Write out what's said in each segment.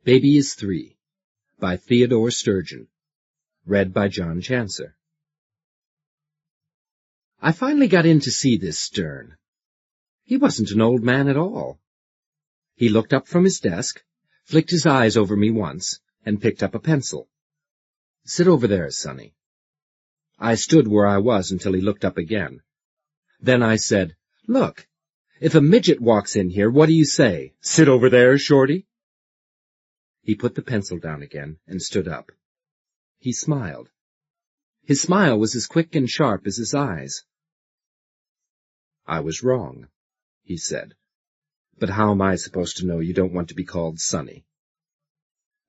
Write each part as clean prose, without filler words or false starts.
Baby is 3, by Theodore Sturgeon. Read by John Chancer. I finally got in to see this Stern. He wasn't an old man at all. He looked up from his desk, flicked his eyes over me once, and picked up a pencil. "Sit over there, Sonny." I stood where I was until he looked up again. Then I said, "Look, if a midget walks in here, what do you say? Sit over there, Shorty?" He put the pencil down again and stood up. He smiled. His smile was as quick and sharp as his eyes. "I was wrong," he said. "But how am I supposed to know you don't want to be called Sonny?"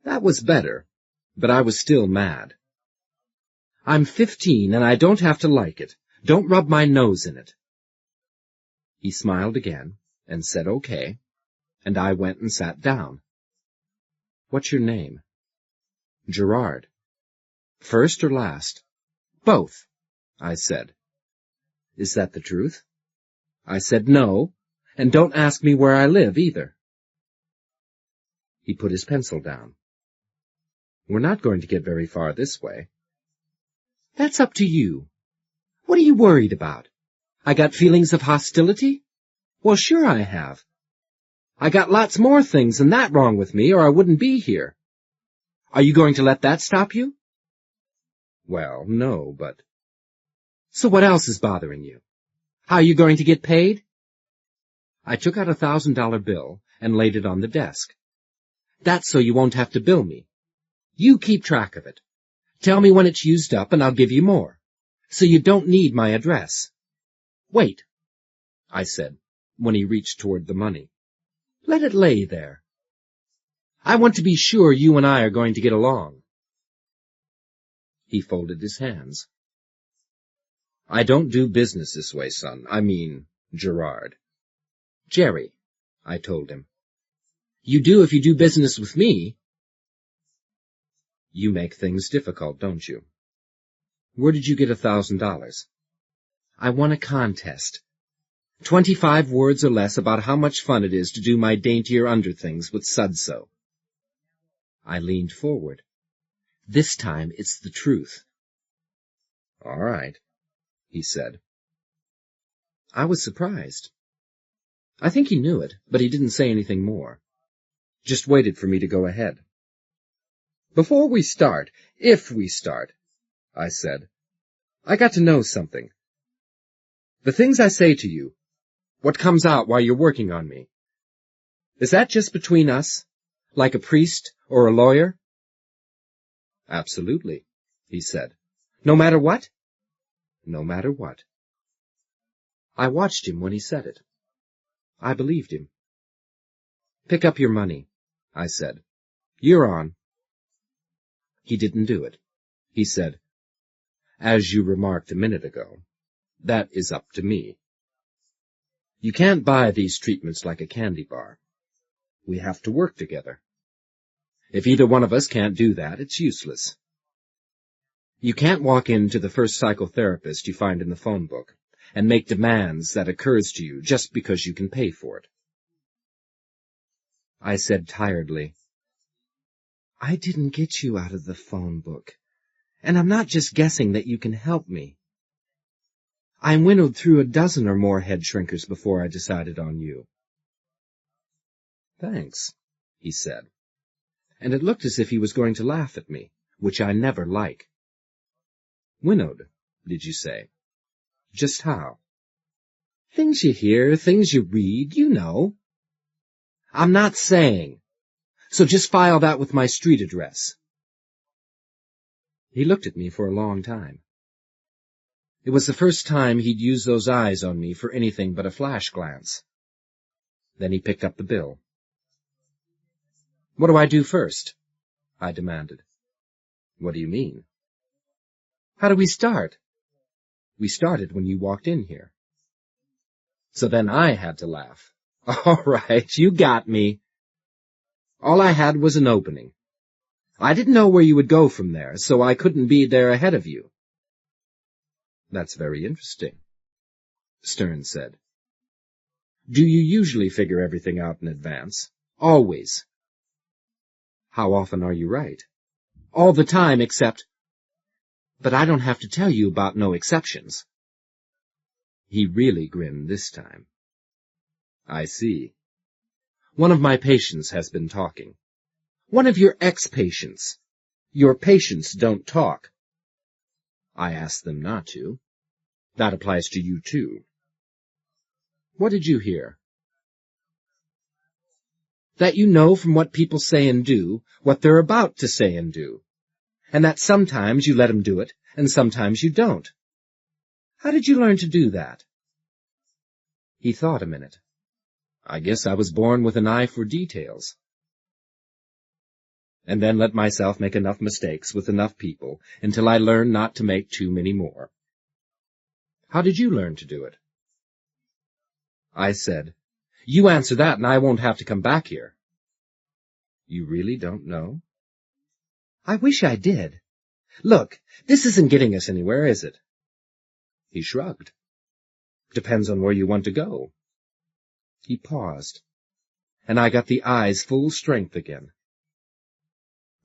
That was better, but I was still mad. "I'm 15, and I don't have to like it. Don't rub my nose in it." He smiled again and said okay, and I went and sat down. "What's your name?" "Gerard." "First or last?" "Both," I said. "Is that the truth?" I said no, and don't ask me where I live either. He put his pencil down. "We're not going to get very far this way." "That's up to you. What are you worried about? I got feelings of hostility? Well, sure I have. I got lots more things than that wrong with me, or I wouldn't be here. Are you going to let that stop you?" "Well, no, but—" "So what else is bothering you? How are you going to get paid?" I took out a $1,000 bill and laid it on the desk. "That's so you won't have to bill me. You keep track of it. Tell me when it's used up and I'll give you more. So you don't need my address." "Wait," I said, when he reached toward the money. "Let it lay there. I want to be sure you and I are going to get along." He folded his hands. "I don't do business this way, son. I mean, Gerard." "Jerry," I told him. "You do if you do business with me." "You make things difficult, don't you? Where did you get $1,000? "I won a contest. 25 words or less about how much fun it is to do my daintier underthings with Sudso." I leaned forward. "This time it's the truth." "All right," he said. I was surprised. I think he knew it, but he didn't say anything more. Just waited for me to go ahead. "Before we start, if we start," I said, "I got to know something. The things I say to you, what comes out while you're working on me, is that just between us, like a priest or a lawyer?" "Absolutely," he said. "No matter what?" "No matter what." I watched him when he said it. I believed him. "Pick up your money," I said. "You're on." He didn't do it. He said, "As you remarked a minute ago, that is up to me. You can't buy these treatments like a candy bar. We have to work together. If either one of us can't do that, it's useless. You can't walk into the first psychotherapist you find in the phone book and make demands that occurs to you just because you can pay for it." I said tiredly, "I didn't get you out of the phone book, and I'm not just guessing that you can help me. I winnowed through a dozen or more head shrinkers before I decided on you." "Thanks," he said, and it looked as if he was going to laugh at me, which I never like. "Winnowed, did you say? Just how?" "Things you hear, things you read, you know." "I'm not saying. So just file that with my street address." He looked at me for a long time. It was the first time he'd used those eyes on me for anything but a flash glance. Then he picked up the bill. "What do I do first?" I demanded. "What do you mean?" "How do we start?" "We started when you walked in here." So then I had to laugh. "All right, you got me. All I had was an opening. I didn't know where you would go from there, so I couldn't be there ahead of you." "That's very interesting," Stern said. "Do you usually figure everything out in advance? Always?" How often are you right? All the time except... But I don't have to tell you about no exceptions. He really grinned this time. I see. One of my patients has been talking. One of your ex-patients. Your patients don't talk. I asked them not to. That applies to you, too. What did you hear? That you know from what people say and do what they're about to say and do, and that sometimes you let 'em do it, and sometimes you don't. How did you learn to do that? He thought a minute. I guess I was born with an eye for details. And then let myself make enough mistakes with enough people until I learned not to make too many more. How did you learn to do it? I said, You answer that and I won't have to come back here. You really don't know? I wish I did. Look, this isn't getting us anywhere, is it? He shrugged. Depends on where you want to go. He paused, and I got the eyes full strength again.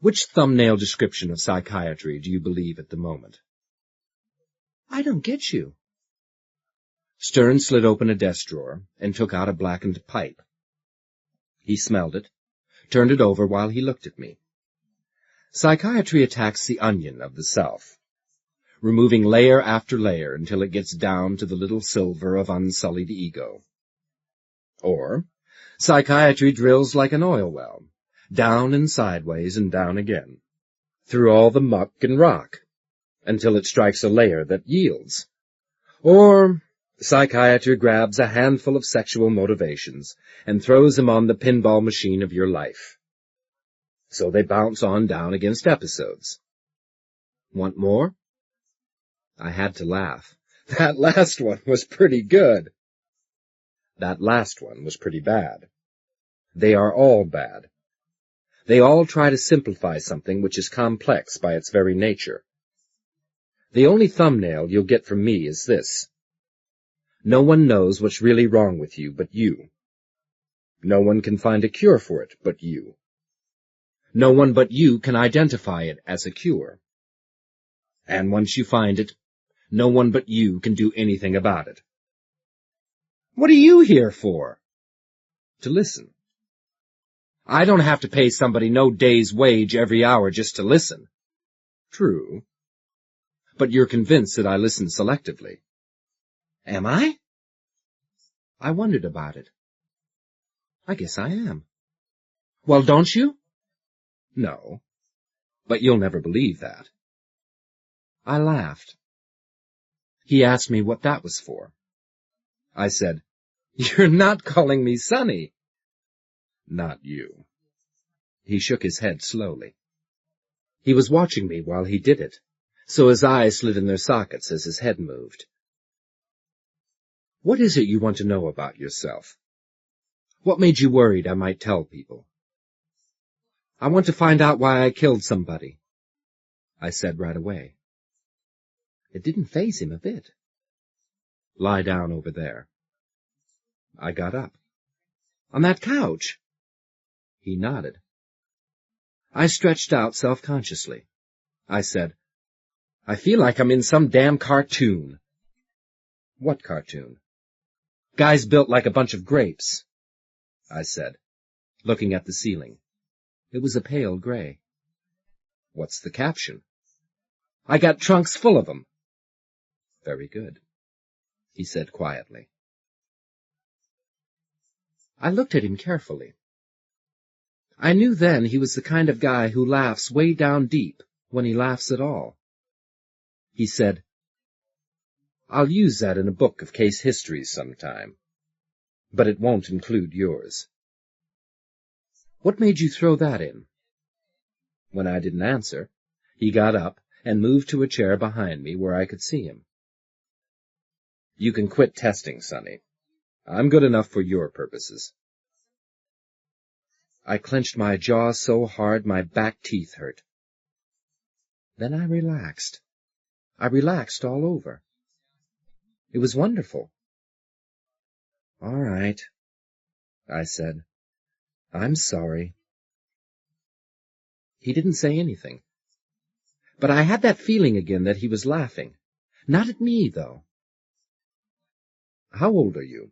Which thumbnail description of psychiatry do you believe at the moment? I don't get you. Stern slid open a desk drawer and took out a blackened pipe. He smelled it, turned it over while he looked at me. Psychiatry attacks the onion of the self, removing layer after layer until it gets down to the little silver of unsullied ego. Or, psychiatry drills like an oil well, down and sideways and down again, through all the muck and rock, until it strikes a layer that yields. Or, psychiatry grabs a handful of sexual motivations and throws them on the pinball machine of your life. So they bounce on down against episodes. Want more? I had to laugh. That last one was pretty good. That last one was pretty bad. They are all bad. They all try to simplify something which is complex by its very nature. The only thumbnail you'll get from me is this. No one knows what's really wrong with you but you. No one can find a cure for it but you. No one but you can identify it as a cure. And once you find it, no one but you can do anything about it. What are you here for? To listen. I don't have to pay somebody no day's wage every hour just to listen. True. But you're convinced that I listen selectively. Am I? I wondered about it. I guess I am. Well, don't you? No. But you'll never believe that. I laughed. He asked me what that was for. I said, You're not calling me Sonny. Not you. He shook his head slowly. He was watching me while he did it, so his eyes slid in their sockets as his head moved. What is it you want to know about yourself? What made you worried I might tell people? I want to find out why I killed somebody, I said right away. It didn't faze him a bit. Lie down over there. I got up. On that couch. He nodded. I stretched out self-consciously. I said, I feel like I'm in some damn cartoon. What cartoon? Guys built like a bunch of grapes, I said, looking at the ceiling. It was a pale gray. What's the caption? I got trunks full of them. Very good, he said quietly. I looked at him carefully. I knew then he was the kind of guy who laughs way down deep when he laughs at all. He said, I'll use that in a book of case histories sometime, but it won't include yours. What made you throw that in? When I didn't answer, he got up and moved to a chair behind me where I could see him. You can quit testing, Sonny. I'm good enough for your purposes. I clenched my jaw so hard my back teeth hurt. Then I relaxed. I relaxed all over. It was wonderful. All right, I said. I'm sorry. He didn't say anything. But I had that feeling again that he was laughing. Not at me, though. "How old are you?"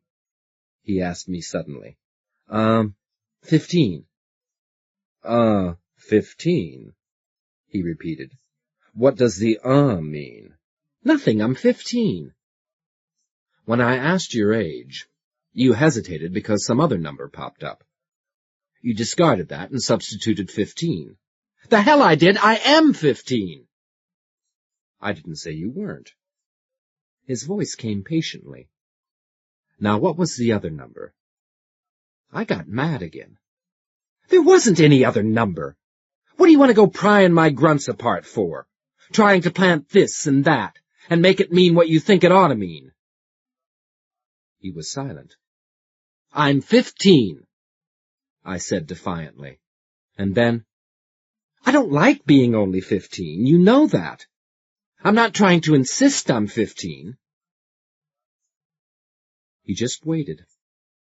he asked me suddenly. 15. 15, he repeated. "What does the mean?" "Nothing, I'm 15. "When I asked your age, you hesitated because some other number popped up. You discarded that and substituted 15. "The hell I did! I am 15! "I didn't say you weren't." His voice came patiently. "Now what was the other number?" I got mad again. "There wasn't any other number. What do you want to go prying my grunts apart for? Trying to plant this and that, and make it mean what you think it ought to mean?" He was silent. "I'm 15, I said defiantly. And then, "I don't like being only 15, you know that. I'm not trying to insist I'm 15. He just waited,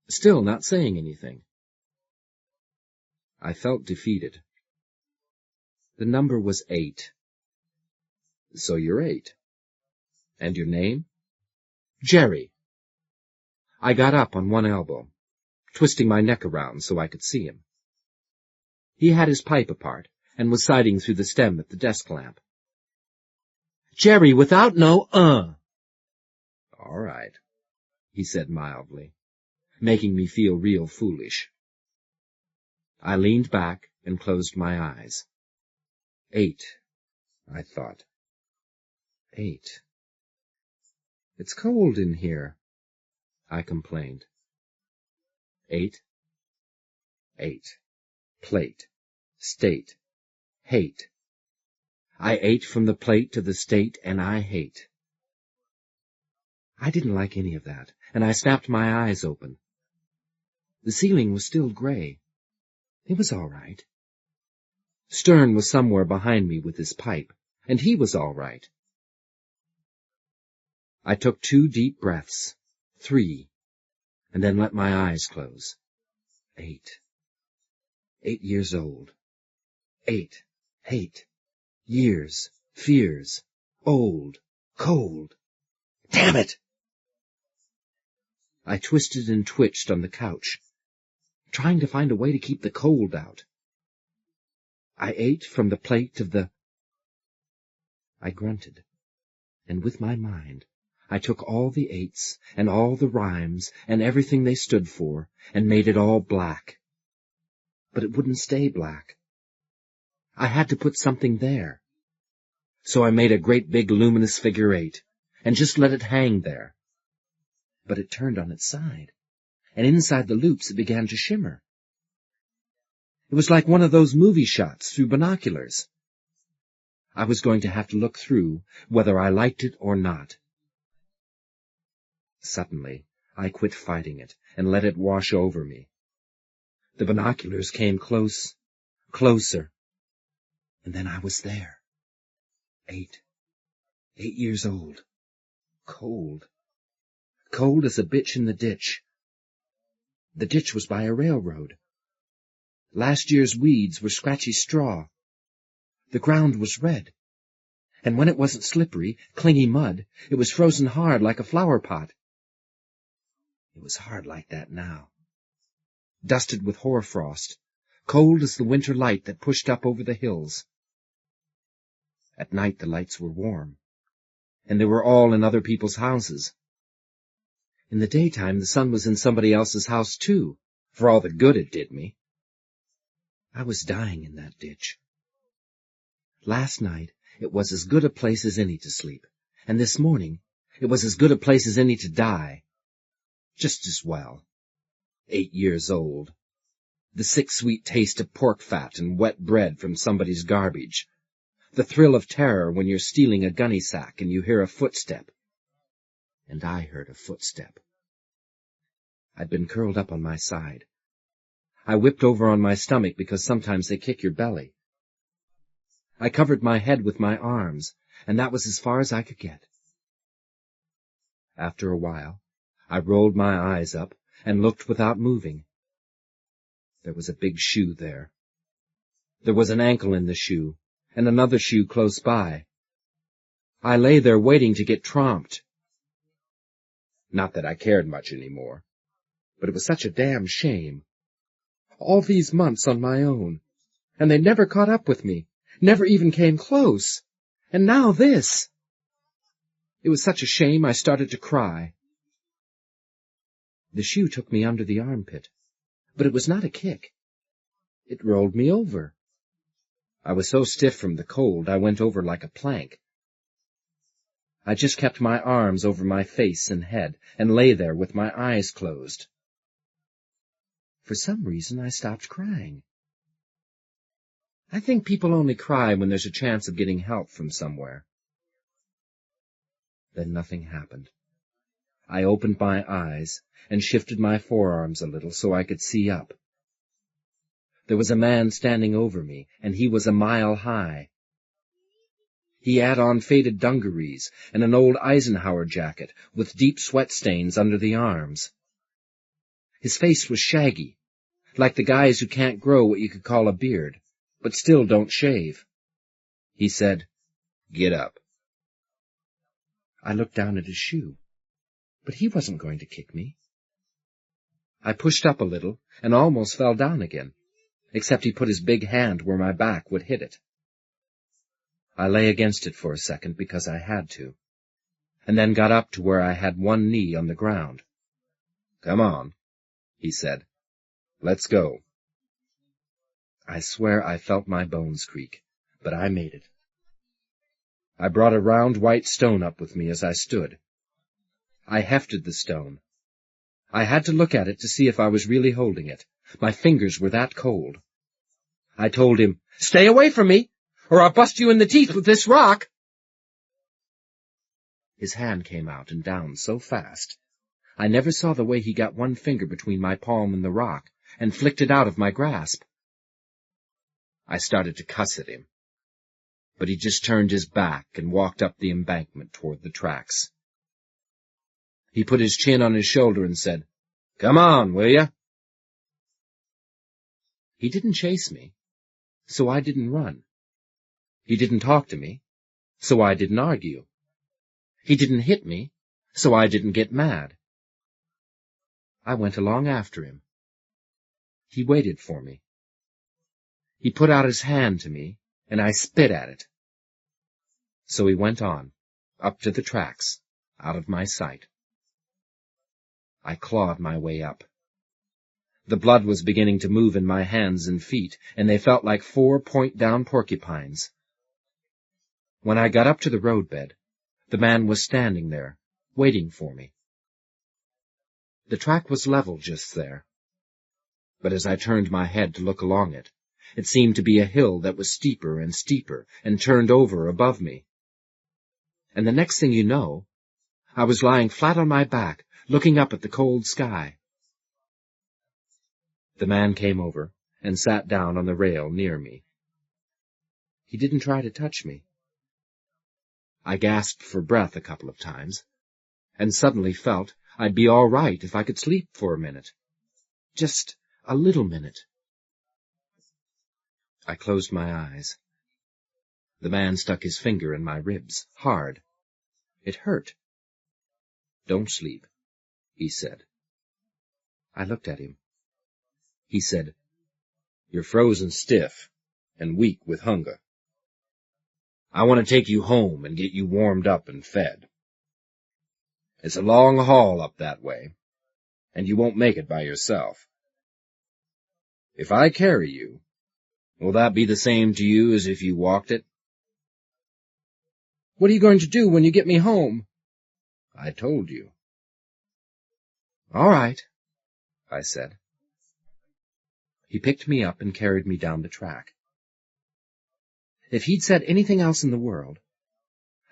still not saying anything. I felt defeated. The number was 8. "So you're 8. And your name?" "Jerry." I got up on one elbow, twisting my neck around so I could see him. He had his pipe apart and was sighting through the stem at the desk lamp. "Jerry, without no All right," he said mildly, making me feel real foolish. I leaned back and closed my eyes. 8, I thought. 8. "It's cold in here," I complained. 8. 8. Plate. State. Hate. I ate from the plate to the state, and I hate. I didn't like any of that, and I snapped my eyes open. The ceiling was still gray. It was all right. Stern was somewhere behind me with his pipe, and he was all right. I took 2 deep breaths, 3, and then let my eyes close. 8. 8 years old. 8. Hate. Years. Fears. Old. Cold. Damn it! I twisted and twitched on the couch, trying to find a way to keep the cold out. I ate from the plate of the... I grunted, and with my mind, I took all the 8s and all the rhymes and everything they stood for and made it all black. But it wouldn't stay black. I had to put something there. So I made a great big luminous figure 8 and just let it hang there. But it turned on its side, and inside the loops it began to shimmer. It was like one of those movie shots through binoculars. I was going to have to look through, whether I liked it or not. Suddenly, I quit fighting it and let it wash over me. The binoculars came close, closer, and then I was there. 8. 8 years old. Cold. Cold as a bitch in the ditch. The ditch was by a railroad. Last year's weeds were scratchy straw. The ground was red. And when it wasn't slippery, clingy mud, it was frozen hard like a flower pot. It was hard like that now. Dusted with hoarfrost, cold as the winter light that pushed up over the hills. At night the lights were warm, and they were all in other people's houses. In the daytime the sun was in somebody else's house too, for all the good it did me. I was dying in that ditch. Last night it was as good a place as any to sleep, and this morning it was as good a place as any to die. Just as well. 8 years old. The sick sweet taste of pork fat and wet bread from somebody's garbage. The thrill of terror when you're stealing a gunny sack and you hear a footstep. And I heard a footstep. I'd been curled up on my side. I whipped over on my stomach because sometimes they kick your belly. I covered my head with my arms, and that was as far as I could get. After a while, I rolled my eyes up and looked without moving. There was a big shoe there. There was an ankle in the shoe, and another shoe close by. I lay there waiting to get tromped. Not that I cared much anymore, but it was such a damn shame. All these months on my own, and they never caught up with me, never even came close. And now this! It was such a shame I started to cry. The shoe took me under the armpit, but it was not a kick. It rolled me over. I was so stiff from the cold I went over like a plank. I just kept my arms over my face and head and lay there with my eyes closed. For some reason I stopped crying. I think people only cry when there's a chance of getting help from somewhere. Then nothing happened. I opened my eyes and shifted my forearms a little so I could see up. There was a man standing over me, and he was a mile high. He had on faded dungarees and an old Eisenhower jacket with deep sweat stains under the arms. His face was shaggy, like the guys who can't grow what you could call a beard, but still don't shave. He said, "Get up." I looked down at his shoe, but he wasn't going to kick me. I pushed up a little and almost fell down again, except he put his big hand where my back would hit it. I lay against it for a second because I had to, and then got up to where I had one knee on the ground. "Come on," he said. "Let's go." I swear I felt my bones creak, but I made it. I brought a round white stone up with me as I stood. I hefted the stone. I had to look at it to see if I was really holding it. My fingers were that cold. I told him, "Stay away from me, or I'll bust you in the teeth with this rock." His hand came out and down so fast. I never saw the way he got one finger between my palm and the rock and flicked it out of my grasp. I started to cuss at him, but he just turned his back and walked up the embankment toward the tracks. He put his chin on his shoulder and said, "Come on, will ya?" He didn't chase me, so I didn't run. He didn't talk to me, so I didn't argue. He didn't hit me, so I didn't get mad. I went along after him. He waited for me. He put out his hand to me, and I spit at it. So he went on, up to the tracks, out of my sight. I clawed my way up. The blood was beginning to move in my hands and feet, and they felt like 4 point-down porcupines. When I got up to the roadbed, the man was standing there, waiting for me. The track was level just there, but as I turned my head to look along it, it seemed to be a hill that was steeper and steeper and turned over above me. And the next thing you know, I was lying flat on my back, looking up at the cold sky. The man came over and sat down on the rail near me. He didn't try to touch me. I gasped for breath a couple of times, and suddenly felt I'd be all right if I could sleep for a minute. Just a little minute. I closed my eyes. The man stuck his finger in my ribs, hard. It hurt. "Don't sleep," he said. I looked at him. He said, "You're frozen stiff and weak with hunger. I want to take you home and get you warmed up and fed. It's a long haul up that way, and you won't make it by yourself. If I carry you, will that be the same to you as if you walked it?" "What are you going to do when you get me home?" "I told you." "All right," I said. He picked me up and carried me down the track. If he'd said anything else in the world,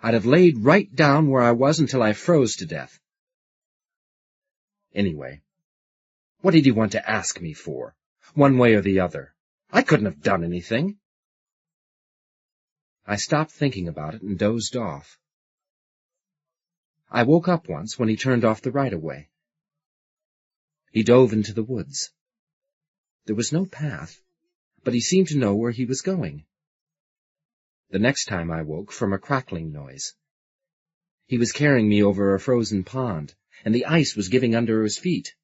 I'd have laid right down where I was until I froze to death. Anyway, what did he want to ask me for, one way or the other? I couldn't have done anything. I stopped thinking about it and dozed off. I woke up once when he turned off the right-of-way. He dove into the woods. There was no path, but he seemed to know where he was going. The next time I woke from a crackling noise. He was carrying me over a frozen pond, and the ice was giving under his feet.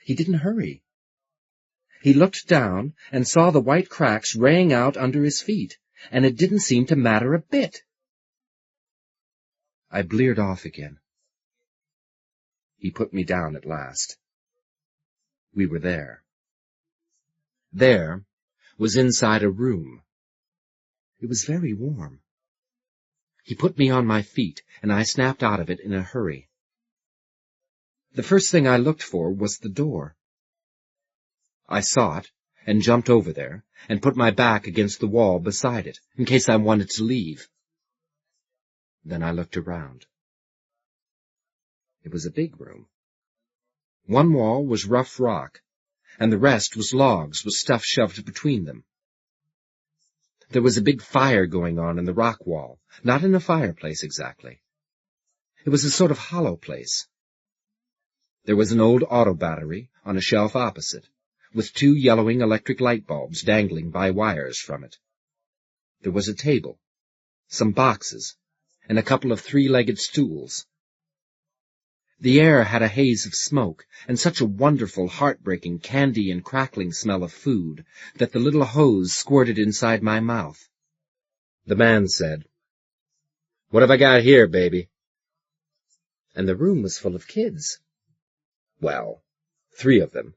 He didn't hurry. He looked down and saw the white cracks raying out under his feet, and it didn't seem to matter a bit. I bleared off again. He put me down at last. We were there. There was inside a room. It was very warm. He put me on my feet, and I snapped out of it in a hurry. The first thing I looked for was the door. I saw it, and jumped over there, and put my back against the wall beside it, in case I wanted to leave. Then I looked around. It was a big room. One wall was rough rock, and the rest was logs with stuff shoved between them. There was a big fire going on in the rock wall, not in a fireplace exactly. It was a sort of hollow place. There was an old auto battery on a shelf opposite, with 2 yellowing electric light bulbs dangling by wires from it. There was a table, some boxes, and a couple of 3-legged stools. The air had a haze of smoke, and such a wonderful, heartbreaking, candy and crackling smell of food that the little hose squirted inside my mouth. The man said, "What have I got here, baby?" And the room was full of kids. Well, 3 of them.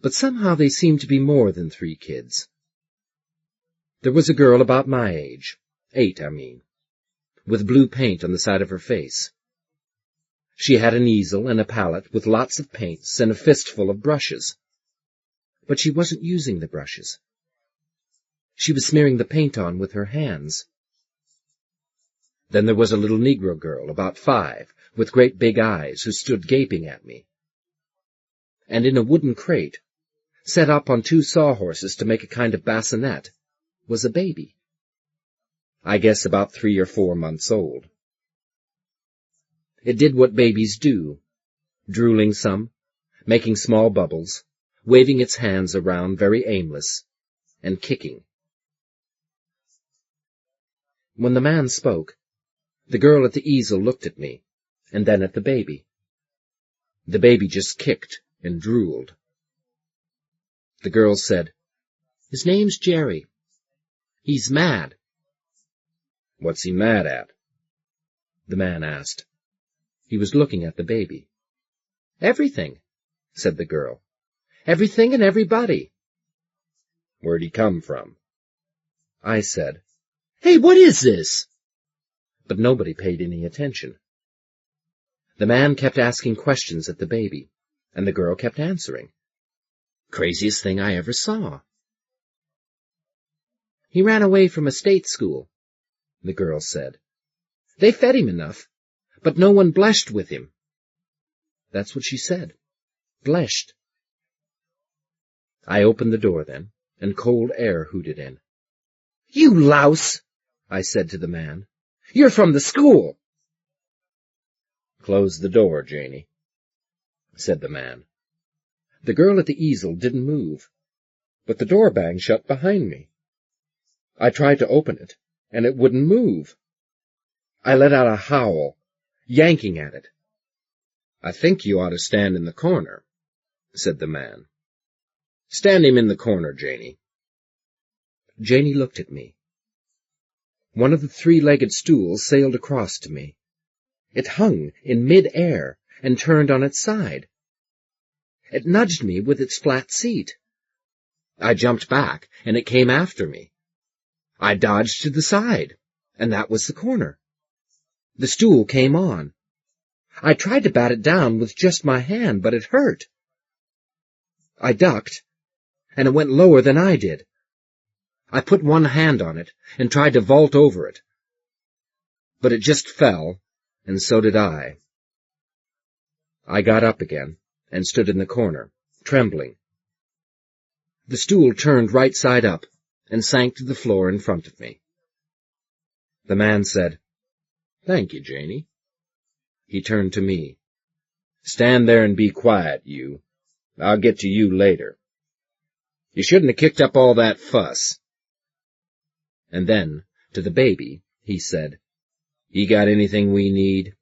But somehow they seemed to be more than 3 kids. There was a girl about my age, 8, I mean, with blue paint on the side of her face. She had an easel and a palette with lots of paints and a fistful of brushes. But she wasn't using the brushes. She was smearing the paint on with her hands. Then there was a little Negro girl, about 5, with great big eyes, who stood gaping at me. And in a wooden crate, set up on 2 sawhorses to make a kind of bassinet, was a baby. I guess about 3 or 4 months old. It did what babies do, drooling some, making small bubbles, waving its hands around very aimless, and kicking. When the man spoke, the girl at the easel looked at me, and then at the baby. The baby just kicked and drooled. The girl said, "His name's Jerry. He's mad." "What's he mad at?" the man asked. He was looking at the baby. "Everything," said the girl. "Everything and everybody." "Where'd he come from?" I said, "Hey, what is this?" But nobody paid any attention. The man kept asking questions at the baby, and the girl kept answering. Craziest thing I ever saw. "He ran away from a state school," the girl said. "They fed him enough, but no one bleshed with him." That's what she said. Bleshed. I opened the door then, and cold air hooted in. "You louse," I said to the man. "You're from the school." "Close the door, Janie," said the man. The girl at the easel didn't move, but the door banged shut behind me. I tried to open it, and it wouldn't move. I let out a howl, yanking at it. "I think you ought to stand in the corner," said the man. "Stand him in the corner, Janie." Janie looked at me. One of the 3-legged stools sailed across to me. It hung in mid-air and turned on its side. It nudged me with its flat seat. I jumped back, and it came after me. I dodged to the side, and that was the corner. The stool came on. I tried to bat it down with just my hand, but it hurt. I ducked, and it went lower than I did. I put one hand on it and tried to vault over it. But it just fell, and so did I. I got up again and stood in the corner, trembling. The stool turned right side up and sank to the floor in front of me. The man said, "Thank you, Janie." He turned to me. "Stand there and be quiet, you. I'll get to you later." You shouldn't have kicked up all that fuss. And then, to the baby, he said, "You got anything we need?"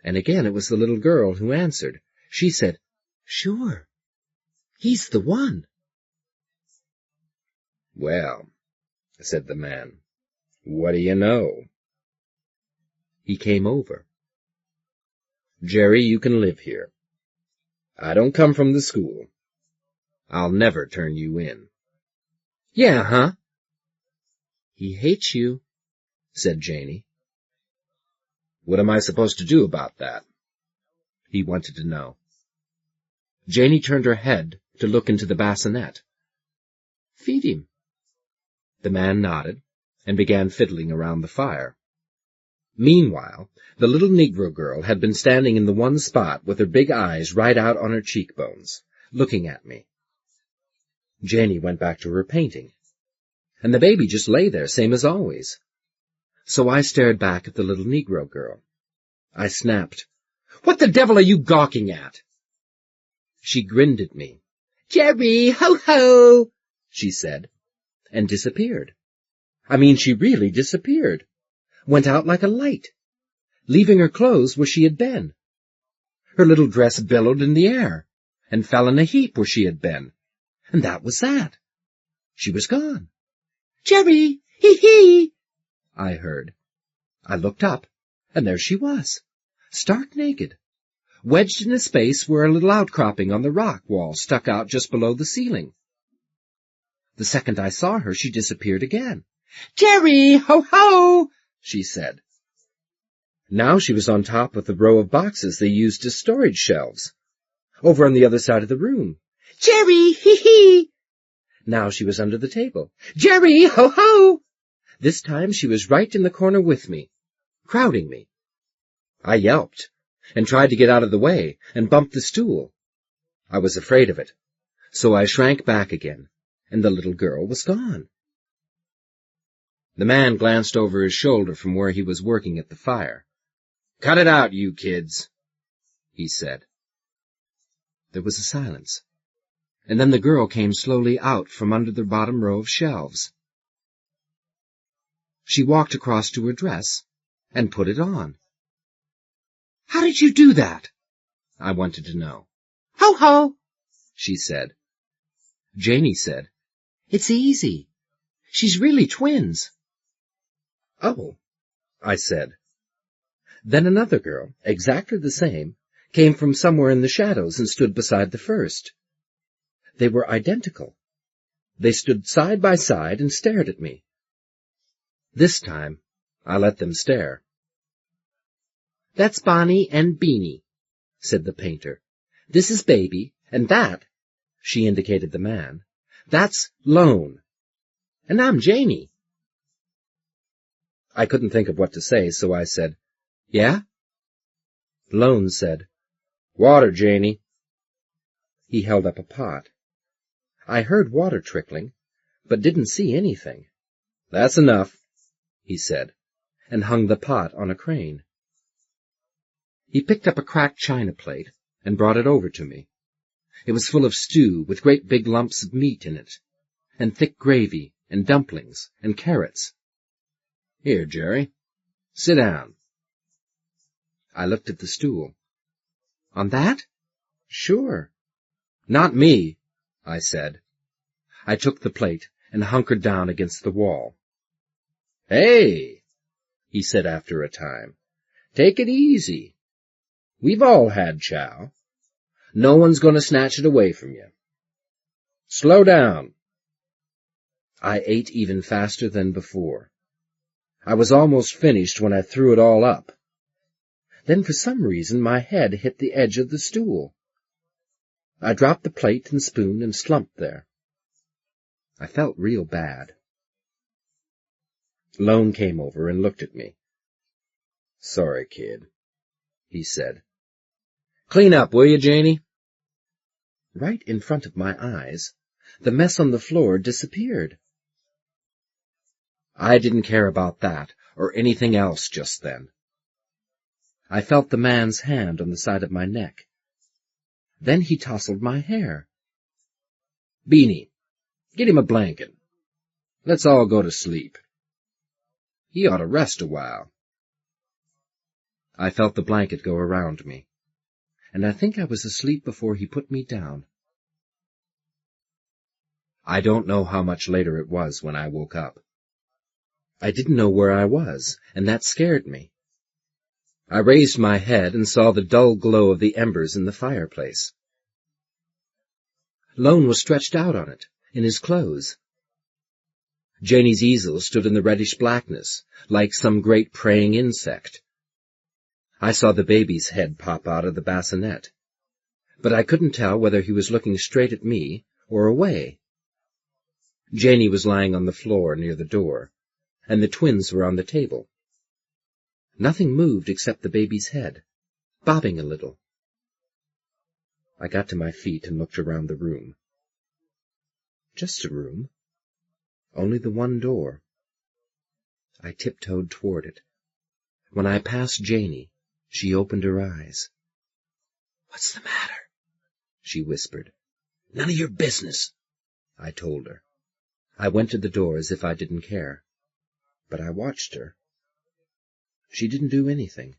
And again it was the little girl who answered. She said, "Sure. He's the one." "Well," said the man, "what do you know?" He came over. "Jerry, you can live here. I don't come from the school. I'll never turn you in." "Yeah, huh?" "He hates you," said Janey. "What am I supposed to do about that?" he wanted to know. Janey turned her head to look into the bassinet. "Feed him." The man nodded and began fiddling around the fire. Meanwhile, the little Negro girl had been standing in the one spot with her big eyes right out on her cheekbones, looking at me. Janey went back to her painting, and the baby just lay there, same as always. So I stared back at the little Negro girl. I snapped, "What the devil are you gawking at?" She grinned at me. "Jerry, ho-ho," she said, and disappeared. I mean, she really disappeared. Went out like a light, leaving her clothes where she had been. Her little dress billowed in the air, and fell in a heap where she had been. And that was that. She was gone. "Jerry, hee-hee," I heard. I looked up, and there she was, stark naked, wedged in a space where a little outcropping on the rock wall stuck out just below the ceiling. The second I saw her, she disappeared again. "Jerry, ho-ho," she said. Now she was on top of the row of boxes they used as storage shelves, over on the other side of the room. "Jerry, hee-hee." Now she was under the table. "Jerry, ho-ho." This time she was right in the corner with me, crowding me. I yelped, and tried to get out of the way, and bumped the stool. I was afraid of it, so I shrank back again, and the little girl was gone. The man glanced over his shoulder from where he was working at the fire. "Cut it out, you kids," he said. There was a silence, and then the girl came slowly out from under the bottom row of shelves. She walked across to her dress and put it on. "How did you do that?" I wanted to know. "Ho-ho," she said. Janey said, "It's easy. She's really twins." "Oh," I said. Then another girl, exactly the same, came from somewhere in the shadows and stood beside the first. They were identical. They stood side by side and stared at me. This time, I let them stare. "That's Bonnie and Beanie," said the painter. "This is Baby, and that," she indicated the man, "that's Lone. And I'm Janey." I couldn't think of what to say, so I said, "Yeah?" Lone said, "Water, Janey." He held up a pot. I heard water trickling, but didn't see anything. "That's enough," he said, and hung the pot on a crane. He picked up a cracked china plate and brought it over to me. It was full of stew with great big lumps of meat in it, and thick gravy, and dumplings, and carrots. "Here, Jerry, sit down." I looked at the stool. "On that?" "Sure." "Not me," I said. I took the plate and hunkered down against the wall. "Hey," he said after a time, "take it easy. We've all had chow. No one's going to snatch it away from you. Slow down." I ate even faster than before. I was almost finished when I threw it all up. Then for some reason my head hit the edge of the stool. I dropped the plate and spoon and slumped there. I felt real bad. Lone came over and looked at me. "Sorry, kid," he said. "Clean up, will you, Janey?" Right in front of my eyes, the mess on the floor disappeared. I didn't care about that or anything else just then. I felt the man's hand on the side of my neck. Then he tousled my hair. Beanie, get him a blanket. Let's all go to sleep. He ought to rest a while. I felt the blanket go around me, and I think I was asleep before he put me down. I don't know how much later it was when I woke up. I didn't know where I was, and that scared me. I raised my head and saw the dull glow of the embers in the fireplace. Lone was stretched out on it, in his clothes. Janie's easel stood in the reddish blackness, like some great praying insect. I saw the baby's head pop out of the bassinet, but I couldn't tell whether he was looking straight at me or away. Janie was lying on the floor near the door, and the twins were on the table. Nothing moved except the baby's head, bobbing a little. I got to my feet and looked around the room. Just a room. Only the one door. I tiptoed toward it. When I passed Janie, she opened her eyes. "What's the matter?" she whispered. "None of your business," I told her. I went to the door as if I didn't care, but I watched her. She didn't do anything.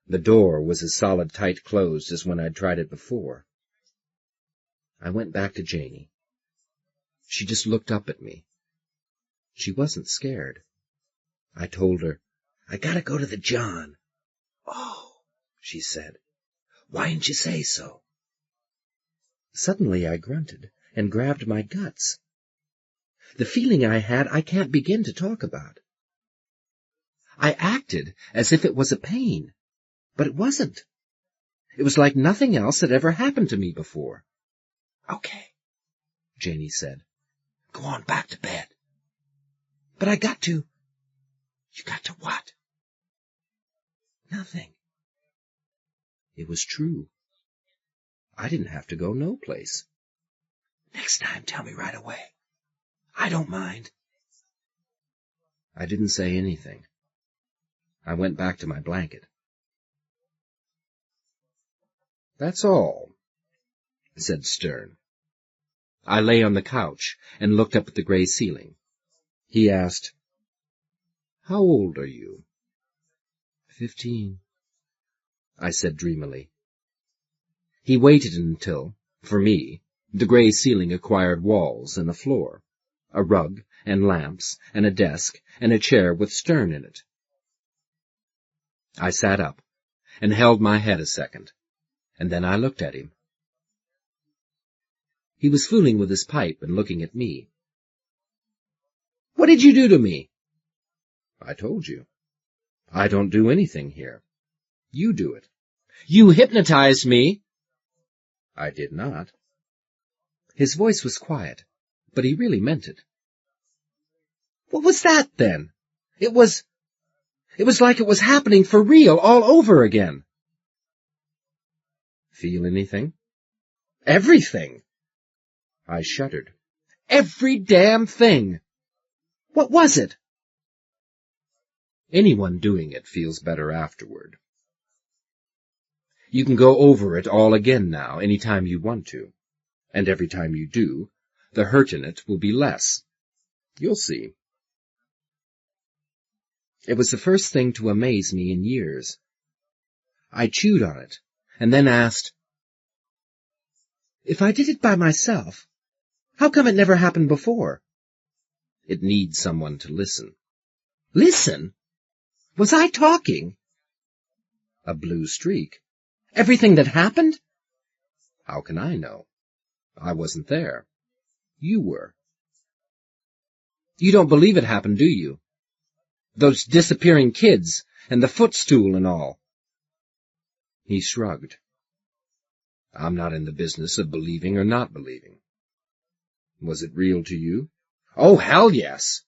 The door was as solid tight closed as when I'd tried it before. I went back to Janie. She just looked up at me. She wasn't scared. I told her, "I gotta go to the John." "Oh," she said. "Why didn't you say so?" Suddenly I grunted and grabbed my guts. The feeling I had I can't begin to talk about. I acted as if it was a pain, but it wasn't. It was like nothing else had ever happened to me before. "Okay," Janie said. "Go on back to bed." "But I got to—" "You got to what?" "Nothing." It was true. I didn't have to go no place. "Next time, tell me right away. I don't mind." I didn't say anything. I went back to my blanket. "That's all," said Stern. I lay on the couch and looked up at the gray ceiling. He asked, "How old are you?" 15, I said dreamily. He waited until, for me, the gray ceiling acquired walls and a floor, a rug and lamps and a desk and a chair with Stern in it. I sat up and held my head a second, and then I looked at him. He was fooling with his pipe and looking at me. "What did you do to me?" "I told you. I don't do anything here. You do it." "You hypnotized me." "I did not." His voice was quiet, but he really meant it. "What was that, then? It was like it was happening for real all over again." "Feel anything?" "Everything." I shuddered. "Every damn thing." "What was it?" Anyone doing it feels better afterward. You can go over it all again now, any time you want to. And every time you do, the hurt in it will be less. You'll see. It was the first thing to amaze me in years. I chewed on it, and then asked, "If I did it by myself, how come it never happened before?" "It needs someone to listen." "Listen? Was I talking?" "A blue streak." "Everything that happened?" "How can I know? I wasn't there. You were." "You don't believe it happened, do you? Those disappearing kids, and the footstool and all." He shrugged. "I'm not in the business of believing or not believing." "Was it real to you?" "Oh, hell yes."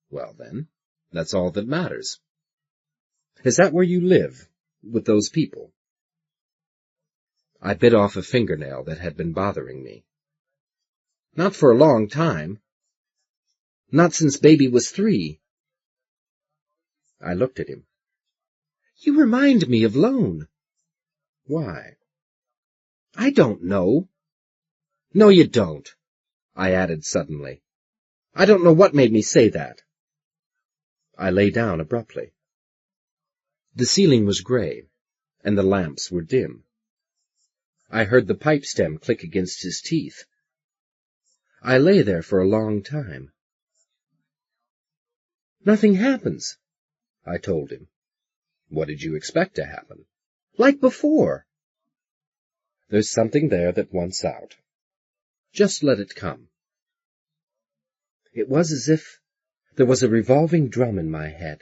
"Well, then, that's all that matters. Is that where you live, with those people?" I bit off a fingernail that had been bothering me. "Not for a long time. Not since baby was 3. I looked at him. "You remind me of Lone." "Why?" "I don't know. No, you don't, I added suddenly. I don't know what made me say that. I lay down abruptly. The ceiling was gray, and the lamps were dim. I heard the pipe stem click against his teeth. I lay there for a long time. Nothing happens, I told him. What did you expect to happen? Like before. There's something there that wants out. Just let it come. It was as if there was a revolving drum in my head,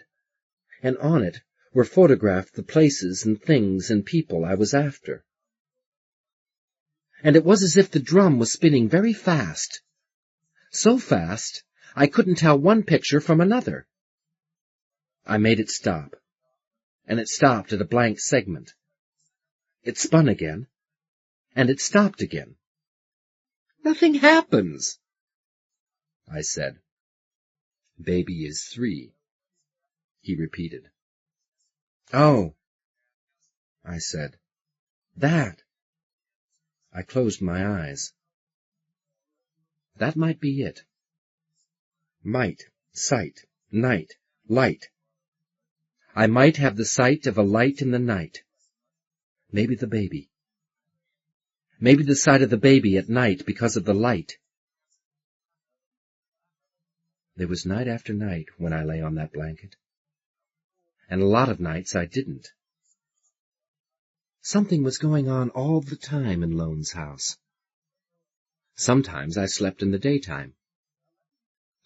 and on it were photographed the places and things and people I was after. And it was as if the drum was spinning very fast, so fast I couldn't tell one picture from another. I made it stop, and it stopped at a blank segment. It spun again, and it stopped again. Nothing happens, I said. Baby is 3, he repeated. Oh, I said. That. I closed my eyes. That might be it. Might, sight, night, light. I might have the sight of a light in the night. Maybe the baby. Maybe the sight of the baby at night because of the light. There was night after night when I lay on that blanket, and a lot of nights I didn't. Something was going on all the time in Lone's house. Sometimes I slept in the daytime.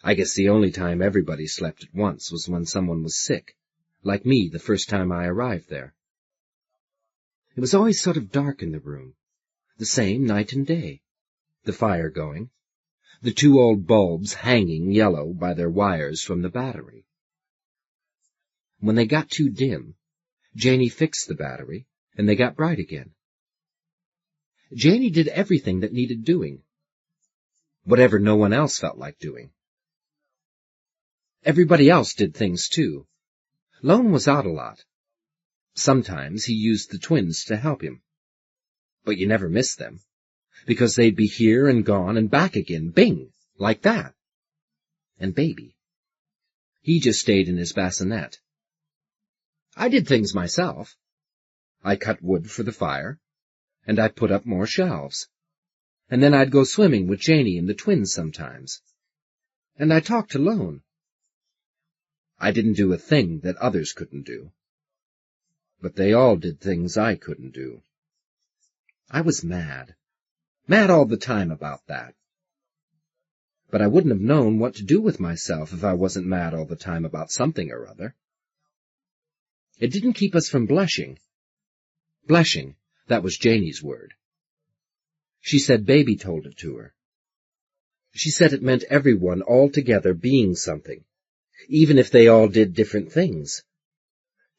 I guess the only time everybody slept at once was when someone was sick, like me the first time I arrived there. It was always sort of dark in the room, the same night and day, the fire going, the 2 old bulbs hanging yellow by their wires from the battery. When they got too dim, Janey fixed the battery, and they got bright again. Janey did everything that needed doing, whatever no one else felt like doing. Everybody else did things too. Lone was out a lot. Sometimes he used the twins to help him. But you never missed them, because they'd be here and gone and back again, bing, like that. And Baby. He just stayed in his bassinet. I did things myself. I cut wood for the fire, and I put up more shelves. And then I'd go swimming with Janey and the twins sometimes. And I talked to Lone. I didn't do a thing that others couldn't do. But they all did things I couldn't do. I was mad. Mad all the time about that. But I wouldn't have known what to do with myself if I wasn't mad all the time about something or other. It didn't keep us from blushing. Blushing, that was Janey's word. She said Baby told it to her. She said it meant everyone all together being something, even if they all did different things.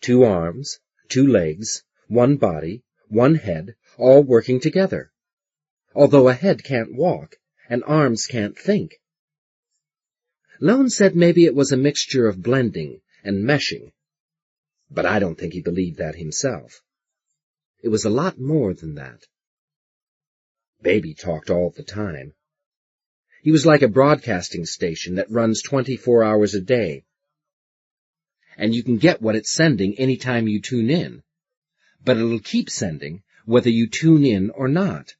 2 arms, 2 legs, 1 body, 1 head, all working together. Although a head can't walk, and arms can't think. Lone said maybe it was a mixture of blending and meshing, but I don't think he believed that himself. It was a lot more than that. Baby talked all the time. He was like a broadcasting station that runs 24 hours a day. And you can get what it's sending any time you tune in, but it'll keep sending whether you tune in or not.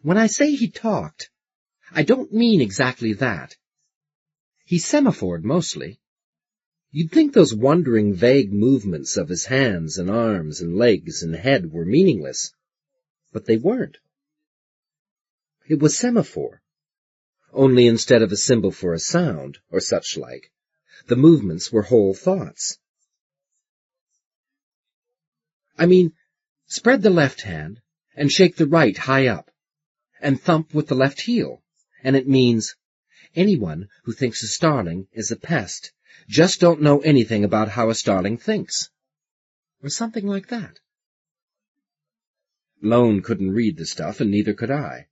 When I say he talked, I don't mean exactly that. He semaphored mostly. You'd think those wandering, vague movements of his hands and arms and legs and head were meaningless, but they weren't. It was semaphore, only instead of a symbol for a sound, or such like, the movements were whole thoughts. I mean, spread the left hand and shake the right high up, and thump with the left heel, and it means, anyone who thinks a starling is a pest just don't know anything about how a starling thinks, or something like that. Lone couldn't read the stuff, and neither could I.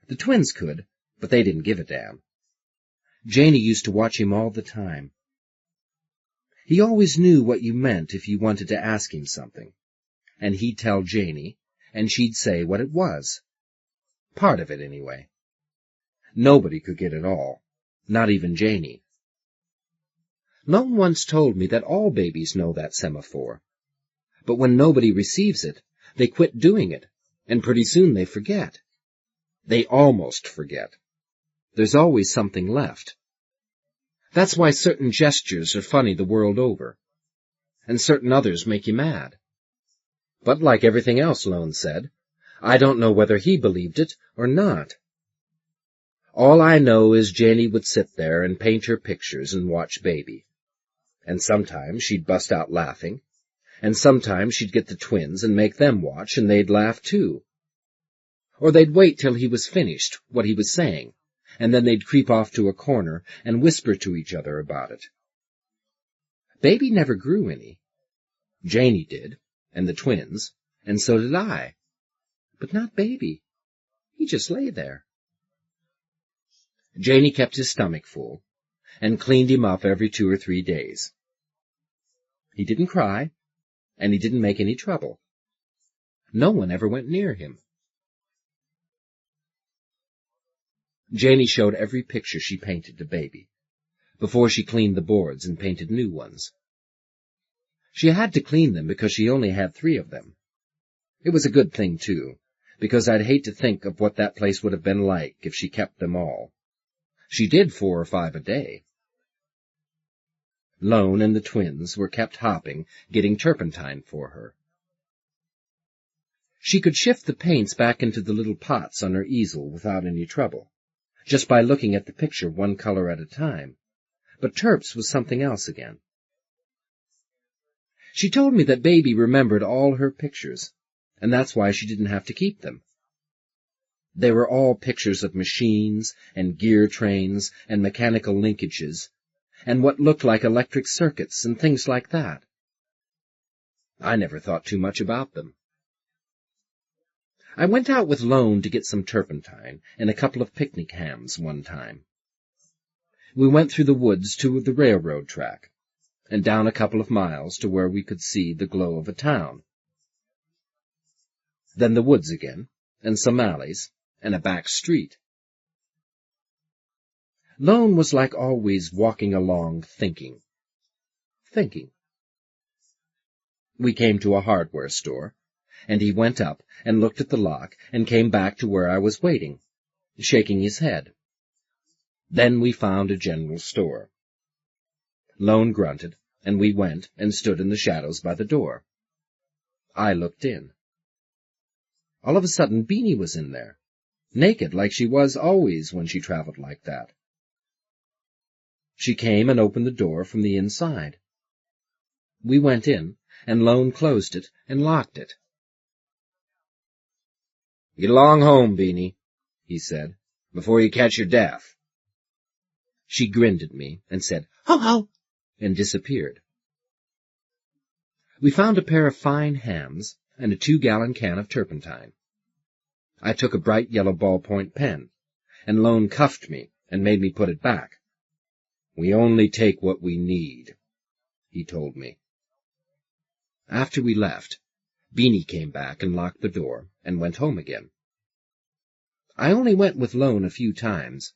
The twins could, but they didn't give a damn. Janey used to watch him all the time. He always knew what you meant if you wanted to ask him something, and he'd tell Janey, and she'd say what it was. Part of it, anyway. Nobody could get it all, not even Janey. Lone once told me that all babies know that semaphore, but when nobody receives it, they quit doing it, and pretty soon they forget. They almost forget. There's always something left. That's why certain gestures are funny the world over, and certain others make you mad. But like everything else, Lone said, I don't know whether he believed it or not. All I know is Janey would sit there and paint her pictures and watch Baby. And sometimes she'd bust out laughing, and sometimes she'd get the twins and make them watch, and they'd laugh too. Or they'd wait till he was finished, what he was saying, and then they'd creep off to a corner and whisper to each other about it. Baby never grew any. Janey did, and the twins, and so did I. But not Baby. He just lay there. Janey kept his stomach full, and cleaned him up every 2 or 3 days. He didn't cry, and he didn't make any trouble. No one ever went near him. Janey showed every picture she painted to Baby, before she cleaned the boards and painted new ones. She had to clean them because she only had 3 of them. It was a good thing, too, because I'd hate to think of what that place would have been like if she kept them all. She did 4 or 5 a day. Lone and the twins were kept hopping, getting turpentine for her. She could shift the paints back into the little pots on her easel without any trouble, just by looking at the picture one color at a time, but turps was something else again. She told me that Baby remembered all her pictures, and that's why she didn't have to keep them. They were all pictures of machines and gear trains and mechanical linkages, and what looked like electric circuits and things like that. I never thought too much about them. I went out with Lone to get some turpentine and a couple of picnic hams one time. We went through the woods to the railroad track, and down a couple of miles to where we could see the glow of a town. Then the woods again, and some alleys, and a back street. Lone was like always walking along thinking. We came to a hardware store, and he went up and looked at the lock and came back to where I was waiting, shaking his head. Then we found a general store. Lone grunted, and we went and stood in the shadows by the door. I looked in. All of a sudden, Beanie was in there, naked like she was always when she traveled like that. She came and opened the door from the inside. We went in, and Lone closed it and locked it. "Get along home, Beanie," he said, "before you catch your death." She grinned at me and said, "Ho, ho," and disappeared. We found a pair of fine hams and a 2-gallon can of turpentine. I took a bright yellow ballpoint pen, and Lone cuffed me and made me put it back. "We only take what we need," he told me. After we left, Beanie came back and locked the door and went home again. I only went with Lone a few times,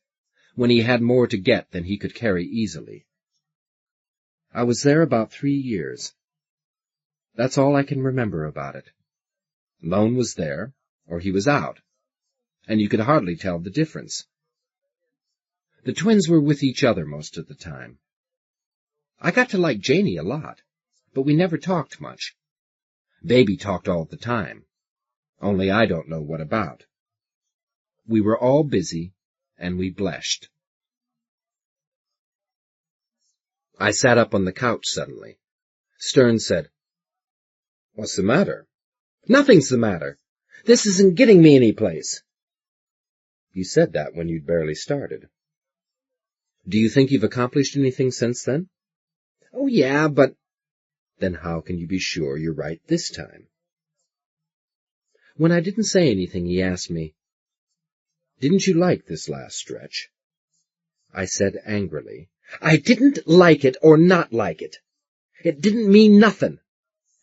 when he had more to get than he could carry easily. I was there about 3 years. That's all I can remember about it. Lone was there, or he was out, and you could hardly tell the difference. The twins were with each other most of the time. I got to like Janey a lot, but we never talked much. Baby talked all the time, only I don't know what about. We were all busy, and we blushed. I sat up on the couch suddenly. Stern said, "What's the matter?" "Nothing's the matter. This isn't getting me any place." "You said that when you'd barely started." "Do you think you've accomplished anything since then?" "Oh, yeah, but—" "Then how can you be sure you're right this time?" When I didn't say anything, he asked me, "Didn't you like this last stretch?" I said angrily, "I didn't like it or not like it. It didn't mean nothing.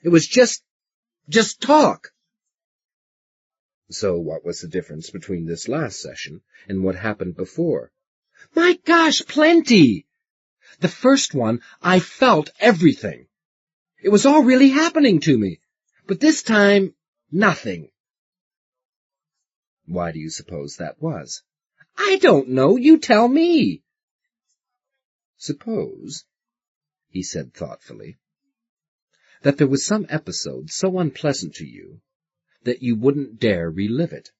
It was just talk." So what was the difference between this last session and what happened before? My gosh, plenty! The first one, I felt everything. It was all really happening to me. But this time, nothing. Why do you suppose that was? I don't know. You tell me. Suppose, he said thoughtfully, that there was some episode so unpleasant to you that you wouldn't dare relive it.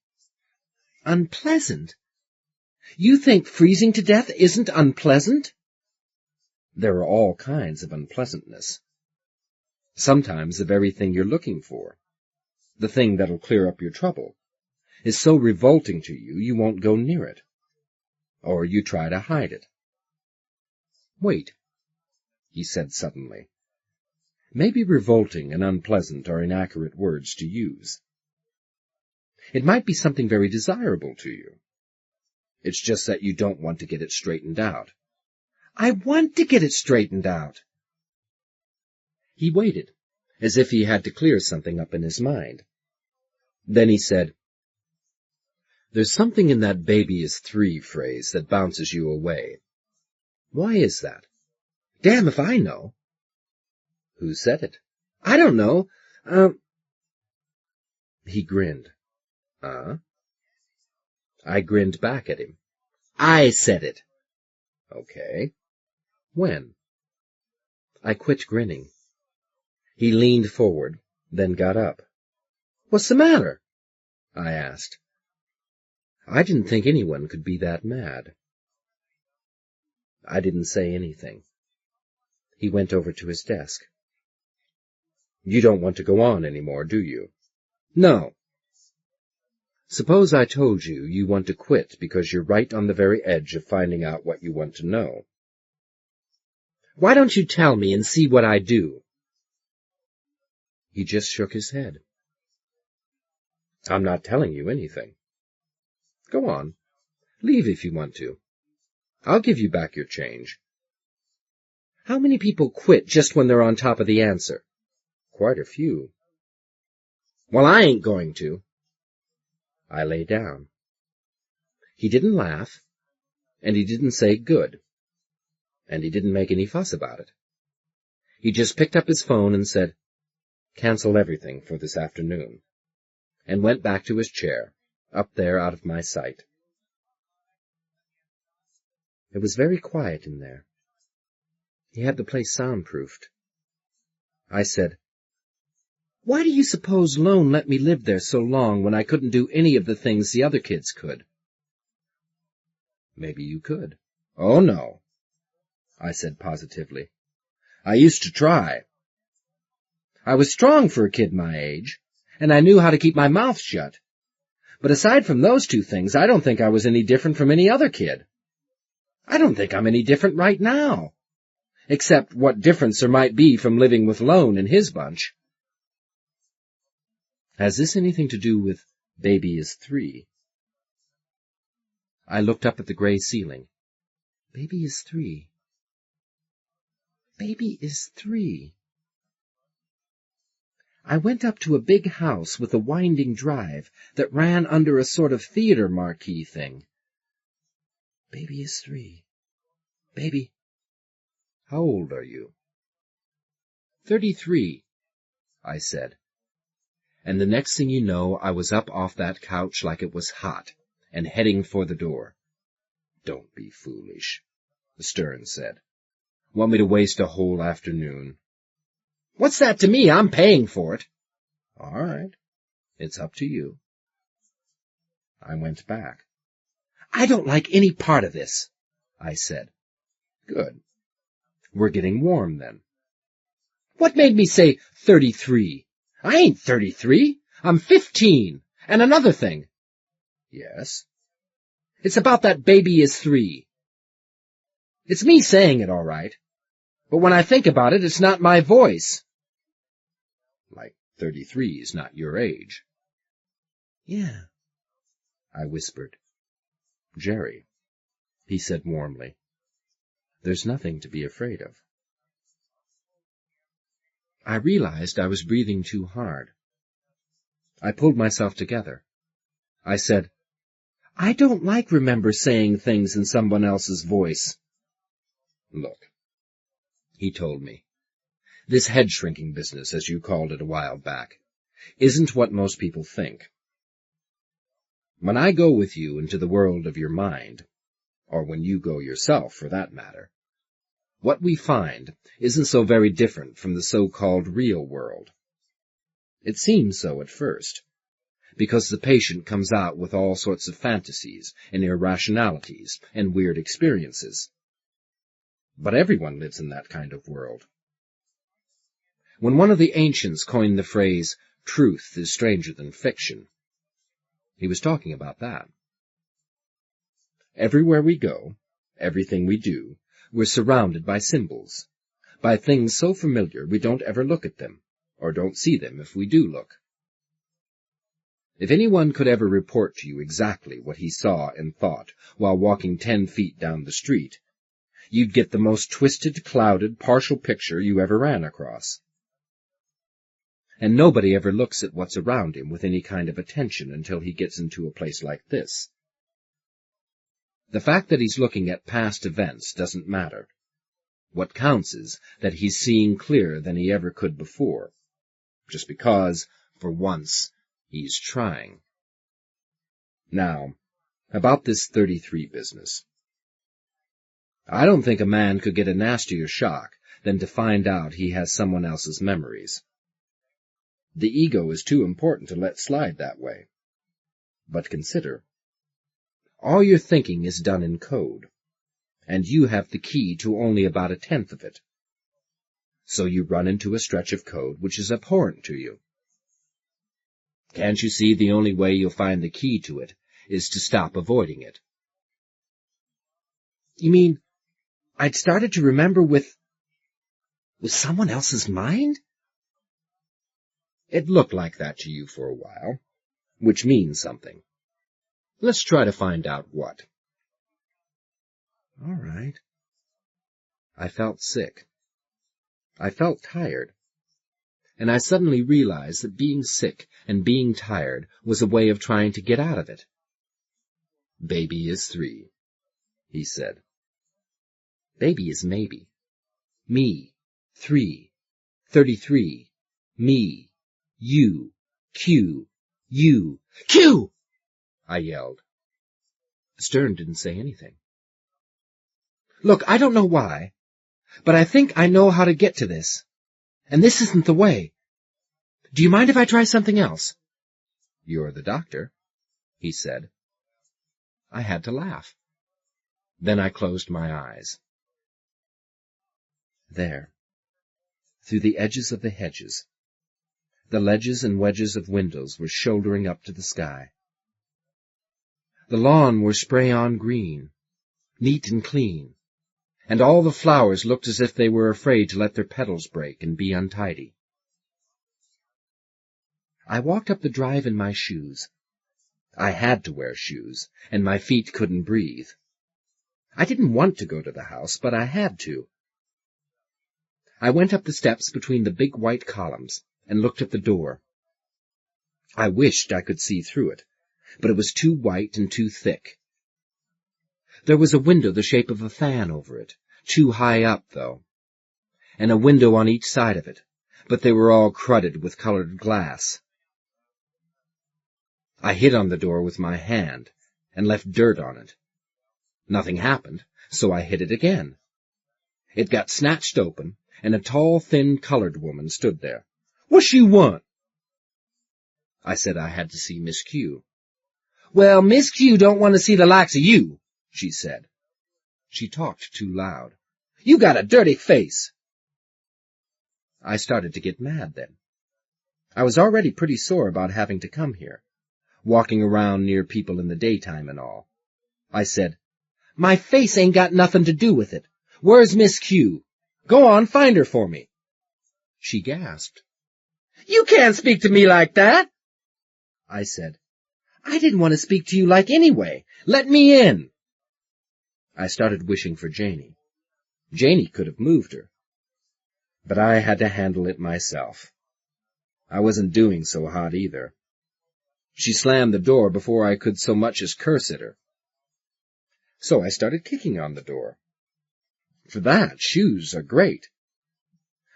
Unpleasant? You think freezing to death isn't unpleasant? There are all kinds of unpleasantness. Sometimes the very thing you're looking for, the thing that'll clear up your trouble, is so revolting to you you won't go near it, or you try to hide it. Wait, he said suddenly. Maybe revolting and unpleasant are inaccurate words to use. It might be something very desirable to you. It's just that you don't want to get it straightened out. I want to get it straightened out. He waited, as if he had to clear something up in his mind. Then he said, There's something in that baby is 3 phrase that bounces you away. Why is that? Damn if I know. Who said it? I don't know. He grinned. I grinned back at him. I said it. Okay. When? I quit grinning. He leaned forward, then got up. What's the matter? I asked. I didn't think anyone could be that mad. I didn't say anything. He went over to his desk. You don't want to go on any more, do you? No. Suppose I told you you want to quit because you're right on the very edge of finding out what you want to know. Why don't you tell me and see what I do? He just shook his head. I'm not telling you anything. Go on. Leave if you want to. I'll give you back your change. How many people quit just when they're on top of the answer? Quite a few. Well, I ain't going to. I lay down. He didn't laugh, and he didn't say good, and he didn't make any fuss about it. He just picked up his phone and said, Cancel everything for this afternoon, and went back to his chair, up there out of my sight. It was very quiet in there. He had the place soundproofed. I said, Why do you suppose Lone let me live there so long when I couldn't do any of the things the other kids could? Maybe you could. Oh, no, I said positively. I used to try. I was strong for a kid my age, and I knew how to keep my mouth shut. But aside from those 2 things, I don't think I was any different from any other kid. I don't think I'm any different right now, except what difference there might be from living with Lone and his bunch. Has this anything to do with Baby is 3? I looked up at the gray ceiling. Baby is 3. Baby is 3. I went up to a big house with a winding drive that ran under a sort of theater marquee thing. Baby is 3. Baby. How old are you? 33, I said. And the next thing you know, I was up off that couch like it was hot, and heading for the door. Don't be foolish, Stern said. Want me to waste a whole afternoon? What's that to me? I'm paying for it. All right. It's up to you. I went back. I don't like any part of this, I said. Good. We're getting warm, then. What made me say 33? I ain't 33. I'm 15. And another thing. Yes? It's about that Baby is 3. It's me saying it, all right. But when I think about it, it's not my voice. Like 33 is not your age. Yeah, I whispered. Jerry, he said warmly. There's nothing to be afraid of. I realized I was breathing too hard. I pulled myself together. I said, "I don't remember saying things in someone else's voice." "Look," he told me, "this head-shrinking business, as you called it a while back, isn't what most people think. When I go with you into the world of your mind, or when you go yourself, for that matter, what we find isn't so very different from the so-called real world. It seems so at first, because the patient comes out with all sorts of fantasies and irrationalities and weird experiences. But everyone lives in that kind of world. When one of the ancients coined the phrase, 'truth is stranger than fiction,' he was talking about that. Everywhere we go, everything we do, we're surrounded by symbols, by things so familiar we don't ever look at them, or don't see them if we do look. If anyone could ever report to you exactly what he saw and thought while walking 10 feet down the street, you'd get the most twisted, clouded, partial picture you ever ran across. And nobody ever looks at what's around him with any kind of attention until he gets into a place like this. The fact that he's looking at past events doesn't matter. What counts is that he's seeing clearer than he ever could before, just because, for once, he's trying. Now, about this 33 business. I don't think a man could get a nastier shock than to find out he has someone else's memories. The ego is too important to let slide that way. But consider, all your thinking is done in code, and you have the key to only about 1/10 of it. So you run into a stretch of code which is abhorrent to you. Can't you see the only way you'll find the key to it is to stop avoiding it? You mean, I'd started to remember with someone else's mind? It looked like that to you for a while, which means something. Let's try to find out what. All right. I felt sick. I felt tired. And I suddenly realized that being sick and being tired was a way of trying to get out of it. "Baby is 3, he said. "Baby is maybe. Me, 3, 33, me, you, Q, you, Q!" I yelled. Stern didn't say anything. "Look, I don't know why, but I think I know how to get to this. And this isn't the way. Do you mind if I try something else?" "You're the doctor," he said. I had to laugh. Then I closed my eyes. There, through the edges of the hedges, the ledges and wedges of windows were shouldering up to the sky. The lawn were spray-on green, neat and clean, and all the flowers looked as if they were afraid to let their petals break and be untidy. I walked up the drive in my shoes. I had to wear shoes, and my feet couldn't breathe. I didn't want to go to the house, but I had to. I went up the steps between the big white columns and looked at the door. I wished I could see through it, but it was too white and too thick. There was a window the shape of a fan over it, too high up, though, and a window on each side of it, but they were all crudded with colored glass. I hit on the door with my hand and left dirt on it. Nothing happened, so I hit it again. It got snatched open, and a tall, thin, colored woman stood there. "What you want?" I said I had to see Miss Q. "Well, Miss Q don't want to see the likes of you," she said. She talked too loud. "You got a dirty face." I started to get mad then. I was already pretty sore about having to come here, walking around near people in the daytime and all. I said, "My face ain't got nothing to do with it. Where's Miss Q? Go on, find her for me." She gasped. "You can't speak to me like that." I said, "I didn't want to speak to you like anyway. Let me in." I started wishing for Janie. Janie could have moved her. But I had to handle it myself. I wasn't doing so hot either. She slammed the door before I could so much as curse at her. So I started kicking on the door. For that, shoes are great.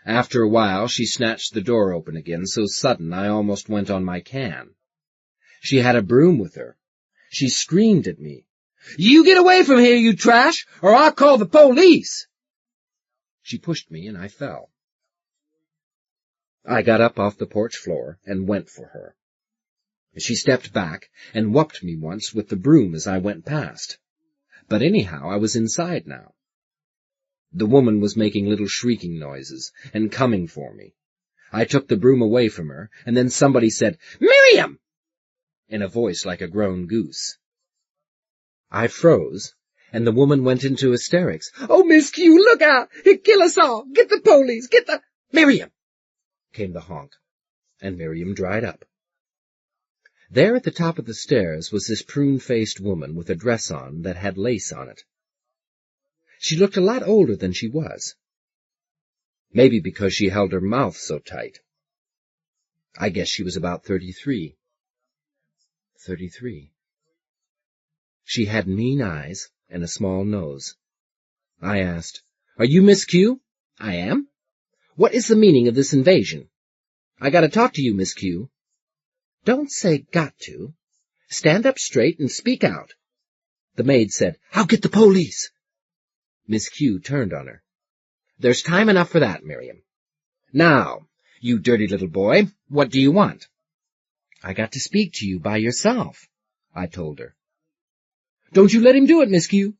After a while, she snatched the door open again, so sudden I almost went on my can. She had a broom with her. She screamed at me, "You get away from here, you trash, or I'll call the police!" She pushed me and I fell. I got up off the porch floor and went for her. She stepped back and whupped me once with the broom as I went past. But anyhow, I was inside now. The woman was making little shrieking noises and coming for me. I took the broom away from her, and then somebody said, "Miriam!" in a voice like a grown goose. I froze, and the woman went into hysterics. "Oh, Miss Q, look out! He'll kill us all! Get the police! Get the—" "Miriam!" came the honk, and Miriam dried up. There at the top of the stairs was this prune-faced woman with a dress on that had lace on it. She looked a lot older than she was. Maybe because she held her mouth so tight. I guess she was about 33. 33. She had mean eyes and a small nose. I asked, "Are you Miss Q?" "I am." "What is the meaning of this invasion?" "I gotta talk to you, Miss Q." "Don't say got to. Stand up straight and speak out." The maid said, "I'll get the police." Miss Q turned on her. "There's time enough for that, Miriam. Now, you dirty little boy, what do you want?" "I got to speak to you by yourself," I told her. "Don't you let him do it, Miss Q,"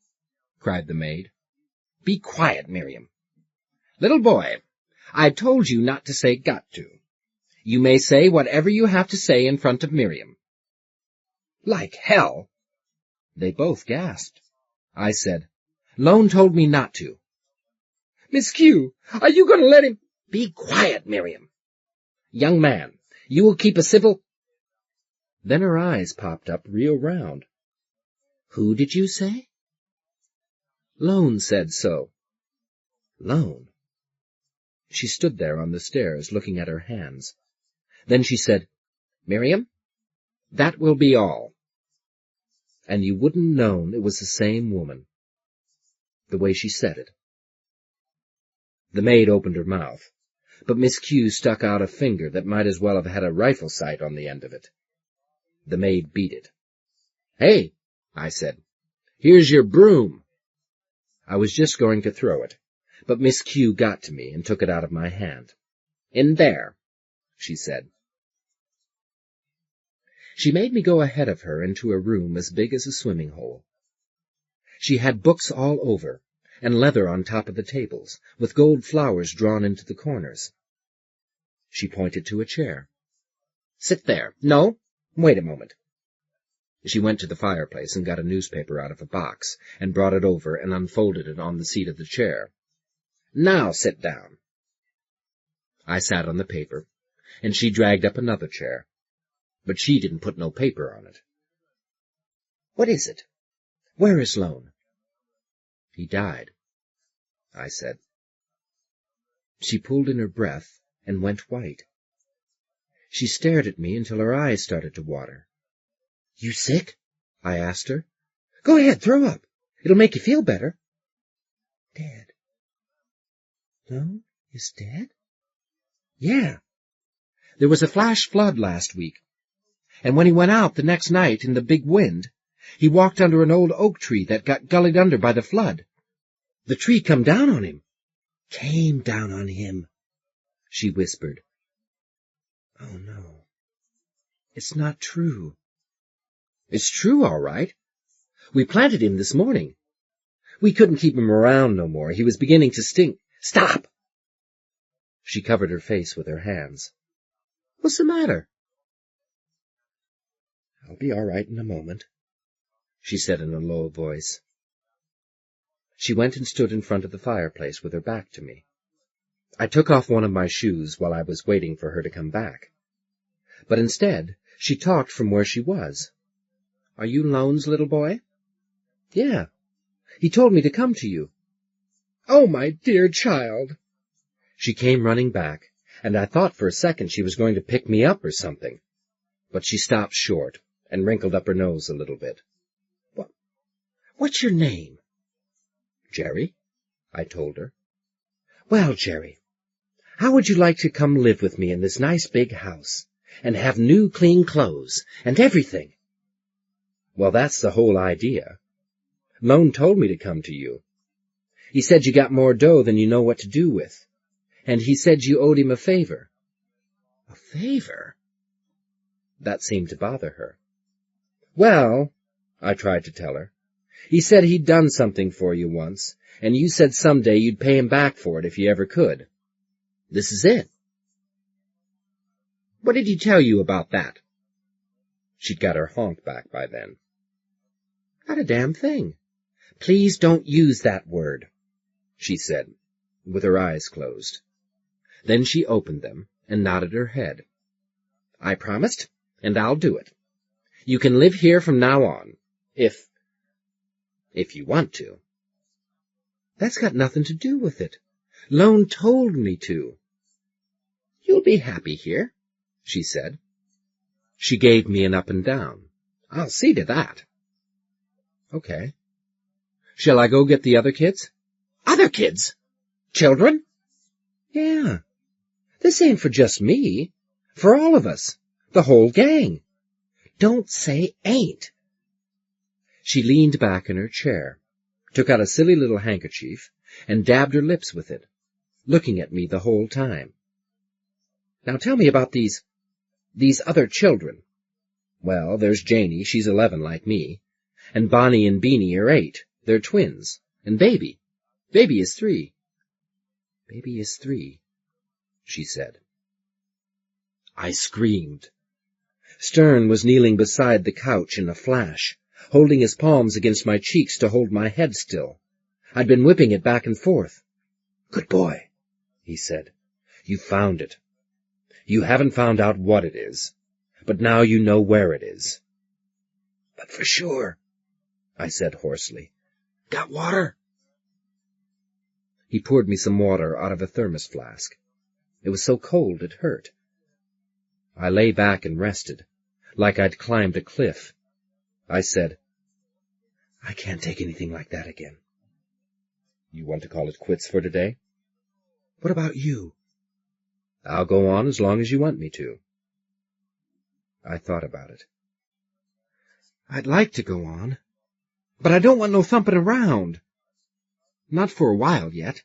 cried the maid. "Be quiet, Miriam." "Little boy, I told you not to say got to. You may say whatever you have to say in front of Miriam." "Like hell!" They both gasped. I said, "Lone told me not to." "Miss Q, are you going to let him—" "Be quiet, Miriam." "Young man, you will keep a civil—" Then her eyes popped up real round. "Who did you say?" "Lone said so." "Lone?" She stood there on the stairs, looking at her hands. Then she said, "Miriam, that will be all." And you wouldn't known it was the same woman, the way she said it. The maid opened her mouth, but Miss Q stuck out a finger that might as well have had a rifle sight on the end of it. The maid beat it. "Hey," I said, "here's your broom." I was just going to throw it, but Miss Q got to me and took it out of my hand. "In there," she said. She made me go ahead of her into a room as big as a swimming hole. She had books all over, and leather on top of the tables, with gold flowers drawn into the corners. She pointed to a chair. "Sit there. No, wait a moment." She went to the fireplace and got a newspaper out of a box, and brought it over and unfolded it on the seat of the chair. "Now sit down." I sat on the paper, and she dragged up another chair, but she didn't put no paper on it. "What is it? Where is Lone?" "He died," I said. She pulled in her breath and went white. She stared at me until her eyes started to water. "You sick?" I asked her. "Go ahead, throw up. It'll make you feel better." "Dead. Lone is dead?" "Yeah. There was a flash flood last week, and when he went out the next night in the big wind, he walked under an old oak tree that got gullied under by the flood. The tree come down on him." "Came down on him," she whispered. "Oh, no. It's not true." "It's true, all right. We planted him this morning. We couldn't keep him around no more. He was beginning to stink." "Stop!" She covered her face with her hands. "What's the matter?" "I'll be all right in a moment," she said in a low voice. She went and stood in front of the fireplace with her back to me. I took off one of my shoes while I was waiting for her to come back. But instead, she talked from where she was. "Are you Lone's little boy?" "Yeah. He told me to come to you." "Oh, my dear child." She came running back, and I thought for a second she was going to pick me up or something. But she stopped short and wrinkled up her nose a little bit. What's your name? Jerry, I told her. Well, Jerry, how would you like to come live with me in this nice big house, and have new clean clothes, and everything? Well, that's the whole idea. Lone told me to come to you. He said you got more dough than you know what to do with, and he said you owed him a favor. A favor? That seemed to bother her. Well, I tried to tell her, he said he'd done something for you once, and you said someday you'd pay him back for it if you ever could. This is it. What did he tell you about that? She'd got her honk back by then. Not a damn thing. Please don't use that word, she said, with her eyes closed. Then she opened them and nodded her head. I promised, and I'll do it. You can live here from now on, if you want to. That's got nothing to do with it. Lone told me to. You'll be happy here, she said. She gave me an up and down. I'll see to that. Okay. Shall I go get the other kids? Other kids? Children? Yeah. This ain't for just me. For all of us. The whole gang. Don't say ain't. She leaned back in her chair, took out a silly little handkerchief, and dabbed her lips with it, looking at me the whole time. Now tell me about these other children. Well, there's Janie, she's 11 like me, and Bonnie and Beanie are 8. They're twins. And Baby is 3. Baby is 3, she said. I screamed. Stern was kneeling beside the couch in a flash, holding his palms against my cheeks to hold my head still. I'd been whipping it back and forth. Good boy, he said. You found it. You haven't found out what it is, but now you know where it is. But for sure, I said hoarsely. Got water? He poured me some water out of a thermos flask. It was so cold it hurt. I lay back and rested, like I'd climbed a cliff. I said, I can't take anything like that again. You want to call it quits for today? What about you? I'll go on as long as you want me to. I thought about it. I'd like to go on, but I don't want no thumping around. Not for a while yet.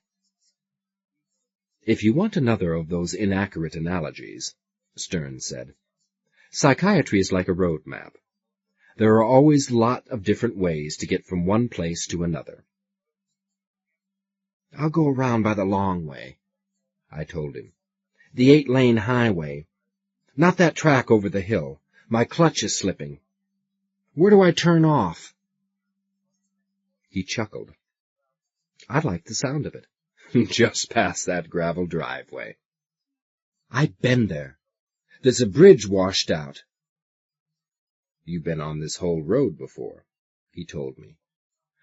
If you want another of those inaccurate analogies, Stern said, psychiatry is like a road map. There are always a lot of different ways to get from one place to another. I'll go around by the long way, I told him. The 8-lane highway. Not that track over the hill. My clutch is slipping. Where do I turn off? He chuckled. I like the sound of it. Just past that gravel driveway. I've been there. There's a bridge washed out. You've been on this whole road before, he told me.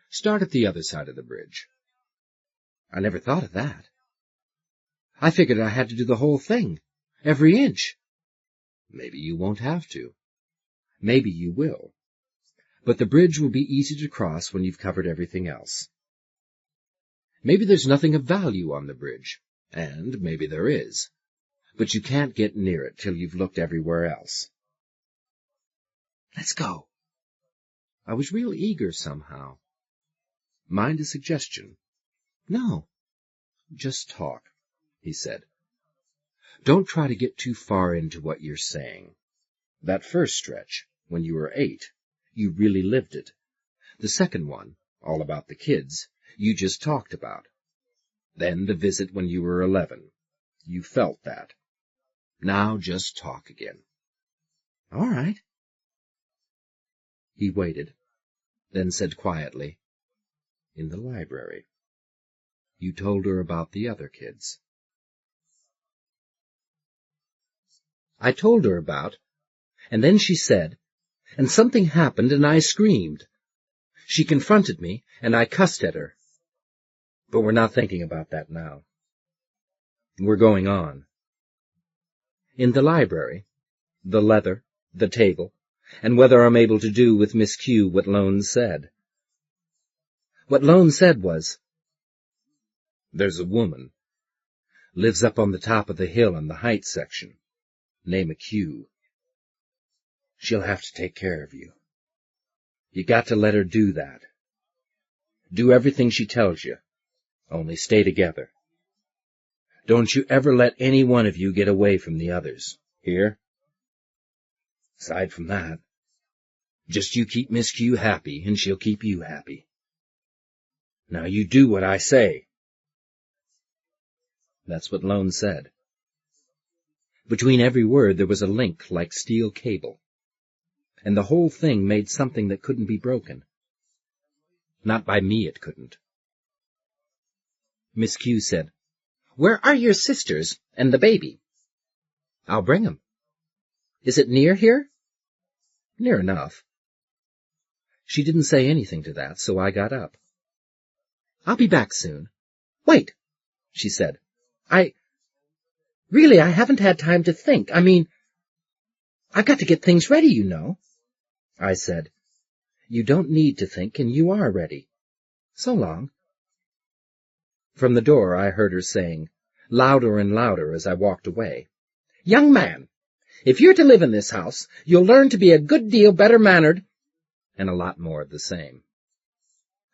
Start at the other side of the bridge. I never thought of that. I figured I had to do the whole thing, every inch. Maybe you won't have to. Maybe you will. But the bridge will be easy to cross when you've covered everything else. Maybe there's nothing of value on the bridge, and maybe there is, but you can't get near it till you've looked everywhere else. Let's go. I was real eager somehow. Mind a suggestion? No. Just talk, he said. Don't try to get too far into what you're saying. That first stretch, when you were 8, you really lived it. The second one, all about the kids, you just talked about. Then the visit when you were 11. You felt that. Now just talk again. All right. He waited, then said quietly, in the library. You told her about the other kids. I told her about, and then she said, and something happened and I screamed. She confronted me, and I cussed at her. But we're not thinking about that now. We're going on. In the library, the leather, the table, and whether I'm able to do with Miss Q what Lone said. What Lone said was, "There's a woman. Lives up on the top of the hill in the Heights section. Name of Q. She'll have to take care of you. You got to let her do that. Do everything she tells you, only stay together. Don't you ever let any one of you get away from the others, hear? Aside from that, just you keep Miss Q happy, and she'll keep you happy. Now you do what I say." That's what Lone said. Between every word there was a link like steel cable, and the whole thing made something that couldn't be broken. Not by me it couldn't. Miss Q said, "Where are your sisters and the baby?" "I'll bring 'em." "Is it near here?" "Near enough." She didn't say anything to that, so I got up. "I'll be back soon." "Wait," she said. I haven't had time to think. I mean, I've got to get things ready, you know." I said, "You don't need to think, and you are ready. So long." From the door I heard her saying, louder and louder as I walked away, "Young man, if you're to live in this house, you'll learn to be a good deal better mannered," and a lot more of the same.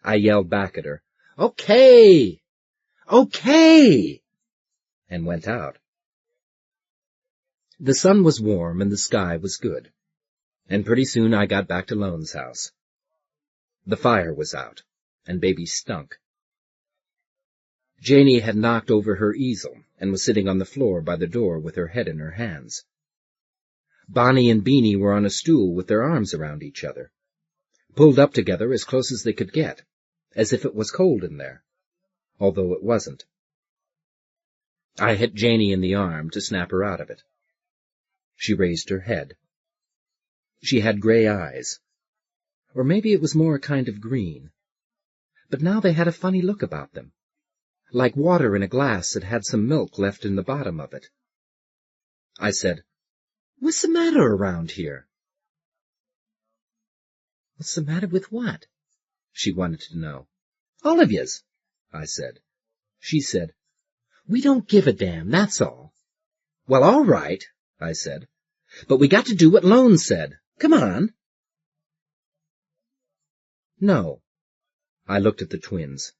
I yelled back at her, "Okay! Okay!" and went out. The sun was warm and the sky was good, and pretty soon I got back to Lone's house. The fire was out, and baby stunk. Janie had knocked over her easel and was sitting on the floor by the door with her head in her hands. Bonnie and Beanie were on a stool with their arms around each other, pulled up together as close as they could get, as if it was cold in there, although it wasn't. I hit Janie in the arm to snap her out of it. She raised her head. She had gray eyes, or maybe it was more a kind of green, but now they had a funny look about them, like water in a glass that had some milk left in the bottom of it. I said, "What's the matter around here?" "What's the matter with what?" she wanted to know. "All of yous," I said. She said, "We don't give a damn, that's all." "Well, all right," I said, "but we got to do what Lone said. Come on." No. I looked at the twins.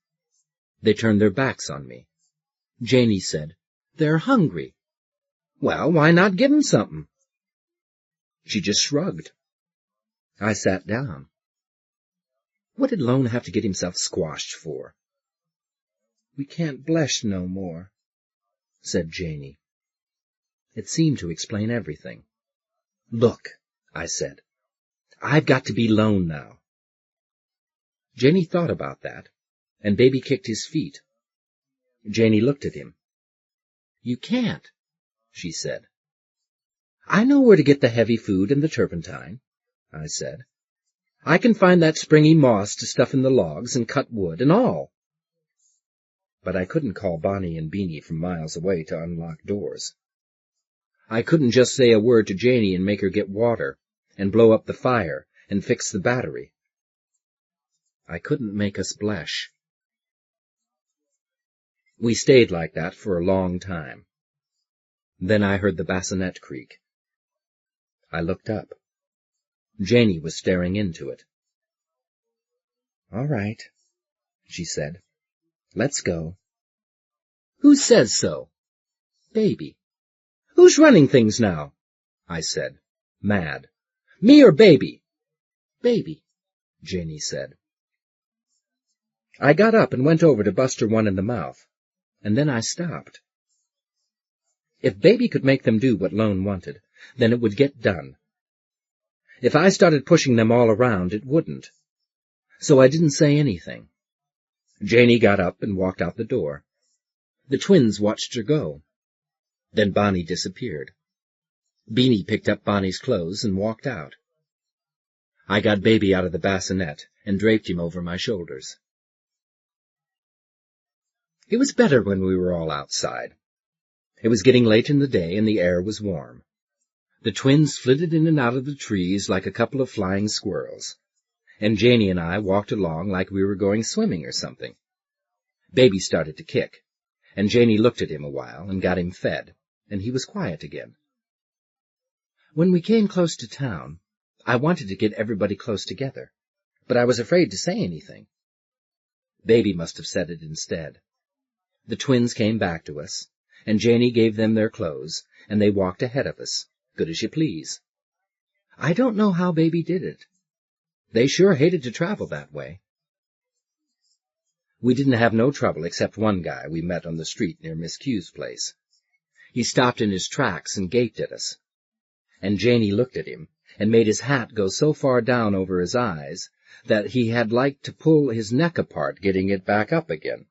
They turned their backs on me. Janie said, "They're hungry." "Well, why not give 'em something?" She just shrugged. I sat down. What did Lone have to get himself squashed for? "We can't blesh no more," said Janie. It seemed to explain everything. "Look," I said, "I've got to be Lone now." Janie thought about that, and baby kicked his feet. Janie looked at him. "You can't," she said. "I know where to get the heavy food and the turpentine," I said. "I can find that springy moss to stuff in the logs and cut wood and all." But I couldn't call Bonnie and Beanie from miles away to unlock doors. I couldn't just say a word to Janie and make her get water, and blow up the fire, and fix the battery. I couldn't make us blesh. We stayed like that for a long time. Then I heard the bassinet creak. I looked up. Janie was staring into it. "All right," she said. "Let's go." "Who says so?" "Baby." "Who's running things now?" I said, mad. "Me or Baby?" "Baby," Janie said. I got up and went over to bust her one in the mouth, and then I stopped. If Baby could make them do what Lone wanted, then it would get done. If I started pushing them all around, it wouldn't. So I didn't say anything. Janie got up and walked out the door. The twins watched her go. Then Bonnie disappeared. Beanie picked up Bonnie's clothes and walked out. I got Baby out of the bassinet and draped him over my shoulders. It was better when we were all outside. It was getting late in the day and the air was warm. The twins flitted in and out of the trees like a couple of flying squirrels, and Janey and I walked along like we were going swimming or something. Baby started to kick, and Janey looked at him a while and got him fed, and he was quiet again. When we came close to town, I wanted to get everybody close together, but I was afraid to say anything. Baby must have said it instead. The twins came back to us, and Janey gave them their clothes, and they walked ahead of us, good as you please. I don't know how Baby did it. They sure hated to travel that way. We didn't have no trouble except one guy we met on the street near Miss Q's place. He stopped in his tracks and gaped at us, and Janey looked at him and made his hat go so far down over his eyes that he had like to pull his neck apart getting it back up again.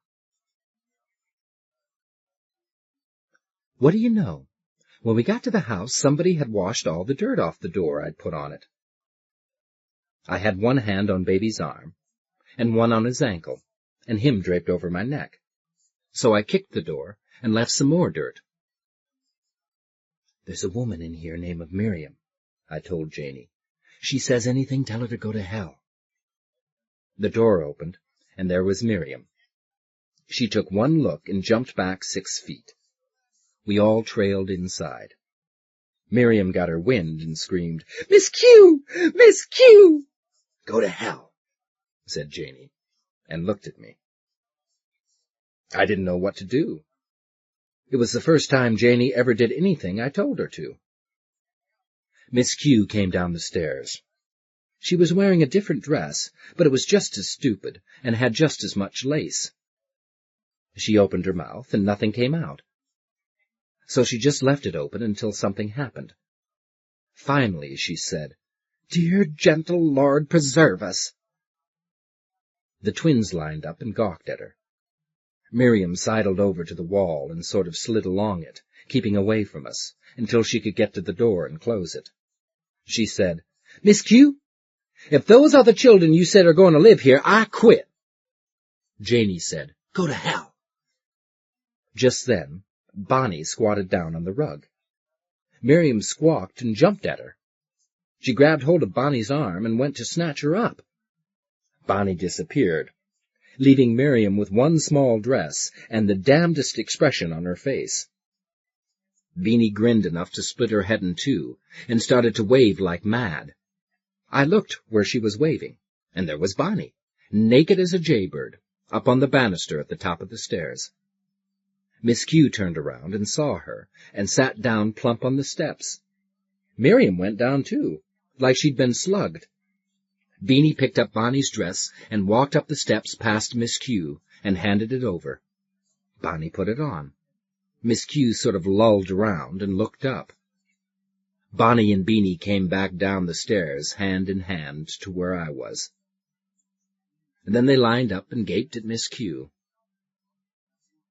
What do you know? When we got to the house, somebody had washed all the dirt off the door I'd put on it. I had one hand on Baby's arm, and one on his ankle, and him draped over my neck. So I kicked the door and left some more dirt. There's a woman in here named Miriam, I told Janey. She says anything, tell her to go to hell. The door opened, and there was Miriam. She took one look and jumped back 6 feet. We all trailed inside. Miriam got her wind and screamed, "Miss Q! Miss Q!" "Go to hell," said Janey, and looked at me. I didn't know what to do. It was the first time Janey ever did anything I told her to. Miss Q came down the stairs. She was wearing a different dress, but it was just as stupid and had just as much lace. She opened her mouth, and nothing came out. So she just left it open until something happened. Finally she said, "Dear gentle Lord, preserve us." The twins lined up and gawked at her. Miriam sidled over to the wall and sort of slid along it, keeping away from us, until she could get to the door and close it. She said, "Miss Q, if those are the children you said are going to live here, I quit." Janey said, "Go to hell." Just then, Bonnie squatted down on the rug. Miriam squawked and jumped at her. She grabbed hold of Bonnie's arm and went to snatch her up. Bonnie disappeared, leaving Miriam with one small dress and the damnedest expression on her face. Beanie grinned enough to split her head in two and started to wave like mad. I looked where she was waving, and there was Bonnie, naked as a jaybird, up on the banister at the top of the stairs. Miss Q turned around and saw her, and sat down plump on the steps. Miriam went down too, like she'd been slugged. Beanie picked up Bonnie's dress and walked up the steps past Miss Q and handed it over. Bonnie put it on. Miss Q sort of lulled around and looked up. Bonnie and Beanie came back down the stairs, hand in hand, to where I was. And then they lined up and gaped at Miss Q.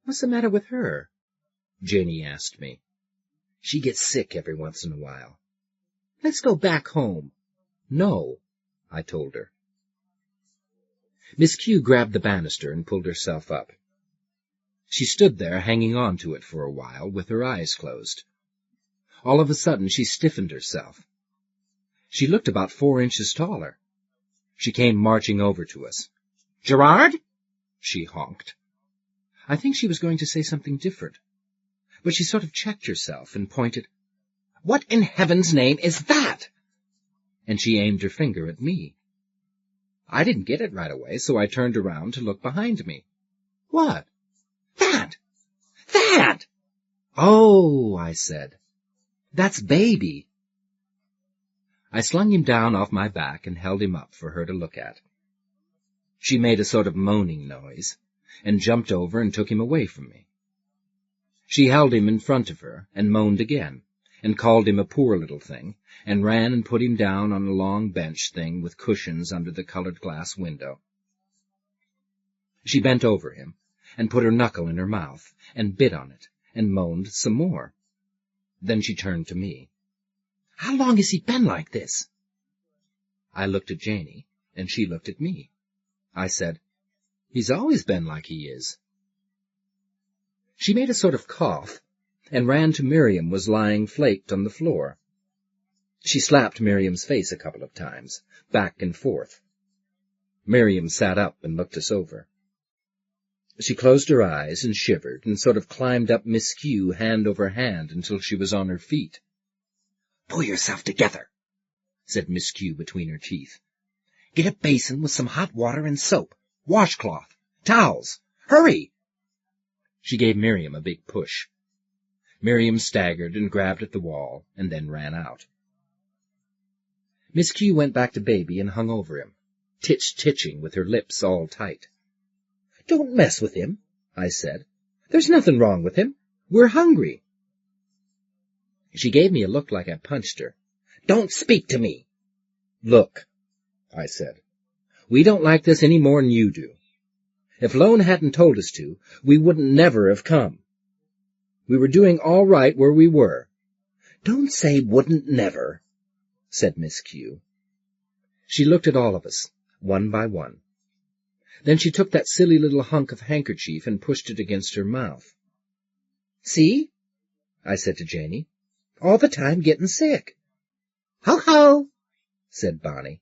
"What's the matter with her?" Janey asked me. "She gets sick every once in a while." "Let's go back home." "No," I told her. Miss Q grabbed the banister and pulled herself up. She stood there hanging on to it for a while with her eyes closed. All of a sudden she stiffened herself. She looked about 4 inches taller. She came marching over to us. "Gerard!" she honked. I think she was going to say something different, but she sort of checked herself and pointed. "What in heaven's name is that?" And she aimed her finger at me. I didn't get it right away, so I turned around to look behind me. "What?" "That! That!" "Oh," I said. "That's Baby." I slung him down off my back and held him up for her to look at. She made a sort of moaning noise, and jumped over and took him away from me. She held him in front of her, and moaned again, and called him a poor little thing, and ran and put him down on a long bench thing with cushions under the colored glass window. She bent over him, and put her knuckle in her mouth, and bit on it, and moaned some more. Then she turned to me. "How long has he been like this?" I looked at Janey, and she looked at me. I said, "He's always been like he is." She made a sort of cough, and ran to Miriam was lying flaked on the floor. She slapped Miriam's face a couple of times, back and forth. Miriam sat up and looked us over. She closed her eyes and shivered and sort of climbed up Miss Q hand over hand until she was on her feet. "Pull yourself together," said Miss Q between her teeth. "Get a basin with some hot water and soap, washcloth, towels. Hurry!" She gave Miriam a big push. Miriam staggered and grabbed at the wall and then ran out. Miss Q went back to Baby and hung over him, titching with her lips all tight. "Don't mess with him," I said. "There's nothing wrong with him. We're hungry." She gave me a look like I punched her. "Don't speak to me." "Look," I said, "we don't like this any more'n you do. If Lone hadn't told us to, we wouldn't never have come. We were doing all right where we were." "Don't say wouldn't never," said Miss Q. She looked at all of us, one by one. Then she took that silly little hunk of handkerchief and pushed it against her mouth. "See?" I said to Janey. "All the time getting sick." "Ho-ho," said Bonnie.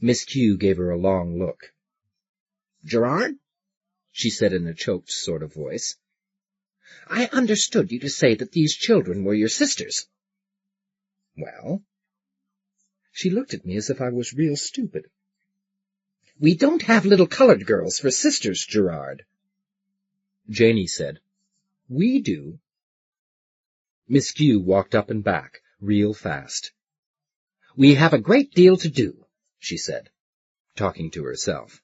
Miss Q gave her a long look. "Gerard," she said in a choked sort of voice, "I understood you to say that these children were your sisters." "Well?" She looked at me as if I was real stupid. "We don't have little colored girls for sisters, Gerard." Janey said, "We do." Miss Q walked up and back, real fast. "We have a great deal to do," she said, talking to herself.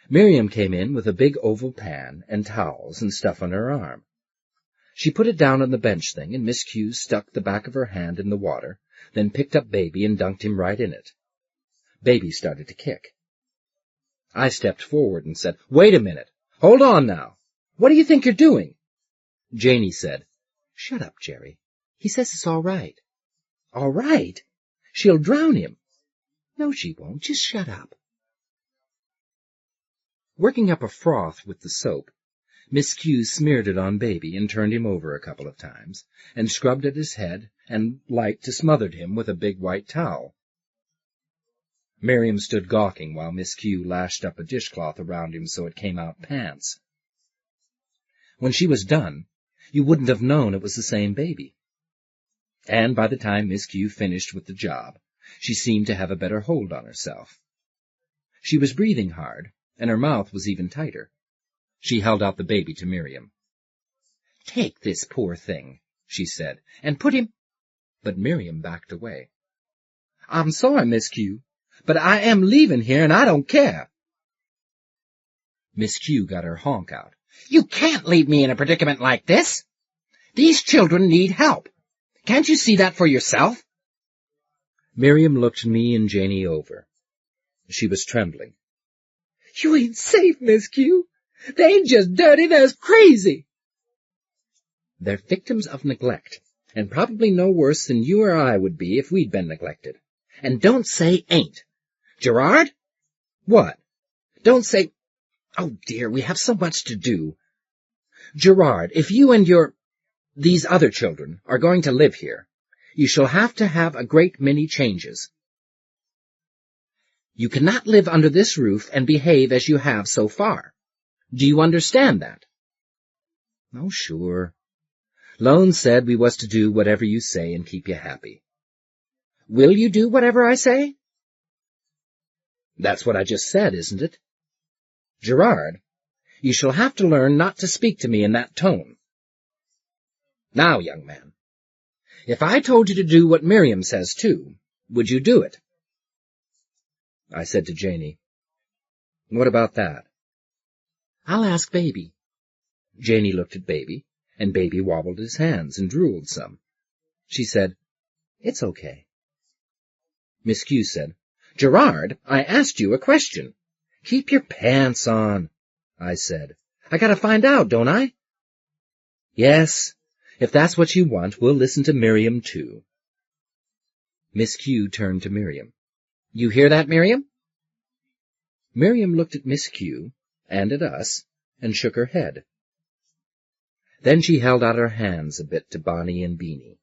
Miriam came in with a big oval pan and towels and stuff on her arm. She put it down on the bench thing, and Miss Q stuck the back of her hand in the water, then picked up Baby and dunked him right in it. Baby started to kick. I stepped forward and said, "Wait a minute. Hold on now. What do you think you're doing?" Janey said, "Shut up, Jerry. He says it's all right." "All right? She'll drown him." "No, she won't. Just shut up." Working up a froth with the soap, Miss Q smeared it on Baby and turned him over a couple of times, and scrubbed at his head and like to smothered him with a big white towel. Miriam stood gawking while Miss Q lashed up a dishcloth around him so it came out pants. When she was done, you wouldn't have known it was the same Baby. And by the time Miss Q finished with the job, she seemed to have a better hold on herself. She was breathing hard, and her mouth was even tighter. She held out the Baby to Miriam. "Take this poor thing," she said, "and put him—" But Miriam backed away. "I'm sorry, Miss Q, but I am leaving here, and I don't care." Miss Q got her honk out. "You can't leave me in a predicament like this. These children need help. Can't you see that for yourself?" Miriam looked me and Janey over. She was trembling. "You ain't safe, Miss Q. They ain't just dirty, they're crazy." "They're victims of neglect, and probably no worse than you or I would be if we'd been neglected. And don't say ain't. Gerard?" "What?" "Don't say— Oh, dear, we have so much to do. Gerard, if you and these other children are going to live here, you shall have to have a great many changes. You cannot live under this roof and behave as you have so far. Do you understand that?" "Oh, sure. Lone said we was to do whatever you say and keep you happy." "Will you do whatever I say?" "That's what I just said, isn't it? Gerard, you shall have to learn not to speak to me in that tone. Now, young man, if I told you to do what Miriam says, too, would you do it?" I said to Janey, "What about that?" "I'll ask Baby." Janey looked at Baby, and Baby wobbled his hands and drooled some. She said, "It's okay." Miss Q said, "Gerard, I asked you a question." "Keep your pants on," I said. "I gotta find out, don't I?" "Yes, if that's what you want, we'll listen to Miriam, too." Miss Q turned to Miriam. "You hear that, Miriam?" Miriam looked at Miss Q and at us and shook her head. Then she held out her hands a bit to Bonnie and Beanie.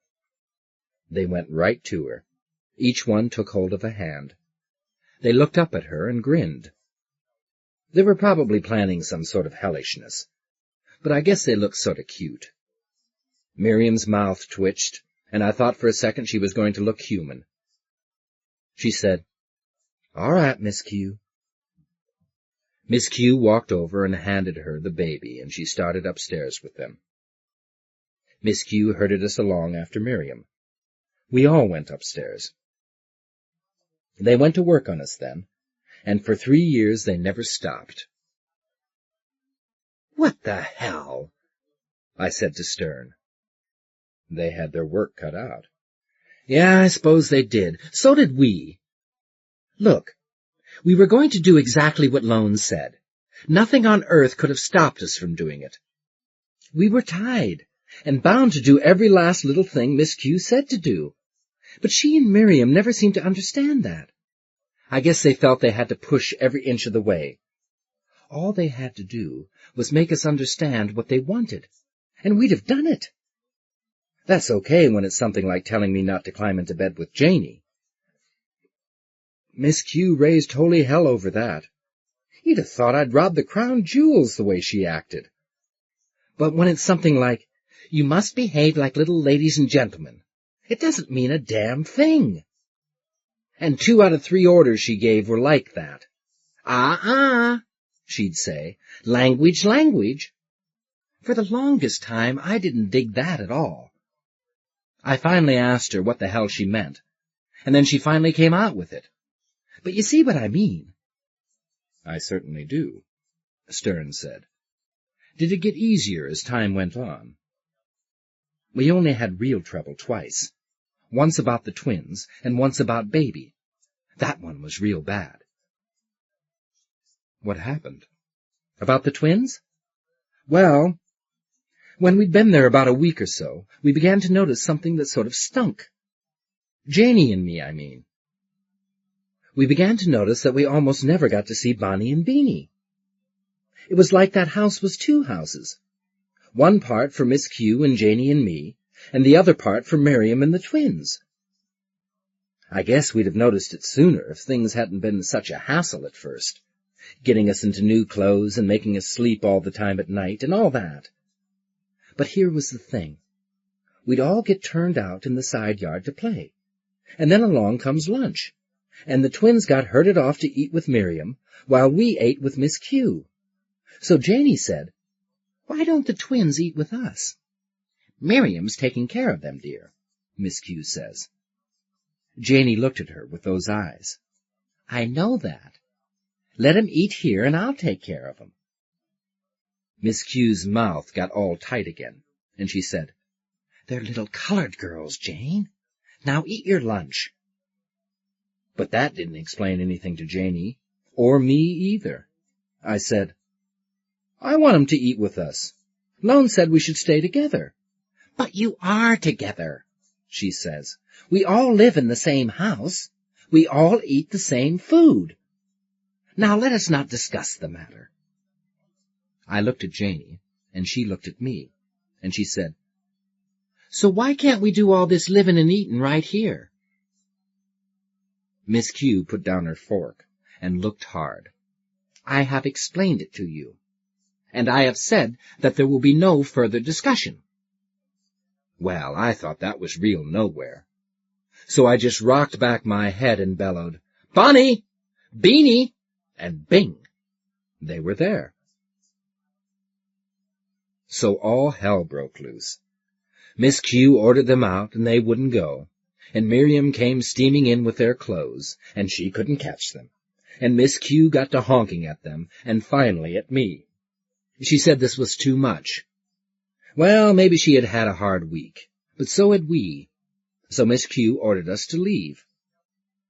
They went right to her. Each one took hold of a hand. They looked up at her and grinned. They were probably planning some sort of hellishness, but I guess they looked sort of cute. Miriam's mouth twitched, and I thought for a second she was going to look human. She said, "All right, Miss Q." Miss Q walked over and handed her the baby, and she started upstairs with them. Miss Q herded us along after Miriam. We all went upstairs. They went to work on us then, and for 3 years they never stopped. "What the hell?" I said to Stern. They had their work cut out. Yeah, I suppose they did. So did we. Look, we were going to do exactly what Lone said. Nothing on earth could have stopped us from doing it. We were tied, and bound to do every last little thing Miss Q said to do. But she and Miriam never seemed to understand that. I guess they felt they had to push every inch of the way. All they had to do was make us understand what they wanted, and we'd have done it. That's okay when it's something like telling me not to climb into bed with Janie. Miss Q raised holy hell over that. You'd have thought I'd robbed the crown jewels the way she acted. But when it's something like, "You must behave like little ladies and gentlemen," it doesn't mean a damn thing. And 2 out of 3 orders she gave were like that. She'd say, "Language, language." For the longest time, I didn't dig that at all. I finally asked her what the hell she meant, and then she finally came out with it. But you see what I mean? I certainly do, Stern said. Did it get easier as time went on? We only had real trouble twice. Once about the twins, and once about Baby. That one was real bad. What happened? About the twins? Well, when we'd been there about a week or so, we began to notice something that sort of stunk. Janie and me, I mean. We began to notice that we almost never got to see Bonnie and Beanie. It was like that house was 2 houses. One part for Miss Q and Janie and me, and the other part for Miriam and the twins. I guess we'd have noticed it sooner if things hadn't been such a hassle at first, getting us into new clothes and making us sleep all the time at night and all that. But here was the thing. We'd all get turned out in the side yard to play, and then along comes lunch, and the twins got herded off to eat with Miriam, while we ate with Miss Q. So Janie said, "Why don't the twins eat with us?" "Miriam's taking care of them, dear," Miss Q says. Janie looked at her with those eyes. "I know that. Let 'em eat here, and I'll take care of 'em." Miss Q's mouth got all tight again, and she said, "They're little colored girls, Jane. Now eat your lunch." But that didn't explain anything to Janie, or me either. I said, "I want 'em to eat with us. Lone said we should stay together." "But you are together," she says. "We all live in the same house. We all eat the same food. Now let us not discuss the matter." I looked at Janie, and she looked at me, and she said, "So why can't we do all this living and eating right here?" Miss Q put down her fork and looked hard. "I have explained it to you, and I have said that there will be no further discussion." Well, I thought that was real nowhere. So I just rocked back my head and bellowed, "Bonnie! Beanie!" and bing! They were there. So all hell broke loose. Miss Q ordered them out, and they wouldn't go, and Miriam came steaming in with their clothes, and she couldn't catch them, and Miss Q got to honking at them, and finally at me. She said this was too much. Well, maybe she had had a hard week, but so had we. So Miss Q ordered us to leave.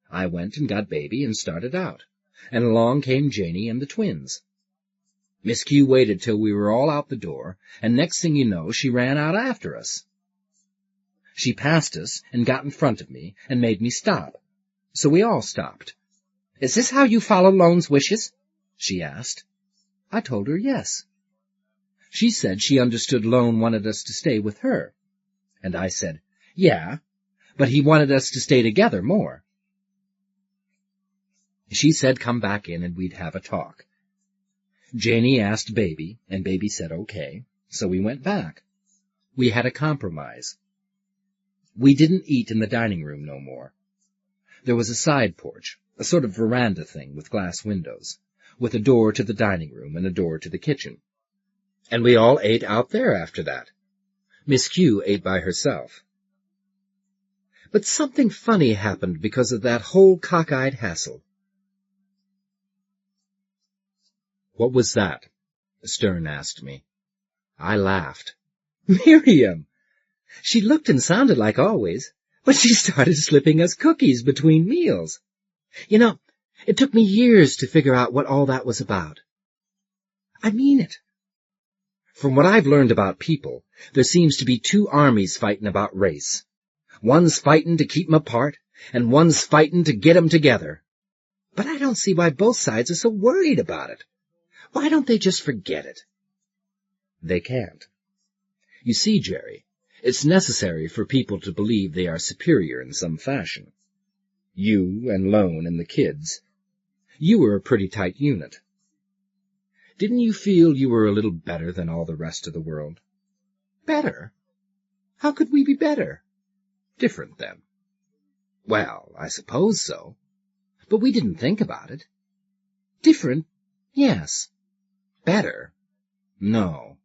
I went and got Baby and started out, and along came Janie and the twins. Miss Q waited till we were all out the door, and next thing you know, she ran out after us. She passed us and got in front of me and made me stop. So we all stopped. "Is this how you follow Lone's wishes?" she asked. I told her yes. She said she understood Lone wanted us to stay with her, and I said, "Yeah, but he wanted us to stay together more. She said come back in and we'd have a talk. Janie asked Baby, and Baby said okay, so we went back. We had a compromise. We didn't eat in the dining room no more. There was a side porch, a sort of veranda thing with glass windows, with a door to the dining room and a door to the kitchen. And we all ate out there after that. Miss Q ate by herself. But something funny happened because of that whole cockeyed hassle. What was that? Stern asked me. I laughed. Miriam! She looked and sounded like always, but she started slipping us cookies between meals. You know, it took me years to figure out what all that was about. I mean it. From what I've learned about people, there seems to be two armies fighting about race. One's fighting to keep 'em apart, and one's fighting to get 'em together. But I don't see why both sides are so worried about it. Why don't they just forget it? They can't. You see, Jerry, it's necessary for people to believe they are superior in some fashion. You and Lone and the kids. You were a pretty tight unit. Didn't you feel you were a little better than all the rest of the world? Better? How could we be better? Different, then. Well, I suppose so. But we didn't think about it. Different? Yes. Better? No.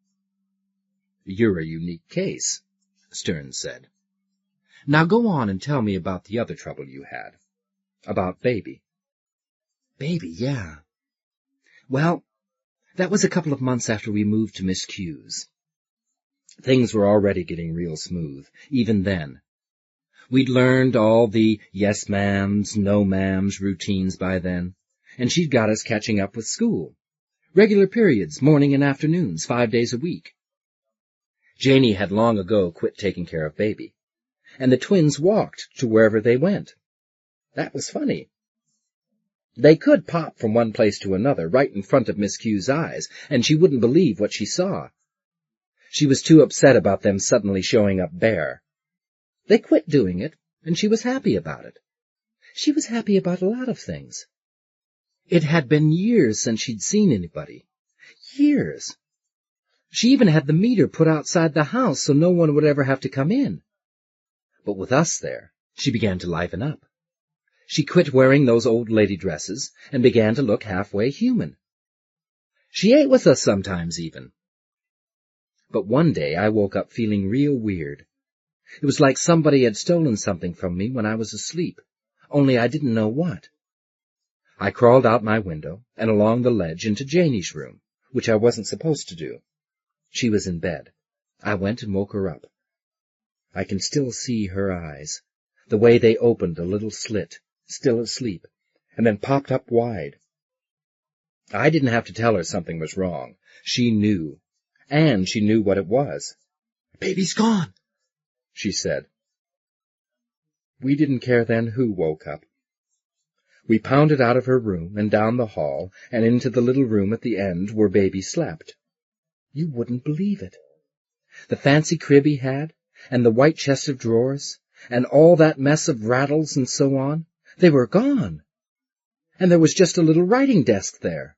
You're a unique case, Stern said. Now go on and tell me about the other trouble you had. About Baby. Baby, yeah. Well, that was a couple of months after we moved to Miss Q's. Things were already getting real smooth, even then. We'd learned all the yes ma'ams, no ma'ams routines by then, and she'd got us catching up with school. Regular periods, morning and afternoons, 5 days a week. Janie had long ago quit taking care of Baby, and the twins walked to wherever they went. That was funny. They could pop from one place to another, right in front of Miss Q's eyes, and she wouldn't believe what she saw. She was too upset about them suddenly showing up bare. They quit doing it, and she was happy about it. She was happy about a lot of things. It had been years since she'd seen anybody. Years. She even had the meter put outside the house so no one would ever have to come in. But with us there, she began to liven up. She quit wearing those old lady dresses and began to look halfway human. She ate with us sometimes even. But one day I woke up feeling real weird. It was like somebody had stolen something from me when I was asleep, only I didn't know what. I crawled out my window and along the ledge into Janie's room, which I wasn't supposed to do. She was in bed. I went and woke her up. I can still see her eyes, the way they opened a little slit, still asleep, and then popped up wide. I didn't have to tell her something was wrong. She knew, and she knew what it was. "Baby's gone," she said. We didn't care then who woke up. We pounded out of her room and down the hall and into the little room at the end where Baby slept. You wouldn't believe it. The fancy crib he had, and the white chest of drawers, and all that mess of rattles and so on, they were gone. And there was just a little writing desk there.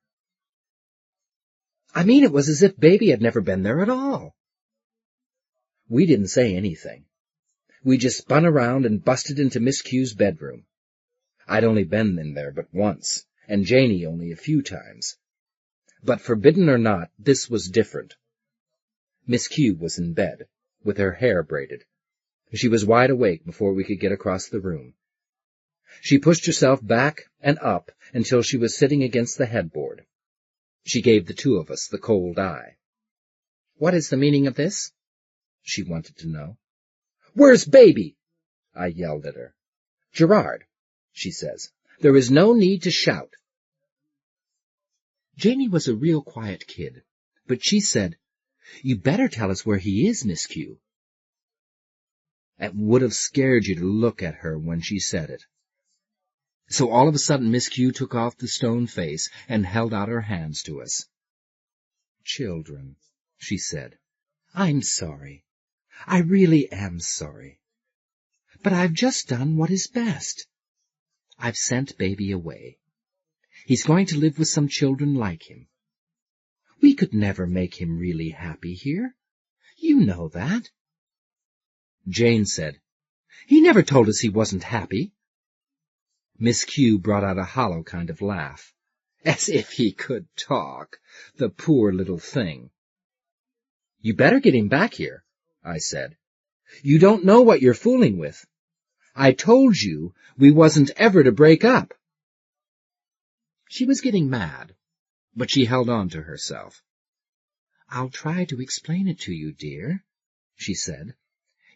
I mean, it was as if Baby had never been there at all. We didn't say anything. We just spun around and busted into Miss Q's bedroom. I'd only been in there but once, and Janie only a few times. But forbidden or not, this was different. Miss Q was in bed, with her hair braided. She was wide awake before we could get across the room. She pushed herself back and up until she was sitting against the headboard. She gave the two of us the cold eye. "What is the meaning of this?" she wanted to know. "Where's Baby?" I yelled at her. "Gerard," she says, "there is no need to shout." Janie was a real quiet kid, but she said, "You better tell us where he is, Miss Q." It would have scared you to look at her when she said it. So all of a sudden Miss Q took off the stone face and held out her hands to us. "Children," she said, "I'm sorry. I really am sorry. But I've just done what is best. I've sent baby away. He's going to live with some children like him. We could never make him really happy here. You know that. Jane said, He never told us he wasn't happy. Miss Q brought out a hollow kind of laugh. As if he could talk, the poor little thing. You better get him back here, I said. You don't know what you're fooling with. I told you we wasn't ever to break up. She was getting mad, but she held on to herself. I'll try to explain it to you, dear, she said.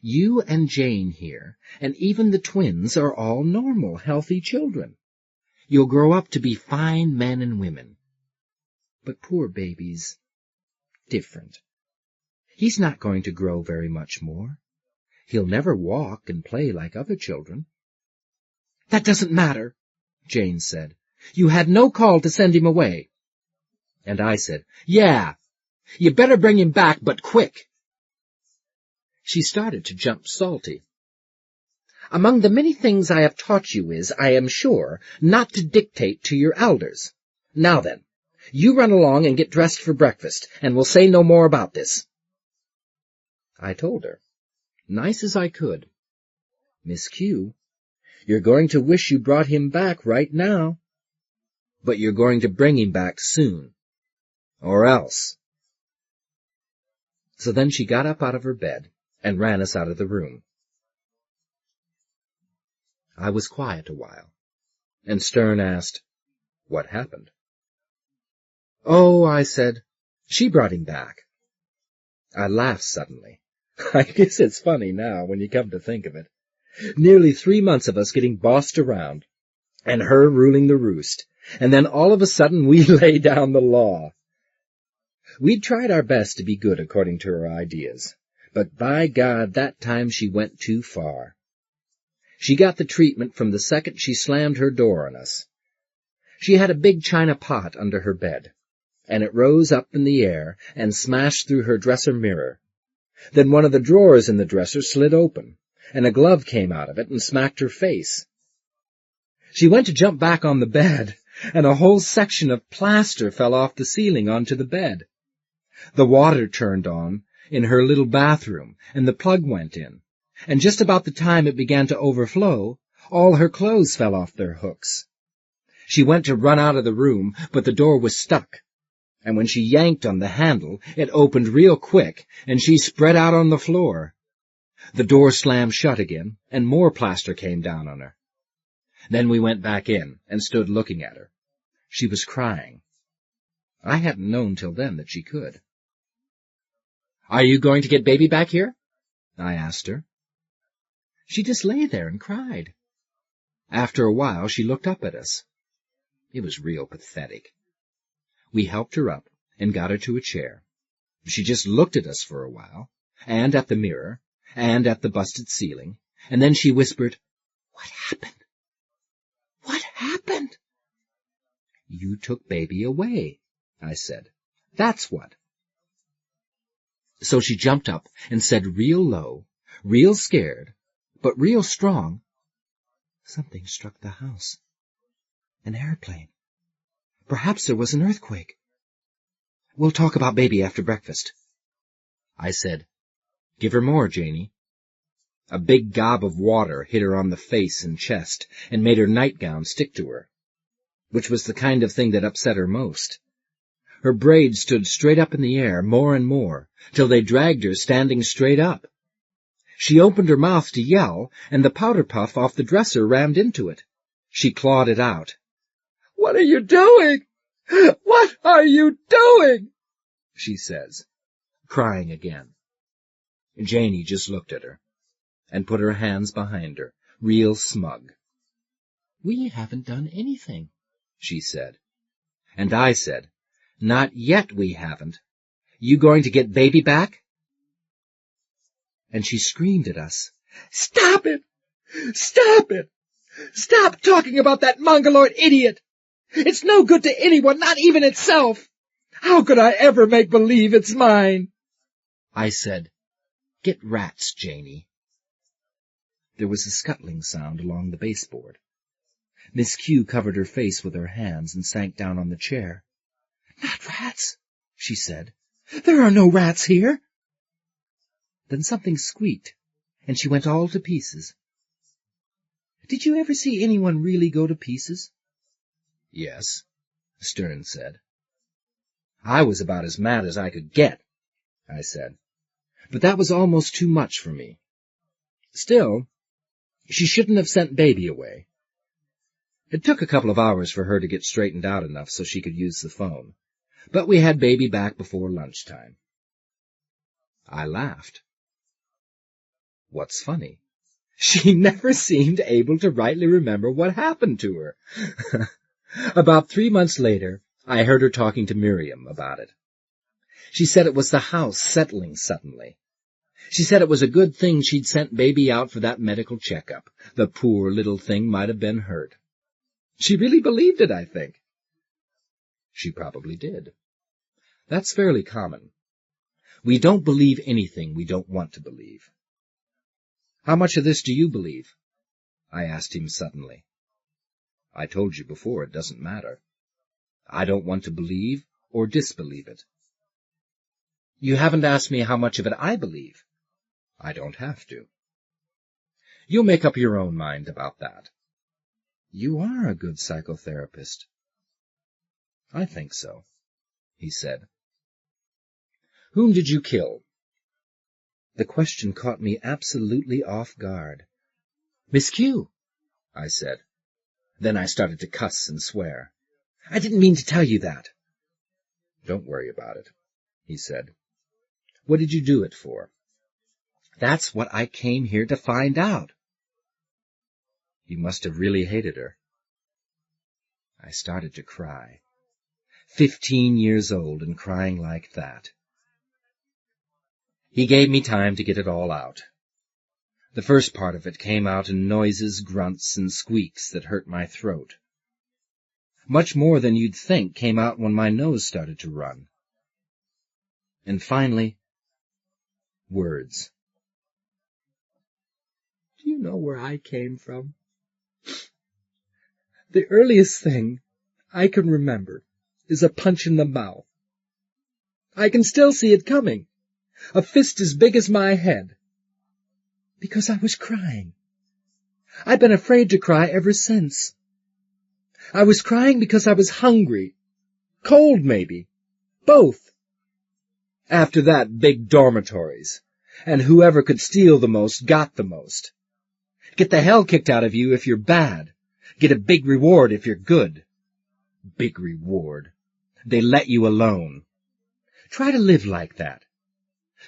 You and Jane here, and even the twins, are all normal, healthy children. You'll grow up to be fine men and women. But poor baby's different. He's not going to grow very much more. He'll never walk and play like other children. That doesn't matter, Jane said. You had no call to send him away. And I said, Yeah, you better bring him back, but quick. She started to jump salty. Among the many things I have taught you is, I am sure, not to dictate to your elders. Now then, you run along and get dressed for breakfast, and we'll say no more about this. I told her, nice as I could, Miss Q, you're going to wish you brought him back right now. But you're going to bring him back soon. Or else. So then she got up out of her bed and ran us out of the room. I was quiet a while, and Stern asked, What happened? Oh, I said, she brought him back. I laughed suddenly. I guess it's funny now when you come to think of it. Nearly 3 months of us getting bossed around, and her ruling the roost, and then all of a sudden we lay down the law. We'd tried our best to be good according to her ideas, but by God, that time she went too far. She got the treatment from the second she slammed her door on us. She had a big china pot under her bed, and it rose up in the air and smashed through her dresser mirror. Then one of the drawers in the dresser slid open, and a glove came out of it and smacked her face. She went to jump back on the bed, and a whole section of plaster fell off the ceiling onto the bed. The water turned on in her little bathroom, and the plug went in, and just about the time it began to overflow, all her clothes fell off their hooks. She went to run out of the room, but the door was stuck, and when she yanked on the handle, it opened real quick, and she spread out on the floor. The door slammed shut again, and more plaster came down on her. Then we went back in and stood looking at her. She was crying. I hadn't known till then that she could. Are you going to get baby back here? I asked her. She just lay there and cried. After a while, she looked up at us. It was real pathetic. We helped her up and got her to a chair. She just looked at us for a while, and at the mirror, and at the busted ceiling, and then she whispered, What happened? What happened? You took baby away, I said. That's what. So she jumped up and said real low, real scared, but real strong, Something struck the house. An airplane. Perhaps there was an earthquake. We'll talk about baby after breakfast. I said, Give her more, Janie. A big gob of water hit her on the face and chest and made her nightgown stick to her, which was the kind of thing that upset her most. Her braids stood straight up in the air, more and more, till they dragged her standing straight up. She opened her mouth to yell, and the powder puff off the dresser rammed into it. She clawed it out. What are you doing? What are you doing? She says, crying again. Janie just looked at her, and put her hands behind her, real smug. We haven't done anything, she said. And I said, Not yet we haven't. You going to get baby back? And she screamed at us. Stop it! Stop it! Stop talking about that mongoloid idiot! It's no good to anyone, not even itself! How could I ever make believe it's mine? I said, Get rats, Janie. There was a scuttling sound along the baseboard. Miss Q covered her face with her hands and sank down on the chair. "Not rats," she said. "There are no rats here." Then something squeaked, and she went all to pieces. "Did you ever see anyone really go to pieces?" "Yes," Stern said. "I was about as mad as I could get," I said. "But that was almost too much for me. Still, she shouldn't have sent Baby away." It took a couple of hours for her to get straightened out enough so she could use the phone, but we had Baby back before lunchtime. I laughed. What's funny? She never seemed able to rightly remember what happened to her. About 3 months later, I heard her talking to Miriam about it. She said it was the house settling suddenly. She said it was a good thing she'd sent Baby out for that medical checkup. The poor little thing might have been hurt. She really believed it, I think. She probably did. That's fairly common. We don't believe anything we don't want to believe. "How much of this do you believe?" I asked him suddenly. "I told you before, it doesn't matter. I don't want to believe or disbelieve it." "You haven't asked me how much of it I believe." "I don't have to." "You'll make up your own mind about that." "You are a good psychotherapist." "I think so," he said. "Whom did you kill?" The question caught me absolutely off guard. "Miss Q," I said. Then I started to cuss and swear. "I didn't mean to tell you that." "Don't worry about it," he said. "What did you do it for?" "That's what I came here to find out." "You must have really hated her." I started to cry. 15 years old and crying like that. He gave me time to get it all out. The first part of it came out in noises, grunts, and squeaks that hurt my throat. Much more than you'd think came out when my nose started to run. And finally, words. "Do you know where I came from? The earliest thing I can remember is a punch in the mouth. I can still see it coming, a fist as big as my head. Because I was crying. I've been afraid to cry ever since. I was crying because I was hungry, cold maybe, both. After that, big dormitories, and whoever could steal the most got the most. Get the hell kicked out of you if you're bad. Get a big reward if you're good. Big reward. They let you alone. Try to live like that.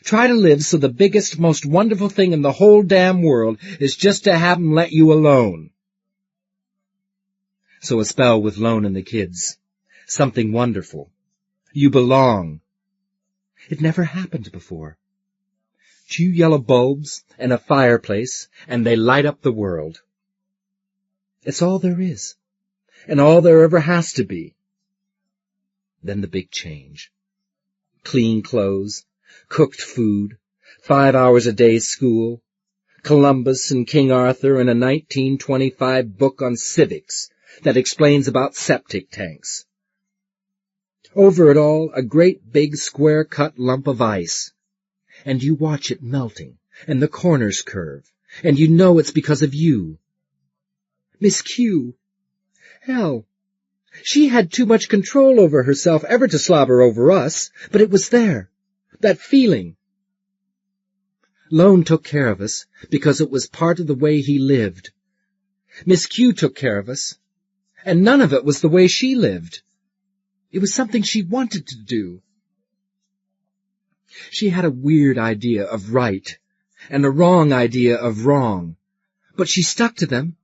Try to live so the biggest, most wonderful thing in the whole damn world is just to have 'em let you alone." So a spell with Lone and the kids. Something wonderful. You belong. It never happened before. 2 yellow bulbs and a fireplace, and they light up the world. It's all there is, and all there ever has to be. Then the big change. Clean clothes, cooked food, 5 hours a day school, Columbus and King Arthur, and a 1925 book on civics that explains about septic tanks. Over it all, a great big square-cut lump of ice. And you watch it melting, and the corners curve, and you know it's because of you. Miss Q. Hell, she had too much control over herself ever to slobber over us, but it was there, that feeling. Lone took care of us because it was part of the way he lived. Miss Q took care of us, and none of it was the way she lived. It was something she wanted to do. She had a weird idea of right, and a wrong idea of wrong, but she stuck to them,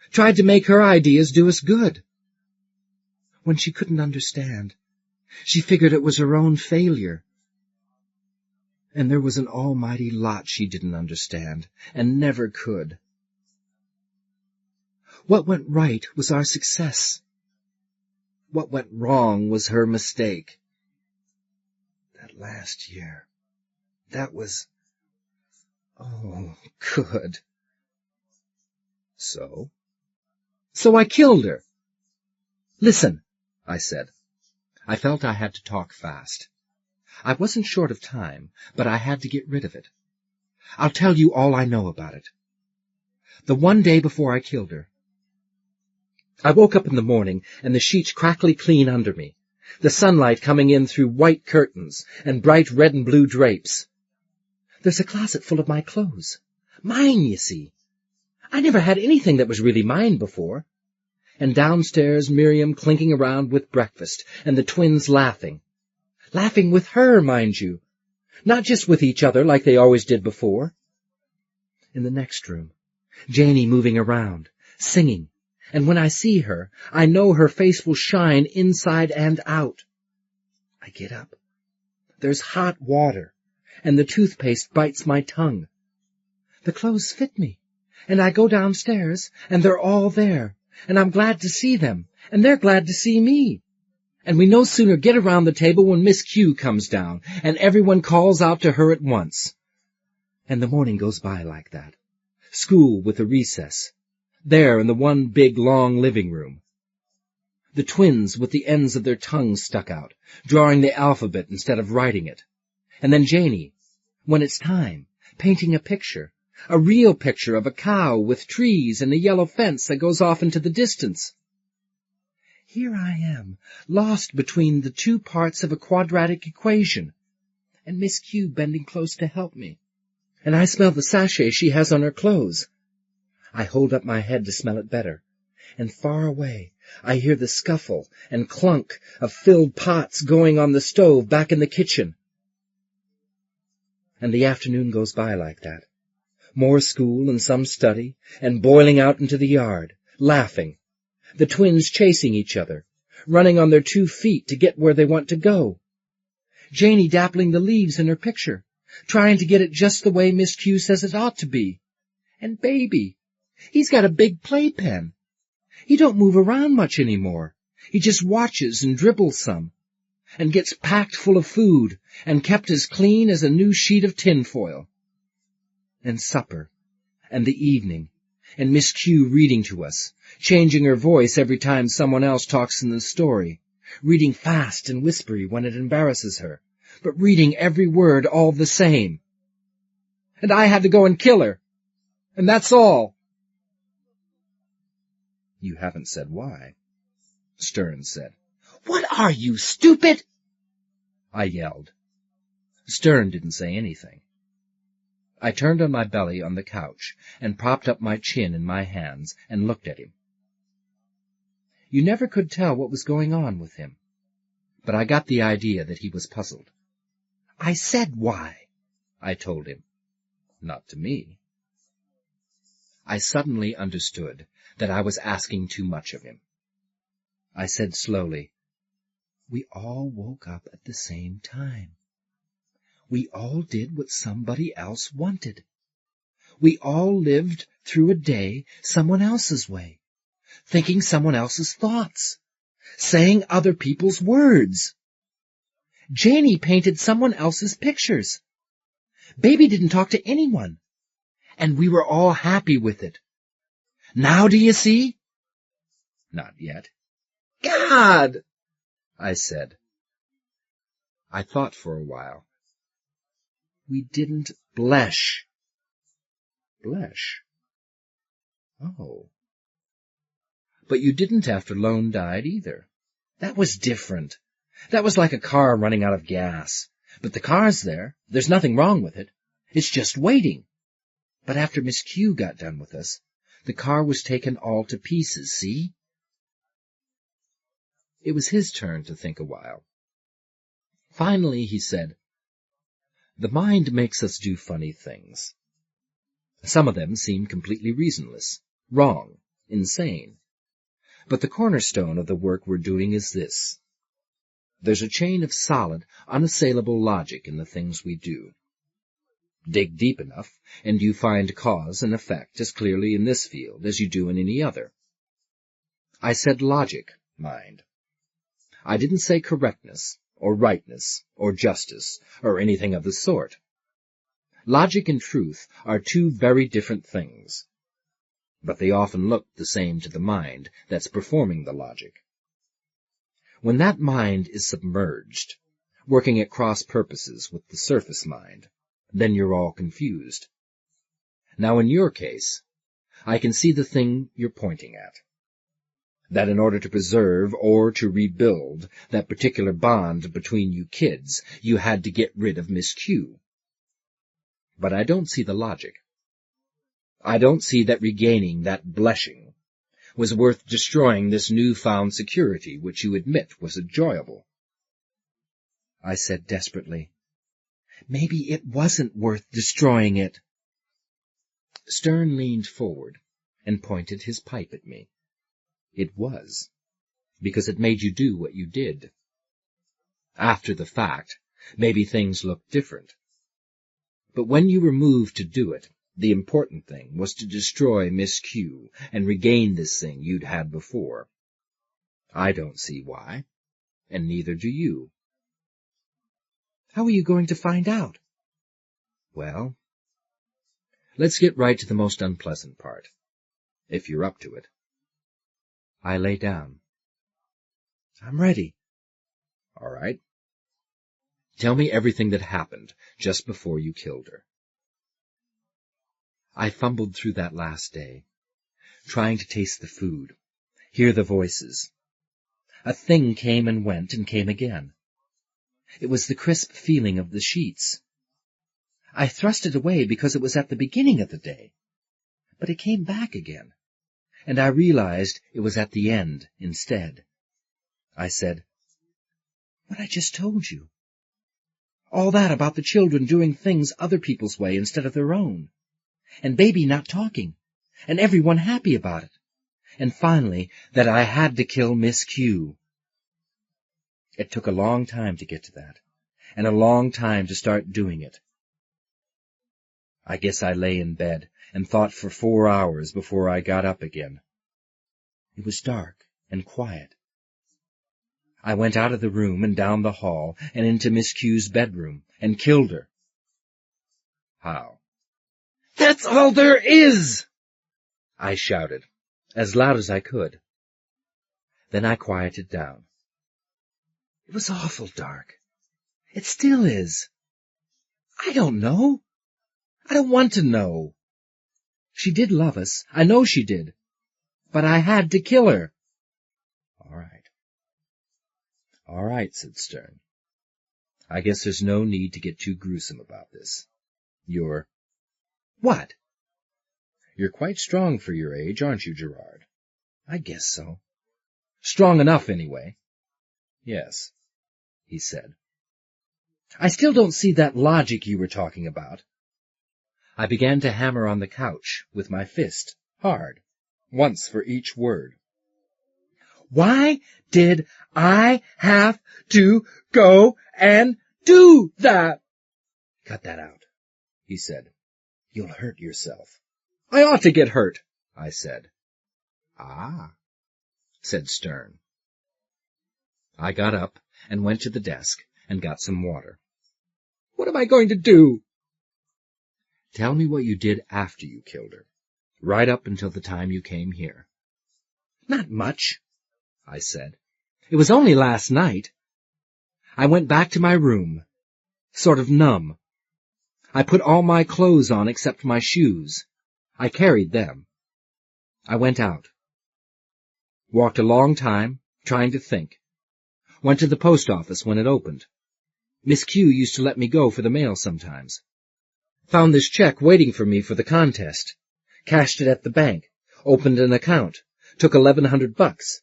tried to make her ideas do us good. When she couldn't understand, she figured it was her own failure. And there was an almighty lot she didn't understand, and never could. What went right was our success. What went wrong was her mistake. That last year, that was, oh, good. So? So I killed her. Listen, I said. I felt I had to talk fast. I wasn't short of time, but I had to get rid of it. I'll tell you all I know about it. The one day before I killed her, I woke up in the morning and the sheets crackly clean under me, the sunlight coming in through white curtains and bright red and blue drapes. There's a closet full of my clothes. Mine, you see. I never had anything that was really mine before. And downstairs Miriam clinking around with breakfast, and the twins laughing. Laughing with her, mind you. Not just with each other like they always did before. In the next room, Janie moving around, singing, and when I see her, I know her face will shine inside and out. I get up. There's hot water, and the toothpaste bites my tongue. The clothes fit me, and I go downstairs, and they're all there, and I'm glad to see them, and they're glad to see me. And we no sooner get around the table when Miss Q comes down, and everyone calls out to her at once. And the morning goes by like that. School with a recess. There in the one big long living room. The twins with the ends of their tongues stuck out, drawing the alphabet instead of writing it. And then Janie, when it's time, painting a picture. A real picture of a cow with trees and a yellow fence that goes off into the distance. Here I am, lost between the two parts of a quadratic equation, and Miss Q bending close to help me. And I smell the sachet she has on her clothes. I hold up my head to smell it better, and far away I hear the scuffle and clunk of filled pots going on the stove back in the kitchen. And the afternoon goes by like that. More school and some study, and boiling out into the yard, laughing. The twins chasing each other, running on their 2 feet to get where they want to go. Janie dappling the leaves in her picture, trying to get it just the way Miss Q says it ought to be. And Baby, he's got a big playpen. He don't move around much anymore. He just watches and dribbles some, and gets packed full of food, and kept as clean as a new sheet of tinfoil. And supper, and the evening, and Miss Q reading to us, changing her voice every time someone else talks in the story, reading fast and whispery when it embarrasses her, but reading every word all the same. And I had to go and kill her, and that's all. You haven't said why, Stern said. What are you, stupid? I yelled. Stern didn't say anything. I turned on my belly on the couch and propped up my chin in my hands and looked at him. You never could tell what was going on with him, but I got the idea that he was puzzled. I said why, I told him. Not to me. I suddenly understood that I was asking too much of him. I said slowly, we all woke up at the same time. We all did what somebody else wanted. We all lived through a day someone else's way, thinking someone else's thoughts, saying other people's words. Janie painted someone else's pictures. Baby didn't talk to anyone, and we were all happy with it. Now do you see? Not yet. God! I said. I thought for a while. We didn't blesh. Blesh? Oh. But you didn't after Lone died either. That was different. That was like a car running out of gas. But the car's there. There's nothing wrong with it. It's just waiting. But after Miss Q got done with us, the car was taken all to pieces, see? It was his turn to think a while. Finally he said, the mind makes us do funny things. Some of them seem completely reasonless, wrong, insane. But the cornerstone of the work we're doing is this. There's a chain of solid, unassailable logic in the things we do. Dig deep enough, and you find cause and effect as clearly in this field as you do in any other. I said logic, mind. I didn't say correctness, or rightness, or justice, or anything of the sort. Logic and truth are two very different things. but they often look the same to the mind that's performing the logic. When that mind is submerged, working at cross purposes with the surface mind, then you're all confused. Now in your case, I can see the thing you're pointing at. That in order to preserve or to rebuild that particular bond between you kids, you had to get rid of Miss Q. But I don't see the logic. I don't see that regaining that bleshing was worth destroying this newfound security which you admit was enjoyable. I said desperately, "Maybe it wasn't worth destroying it." Stern leaned forward and pointed his pipe at me. It was, because it made you do what you did. After the fact, maybe things looked different. But when you were moved to do it, the important thing was to destroy Miss Q and regain this thing you'd had before. I don't see why, and neither do you. How are you going to find out? Well, let's get right to the most unpleasant part, if you're up to it. I lay down. I'm ready. All right. Tell me everything that happened just before you killed her. I fumbled through that last day, trying to taste the food, hear the voices. A thing came and went and came again. It was the crisp feeling of the sheets. I thrust it away because it was at the beginning of the day, but it came back again, and I realized it was at the end instead. I said, "What I just told you. All that about the children doing things other people's way instead of their own, and Baby not talking, and everyone happy about it, and finally that I had to kill Miss Q." It took a long time to get to that, and a long time to start doing it. I guess I lay in bed and thought for 4 hours before I got up again. It was dark and quiet. I went out of the room and down the hall and into Miss Q's bedroom and killed her. How? "That's all there is!" I shouted, as loud as I could. Then I quieted down. It was awful dark. It still is. I don't know. I don't want to know. She did love us. I know she did. But I had to kill her. All right. All right, said Stern. I guess there's no need to get too gruesome about this. You're... What? You're quite strong for your age, aren't you, Gerard? I guess so. Strong enough, anyway. Yes, he said. I still don't see that logic you were talking about. I began to hammer on the couch with my fist, hard, once for each word. Why did I have to go and do that? Cut that out, he said. You'll hurt yourself. I ought to get hurt, I said. Ah, said Stern. I got up and went to the desk and got some water. What am I going to do? Tell me what you did after you killed her, right up until the time you came here. Not much, I said. It was only last night. I went back to my room, sort of numb. I put all my clothes on except my shoes. I carried them. I went out. Walked a long time, trying to think. Went to the post office when it opened. Miss Q used to let me go for the mail sometimes. Found this check waiting for me for the contest. Cashed it at the bank. Opened an account. Took $1,100.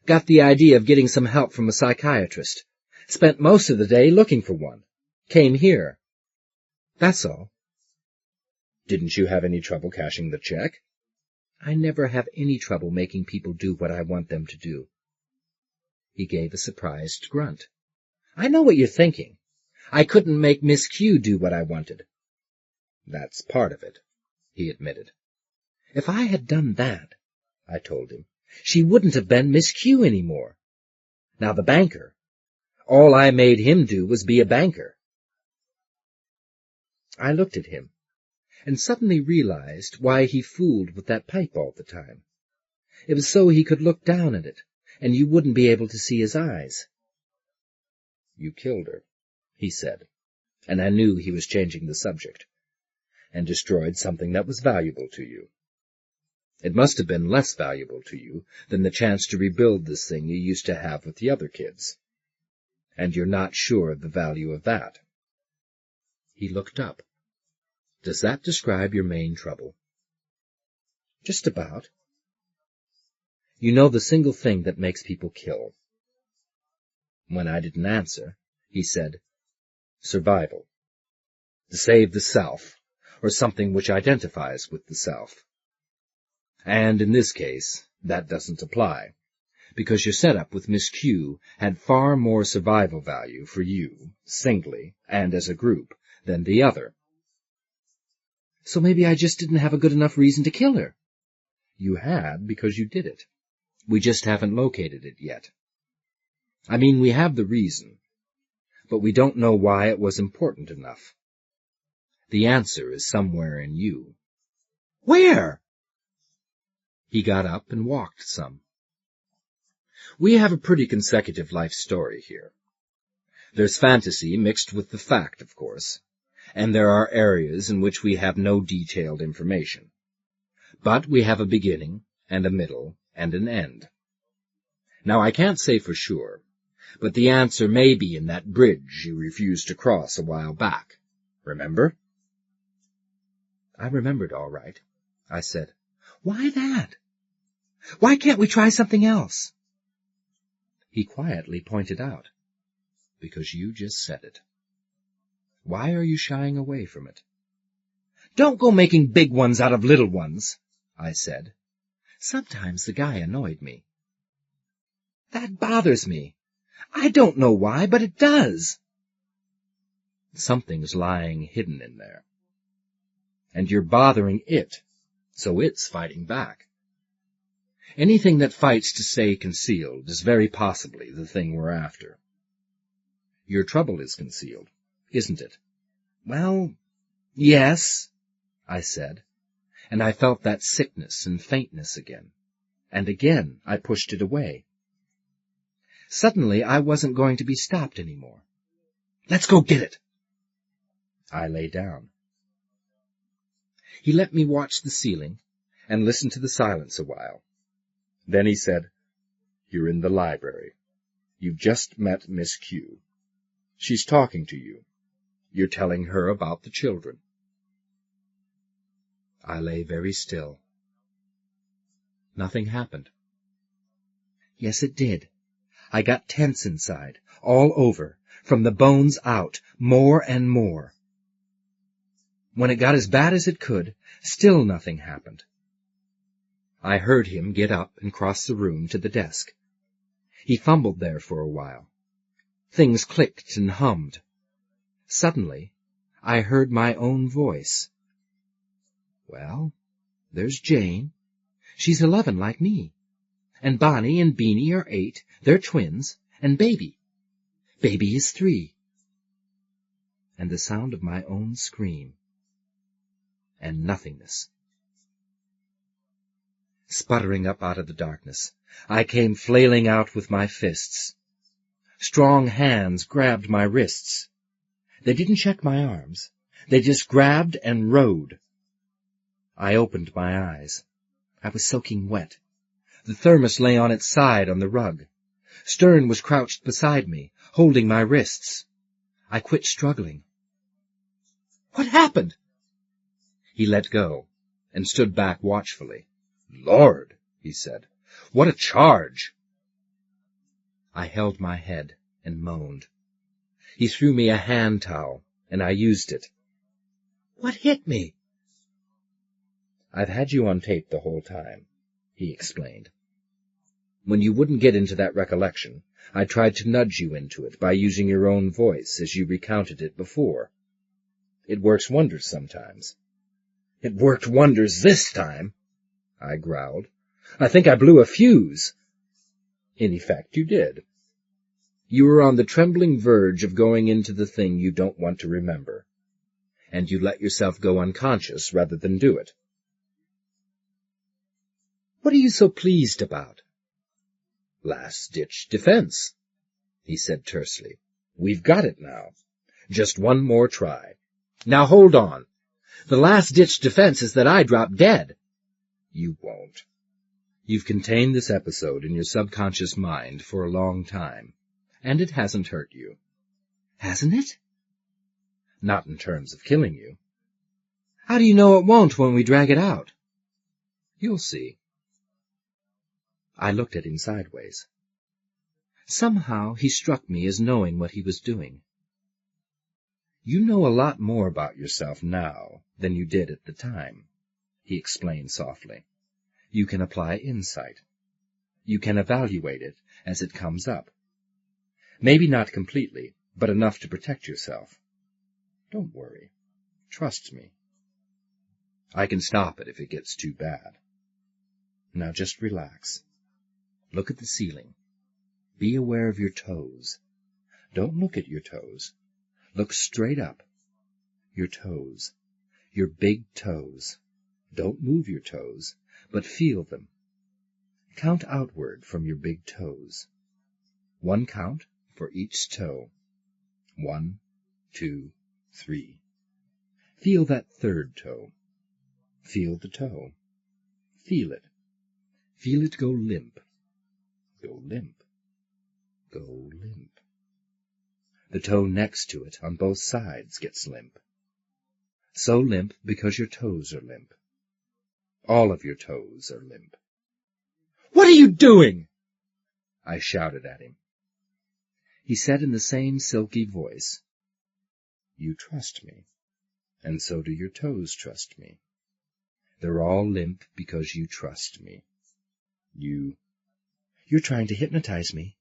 Got the idea of getting some help from a psychiatrist. Spent most of the day looking for one. Came here. That's all. Didn't you have any trouble cashing the check? I never have any trouble making people do what I want them to do. He gave a surprised grunt. I know what you're thinking. I couldn't make Miss Q do what I wanted. That's part of it, he admitted. If I had done that, I told him, she wouldn't have been Miss Q anymore. Now the banker, all I made him do was be a banker. I looked at him, and suddenly realized why he fooled with that pipe all the time. It was so he could look down at it, and you wouldn't be able to see his eyes. "You killed her," he said, and I knew he was changing the subject, "and destroyed something that was valuable to you. It must have been less valuable to you than the chance to rebuild this thing you used to have with the other kids. And you're not sure of the value of that." He looked up. "Does that describe your main trouble?" "Just about." "You know the single thing that makes people kill?" When I didn't answer, he said, "Survival. To save the self, or something which identifies with the self. And in this case, that doesn't apply, because your setup with Miss Q had far more survival value for you, singly, and as a group, than the other." "So maybe I just didn't have a good enough reason to kill her." "You had, because you did it. We just haven't located it yet. I mean, we have the reason, but we don't know why it was important enough. The answer is somewhere in you." "Where?" He got up and walked some. "We have a pretty consecutive life story here. There's fantasy mixed with the fact, of course, and there are areas in which we have no detailed information. But we have a beginning, and a middle, and an end. Now, I can't say for sure, but the answer may be in that bridge you refused to cross a while back. Remember?" "I remembered all right," I said. "Why that? Why can't we try something else?" He quietly pointed out, "Because you just said it. Why are you shying away from it?" "Don't go making big ones out of little ones," I said. Sometimes the guy annoyed me. "That bothers me. I don't know why, but it does." "Something's lying hidden in there. And you're bothering it, so it's fighting back. Anything that fights to stay concealed is very possibly the thing we're after. Your trouble is concealed, isn't it?" "Well, yes," I said, and I felt that sickness and faintness again, and again I pushed it away. Suddenly I wasn't going to be stopped any more. "Let's go get it." I lay down. He let me watch the ceiling and listen to the silence a while. Then he said, "You're in the library. You've just met Miss Q. She's talking to you. You're telling her about the children." I lay very still. Nothing happened. Yes, it did. I got tense inside, all over, from the bones out, more and more. When it got as bad as it could, still nothing happened. I heard him get up and cross the room to the desk. He fumbled there for a while. Things clicked and hummed. Suddenly, I heard my own voice. "Well, there's Jane. She's 11 like me. And Bonnie and Beanie are 8. They're twins. And Baby. Baby is 3. And the sound of my own scream. And nothingness. Sputtering up out of the darkness, I came flailing out with my fists. Strong hands grabbed my wrists. They didn't check my arms. They just grabbed and rode. I opened my eyes. I was soaking wet. The thermos lay on its side on the rug. Stern was crouched beside me, holding my wrists. I quit struggling. "What happened?" He let go and stood back watchfully. "Lord," he said, "what a charge!" I held my head and moaned. He threw me a hand towel, and I used it. "What hit me?" "I've had you on tape the whole time," he explained. "When you wouldn't get into that recollection, I tried to nudge you into it by using your own voice as you recounted it before. It works wonders sometimes." "It worked wonders this time," I growled. "I think I blew a fuse." "In effect, you did. You were on the trembling verge of going into the thing you don't want to remember. and you let yourself go unconscious rather than do it. What are you so pleased about? Last-ditch defense, he said tersely. We've got it now. Just one more try. Now hold on. The last-ditch defense is that I drop dead. You won't. You've contained this episode in your subconscious mind for a long time, and it hasn't hurt you. Hasn't it? Not in terms of killing you. How do you know it won't when we drag it out? You'll see. I looked at him sideways. Somehow he struck me as knowing what he was doing. You know a lot more about yourself now than you did at the time, he explained softly. You can apply insight. You can evaluate it as it comes up. Maybe not completely, but enough to protect yourself. Don't worry. Trust me. I can stop it if it gets too bad. Now just relax. Look at the ceiling. Be aware of your toes. Don't look at your toes. Look straight up. Your toes. Your big toes. Don't move your toes, but feel them. Count outward from your big toes. 1 count for each toe. 1, 2, 3. Feel that 3rd toe. Feel the toe. Feel it. Feel it go limp. Go limp. Go limp. The toe next to it on both sides gets limp. So limp because your toes are limp. All of your toes are limp. What are you doing? I shouted at him. He said in the same silky voice, You trust me, and so do your toes trust me. They're all limp because you trust me. You're trying to hypnotize me.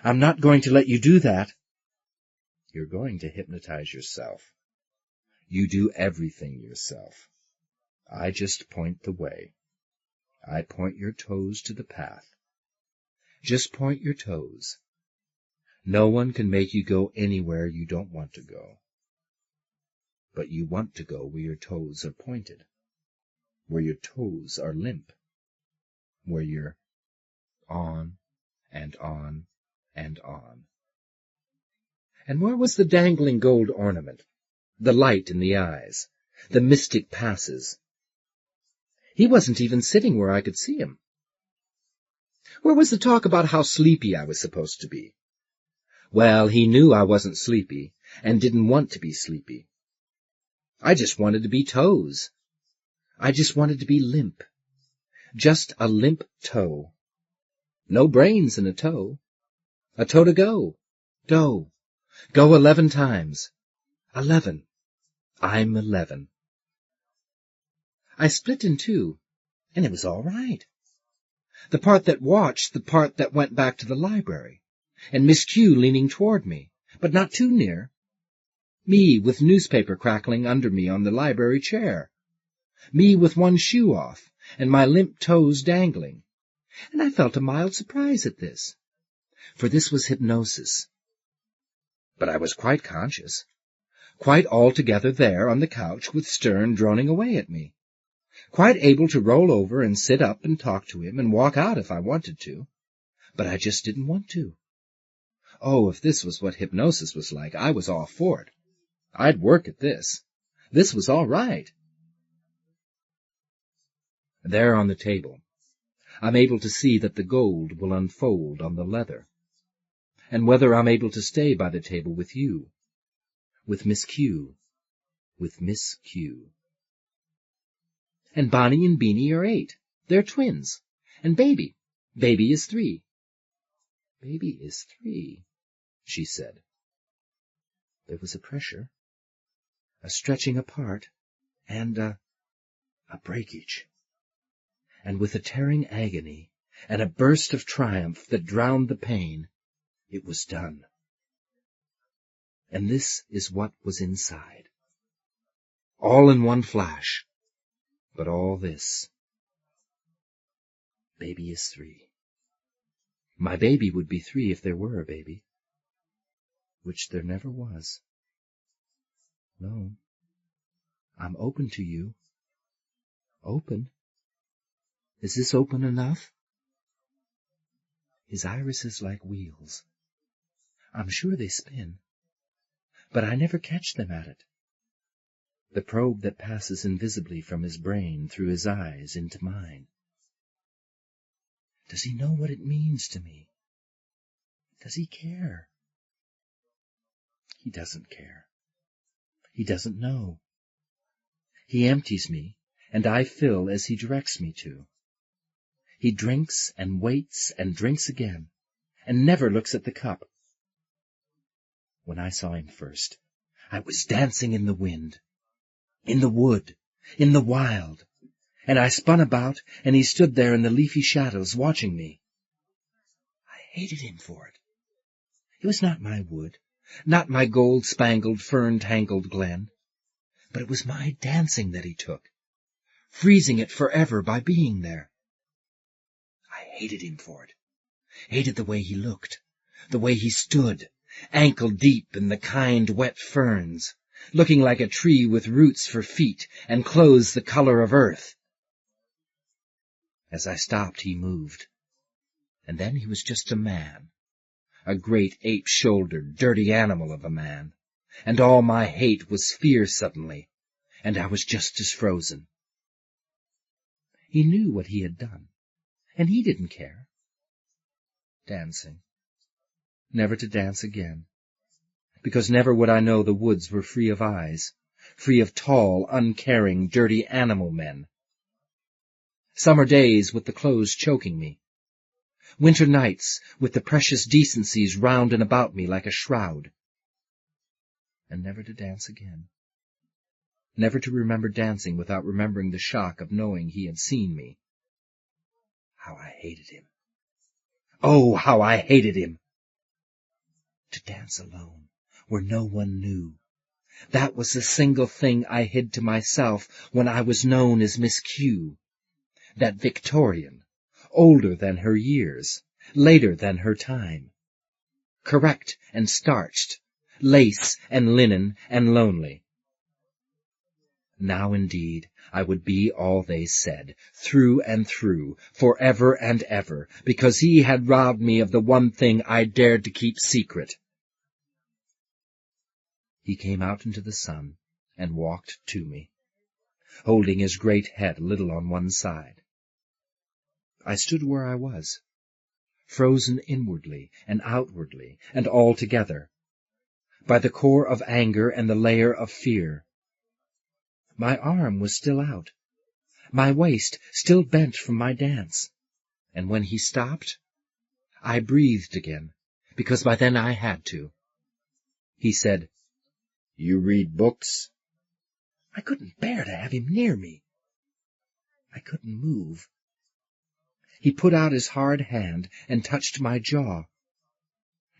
I'm not going to let you do that. You're going to hypnotize yourself. You do everything yourself. I just point the way. I point your toes to the path. Just point your toes. No one can make you go anywhere you don't want to go. But you want to go where your toes are pointed, where your toes are limp, where you're on and on and on. And where was the dangling gold ornament, the light in the eyes, the mystic passes? He wasn't even sitting where I could see him. Where was the talk about how sleepy I was supposed to be? Well, he knew I wasn't sleepy and didn't want to be sleepy. I just wanted to be toes. I just wanted to be limp. Just a limp toe. No brains in a toe. A toe to go. Go. Go 11 times. 11. I'm 11. I split in two, and it was all right. The part that watched, the part that went back to the library, and Miss Q leaning toward me, but not too near. Me with newspaper crackling under me on the library chair. Me with one shoe off, and my limp toes dangling. And I felt a mild surprise at this, for this was hypnosis. But I was quite conscious, quite altogether there on the couch with Stern droning away at me, quite able to roll over and sit up and talk to him and walk out if I wanted to, but I just didn't want to. Oh, if this was what hypnosis was like, I was all for it. I'd work at this. This was all right. There on the table, I'm able to see that the gold will unfold on the leather, and whether I'm able to stay by the table with you, with Miss Q, with Miss Q. And Bonnie and Beanie are 8. They're twins. And Baby is 3. Baby is 3, she said. There was a pressure, a stretching apart, and a breakage. And with a tearing agony and a burst of triumph that drowned the pain, it was done. And this is what was inside. All in one flash, but all this. Baby is 3. My baby would be 3 if there were a baby, which there never was. No, I'm open to you. Open? Is this open enough? His irises like wheels. I'm sure they spin, but I never catch them at it. The probe that passes invisibly from his brain through his eyes into mine. Does he know what it means to me? Does he care? He doesn't care. He doesn't know. He empties me, and I fill as he directs me to. He drinks and waits and drinks again, and never looks at the cup. When I saw him first, I was dancing in the wind, in the wood, in the wild, and I spun about, and he stood there in the leafy shadows watching me. I hated him for it. It was not my wood, not my gold-spangled, fern-tangled glen, but it was my dancing that he took, freezing it forever by being there. I hated him for it, hated the way he looked, the way he stood, ankle-deep in the kind wet ferns, looking like a tree with roots for feet and clothes the color of earth. As I stopped, he moved, and then he was just a man, a great ape-shouldered, dirty animal of a man, and all my hate was fear suddenly, and I was just as frozen. He knew what he had done, and he didn't care. Dancing. Never to dance again, because never would I know the woods were free of eyes, free of tall, uncaring, dirty animal men. Summer days with the clothes choking me. Winter nights with the precious decencies round and about me like a shroud. And never to dance again. Never to remember dancing without remembering the shock of knowing he had seen me. How I hated him. Oh, how I hated him! To dance alone, where no one knew. That was the single thing I hid to myself when I was known as Miss Q. That Victorian, older than her years, later than her time. Correct and starched, lace and linen and lonely. Now indeed I would be all they said, through and through, forever and ever, because he had robbed me of the one thing I dared to keep secret. He came out into the sun and walked to me, holding his great head a little on one side. I stood where I was, frozen inwardly and outwardly and altogether, by the core of anger and the layer of fear. My arm was still out, my waist still bent from my dance, and when he stopped, I breathed again, because by then I had to. He said, "You read books?" I couldn't bear to have him near me. I couldn't move. He put out his hard hand and touched my jaw,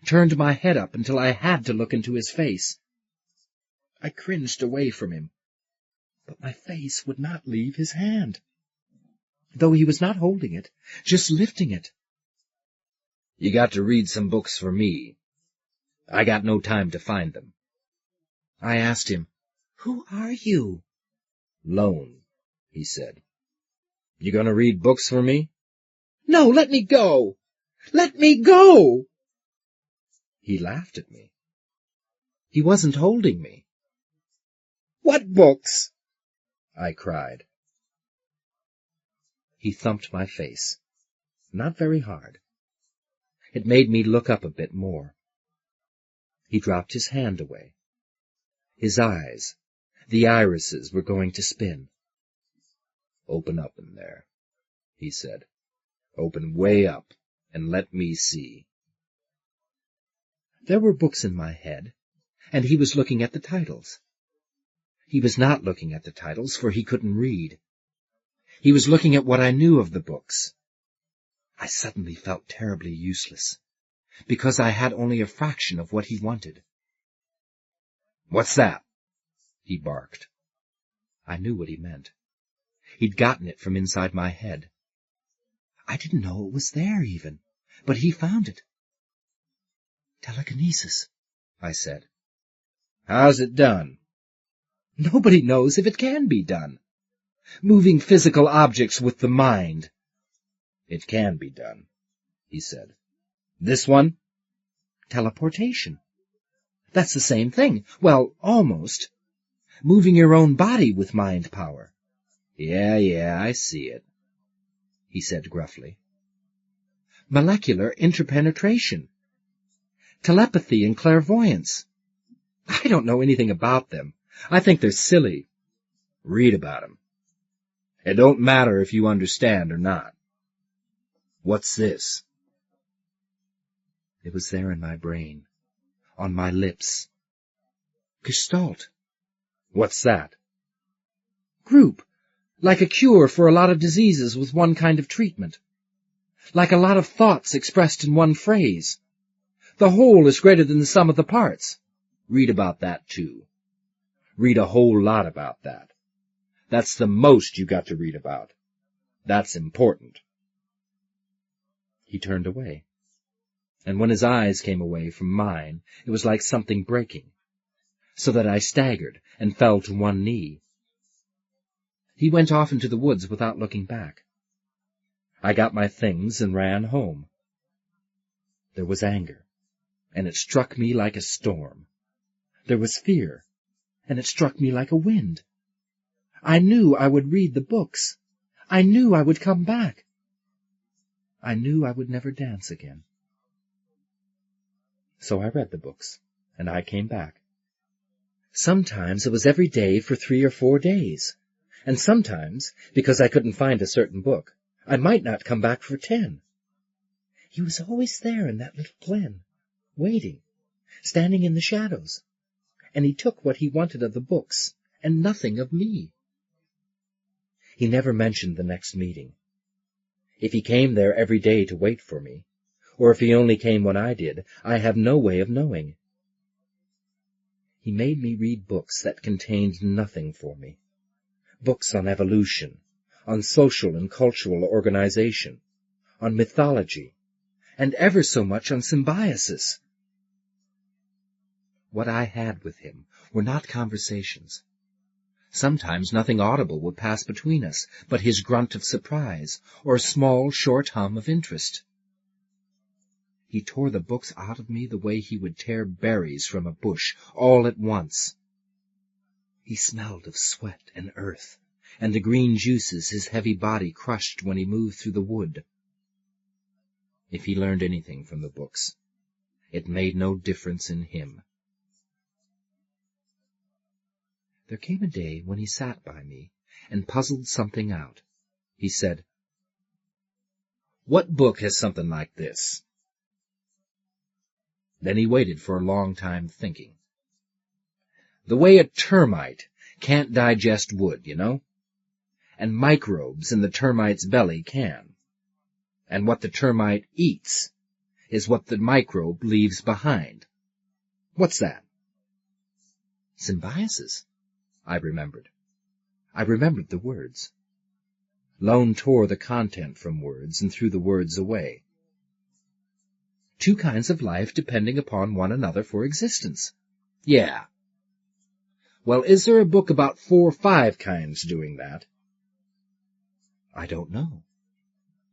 turned my head up until I had to look into his face. I cringed away from him, but my face would not leave his hand, though he was not holding it, just lifting it. "You got to read some books for me. I got no time to find them." I asked him, "Who are you?" "Lone," he said. "You gonna read books for me?" "No, let me go! Let me go!" He laughed at me. He wasn't holding me. "What books?" I cried. He thumped my face, not very hard. It made me look up a bit more. He dropped his hand away. His eyes, the irises, were going to spin. "Open up in there," he said. "Open way up, and let me see." There were books in my head, and he was looking at the titles. He was not looking at the titles, for he couldn't read. He was looking at what I knew of the books. I suddenly felt terribly useless, because I had only a fraction of what he wanted. "What's that?" he barked. I knew what he meant. He'd gotten it from inside my head. I didn't know it was there, even, but he found it. "Telekinesis," I said. "How's it done?" Nobody knows if it can be done. Moving physical objects with the mind. It can be done, he said. This one? Teleportation. That's the same thing. Well, almost. Moving your own body with mind power. Yeah, I see it, he said gruffly. Molecular interpenetration. Telepathy and clairvoyance. I don't know anything about them. I think they're silly. Read about them. It don't matter if you understand or not. What's this? It was there in my brain, on my lips. Gestalt. What's that? Group. Like a cure for a lot of diseases with one kind of treatment. Like a lot of thoughts expressed in one phrase. The whole is greater than the sum of the parts. Read about that, too. Read a whole lot about that. That's the most you got to read about. That's important. He turned away. And when his eyes came away from mine, it was like something breaking, so that I staggered and fell to one knee. He went off into the woods without looking back. I got my things and ran home. There was anger, and it struck me like a storm. There was fear, and it struck me like a wind. I knew I would read the books. I knew I would come back. I knew I would never dance again. So I read the books, and I came back. Sometimes it was every day for 3 or 4 days, and sometimes, because I couldn't find a certain book, I might not come back for 10. He was always there in that little glen, waiting, standing in the shadows, and he took what he wanted of the books, and nothing of me. He never mentioned the next meeting. If he came there every day to wait for me, or if he only came when I did, I have no way of knowing. He made me read books that contained nothing for me. Books on evolution, on social and cultural organization, on mythology, and ever so much on symbiosis. What I had with him were not conversations. Sometimes nothing audible would pass between us, but his grunt of surprise, or a small, short hum of interest. He tore the books out of me the way he would tear berries from a bush, all at once. He smelled of sweat and earth, and the green juices his heavy body crushed when he moved through the wood. If he learned anything from the books, it made no difference in him. There came a day when he sat by me and puzzled something out. He said, "What book has something like this?" Then he waited for a long time thinking. "The way a termite can't digest wood, you know? And microbes in the termite's belly can. And what the termite eats is what the microbe leaves behind. What's that?" Symbiosis, I remembered. I remembered the words. Lone tore the content from words and threw the words away. 2 kinds of life depending upon one another for existence. Yeah. Well, is there a book about 4 or 5 kinds doing that? I don't know.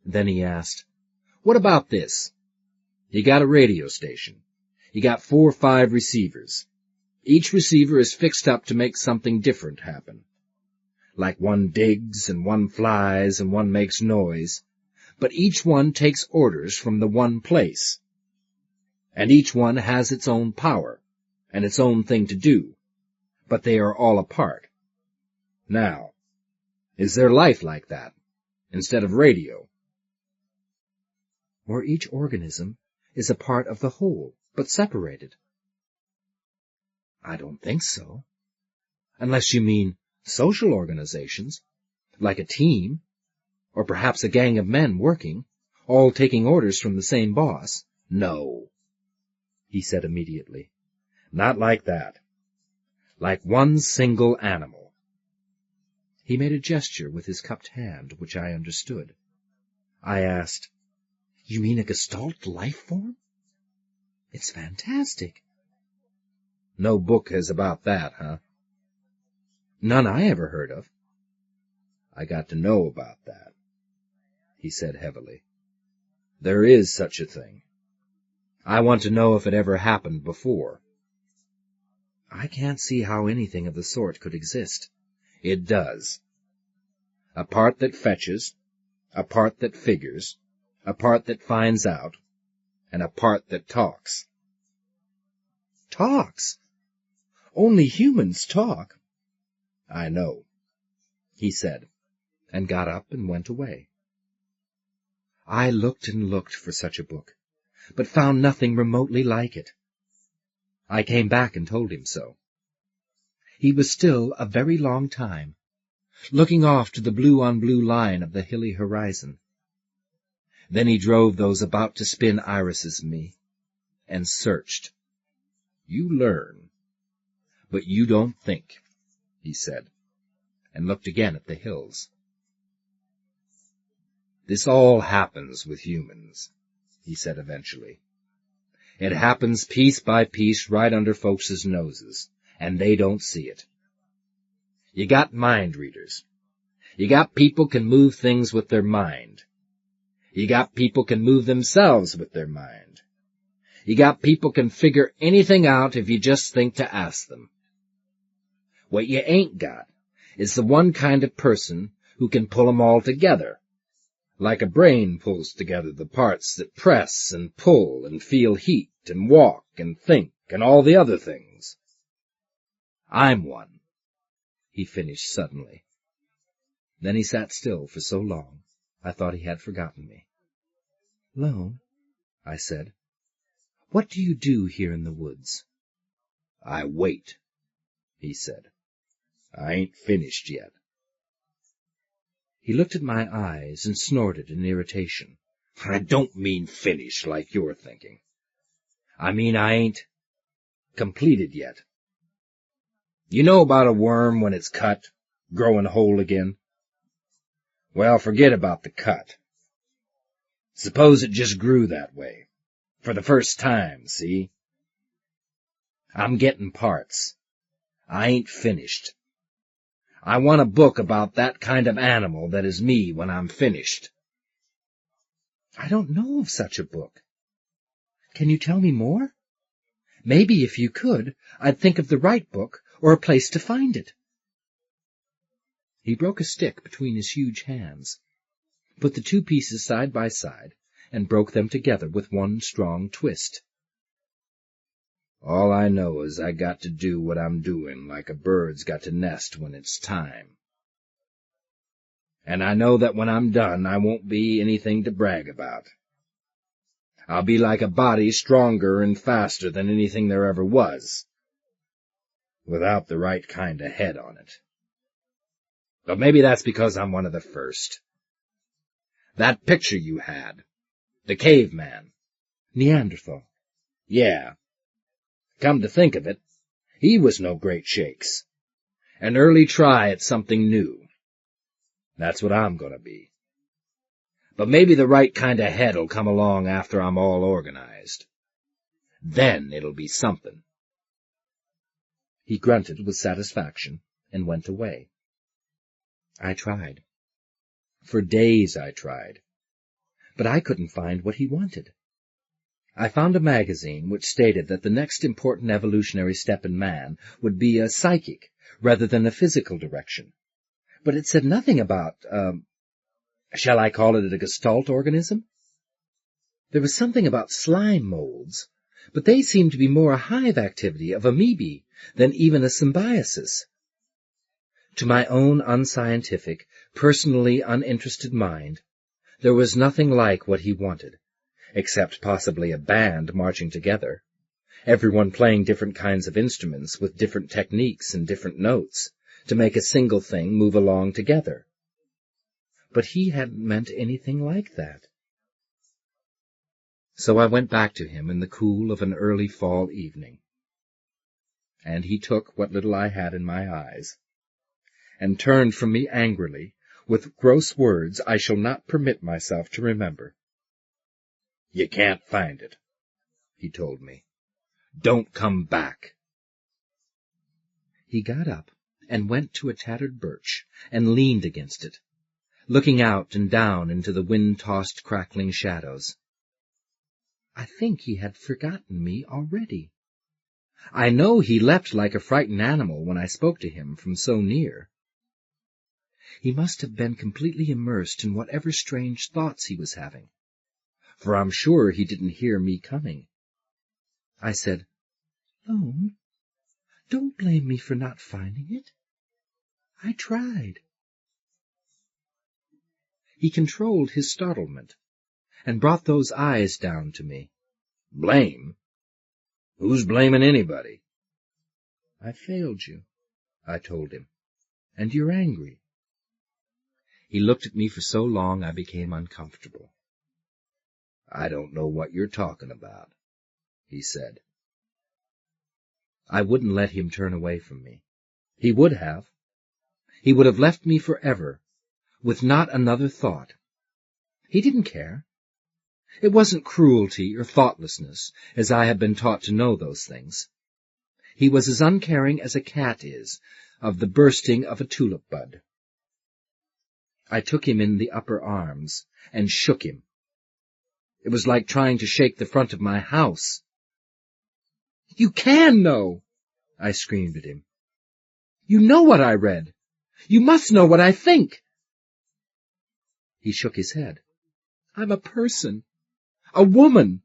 Then he asked, "What about this? You got a radio station. You got 4 or 5 receivers. Each receiver is fixed up to make something different happen. Like one digs, and one flies, and one makes noise, but each one takes orders from the one place. And each one has its own power, and its own thing to do, but they are all apart. Now, is there life like that, instead of radio?" Or each organism is a part of the whole, but separated. I don't think so. Unless you mean social organizations, like a team, or perhaps a gang of men working, all taking orders from the same boss. No, he said immediately. Not like that. Like one single animal. He made a gesture with his cupped hand, which I understood. I asked, "You mean a Gestalt life form? It's fantastic." No book is about that, huh? None I ever heard of. I got to know about that, he said heavily. There is such a thing. I want to know if it ever happened before. I can't see how anything of the sort could exist. It does. A part that fetches, a part that figures, a part that finds out, and a part that talks. Talks? Only humans talk. I know, he said, and got up and went away. I looked and looked for such a book, but found nothing remotely like it. I came back and told him so. He was still a very long time, looking off to the blue-on-blue line of the hilly horizon. Then he drove those about to spin irises at me, and searched. You learn, but you don't think, he said, and looked again at the hills. This all happens with humans, he said eventually. It happens piece by piece right under folks' noses, and they don't see it. You got mind readers. You got people can move things with their mind. You got people can move themselves with their mind. You got people can figure anything out if you just think to ask them. What you ain't got is the one kind of person who can pull 'em all together, like a brain pulls together the parts that press and pull and feel heat and walk and think and all the other things. I'm one, he finished suddenly. Then he sat still for so long, I thought he had forgotten me. Lone, I said, what do you do here in the woods? I wait, he said. I ain't finished yet. He looked at my eyes and snorted in irritation. I don't mean finished like you're thinking. I mean I ain't completed yet. You know about a worm when it's cut, growing whole again? Well, forget about the cut. Suppose it just grew that way, for the first time, see? I'm getting parts. I ain't finished. I want a book about that kind of animal that is me when I'm finished. I don't know of such a book. Can you tell me more? Maybe if you could, I'd think of the right book or a place to find it. He broke a stick between his huge hands, put the two pieces side by side, and broke them together with one strong twist. All I know is I got to do what I'm doing like a bird's got to nest when it's time. And I know that when I'm done, I won't be anything to brag about. I'll be like a body stronger and faster than anything there ever was, without the right kind of head on it. But maybe that's because I'm one of the first. That picture you had, the caveman. Neanderthal. Yeah. Come to think of it, he was no great shakes. An early try at something new. That's what I'm gonna be. But maybe the right kind of head'll come along after I'm all organized. Then it'll be something. He grunted with satisfaction and went away. I tried. For days I tried. But I couldn't find what he wanted. I found a magazine which stated that the next important evolutionary step in man would be a psychic rather than a physical direction. But it said nothing about, shall I call it a gestalt organism? There was something about slime molds, but they seemed to be more a hive activity of amoebae than even a symbiosis. To my own unscientific, personally uninterested mind, there was nothing like what he wanted, except possibly a band marching together, everyone playing different kinds of instruments with different techniques and different notes, to make a single thing move along together. But he hadn't meant anything like that. So I went back to him in the cool of an early fall evening, and he took what little I had in my eyes, and turned from me angrily, with gross words I shall not permit myself to remember. You can't find it, he told me. Don't come back. He got up and went to a tattered birch and leaned against it, looking out and down into the wind-tossed, crackling shadows. I think he had forgotten me already. I know he leapt like a frightened animal when I spoke to him from so near. He must have been completely immersed in whatever strange thoughts he was having, for I'm sure he didn't hear me coming. I said, "Lone, don't blame me for not finding it. I tried." He controlled his startlement and brought those eyes down to me. "Blame? Who's blaming anybody?" "I failed you," I told him, "and you're angry." He looked at me for so long I became uncomfortable. "I don't know what you're talking about," he said. I wouldn't let him turn away from me. He would have. He would have left me forever, with not another thought. He didn't care. It wasn't cruelty or thoughtlessness, as I had been taught to know those things. He was as uncaring as a cat is of the bursting of a tulip bud. I took him in the upper arms and shook him. It was like trying to shake the front of my house. "You can know!" I screamed at him. "You know what I read. You must know what I think." He shook his head. "I'm a person. A woman,"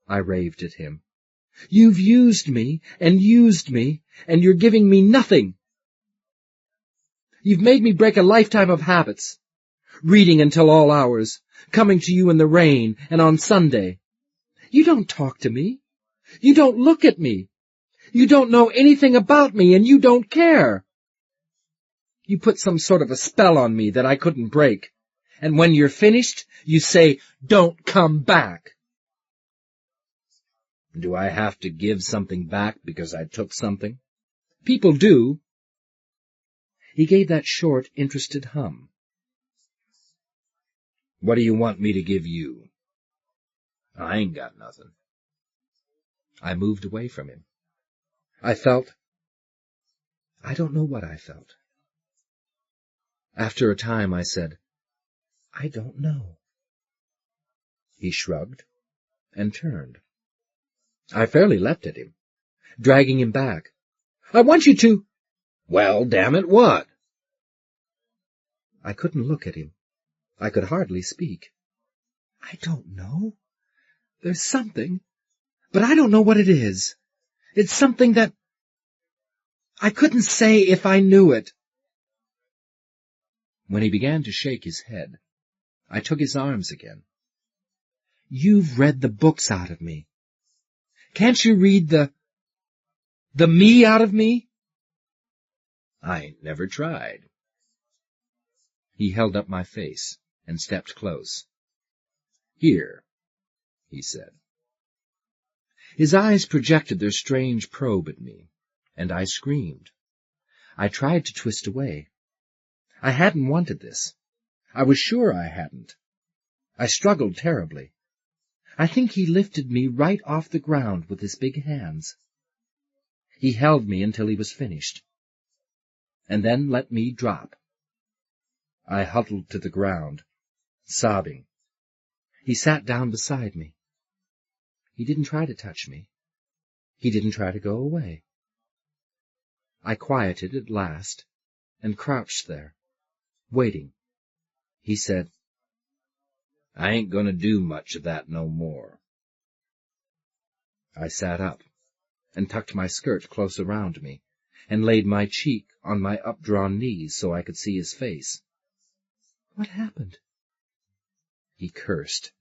I raved at him. "You've used me, and you're giving me nothing. You've made me break a lifetime of habits, reading until all hours, coming to you in the rain and on Sunday. You don't talk to me. You don't look at me. You don't know anything about me, and you don't care. You put some sort of a spell on me that I couldn't break, and when you're finished, you say, 'Don't come back.'" "Do I have to give something back because I took something?" "People do." He gave that short, interested hum. "What do you want me to give you?" "I ain't got nothing." I moved away from him. I don't know what I felt. After a time I said, "I don't know." He shrugged and turned. I fairly leapt at him, dragging him back. "I want you to—" "Well, damn it, what?" I couldn't look at him. I could hardly speak. "I don't know. There's something, but I don't know what it is. It's something that I couldn't say if I knew it." When he began to shake his head, I took his arms again. "You've read the books out of me. Can't you read the me out of me?" "I ain't never tried." He held up my face and stepped close. "Here," he said. His eyes projected their strange probe at me, and I screamed. I tried to twist away. I hadn't wanted this. I was sure I hadn't. I struggled terribly. I think he lifted me right off the ground with his big hands. He held me until he was finished, and then let me drop. I huddled to the ground, sobbing. He sat down beside me. He didn't try to touch me. He didn't try to go away. I quieted at last and crouched there, waiting. He said, "I ain't going to do much of that no more." I sat up and tucked my skirt close around me and laid my cheek on my updrawn knees so I could see his face. "What happened?" He cursed.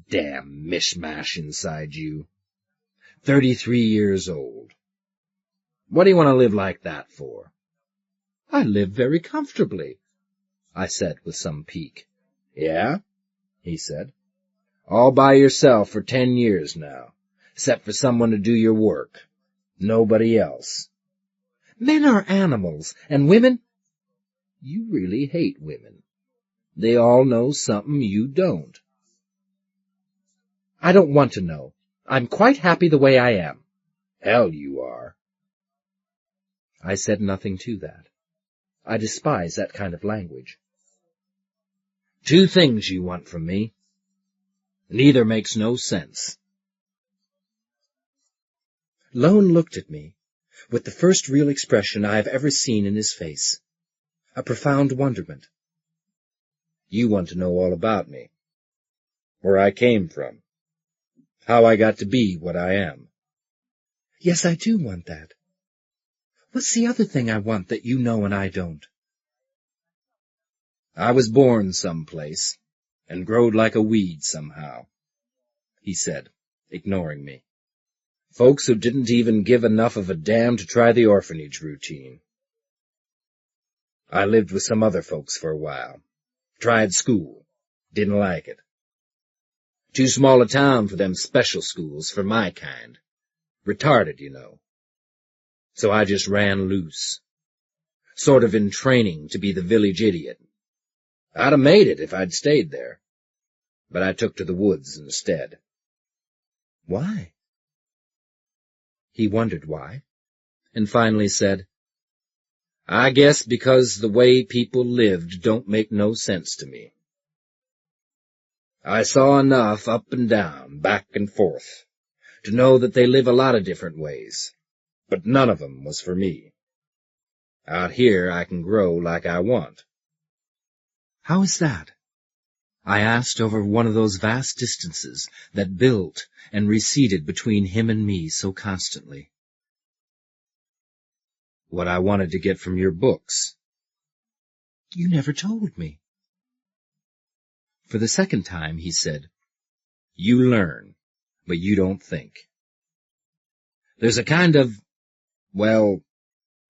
"Damn mishmash inside you. 33 years old. What do you want to live like that for?" "I live very comfortably," I said with some pique. "Yeah?" he said. "All by yourself for 10 years now, except for someone to do your work. Nobody else." "Men are animals, and women—" "You really hate women. They all know something you don't." "I don't want to know. I'm quite happy the way I am." "Hell you are." I said nothing to that. I despise that kind of language. 2 things you want from me. Neither makes no sense. Lone looked at me, with the first real expression I have ever seen in his face, a profound wonderment. You want to know all about me, where I came from, how I got to be what I am. Yes, I do want that. What's the other thing I want that you know and I don't? I was born someplace, and growed like a weed somehow, he said, ignoring me. Folks who didn't even give enough of a damn to try the orphanage routine. I lived with some other folks for a while. Tried school. Didn't like it. Too small a town for them special schools for my kind. Retarded, you know. So I just ran loose. Sort of in training to be the village idiot. I'd have made it if I'd stayed there. But I took to the woods instead. Why? He wondered why, and finally said, I guess because the way people lived don't make no sense to me. I saw enough up and down, back and forth, to know that they live a lot of different ways, but none of 'em was for me. Out here I can grow like I want. How is that? I asked over one of those vast distances that built and receded between him and me so constantly. What I wanted to get from your books. You never told me. For the second time he said, You learn, but you don't think. There's a kind of, well,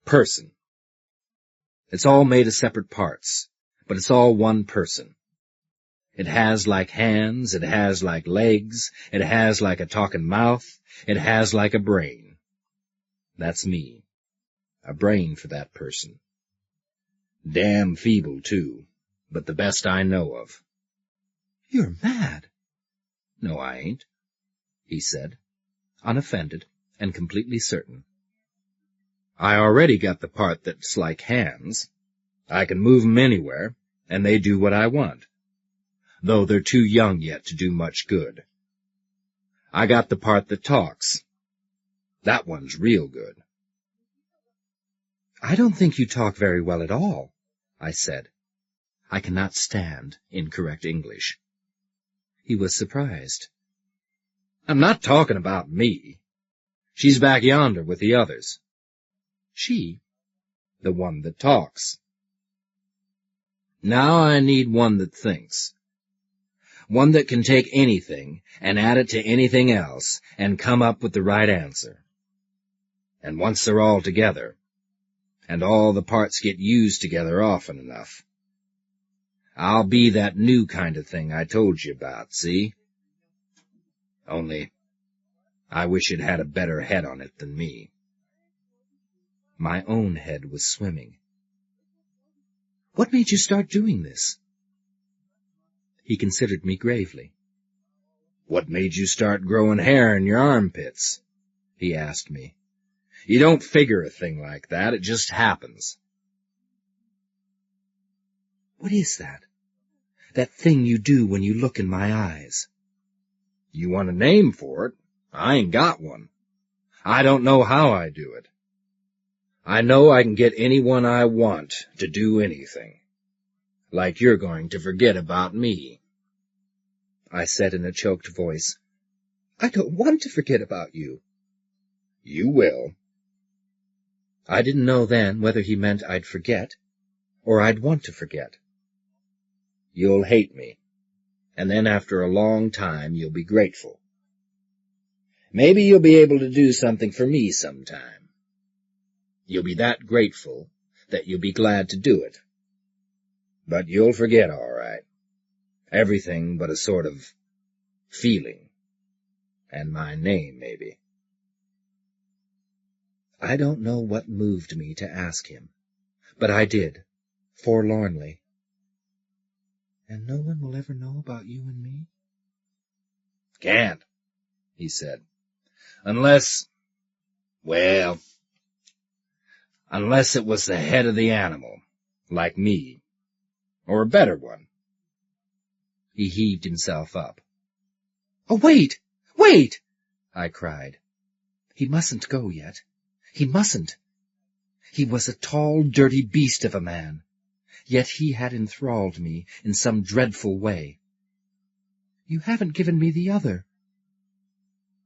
person. It's all made of separate parts, but it's all one person. It has like hands, it has like legs, it has like a talking mouth, it has like a brain. That's me. A brain for that person. Damn feeble, too, but the best I know of. You're mad. No, I ain't, he said, unoffended and completely certain. I already got the part that's like hands. I can move 'em anywhere, and they do what I want, though they're too young yet to do much good. I got the part that talks. That one's real good. I don't think you talk very well at all, I said. I cannot stand incorrect English. He was surprised. I'm not talking about me. She's back yonder with the others. She? The one that talks. Now I need one that thinks. One that can take anything and add it to anything else and come up with the right answer. And once they're all together, and all the parts get used together often enough, I'll be that new kind of thing I told you about, see? Only, I wish it had a better head on it than me. My own head was swimming. What made you start doing this? He considered me gravely. What made you start growing hair in your armpits? He asked me. You don't figure a thing like that, it just happens. What is that? That thing you do when you look in my eyes? You want a name for it? I ain't got one. I don't know how I do it. I know I can get anyone I want to do anything. Like you're going to forget about me. I said in a choked voice, I don't want to forget about you. You will. I didn't know then whether he meant I'd forget, or I'd want to forget. You'll hate me, and then after a long time you'll be grateful. Maybe you'll be able to do something for me sometime. You'll be that grateful that you'll be glad to do it. But you'll forget all right. Everything but a sort of feeling. And my name, maybe. I don't know what moved me to ask him, but I did, forlornly. And no one will ever know about you and me? Can't, he said. Unless, well, Unless it was the head of the animal, like me. Or a better one. He heaved himself up. "Oh, wait! Wait!" I cried. He mustn't go yet. He mustn't. He was a tall, dirty beast of a man, yet he had enthralled me in some dreadful way. "You haven't given me the other.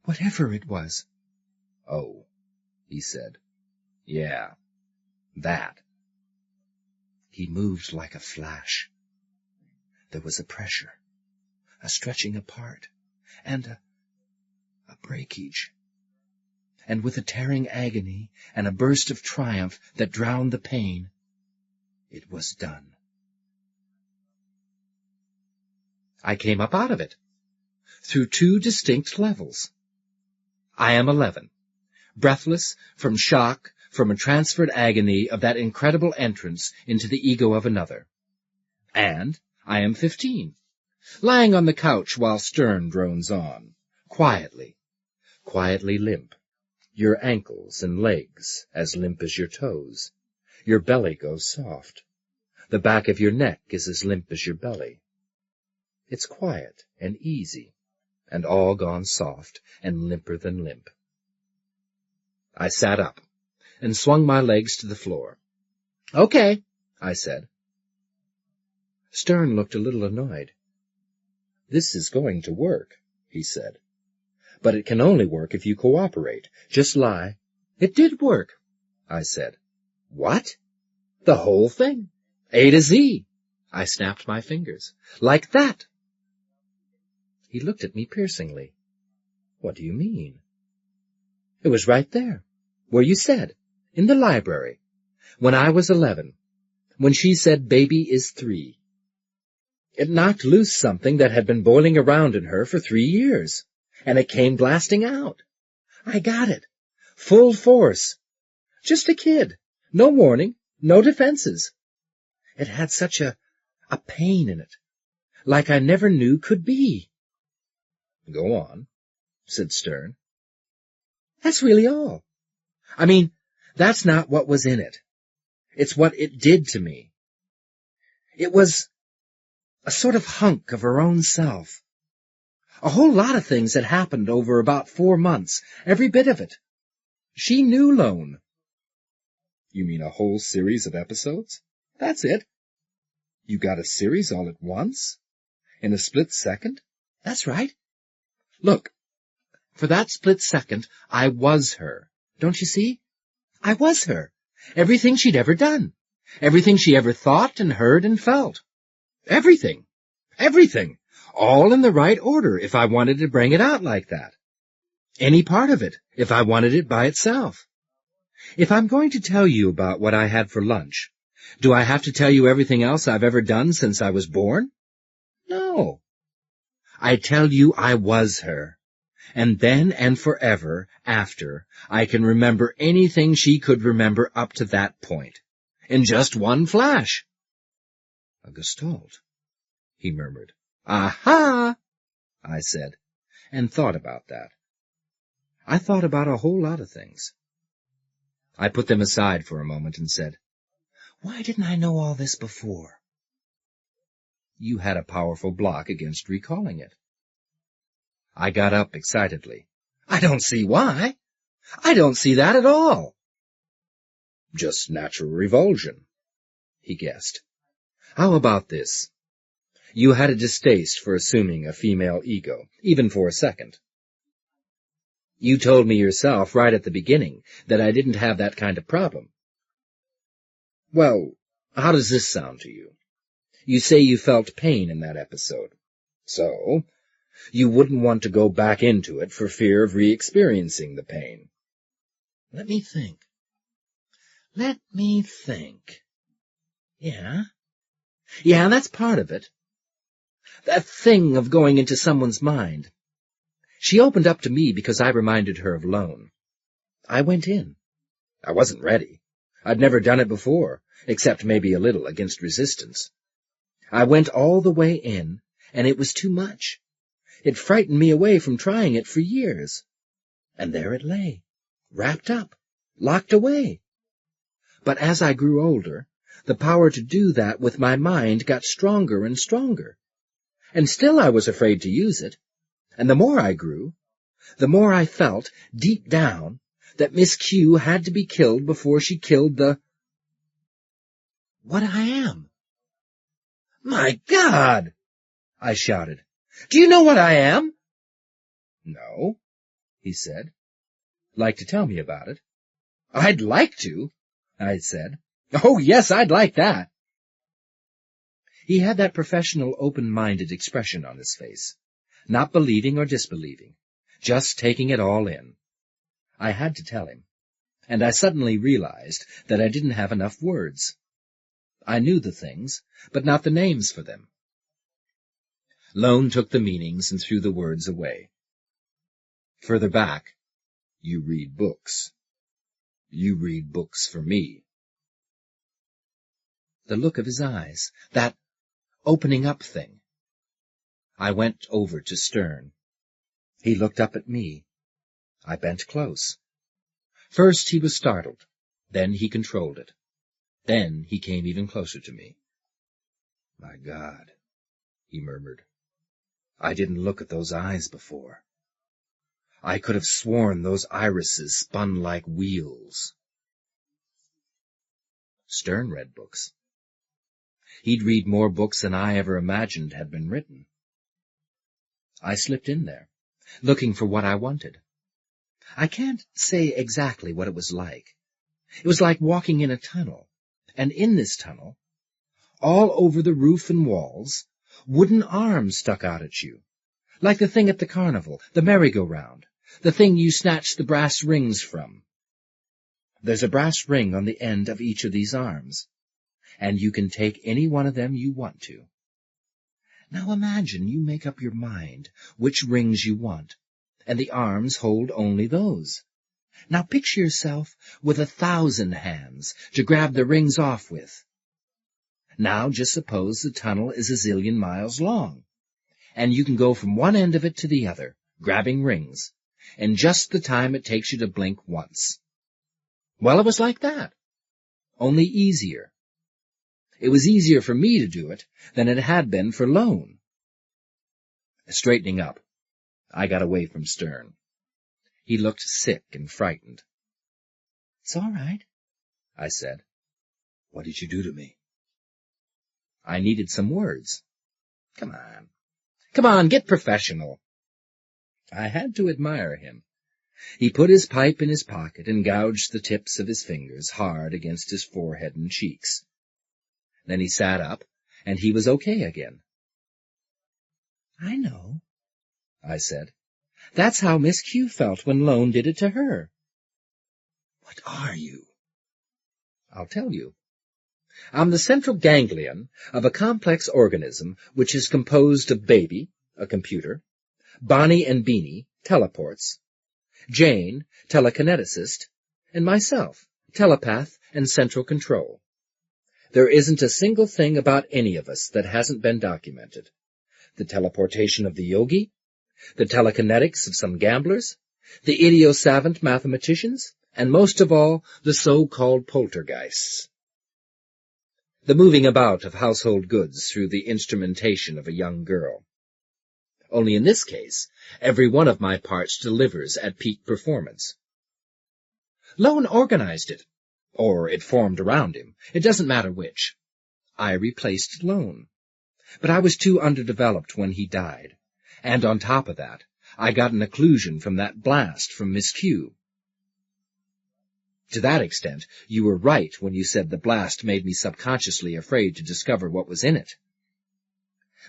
Whatever it was." "Oh," he said. "Yeah, that." He moved like a flash. There was a pressure, a stretching apart, and a breakage. And with a tearing agony and a burst of triumph that drowned the pain, it was done. I came up out of it, through 2 distinct levels. I am 11, breathless from shock, from a transferred agony of that incredible entrance into the ego of another. And I am 15, lying on the couch while Stern drones on, quietly limp. Your ankles and legs as limp as your toes. Your belly goes soft. The back of your neck is as limp as your belly. It's quiet and easy, and all gone soft and limper than limp. I sat up and swung my legs to the floor. "Okay," I said. Stern looked a little annoyed. "This is going to work," he said. "But it can only work if you cooperate. Just lie." "It did work," I said. "What?" "The whole thing. A to Z." I snapped my fingers. "Like that." He looked at me piercingly. "What do you mean?" "It was right there, where you said, in the library, when I was 11, when she said baby is 3. It knocked loose something that had been boiling around in her for 3 years. And it came blasting out. I got it. Full force. Just a kid. No warning. No defenses. It had such a pain in it. Like I never knew could be." "Go on," said Stern. "That's really all. I mean, that's not what was in it. It's what it did to me. It was a sort of hunk of her own self. A whole lot of things had happened over about 4 months, every bit of it. She knew Lone." "You mean a whole series of episodes?" "That's it." "You got a series all at once? In a split second?" "That's right. Look, for that split second, I was her. Don't you see? I was her. Everything she'd ever done. Everything she ever thought and heard and felt. Everything. Everything. All in the right order if I wanted to bring it out like that. Any part of it if I wanted it by itself. If I'm going to tell you about what I had for lunch, do I have to tell you everything else I've ever done since I was born? No. I tell you I was her. And then and forever after, I can remember anything she could remember up to that point. In just one flash." "A gestalt," he murmured. "Aha!" I said, and thought about that. I thought about a whole lot of things. I put them aside for a moment and said, "Why didn't I know all this before?" "You had a powerful block against recalling it." I got up excitedly. "I don't see why. I don't see that at all." "Just natural revulsion," he guessed. "How about this? You had a distaste for assuming a female ego, even for a second. You told me yourself right at the beginning that I didn't have that kind of problem. Well, how does this sound to you? You say you felt pain in that episode. So, you wouldn't want to go back into it for fear of re-experiencing the pain." Let me think. Yeah, that's part of it. That thing of going into someone's mind. She opened up to me because I reminded her of Lone. I went in. I wasn't ready. I'd never done it before, except maybe a little against resistance. I went all the way in, and it was too much. It frightened me away from trying it for years. And there it lay, wrapped up, locked away. But as I grew older, the power to do that with my mind got stronger and stronger. And still I was afraid to use it. And the more I grew, the more I felt, deep down, that Miss Q had to be killed before she killed what I am. "My God!" I shouted. "Do you know what I am?" "No," he said. "Like to tell me about it?" "I'd like to," I said. "Oh, yes, I'd like that." He had that professional, open-minded expression on his face, not believing or disbelieving, just taking it all in. I had to tell him, and I suddenly realized that I didn't have enough words. I knew the things, but not the names for them. Lone took the meanings and threw the words away. "Further back, you read books. You read books for me." The look of his eyes, that opening up thing. I went over to Stern. He looked up at me. I bent close. First he was startled, then he controlled it. Then he came even closer to me. "My God," he murmured. "I didn't look at those eyes before. I could have sworn those irises spun like wheels." Stern read books. He'd read more books than I ever imagined had been written. I slipped in there, looking for what I wanted. I can't say exactly what it was like. It was like walking in a tunnel, and in this tunnel, all over the roof and walls, wooden arms stuck out at you, like the thing at the carnival, the merry-go-round, the thing you snatch the brass rings from. There's a brass ring on the end of each of these arms, and you can take any one of them you want to. Now imagine you make up your mind which rings you want, and the arms hold only those. Now picture yourself with 1,000 hands to grab the rings off with. Now just suppose the tunnel is 1,000,000,000 miles long, and you can go from one end of it to the other, grabbing rings, in just the time it takes you to blink once. Well, it was like that, only easier. It was easier for me to do it than it had been for Lone. Straightening up, I got away from Stern. He looked sick and frightened. "It's all right," I said. "What did you do to me?" I needed some words. Come on, get professional." I had to admire him. He put his pipe in his pocket and gouged the tips of his fingers hard against his forehead and cheeks. Then he sat up, and he was okay again. "I know," I said. "That's how Miss Q felt when Lone did it to her." "What are you?" "I'll tell you. I'm the central ganglion of a complex organism which is composed of Baby, a computer, Bonnie and Beanie, teleports, Jane, telekineticist, and myself, telepath and central control. There isn't a single thing about any of us that hasn't been documented. The teleportation of the yogi, the telekinetics of some gamblers, the idiosavant mathematicians, and most of all, the so-called poltergeists. The moving about of household goods through the instrumentation of a young girl. Only in this case, every one of my parts delivers at peak performance. Lone organized it, or it formed around him. It doesn't matter which. I replaced Lone. But I was too underdeveloped when he died, and on top of that, I got an occlusion from that blast from Miss Q. To that extent, you were right when you said the blast made me subconsciously afraid to discover what was in it.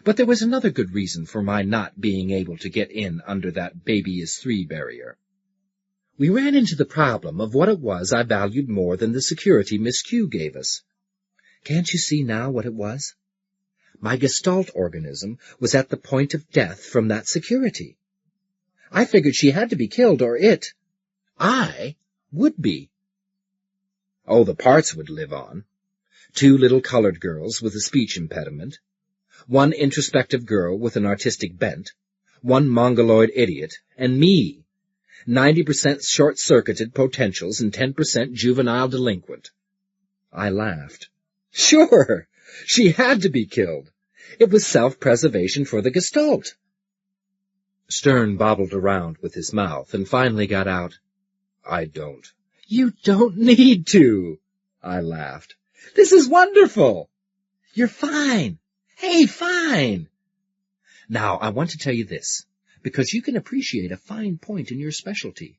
But there was another good reason for my not being able to get in under that baby is 3 barrier. We ran into the problem of what it was I valued more than the security Miss Q gave us. Can't you see now what it was? My Gestalt organism was at the point of death from that security. I figured she had to be killed or I would be. Oh, the parts would live on. 2 little colored girls with a speech impediment, 1 introspective girl with an artistic bent, 1 mongoloid idiot, and me, 90% short-circuited potentials and 10% juvenile delinquent. I laughed. Sure, she had to be killed. It was self-preservation for the Gestalt. Stern bobbled around with his mouth and finally got out, I don't. You don't need to, I laughed. This is wonderful. You're fine. Hey, fine. Now, I want to tell you this, because you can appreciate a fine point in your specialty.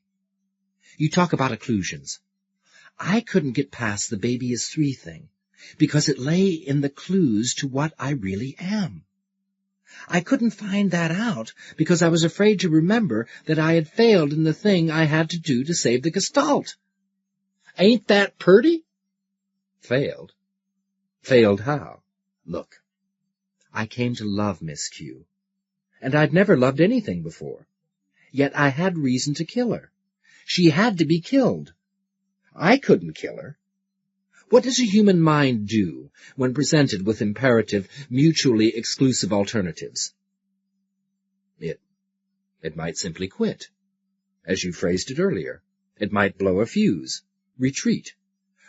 You talk about occlusions. I couldn't get past the baby is 3 thing, because it lay in the clues to what I really am. I couldn't find that out because I was afraid to remember that I had failed in the thing I had to do to save the Gestalt. Ain't that purty? Failed? Failed how? Look, I came to love Miss Q, and I'd never loved anything before. Yet I had reason to kill her. She had to be killed. I couldn't kill her. What does a human mind do when presented with imperative, mutually exclusive alternatives? It might simply quit. As you phrased it earlier, it might blow a fuse, retreat,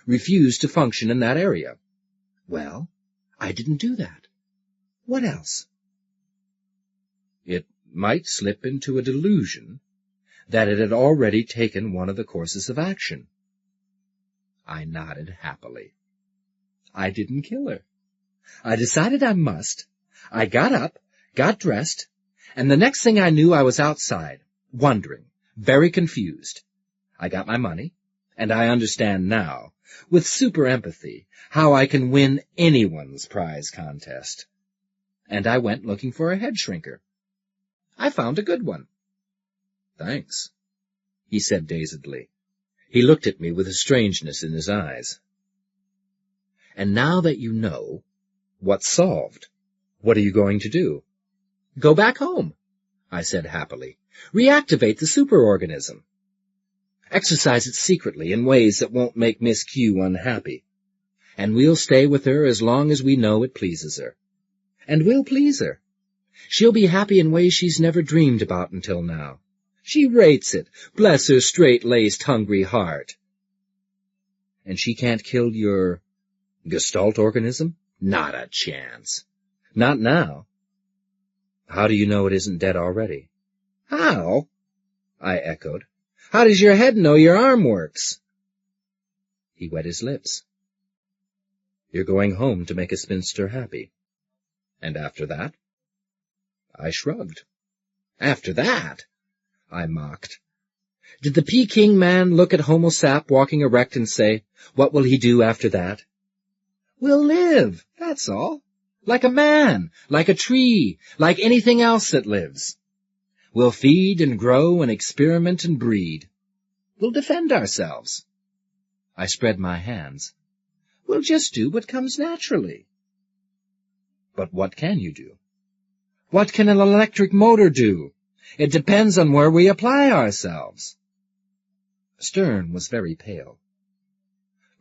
refuse to function in that area. Well, I didn't do that. What else? It might slip into a delusion that it had already taken one of the courses of action. I nodded happily. I didn't kill her. I decided I must. I got up, got dressed, and the next thing I knew I was outside, wondering, very confused. I got my money, and I understand now, with super empathy, how I can win anyone's prize contest. And I went looking for a head shrinker. I found a good one. Thanks, he said dazedly. He looked at me with a strangeness in his eyes. And now that you know, what's solved? What are you going to do? Go back home, I said happily. Reactivate the superorganism. Exercise it secretly in ways that won't make Miss Q unhappy. And we'll stay with her as long as we know it pleases her. And we'll please her. She'll be happy in ways she's never dreamed about until now. She rates it, bless her straight-laced, hungry heart. And she can't kill your Gestalt organism? Not a chance. Not now. How do you know it isn't dead already? How? I echoed. How does your head know your arm works? He wet his lips. You're going home to make a spinster happy. And after that? I shrugged. After that? I mocked. Did the Peking man look at Homo sap walking erect and say, what will he do after that? We'll live, that's all. Like a man, like a tree, like anything else that lives. We'll feed and grow and experiment and breed. We'll defend ourselves. I spread my hands. We'll just do what comes naturally. But what can you do? What can an electric motor do? It depends on where we apply ourselves. Stern was very pale.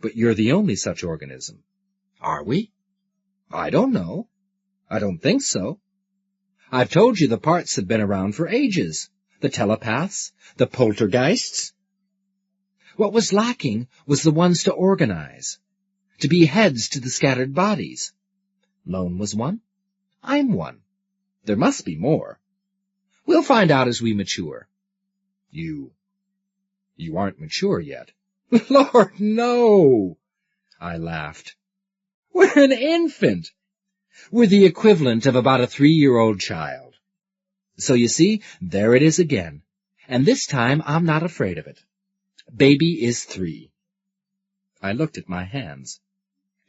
But you're the only such organism. Are we? I don't know. I don't think so. I've told you the parts have been around for ages. The telepaths, the poltergeists. What was lacking was the ones to organize, to be heads to the scattered bodies. Lone was one. I'm one. There must be more. We'll find out as we mature. You aren't mature yet. Lord, no! I laughed. We're an infant. We're the equivalent of about a 3-year-old child. So you see, there it is again. And this time I'm not afraid of it. Baby is 3. I looked at my hands.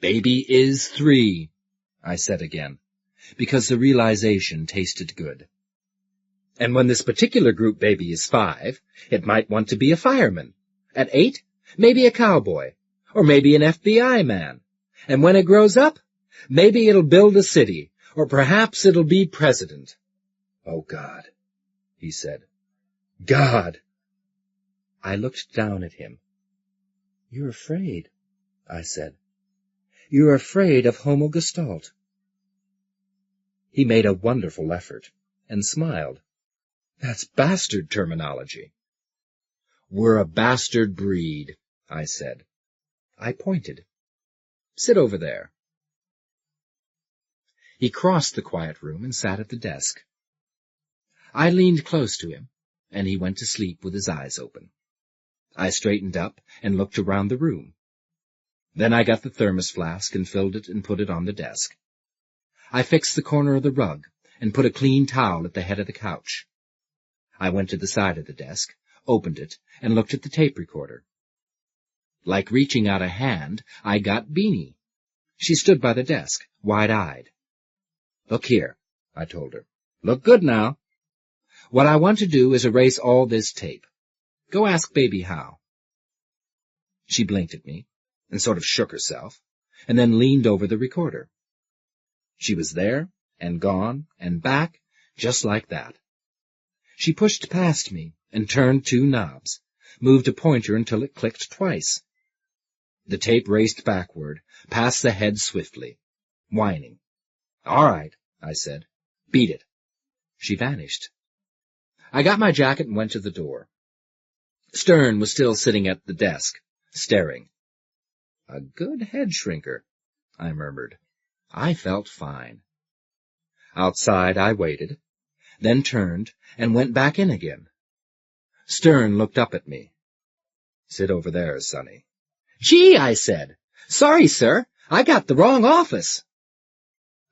Baby is 3, I said again, because the realization tasted good. And when this particular group baby is 5, it might want to be a fireman. At 8, maybe a cowboy, or maybe an FBI man. And when it grows up, maybe it'll build a city, or perhaps it'll be president. Oh, God, he said. God! I looked down at him. You're afraid, I said. You're afraid of Homo Gestalt. He made a wonderful effort and smiled. That's bastard terminology. We're a bastard breed, I said. I pointed. Sit over there." He crossed the quiet room and sat at the desk. I leaned close to him, and he went to sleep with his eyes open. I straightened up and looked around the room. Then I got the thermos flask and filled it and put it on the desk. I fixed the corner of the rug and put a clean towel at the head of the couch. I went to the side of the desk, opened it, and looked at the tape recorder. Like reaching out a hand, I got Beanie. She stood by the desk, wide-eyed. "Look here," I told her. "Look good now. What I want to do is erase all this tape. Go ask Baby how." She blinked at me and sort of shook herself, and then leaned over the recorder. She was there and gone and back, just like that. She pushed past me and turned 2 knobs, moved a pointer until it clicked twice. The tape raced backward, past the head swiftly, whining. "All right," I said. "Beat it." She vanished. I got my jacket and went to the door. Stern was still sitting at the desk, staring. "A good head shrinker," I murmured. I felt fine. Outside I waited, then turned and went back in again. Stern looked up at me. "Sit over there, Sonny." "Gee," I said. "Sorry, sir. I got the wrong office."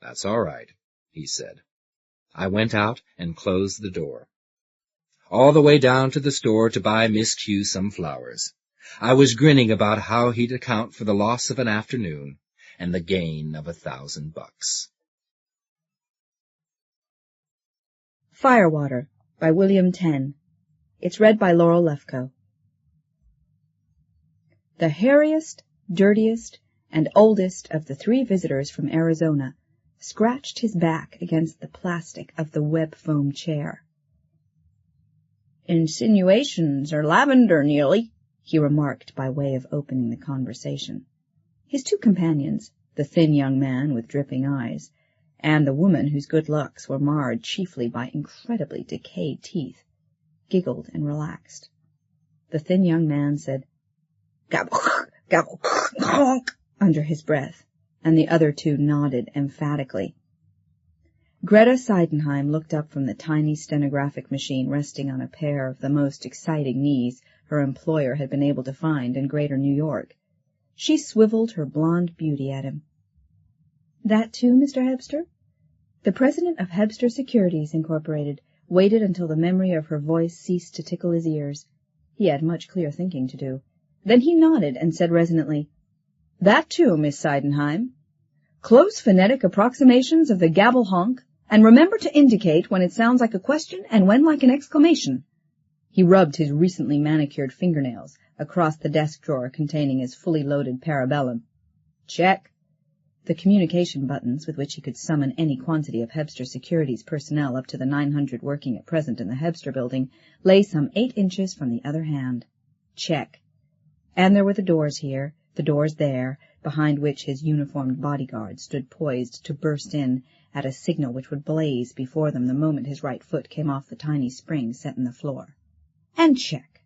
"That's all right," he said. I went out and closed the door. All the way down to the store to buy Miss Q some flowers. I was grinning about how he'd account for the loss of an afternoon and the gain of $1,000. Firewater by William Tenn. It's read by Laurel Lefkow. The hairiest, dirtiest, and oldest of the 3 visitors from Arizona scratched his back against the plastic of the web foam chair. "Insinuations are lavender, Neely," he remarked by way of opening the conversation. His 2 companions, the thin young man with dripping eyes, and the woman whose good looks were marred chiefly by incredibly decayed teeth, giggled and relaxed. The thin young man said, "Gabble, gabble, honk," under his breath, and the other 2 nodded emphatically. Greta Seidenheim looked up from the tiny stenographic machine resting on a pair of the most exciting knees her employer had been able to find in Greater New York. She swiveled her blonde beauty at him. "That too, Mr. Hebster?" The president of Hebster Securities, Incorporated, waited until the memory of her voice ceased to tickle his ears. He had much clear thinking to do. Then he nodded and said resonantly, "That too, Miss Seidenheim. Close phonetic approximations of the gabble honk, and remember to indicate when it sounds like a question and when like an exclamation." He rubbed his recently manicured fingernails across the desk drawer containing his fully loaded parabellum. "Check." The communication buttons, with which he could summon any quantity of Hebster Securities personnel up to the 900 working at present in the Hebster building, lay some 8 inches from the other hand. Check. And there were the doors here, the doors there, behind which his uniformed bodyguard stood poised to burst in at a signal which would blaze before them the moment his right foot came off the tiny spring set in the floor. And check.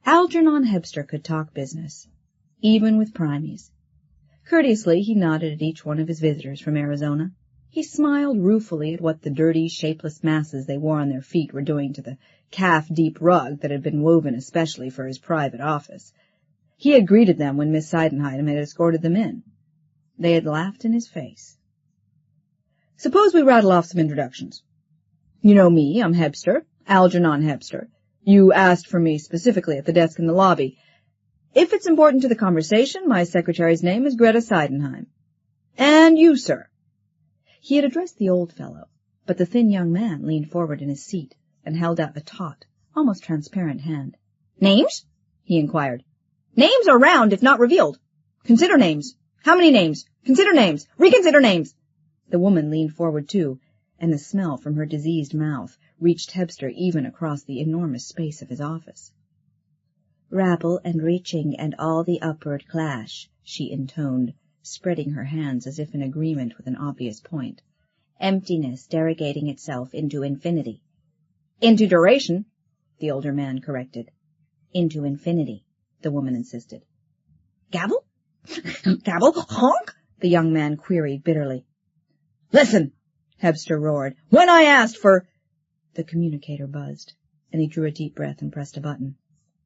Algernon Hebster could talk business, even with primies. Courteously he nodded at each one of his visitors from Arizona. He smiled ruefully at what the dirty, shapeless masses they wore on their feet were doing to the calf-deep rug that had been woven especially for his private office. He had greeted them when Miss Seidenheim had escorted them in. They had laughed in his face. "Suppose we rattle off some introductions. You know me, I'm Hebster, Algernon Hebster. You asked for me specifically at the desk in the lobby. If it's important to the conversation, my secretary's name is Greta Seidenheim. And you, sir." He had addressed the old fellow, but the thin young man leaned forward in his seat and held out a taut, almost transparent hand. "Names?" he inquired. "Names are round if not revealed. Consider names. How many names? Consider names. Reconsider names." The woman leaned forward too, and the smell from her diseased mouth reached Hebster even across the enormous space of his office. "Rabble and reaching and all the upward clash," she intoned, spreading her hands as if in agreement with an obvious point. "Emptiness derogating itself into infinity." "Into duration," the older man corrected. "Into infinity," the woman insisted. "Gabble? Gabble, honk? The young man queried bitterly. Listen, Hebster roared. When I asked for... The communicator buzzed, and he drew a deep breath and pressed a button.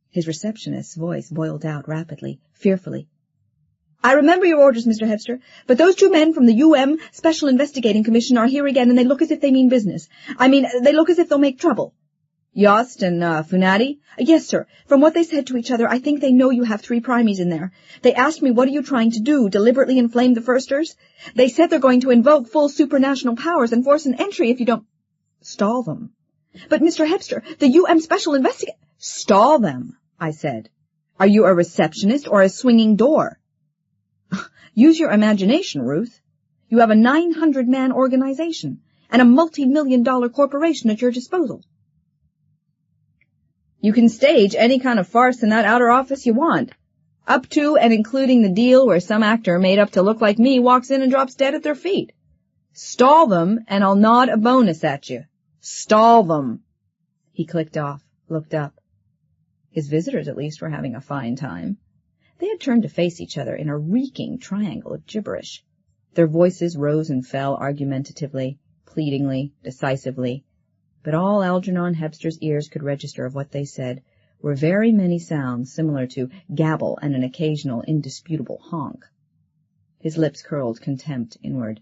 His receptionist's voice boiled out rapidly, fearfully. I remember your orders, Mr. Hebster, but those two men from the UM Special Investigating Commission are here again, and they look as if they mean business. I mean, they look as if they'll make trouble. Yost and Funati? Yes, sir. From what they said to each other, I think they know you have 3 primies in there. They asked me, what are you trying to do, deliberately inflame the firsters? They said they're going to invoke full supranational powers and force an entry if you don't... Stall them. But, Mr. Hebster, the UM Special Investigator... Stall them, I said. Are you a receptionist or a swinging door? Use your imagination, Ruth. You have a 900-man organization and a multi-million-dollar corporation at your disposal. You can stage any kind of farce in that outer office you want, up to and including the deal where some actor made up to look like me walks in and drops dead at their feet. Stall them, and I'll nod a bonus at you. Stall them. He clicked off, looked up. His visitors, at least, were having a fine time. They had turned to face each other in a reeking triangle of gibberish. Their voices rose and fell argumentatively, pleadingly, decisively. But all Algernon Hebster's ears could register of what they said were very many sounds similar to gabble and an occasional indisputable honk. His lips curled contempt inward.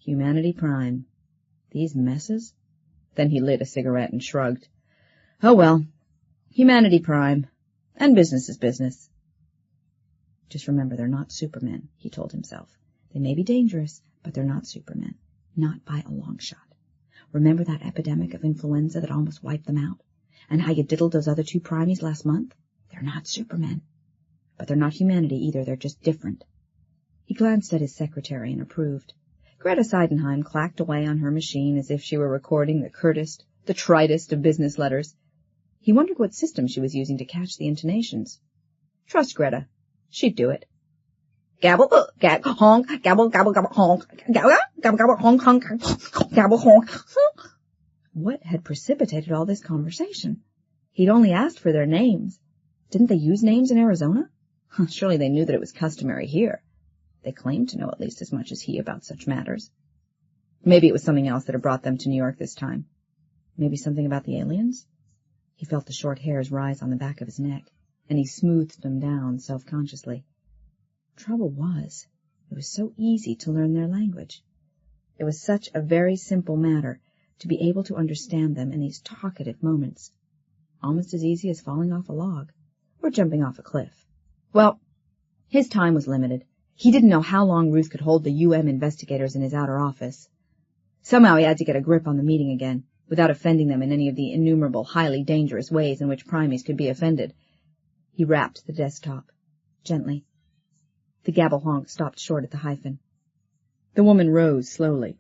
Humanity Prime. These messes? Then he lit a cigarette and shrugged. Oh well, Humanity Prime. And business is business. Just remember, they're not supermen, he told himself. They may be dangerous, but they're not supermen. Not by a long shot. Remember that epidemic of influenza that almost wiped them out? And how you diddled those other 2 primies last month? They're not supermen. But they're not humanity either, they're just different. He glanced at his secretary and approved. Greta Seidenheim clacked away on her machine as if she were recording the curtest, the tritest of business letters. He wondered what system she was using to catch the intonations. Trust Greta. She'd do it. Gabble, gag, honk, gabble, gabble, gabble, honk, gabble, gabble, gabble, honk, honk, gabble, honk. What had precipitated all this conversation? He'd only asked for their names. Didn't they use names in Arizona? Surely they knew that it was customary here. They claimed to know at least as much as he about such matters. Maybe it was something else that had brought them to New York this time. Maybe something about the aliens? He felt the short hairs rise on the back of his neck, and he smoothed them down self-consciously. Trouble was, it was so easy to learn their language. It was such a very simple matter to be able to understand them in these talkative moments. Almost as easy as falling off a log, or jumping off a cliff. Well, his time was limited. He didn't know how long Ruth could hold the UM investigators in his outer office. Somehow he had to get a grip on the meeting again, without offending them in any of the innumerable, highly dangerous ways in which primies could be offended. He rapped the desktop, gently. The gabble honk stopped short at the hyphen. The woman rose slowly.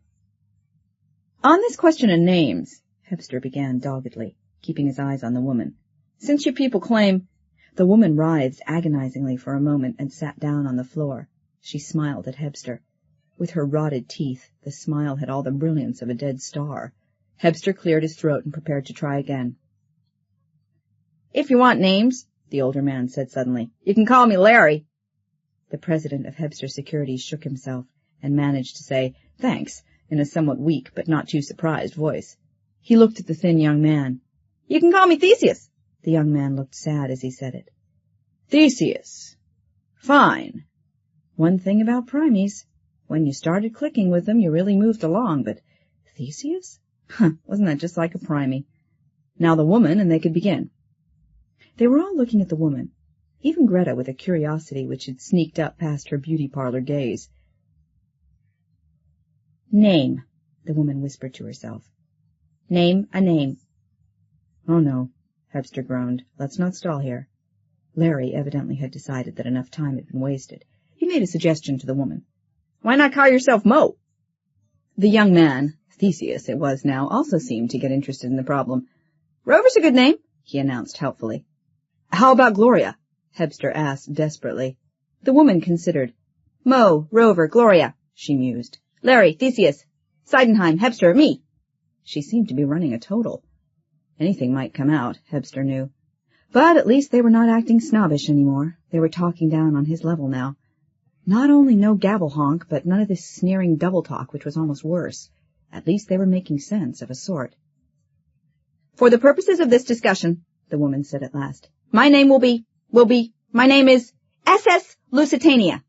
On this question of names, Hebster began doggedly, keeping his eyes on the woman. Since you people claim... The woman writhed agonizingly for a moment and sat down on the floor. She smiled at Hebster. With her rotted teeth, the smile had all the brilliance of a dead star. Hebster cleared his throat and prepared to try again. If you want names, the older man said suddenly, you can call me Larry. The president of Hebster Securities shook himself and managed to say, thanks, in a somewhat weak but not too surprised voice. He looked at the thin young man. You can call me Theseus. The young man looked sad as he said it. Theseus. Fine. One thing about primies. When you started clicking with them, you really moved along, but Theseus? Wasn't that just like a primie? Now the woman, and they could begin. They were all looking at the woman, even Greta with a curiosity which had sneaked up past her beauty parlor gaze. Name, the woman whispered to herself. Name a name. Oh, no, Hebster groaned. Let's not stall here. Larry evidently had decided that enough time had been wasted. He made a suggestion to the woman. Why not call yourself Mo? The young man, Theseus it was now, also seemed to get interested in the problem. Rover's a good name, he announced helpfully. How about Gloria? Hebster asked desperately. The woman considered. Mo, Rover, Gloria, she mused. Larry, Theseus, Seidenheim, Hebster, me. She seemed to be running a total. Anything might come out, Hebster knew. But at least they were not acting snobbish any more. They were talking down on his level now. Not only no gabble honk, but none of this sneering double talk, which was almost worse. At least they were making sense of a sort. "For the purposes of this discussion," the woman said at last, "my name my name is SS Lusitania."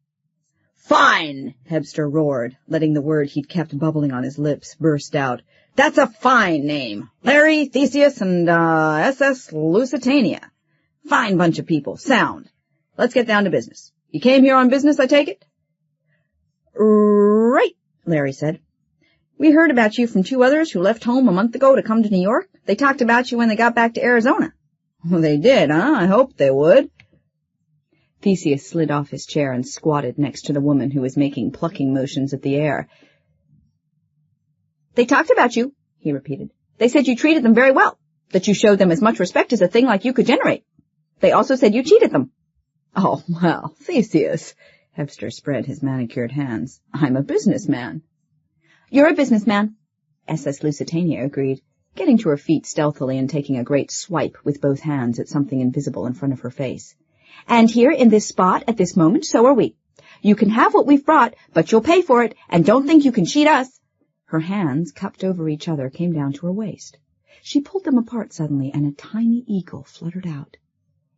"Fine!" Hebster roared, letting the word he'd kept bubbling on his lips burst out. "That's a fine name. Larry, Theseus, and, SS Lusitania. Fine bunch of people. Sound. Let's get down to business. You came here on business, I take it?" "Right," Larry said. "We heard about you from 2 others who left home a month ago to come to New York. They talked about you when they got back to Arizona." "Well, they did, huh? I hoped they would." Theseus slid off his chair and squatted next to the woman who was making plucking motions at the air. "They talked about you," he repeated. "They said you treated them very well, that you showed them as much respect as a thing like you could generate. They also said you cheated them." "Oh, well, Theseus," Hebster spread his manicured hands, "I'm a businessman." "You're a businessman," SS Lusitania agreed, getting to her feet stealthily and taking a great swipe with both hands at something invisible in front of her face. "And here in this spot at this moment, so are we. You can have what we've brought, but you'll pay for it, and don't think you can cheat us." Her hands, cupped over each other, came down to her waist. She pulled them apart suddenly, and a tiny eagle fluttered out.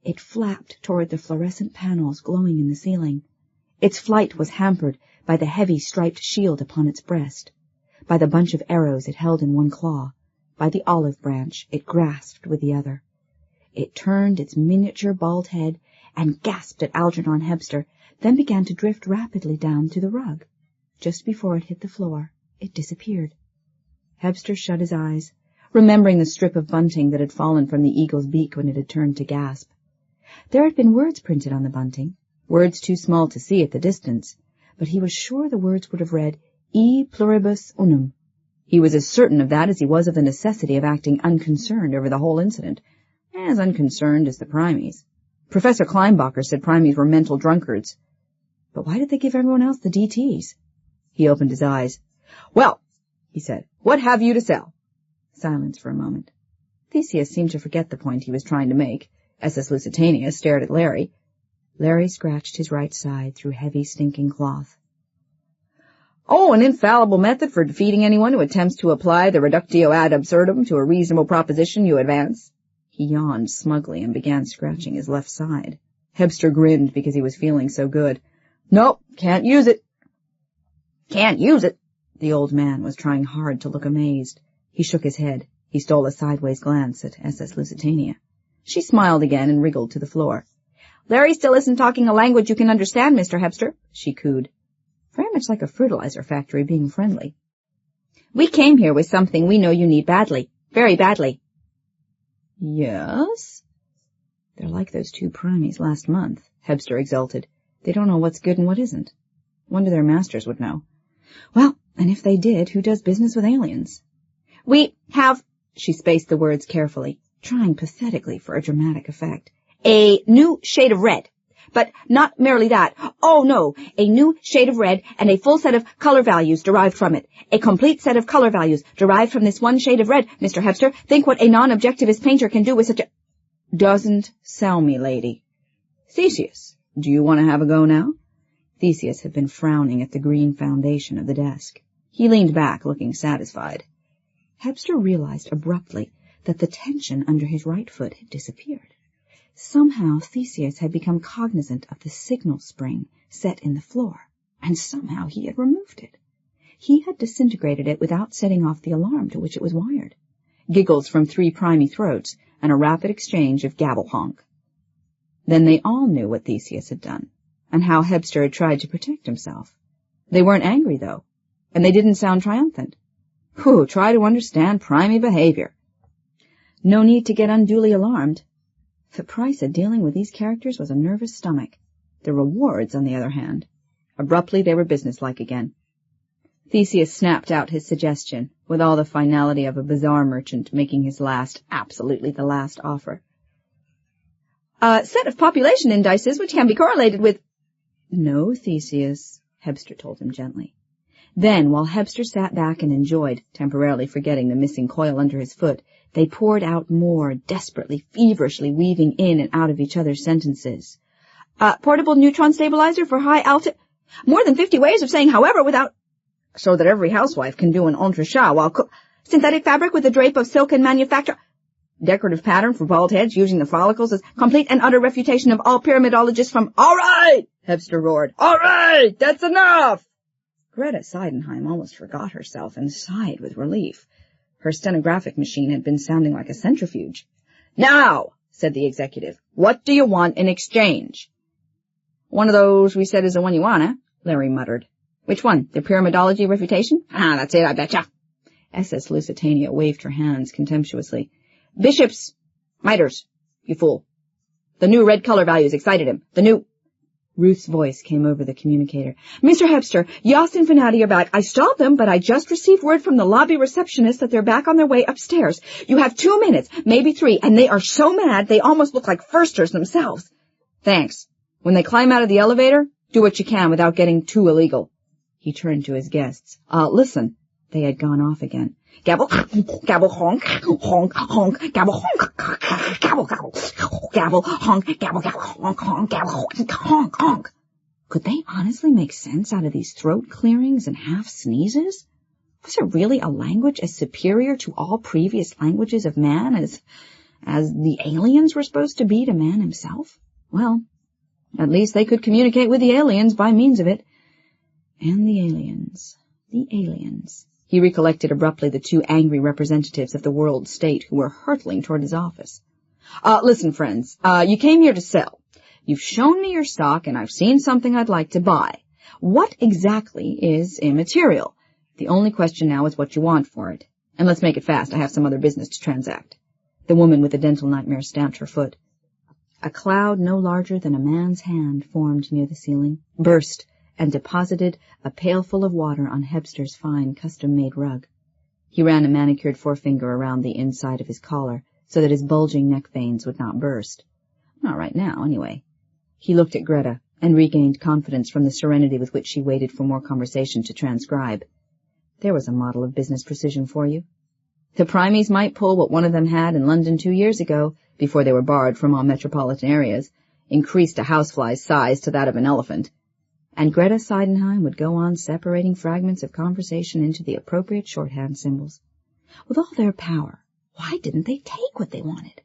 It flapped toward the fluorescent panels glowing in the ceiling. Its flight was hampered by the heavy striped shield upon its breast, by the bunch of arrows it held in one claw, by the olive branch it grasped with the other. It turned its miniature bald head and gasped at Algernon Hebster, then began to drift rapidly down to the rug. Just before it hit the floor, it disappeared. Hebster shut his eyes, remembering the strip of bunting that had fallen from the eagle's beak when it had turned to gasp. There had been words printed on the bunting, words too small to see at the distance, but he was sure the words would have read, E pluribus unum. He was as certain of that as he was of the necessity of acting unconcerned over the whole incident, as unconcerned as the Primies. Professor Kleinbacher said Primies were mental drunkards. But why did they give everyone else the DTs? He opened his eyes. "Well," he said, "what have you to sell?" Silence for a moment. Theseus seemed to forget the point he was trying to make. SS Lusitania stared at Larry. Larry scratched his right side through heavy, stinking cloth. "Oh, an infallible method for defeating anyone who attempts to apply the reductio ad absurdum to a reasonable proposition you advance." He yawned smugly and began scratching his left side. Hebster grinned because he was feeling so good. "Nope, can't use it." "Can't use it?" The old man was trying hard to look amazed. He shook his head. He stole a sideways glance at SS Lusitania. She smiled again and wriggled to the floor. "Larry still isn't talking a language you can understand, Mr. Hebster," she cooed. Very much like a fertilizer factory being friendly. "We came here with something we know you need badly. Very badly." "Yes?" "They're like those 2 Primies last month," Hebster exulted. "They don't know what's good and what isn't. Wonder their masters would know. Well, and if they did, who does business with aliens?" "We have," she spaced the words carefully, trying pathetically for a dramatic effect, "a new shade of red. But not merely that. Oh, no, a new shade of red and a full set of color values derived from it. A complete set of color values derived from this one shade of red, Mr. Hebster. Think what a non-objectivist painter can do with such a—" "Doesn't sell me, lady. Theseus, do you want to have a go now?" Theseus had been frowning at the green foundation of the desk. He leaned back, looking satisfied. Hebster realized abruptly that the tension under his right foot had disappeared. Somehow Theseus had become cognizant of the signal spring set in the floor, and somehow he had removed it. He had disintegrated it without setting off the alarm to which it was wired. Giggles from 3 Primey throats, and a rapid exchange of gabble honk. Then they all knew what Theseus had done, and how Hebster had tried to protect himself. They weren't angry, though, and they didn't sound triumphant. Whew, try to understand Primey behavior. No need to get unduly alarmed. The price of dealing with these characters was a nervous stomach. The rewards, on the other hand. Abruptly they were businesslike again. Theseus snapped out his suggestion, with all the finality of a bazaar merchant making his last, absolutely the last offer. "A set of population indices which can be correlated with—" "No, Theseus," Hebster told him gently. Then, while Hebster sat back and enjoyed, temporarily forgetting the missing coil under his foot, they poured out more, desperately, feverishly weaving in and out of each other's sentences. "A portable neutron stabilizer for high altitude—" More than 50 ways of saying however without... So that every housewife can do an entrechat while synthetic fabric with a drape of silk and manufacture... Decorative pattern for bald heads using the follicles as complete and utter refutation of all pyramidologists from... All right! Hebster roared. All right! That's enough! Greta Seidenheim almost forgot herself and sighed with relief. Her stenographic machine had been sounding like a centrifuge. Now, said the executive, what do you want in exchange? One of those we said is the one you want, eh? Larry muttered. Which one? The pyramidology refutation? Ah, that's it, I betcha. SS Lusitania waved her hands contemptuously. Bishops, miters, you fool. The new red color values excited him. The new... Ruth's voice came over the communicator. Mr. Hebster, Yost and Fanati are back. I stalled them, but I just received word from the lobby receptionist that they're back on their way upstairs. You have 2 minutes, maybe 3, and they are so mad they almost look like firsters themselves. Thanks. When they climb out of the elevator, do what you can without getting too illegal. He turned to his guests. Listen. They had gone off again. Gabble, gabble, honk, honk, honk, gabble, honk, gabble, gabble, gabble, honk, gabble, gabble, honk, honk, gabble, honk, honk, honk. Could they honestly make sense out of these throat clearings and half sneezes? Was there really a language as superior to all previous languages of man as the aliens were supposed to be to man himself? Well, at least they could communicate with the aliens by means of it. And the aliens. He recollected abruptly the 2 angry representatives of the world state who were hurtling toward his office. Listen, friends, you came here to sell. You've shown me your stock, and I've seen something I'd like to buy. What exactly is immaterial? The only question now is what you want for it. And let's make it fast. I have some other business to transact. The woman with the dental nightmare stamped her foot. A cloud no larger than a man's hand formed near the ceiling, burst, and deposited a pailful of water on Hebster's fine, custom-made rug. He ran a manicured forefinger around the inside of his collar so that his bulging neck veins would not burst. Not right now, anyway. He looked at Greta and regained confidence from the serenity with which she waited for more conversation to transcribe. There was a model of business precision for you. The Primies might pull what one of them had in London 2 years ago, before they were barred from all metropolitan areas, increased a housefly's size to that of an elephant, and Greta Seidenheim would go on separating fragments of conversation into the appropriate shorthand symbols. With all their power, why didn't they take what they wanted?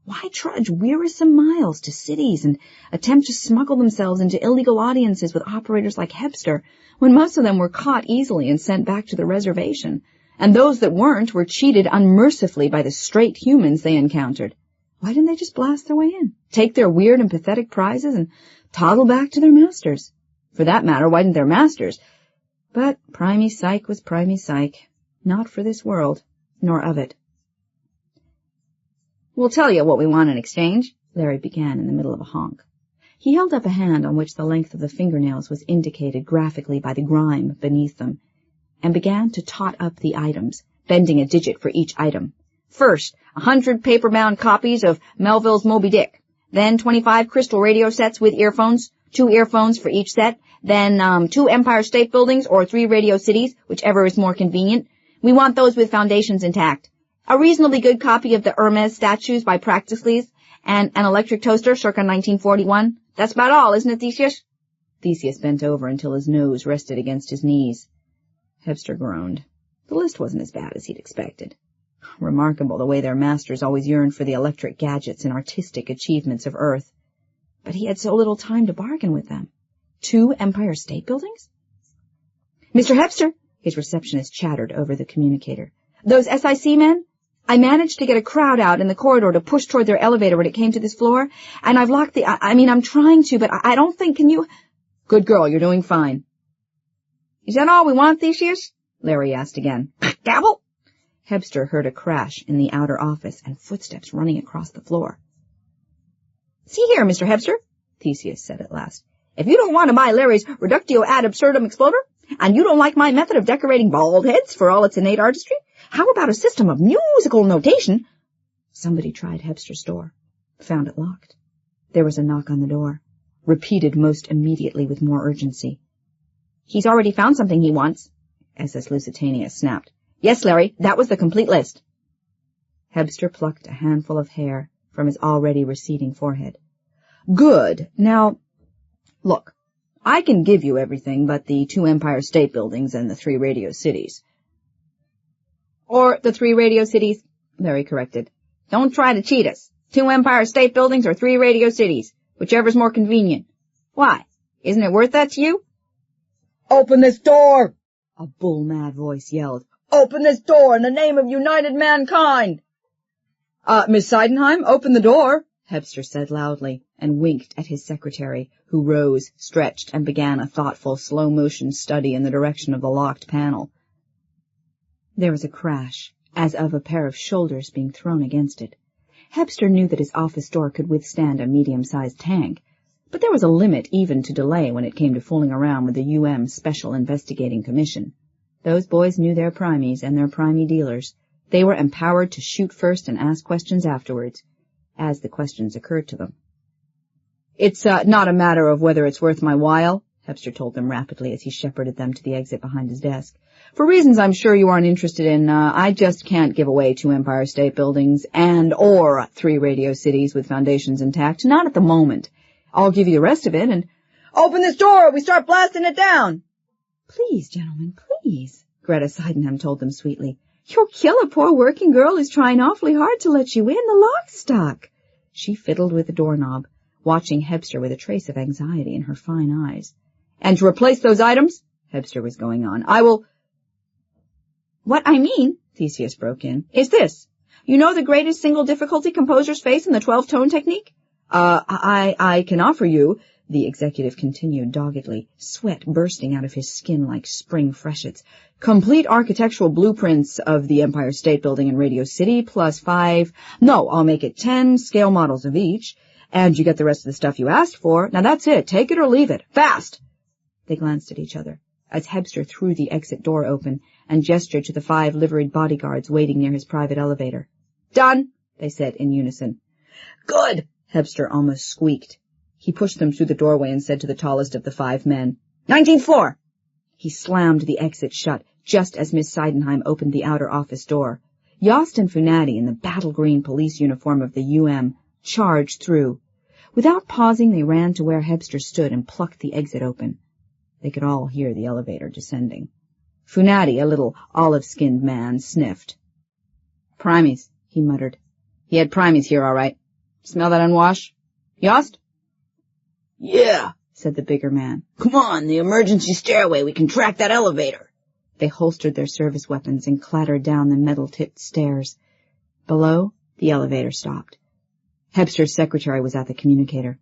Why trudge wearisome miles to cities and attempt to smuggle themselves into illegal audiences with operators like Hebster, when most of them were caught easily and sent back to the reservation, and those that weren't were cheated unmercifully by the straight humans they encountered? Why didn't they just blast their way in, take their weird and pathetic prizes, and toddle back to their masters? For that matter, why didn't their masters? But Primey Psyche was Primey Psyche, not for this world, nor of it. We'll tell you what we want in exchange, Larry began in the middle of a honk. He held up a hand on which the length of the fingernails was indicated graphically by the grime beneath them, and began to tot up the items, bending a digit for each item. First, 100 paper-bound copies of Melville's Moby Dick, then 25 crystal radio sets with earphones, 2 earphones for each set, then 2 Empire State Buildings or 3 Radio Cities, whichever is more convenient. We want those with foundations intact. A reasonably good copy of the Hermes statues by Praxiteles, and an electric toaster circa 1941. That's about all, isn't it, Theseus? Theseus bent over until his nose rested against his knees. Hebster groaned. The list wasn't as bad as he'd expected. Remarkable the way their masters always yearned for the electric gadgets and artistic achievements of Earth. But he had so little time to bargain with them. 2 Empire State Buildings? Mr. Hebster, his receptionist chattered over the communicator. Those SIC men? I managed to get a crowd out in the corridor to push toward their elevator when it came to this floor, and I've locked I'm trying to, but I don't think, can you? Good girl, you're doing fine. Is that all we want, Theseus? Larry asked again. Gabble? Hebster heard a crash in the outer office and footsteps running across the floor. See here, Mr. Hebster, Theseus said at last. If you don't want to buy Larry's reductio ad absurdum exploder, and you don't like my method of decorating bald heads for all its innate artistry, how about a system of musical notation? Somebody tried Hebster's door, found it locked. There was a knock on the door, repeated most immediately with more urgency. He's already found something he wants, SS Lusitania snapped. Yes, Larry, that was the complete list. Hebster plucked a handful of hair from his already receding forehead. Good. Now, look, I can give you everything but the 2 Empire State Buildings and the 3 radio cities. Or the 3 radio cities, Larry corrected. Don't try to cheat us. 2 Empire State Buildings or 3 radio cities, whichever's more convenient. Why? Isn't it worth that to you? Open this door! A bull-mad voice yelled. Open this door in the name of united mankind! Miss Seidenheim, open the door, Hebster said loudly, and winked at his secretary, who rose, stretched, and began a thoughtful, slow-motion study in the direction of the locked panel. There was a crash, as of a pair of shoulders being thrown against it. Hebster knew that his office door could withstand a medium-sized tank, but there was a limit even to delay when it came to fooling around with the UM Special Investigating Commission. Those boys knew their primies and their primey dealers. They were empowered to shoot first and ask questions afterwards, as the questions occurred to them. It's not a matter of whether it's worth my while, Hebster told them rapidly as he shepherded them to the exit behind his desk. For reasons I'm sure you aren't interested in, I just can't give away 2 Empire State Buildings or 3 radio cities with foundations intact. Not at the moment. I'll give you the rest of it and— Open this door or we start blasting it down! Please, gentlemen, please, Greta Sydenham told them sweetly. You'll kill a poor working girl who's trying awfully hard to let you in. The lock's stuck. She fiddled with the doorknob, watching Hebster with a trace of anxiety in her fine eyes. And to replace those items, Hebster was going on, I will— What I mean, Theseus broke in, is this. You know the greatest single difficulty composers face in the 12-tone technique? I can offer you, the executive continued doggedly, sweat bursting out of his skin like spring freshets, complete architectural blueprints of the Empire State Building and Radio City, plus 5, no, I'll make it 10 scale models of each, and you get the rest of the stuff you asked for. Now that's it. Take it or leave it. Fast! They glanced at each other, as Hebster threw the exit door open and gestured to the 5 liveried bodyguards waiting near his private elevator. Done, they said in unison. Good, Hebster almost squeaked. He pushed them through the doorway and said to the tallest of the 5 men, 19th floor! He slammed the exit shut just as Miss Sydenheim opened the outer office door. Yost and Funati, in the battle-green police uniform of the UM, charged through. Without pausing, they ran to where Hebster stood and plucked the exit open. They could all hear the elevator descending. Funati, a little olive-skinned man, sniffed. Primies, he muttered. He had primies here, all right. Smell that unwash? Yost? Yeah, said the bigger man. Come on, the emergency stairway. We can track that elevator. They holstered their service weapons and clattered down the metal-tipped stairs. Below, the elevator stopped. Hebster's secretary was at the communicator.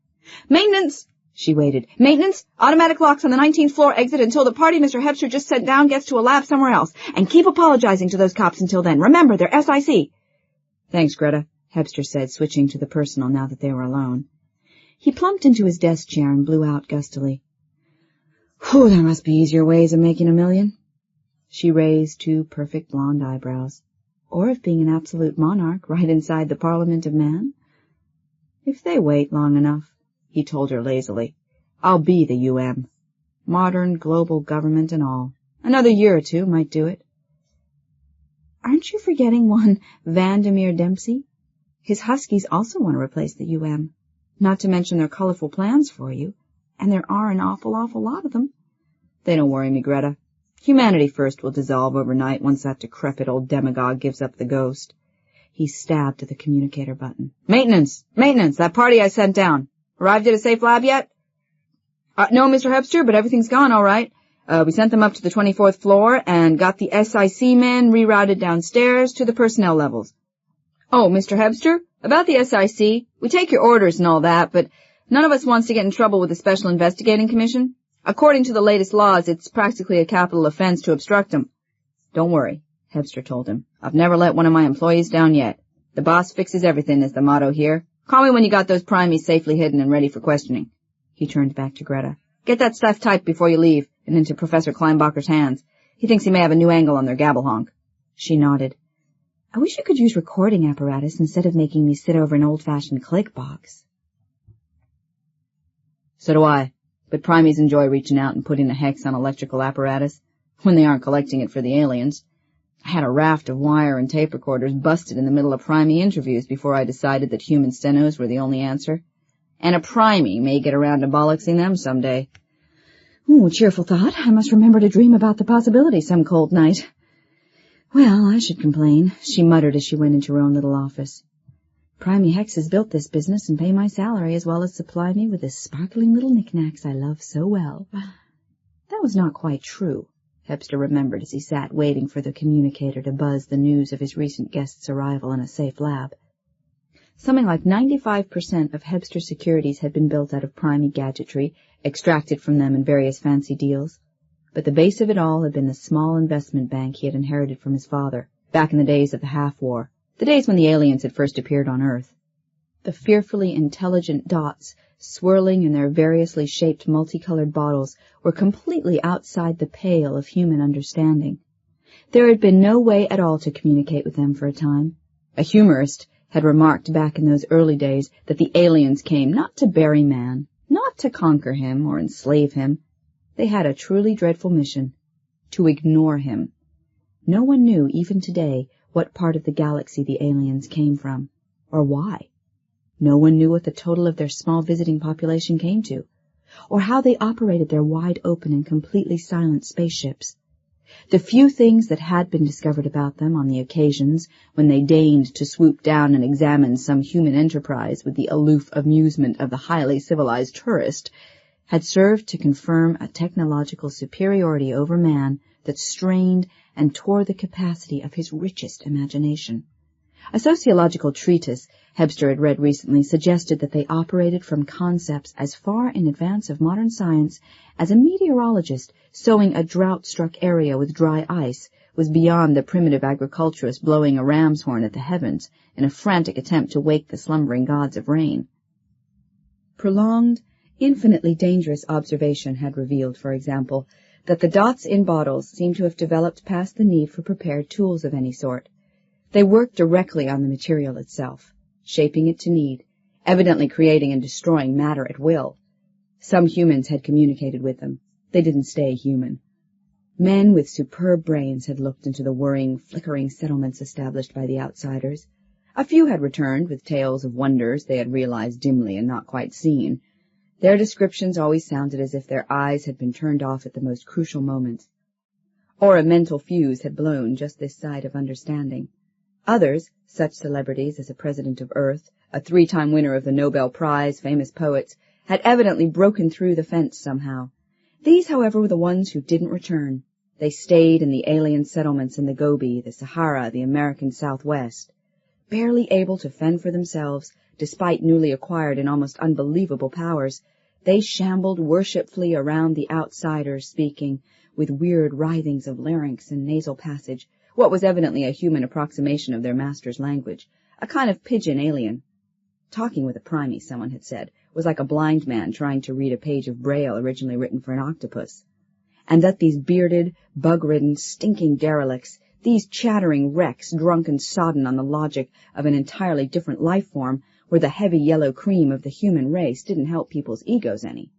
Maintenance! She waited. Maintenance, automatic locks on the 19th floor exit until the party Mr. Hebster just sent down gets to a lab somewhere else. And keep apologizing to those cops until then. Remember, they're SIC. Thanks, Greta, Hebster said, switching to the personal now that they were alone. He plumped into his desk chair and blew out gustily. Whew, there must be easier ways of making $1 million. She raised 2 perfect blonde eyebrows. Or of being an absolute monarch right inside the Parliament of Man. If they wait long enough, he told her lazily, I'll be the UM. Modern global government and all. Another year or 2 might do it. Aren't you forgetting one Vandermeer Dempsey? His Huskies also want to replace the UM. Not to mention their colorful plans for you. And there are an awful lot of them. They don't worry me, Greta. Humanity First will dissolve overnight once that decrepit old demagogue gives up the ghost. He stabbed at the communicator button. Maintenance! Maintenance! That party I sent down. Arrived at a safe lab yet? No, Mr. Hebster, but everything's gone all right. We sent them up to the 24th floor and got the SIC men rerouted downstairs to the personnel levels. Oh, Mr. Hebster, about the SIC, we take your orders and all that, but none of us wants to get in trouble with the Special Investigating Commission. According to the latest laws, it's practically a capital offense to obstruct them. Don't worry, Hebster told him. I've never let one of my employees down yet. The boss fixes everything is the motto here. Call me when you got those primies safely hidden and ready for questioning. He turned back to Greta. Get that stuff typed before you leave and into Professor Kleinbacher's hands. He thinks he may have a new angle on their gabble honk. She nodded. I wish you could use recording apparatus instead of making me sit over an old-fashioned click box. So do I. But primies enjoy reaching out and putting a hex on electrical apparatus when they aren't collecting it for the aliens. I had a raft of wire and tape recorders busted in the middle of primie interviews before I decided that human stenos were the only answer. And a primie may get around to bollocksing them someday. Oh, cheerful thought. I must remember to dream about the possibility some cold night. Well, I should complain, she muttered as she went into her own little office. Primey Hexes built this business and pay my salary as well as supply me with the sparkling little knickknacks I love so well. That was not quite true, Hebster remembered as he sat waiting for the communicator to buzz the news of his recent guest's arrival in a safe lab. Something like 95% of Hebster's securities had been built out of Primey gadgetry, extracted from them in various fancy deals. But the base of it all had been the small investment bank he had inherited from his father, back in the days of the half-war, the days when the aliens had first appeared on Earth. The fearfully intelligent dots, swirling in their variously shaped multicolored bottles, were completely outside the pale of human understanding. There had been no way at all to communicate with them for a time. A humorist had remarked back in those early days that the aliens came not to bury man, not to conquer him or enslave him. They had a truly dreadful mission, to ignore him. No one knew, even today, what part of the galaxy the aliens came from, or why. No one knew what the total of their small visiting population came to, or how they operated their wide-open and completely silent spaceships. The few things that had been discovered about them on the occasions when they deigned to swoop down and examine some human enterprise with the aloof amusement of the highly civilized tourist had served to confirm a technological superiority over man that strained and tore the capacity of his richest imagination. A sociological treatise Hebster had read recently suggested that they operated from concepts as far in advance of modern science as a meteorologist sowing a drought-struck area with dry ice was beyond the primitive agriculturist blowing a ram's horn at the heavens in a frantic attempt to wake the slumbering gods of rain. Prolonged, infinitely dangerous observation had revealed, for example, that the dots in bottles seemed to have developed past the need for prepared tools of any sort. They worked directly on the material itself, shaping it to need, evidently creating and destroying matter at will. Some humans had communicated with them. They didn't stay human. Men with superb brains had looked into the whirring, flickering settlements established by the outsiders. A few had returned with tales of wonders they had realized dimly and not quite seen. Their descriptions always sounded as if their eyes had been turned off at the most crucial moments, or a mental fuse had blown just this side of understanding. Others, such celebrities as a president of Earth, a 3-time winner of the Nobel Prize, famous poets, had evidently broken through the fence somehow. These, however, were the ones who didn't return. They stayed in the alien settlements in the Gobi, the Sahara, the American Southwest. Barely able to fend for themselves, despite newly acquired and almost unbelievable powers, they shambled worshipfully around the outsiders, speaking, with weird writhings of larynx and nasal passage, what was evidently a human approximation of their master's language, a kind of pidgin alien. Talking with a primey, someone had said, was like a blind man trying to read a page of Braille originally written for an octopus. And that these bearded, bug-ridden, stinking derelicts, these chattering wrecks drunk and sodden on the logic of an entirely different life form, were the heavy yellow cream of the human race didn't help people's egos any.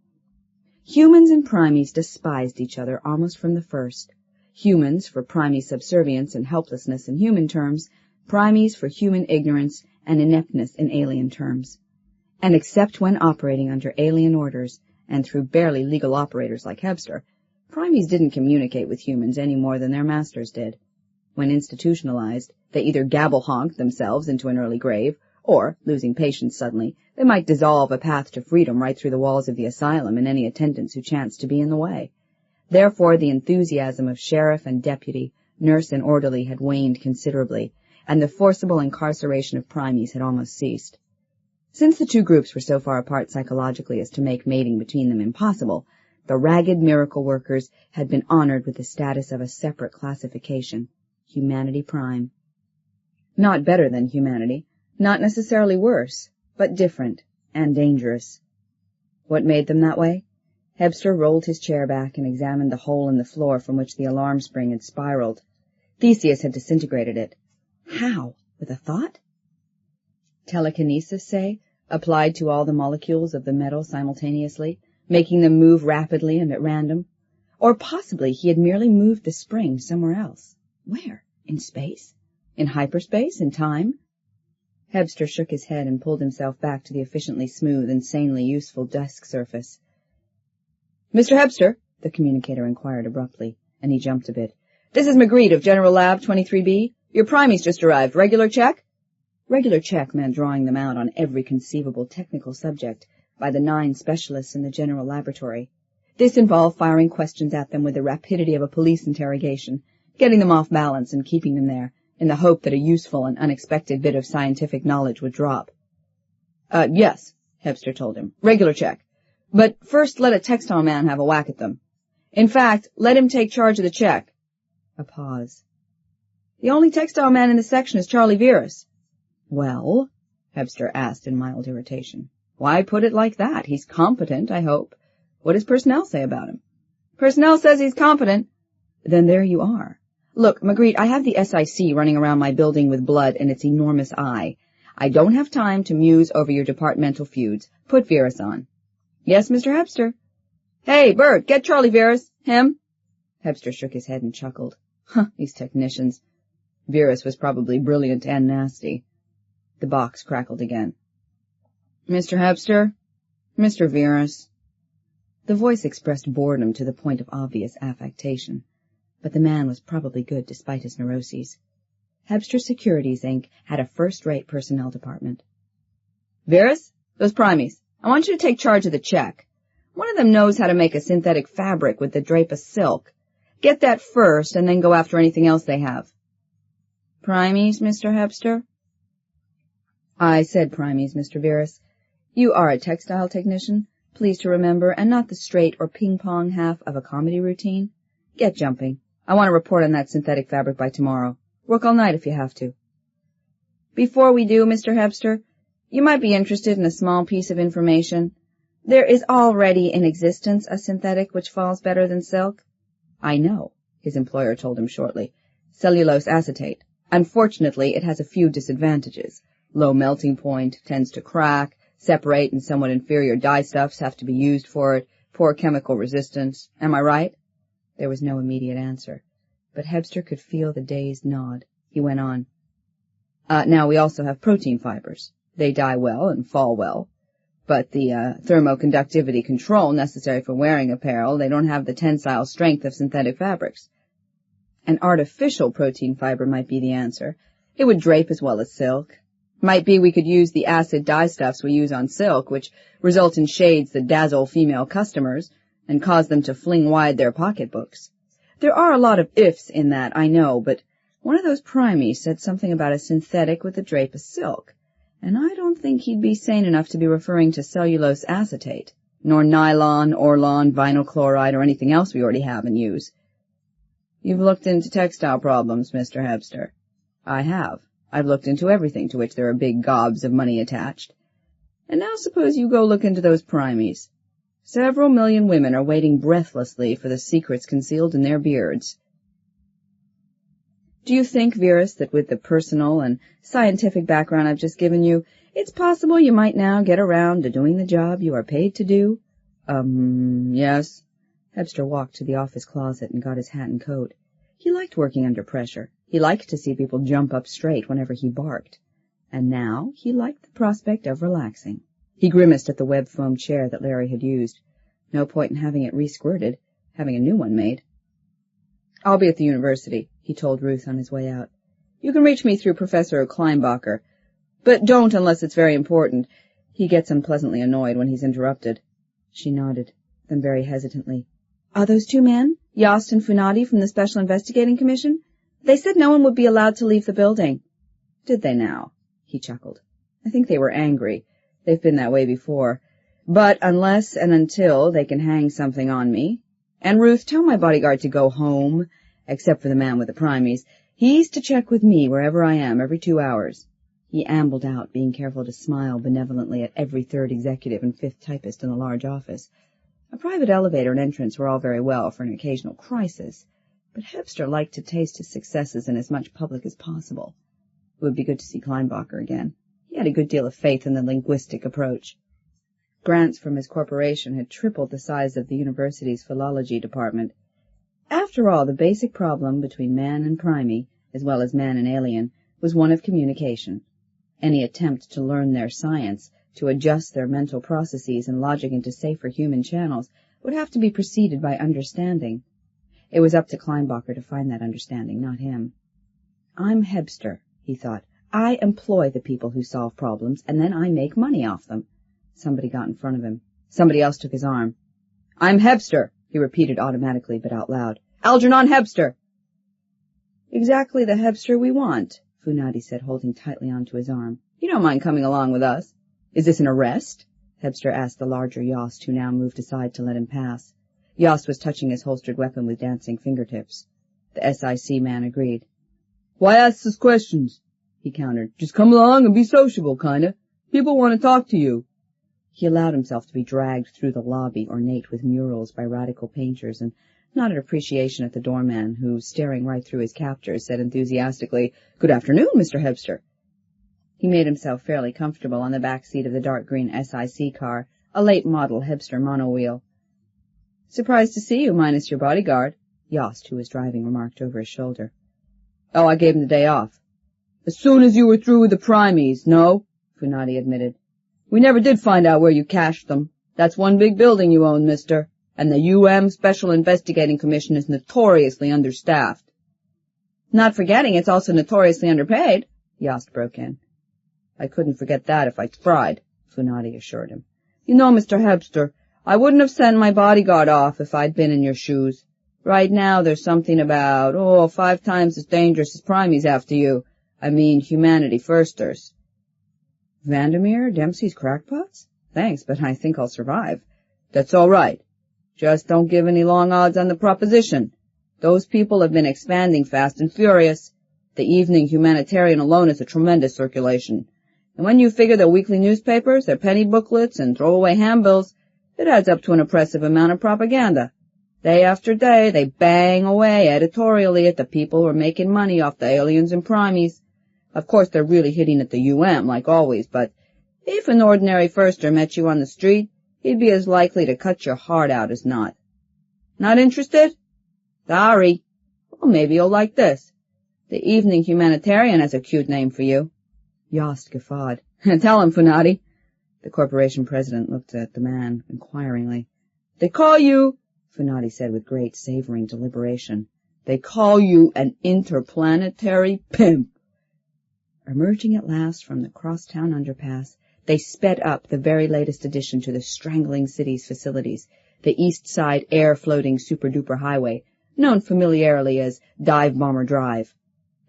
Humans and primies despised each other almost from the first. Humans for primey subservience and helplessness in human terms, primies for human ignorance and ineptness in alien terms. And except when operating under alien orders, and through barely legal operators like Hebster, primies didn't communicate with humans any more than their masters did. When institutionalized, they either gabble-honked themselves into an early grave, or, losing patience suddenly, they might dissolve a path to freedom right through the walls of the asylum and any attendants who chanced to be in the way. Therefore the enthusiasm of sheriff and deputy, nurse and orderly had waned considerably, and the forcible incarceration of primies had almost ceased. Since the two groups were so far apart psychologically as to make mating between them impossible, the ragged miracle workers had been honored with the status of a separate classification, humanity prime. Not better than humanity, not necessarily worse, but different and dangerous. What made them that way? Hebster rolled his chair back and examined the hole in the floor from which the alarm spring had spiraled. Theseus had disintegrated it. How? With a thought? Telekinesis, say, applied to all the molecules of the metal simultaneously, making them move rapidly and at random. Or possibly he had merely moved the spring somewhere else. Where? In space? In hyperspace? In time? Hebster shook his head and pulled himself back to the efficiently smooth and sanely useful desk surface. Mr. Hebster, the communicator inquired abruptly, and he jumped a bit. "This is Magritte of General Lab 23B. Your primies just arrived. Regular check?" Regular check meant drawing them out on every conceivable technical subject by the 9 specialists in the general laboratory. This involved firing questions at them with the rapidity of a police interrogation, getting them off balance and keeping them there, in the hope that a useful and unexpected bit of scientific knowledge would drop. Yes, Hebster told him. Regular check. But first let a textile man have a whack at them. In fact, let him take charge of the check. A pause. The only textile man in the section is Charlie Virus. Well? Hebster asked in mild irritation. Why put it like that? He's competent, I hope. What does personnel say about him? Personnel says he's competent. Then there you are. Look, Magritte, I have the SIC running around my building with blood in its enormous eye. I don't have time to muse over your departmental feuds. Put Virus on. Yes, Mr. Hebster. Hey, Bert, get Charlie Virus. Him? Hebster shook his head and chuckled. These technicians. Virus was probably brilliant and nasty. The box crackled again. Mr. Hebster? Mr. Virus. The voice expressed boredom to the point of obvious affectation, but the man was probably good despite his neuroses. Hebster Securities, Inc. had a first-rate personnel department. Virus, those primies, I want you to take charge of the check. One of them knows how to make a synthetic fabric with the drape of silk. Get that first, and then go after anything else they have. Primies, Mr. Hebster? I said primies, Mr. Virus. You are a textile technician, please to remember, and not the straight or ping-pong half of a comedy routine. Get jumping. I want to report on that synthetic fabric by tomorrow. Work all night if you have to. Before we do, Mr. Hebster, you might be interested in a small piece of information. There is already in existence a synthetic which falls better than silk. I know, his employer told him shortly. Cellulose acetate. Unfortunately, it has a few disadvantages. Low melting point, tends to crack, separate, and somewhat inferior dyestuffs have to be used for it, poor chemical resistance. Am I right? There was no immediate answer, but Hebster could feel the dazed nod. He went on. Now we also have protein fibers. They dye well and fall well, but the thermoconductivity control necessary for wearing apparel, they don't have the tensile strength of synthetic fabrics. An artificial protein fiber might be the answer. It would drape as well as silk. Might be we could use the acid dyestuffs we use on silk, which result in shades that dazzle female customers and cause them to fling wide their pocketbooks. There are a lot of ifs in that, I know, but one of those primies said something about a synthetic with the drape of silk, and I don't think he'd be sane enough to be referring to cellulose acetate, nor nylon, orlon, vinyl chloride, or anything else we already have and use. You've looked into textile problems, Mr. Hebster. I have. I've looked into everything to which there are big gobs of money attached. And now suppose you go look into those primies. Several million women are waiting breathlessly for the secrets concealed in their beards. Do you think, Virus, that with the personal and scientific background I've just given you, it's possible you might now get around to doing the job you are paid to do? Yes. Hebster walked to the office closet and got his hat and coat. He liked working under pressure. He liked to see people jump up straight whenever he barked. And now he liked the prospect of relaxing. He grimaced at the web foam chair that Larry had used. No point in having it re-squirted, having a new one made. I'll be at the university, he told Ruth on his way out. You can reach me through Professor Kleinbacher, but don't unless it's very important. He gets unpleasantly annoyed when he's interrupted. She nodded, then very hesitantly. Are those 2 men, Yost and Funati from the Special Investigating Commission? They said no one would be allowed to leave the building. Did they now? He chuckled. I think they were angry. They've been that way before. But unless and until they can hang something on me. And Ruth, tell my bodyguard to go home, except for the man with the primies. He's to check with me wherever I am every 2 hours. He ambled out, being careful to smile benevolently at every 3rd executive and 5th typist in the large office. A private elevator and entrance were all very well for an occasional crisis, but Hebster liked to taste his successes in as much public as possible. It would be good to see Kleinbacher again. He had a good deal of faith in the linguistic approach. Grants from his corporation had tripled the size of the university's philology department. After all, the basic problem between man and primate, as well as man and alien, was one of communication. Any attempt to learn their science, to adjust their mental processes and logic into safer human channels, would have to be preceded by understanding. It was up to Kleinbacher to find that understanding, not him. I'm Hebster, he thought. I employ the people who solve problems, and then I make money off them. Somebody got in front of him. Somebody else took his arm. I'm Hebster, he repeated automatically but out loud. Algernon Hebster. Exactly the Hebster we want, Funadi said, holding tightly onto his arm. You don't mind coming along with us? Is this an arrest? Hebster asked the larger Yost, who now moved aside to let him pass. Yost was touching his holstered weapon with dancing fingertips. The SIC man agreed. Why ask us questions? He countered. Just come along and be sociable, kinda. People want to talk to you. He allowed himself to be dragged through the lobby, ornate with murals by radical painters, and nodded appreciation at the doorman, who, staring right through his captors, said enthusiastically, Good afternoon, Mr. Hebster. He made himself fairly comfortable on the back seat of the dark green SIC car, a late model Hebster monowheel. Surprised to see you, minus your bodyguard, Yost, who was driving, remarked over his shoulder. Oh, I gave him the day off. As soon as you were through with the primies, no? Funadi admitted. We never did find out where you cached them. That's one big building you own, mister, and the Special Investigating Commission is notoriously understaffed. Not forgetting it's also notoriously underpaid, Yost broke in. I couldn't forget that if I tried, Funadi assured him. You know, Mr. Hebster, I wouldn't have sent my bodyguard off if I'd been in your shoes. Right now there's something about, 5 times as dangerous as primies after you. I mean, humanity firsters. Vandermeer, Dempsey's crackpots? Thanks, but I think I'll survive. That's all right. Just don't give any long odds on the proposition. Those people have been expanding fast and furious. The Evening Humanitarian alone has a tremendous circulation. And when you figure their weekly newspapers, their penny booklets, and throwaway handbills, it adds up to an oppressive amount of propaganda. Day after day, they bang away editorially at the people who are making money off the aliens and primies. Of course, they're really hitting at the like always, but if an ordinary firster met you on the street, he'd be as likely to cut your heart out as not. Not interested? Sorry. Well, maybe you'll like this. The Evening Humanitarian has a cute name for you. Yost guffawed. Tell him, Funadi. The corporation president looked at the man inquiringly. They call you, Funadi said with great savoring deliberation, they call you an interplanetary pimp. Emerging at last from the crosstown underpass, they sped up the very latest addition to the strangling city's facilities, the East Side air-floating super-duper highway, known familiarly as Dive Bomber Drive.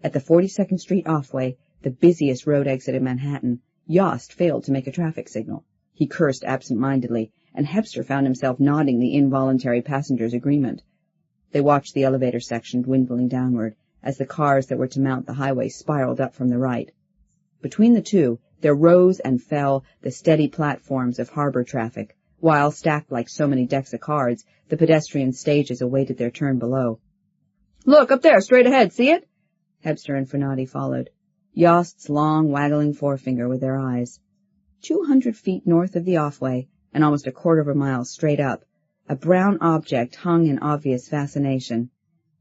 At the 42nd Street offway, the busiest road exit in Manhattan, Yost failed to make a traffic signal. He cursed absent-mindedly, and Hebster found himself nodding the involuntary passenger's agreement. They watched the elevator section dwindling downward, as the cars that were to mount the highway spiraled up from the right. Between the two, there rose and fell the steady platforms of harbor traffic, while, stacked like so many decks of cards, the pedestrian stages awaited their turn below. Look, up there, straight ahead, see it? Hebster and Funadi followed, Yost's long, waggling forefinger with their eyes. 200 feet north of the offway, and almost a quarter of a mile straight up, a brown object hung in obvious fascination.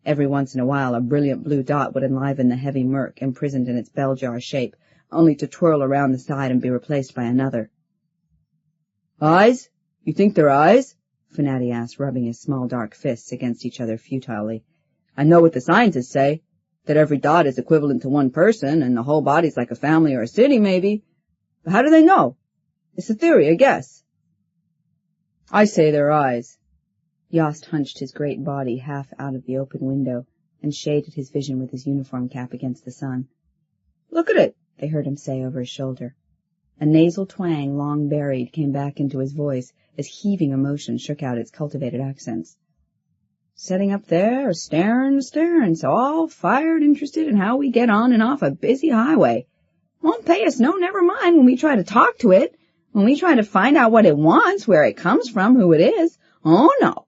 Every once in a while a brilliant blue dot would enliven the heavy murk imprisoned in its bell-jar shape, only to twirl around the side and be replaced by another. Eyes? You think they're eyes? Funadi asked, rubbing his small dark fists against each other futilely. I know what the scientists say, that every dot is equivalent to one person, and the whole body's like a family or a city, maybe. But how do they know? It's a theory, I guess. I say they're eyes. Yost hunched his great body half out of the open window and shaded his vision with his uniform cap against the sun. Look at it, they heard him say over his shoulder. A nasal twang, long buried, came back into his voice as heaving emotion shook out its cultivated accents. Setting up there, staring, so all fired, interested in how we get on and off a busy highway. Won't pay us no never mind when we try to talk to it, when we try to find out what it wants, where it comes from, who it is. Oh, no.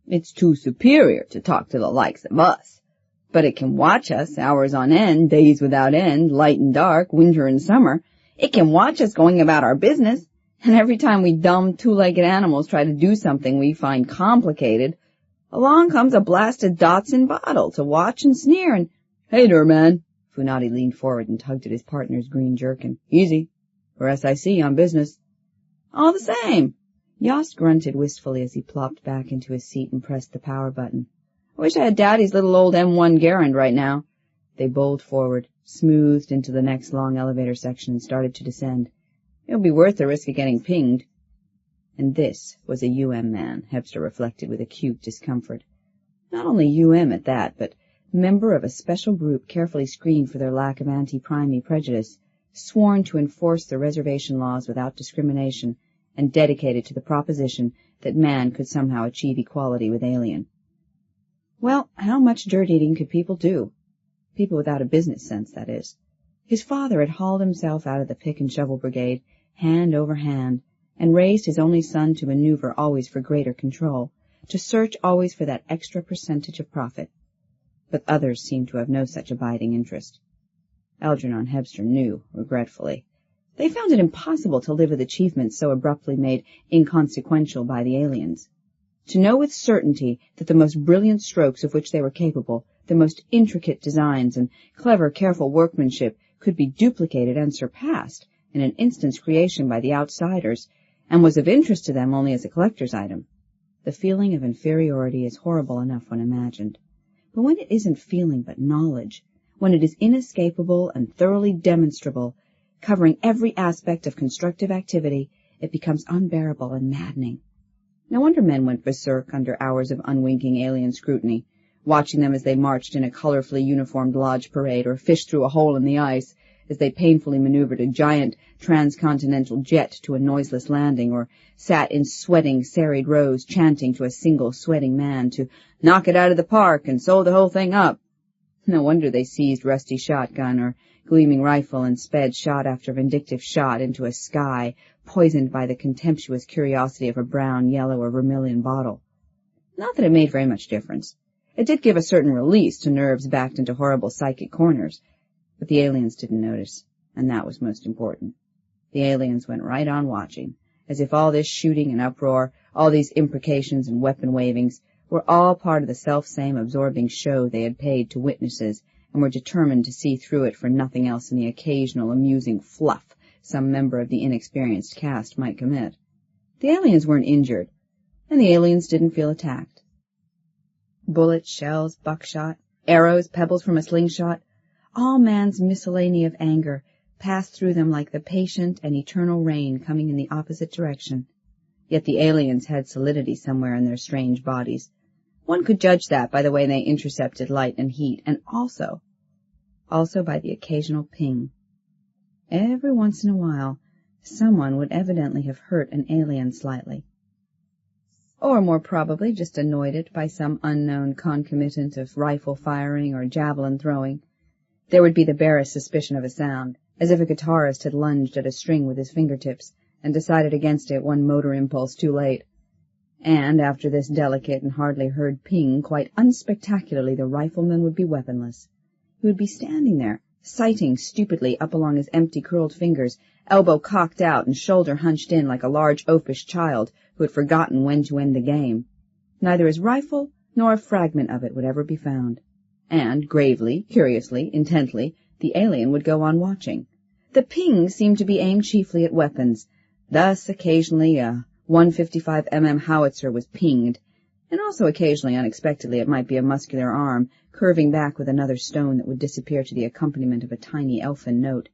It's too superior to talk to the likes of us. But it can watch us, hours on end, days without end, light and dark, winter and summer. It can watch us going about our business, and every time we dumb two-legged animals try to do something we find complicated, along comes a blasted Dotson bottle to watch and sneer and, Hey there, man. Funadi leaned forward and tugged at his partner's green jerkin. Easy. We're SIC on business. All the same. Yost grunted wistfully as he plopped back into his seat and pressed the power button. I wish I had Daddy's little old M1 Garand right now. They bowled forward, smoothed into the next long elevator section, and started to descend. It'll be worth the risk of getting pinged. And this was a man, Hebster reflected with acute discomfort. Not only at that, but member of a special group carefully screened for their lack of anti-primey prejudice, sworn to enforce the reservation laws without discrimination, and dedicated to the proposition that man could somehow achieve equality with alien. Well, how much dirt-eating could people do? People without a business sense, that is. His father had hauled himself out of the pick-and-shovel brigade, hand over hand, and raised his only son to maneuver always for greater control, to search always for that extra percentage of profit. But others seemed to have no such abiding interest. Algernon Hebster knew, regretfully. They found it impossible to live with achievements so abruptly made inconsequential by the aliens. To know with certainty that the most brilliant strokes of which they were capable, the most intricate designs and clever, careful workmanship could be duplicated and surpassed in an instant's creation by the outsiders, and was of interest to them only as a collector's item. The feeling of inferiority is horrible enough when imagined. But when it isn't feeling but knowledge, when it is inescapable and thoroughly demonstrable, covering every aspect of constructive activity, it becomes unbearable and maddening. No wonder men went berserk under hours of unwinking alien scrutiny, watching them as they marched in a colorfully uniformed lodge parade or fished through a hole in the ice, as they painfully maneuvered a giant transcontinental jet to a noiseless landing, or sat in sweating, serried rows chanting to a single sweating man to knock it out of the park and sew the whole thing up. No wonder they seized rusty shotgun or gleaming rifle and sped shot after vindictive shot into a sky poisoned by the contemptuous curiosity of a brown, yellow, or vermilion bottle. Not that it made very much difference. It did give a certain release to nerves backed into horrible psychic corners, but the aliens didn't notice, and that was most important. The aliens went right on watching, as if all this shooting and uproar, all these imprecations and weapon wavings, were all part of the self-same absorbing show they had paid to witnesses, and were determined to see through it for nothing else than the occasional amusing fluff some member of the inexperienced cast might commit. The aliens weren't injured, and the aliens didn't feel attacked. Bullets, shells, buckshot, arrows, pebbles from a slingshot, all man's miscellany of anger passed through them like the patient and eternal rain coming in the opposite direction. Yet the aliens had solidity somewhere in their strange bodies. One could judge that by the way they intercepted light and heat, and also by the occasional ping. Every once in a while, someone would evidently have hurt an alien slightly. Or more probably just annoyed it by some unknown concomitant of rifle firing or javelin throwing. There would be the barest suspicion of a sound, as if a guitarist had lunged at a string with his fingertips and decided against it one motor impulse too late. And after this delicate and hardly heard ping, quite unspectacularly the rifleman would be weaponless. He would be standing there, sighting stupidly up along his empty curled fingers, elbow cocked out and shoulder hunched in like a large oafish child who had forgotten when to end the game. Neither his rifle nor a fragment of it would ever be found. And gravely, curiously, intently, the alien would go on watching. The ping seemed to be aimed chiefly at weapons. Thus, occasionally, a 155 howitzer was pinged, and also occasionally, unexpectedly, it might be a muscular arm, curving back with another stone that would disappear to the accompaniment of a tiny elfin note.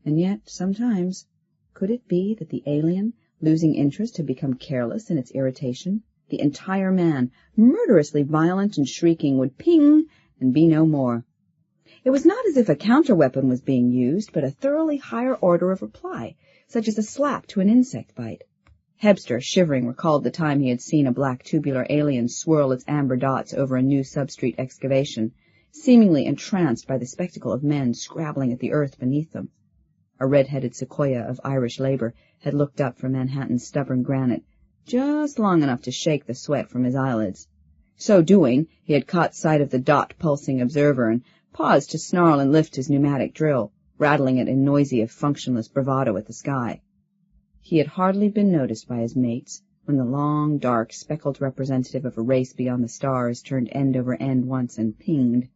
And yet, sometimes, could it be that the alien, losing interest, had become careless in its irritation? The entire man, murderously violent and shrieking, would ping and be no more. It was not as if a counter-weapon was being used, but a thoroughly higher order of reply, such as a slap to an insect bite. Hebster, shivering, recalled the time he had seen a black tubular alien swirl its amber dots over a new substreet excavation, seemingly entranced by the spectacle of men scrabbling at the earth beneath them. A red-headed sequoia of Irish labor had looked up from Manhattan's stubborn granite, just long enough to shake the sweat from his eyelids. So doing, he had caught sight of the dot-pulsing observer and paused to snarl and lift his pneumatic drill, rattling it in noisy, if functionless bravado at the sky. He had hardly been noticed by his mates when the long, dark, speckled representative of a race beyond the stars turned end over end once and pinged.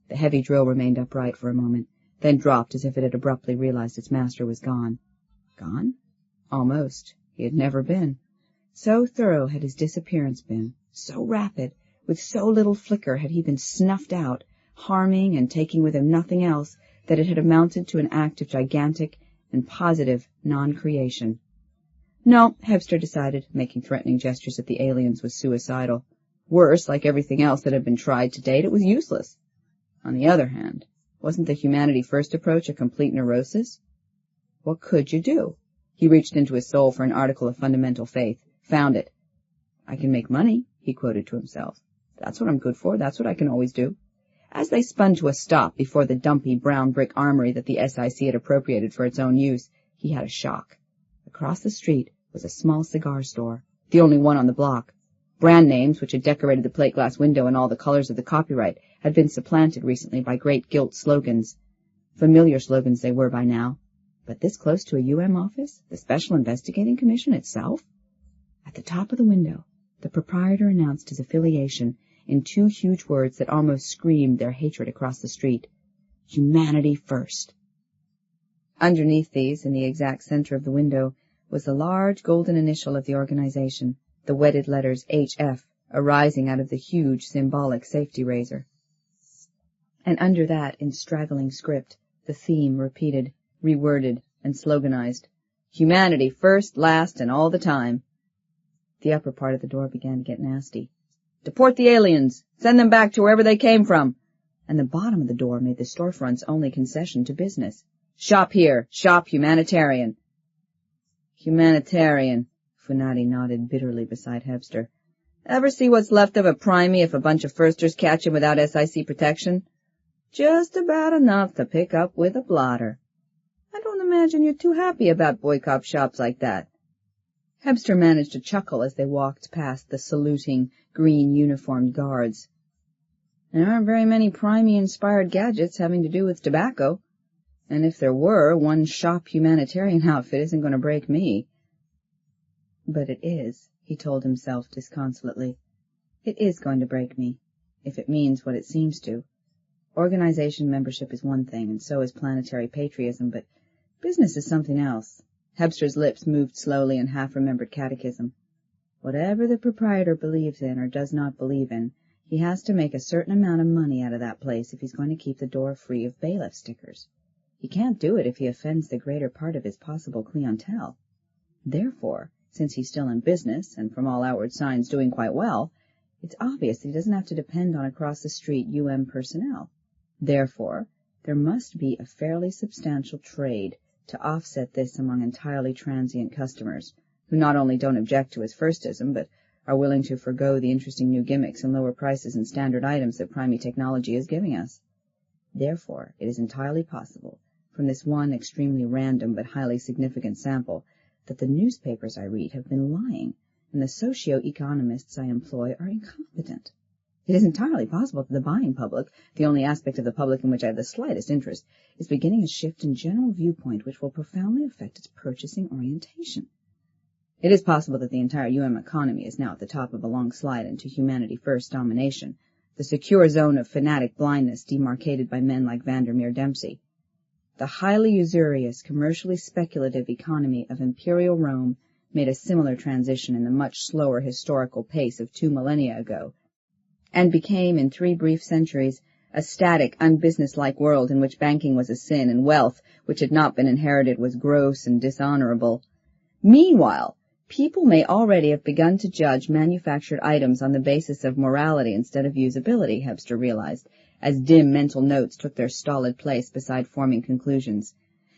The heavy drill remained upright for a moment, then dropped as if it had abruptly realized its master was gone. Gone? Almost. He had never been. So thorough had his disappearance been, so rapid, with so little flicker had he been snuffed out, harming and taking with him nothing else, that it had amounted to an act of gigantic and positive non-creation. No, Hebster decided, making threatening gestures at the aliens, was suicidal. Worse, like everything else that had been tried to date, it was useless. On the other hand, wasn't the humanity first approach a complete neurosis? What could you do? He reached into his soul for an article of fundamental faith, found it. I can make money, he quoted to himself. That's what I'm good for, that's what I can always do. As they spun to a stop before the dumpy brown brick armory that the SIC had appropriated for its own use, he had a shock. Across the street was a small cigar store, the only one on the block. Brand names, which had decorated the plate glass window in all the colors of the copyright, had been supplanted recently by great gilt slogans. Familiar slogans they were by now. But this close to a UM office? The Special Investigating Commission itself? At the top of the window, the proprietor announced his affiliation in 2 huge words that almost screamed their hatred across the street. Humanity First. Underneath these, in the exact center of the window, was the large golden initial of the organization, the wedded letters HF, arising out of the huge symbolic safety razor. And under that, in straggling script, the theme repeated, reworded, and sloganized. Humanity first, last, and all the time. The upper part of the door began to get nasty. Deport the aliens! Send them back to wherever they came from! And the bottom of the door made the storefront's only concession to business. Shop here! Shop humanitarian! Humanitarian, Funati nodded bitterly beside Hebster. Ever see what's left of a primey if a bunch of firsters catch him without SIC protection? Just about enough to pick up with a blotter. I don't imagine you're too happy about boycott shops like that. Hebster managed to chuckle as they walked past the saluting, green-uniformed guards. There aren't very many primey-inspired gadgets having to do with tobacco, and if there were, one shop humanitarian outfit isn't going to break me. But it is, he told himself disconsolately. It is going to break me, if it means what it seems to. Organization membership is one thing, and so is planetary patriotism, but business is something else. Hebster's lips moved slowly in half-remembered catechism. Whatever the proprietor believes in or does not believe in, he has to make a certain amount of money out of that place if he's going to keep the door free of bailiff stickers. He can't do it if he offends the greater part of his possible clientele. Therefore, since he's still in business, and from all outward signs doing quite well, it's obvious that he doesn't have to depend on across-the-street personnel. Therefore, there must be a fairly substantial trade to offset this among entirely transient customers, who not only don't object to his firstism, but are willing to forego the interesting new gimmicks and lower prices and standard items that primary technology is giving us. Therefore, it is entirely possible, from this one extremely random but highly significant sample, that the newspapers I read have been lying, and the socio-economists I employ are incompetent. It is entirely possible that the buying public, the only aspect of the public in which I have the slightest interest, is beginning a shift in general viewpoint which will profoundly affect its purchasing orientation. It is possible that the entire economy is now at the top of a long slide into humanity-first domination, the secure zone of fanatic blindness demarcated by men like Vandermeer Dempsey. The highly usurious, commercially speculative economy of Imperial Rome made a similar transition in the much slower historical pace of 2 millennia ago, and became in 3 brief centuries a static, unbusinesslike world in which banking was a sin and wealth, which had not been inherited, was gross and dishonorable. Meanwhile, people may already have begun to judge manufactured items on the basis of morality instead of usability, Hebster realized, as dim mental notes took their stolid place beside forming conclusions.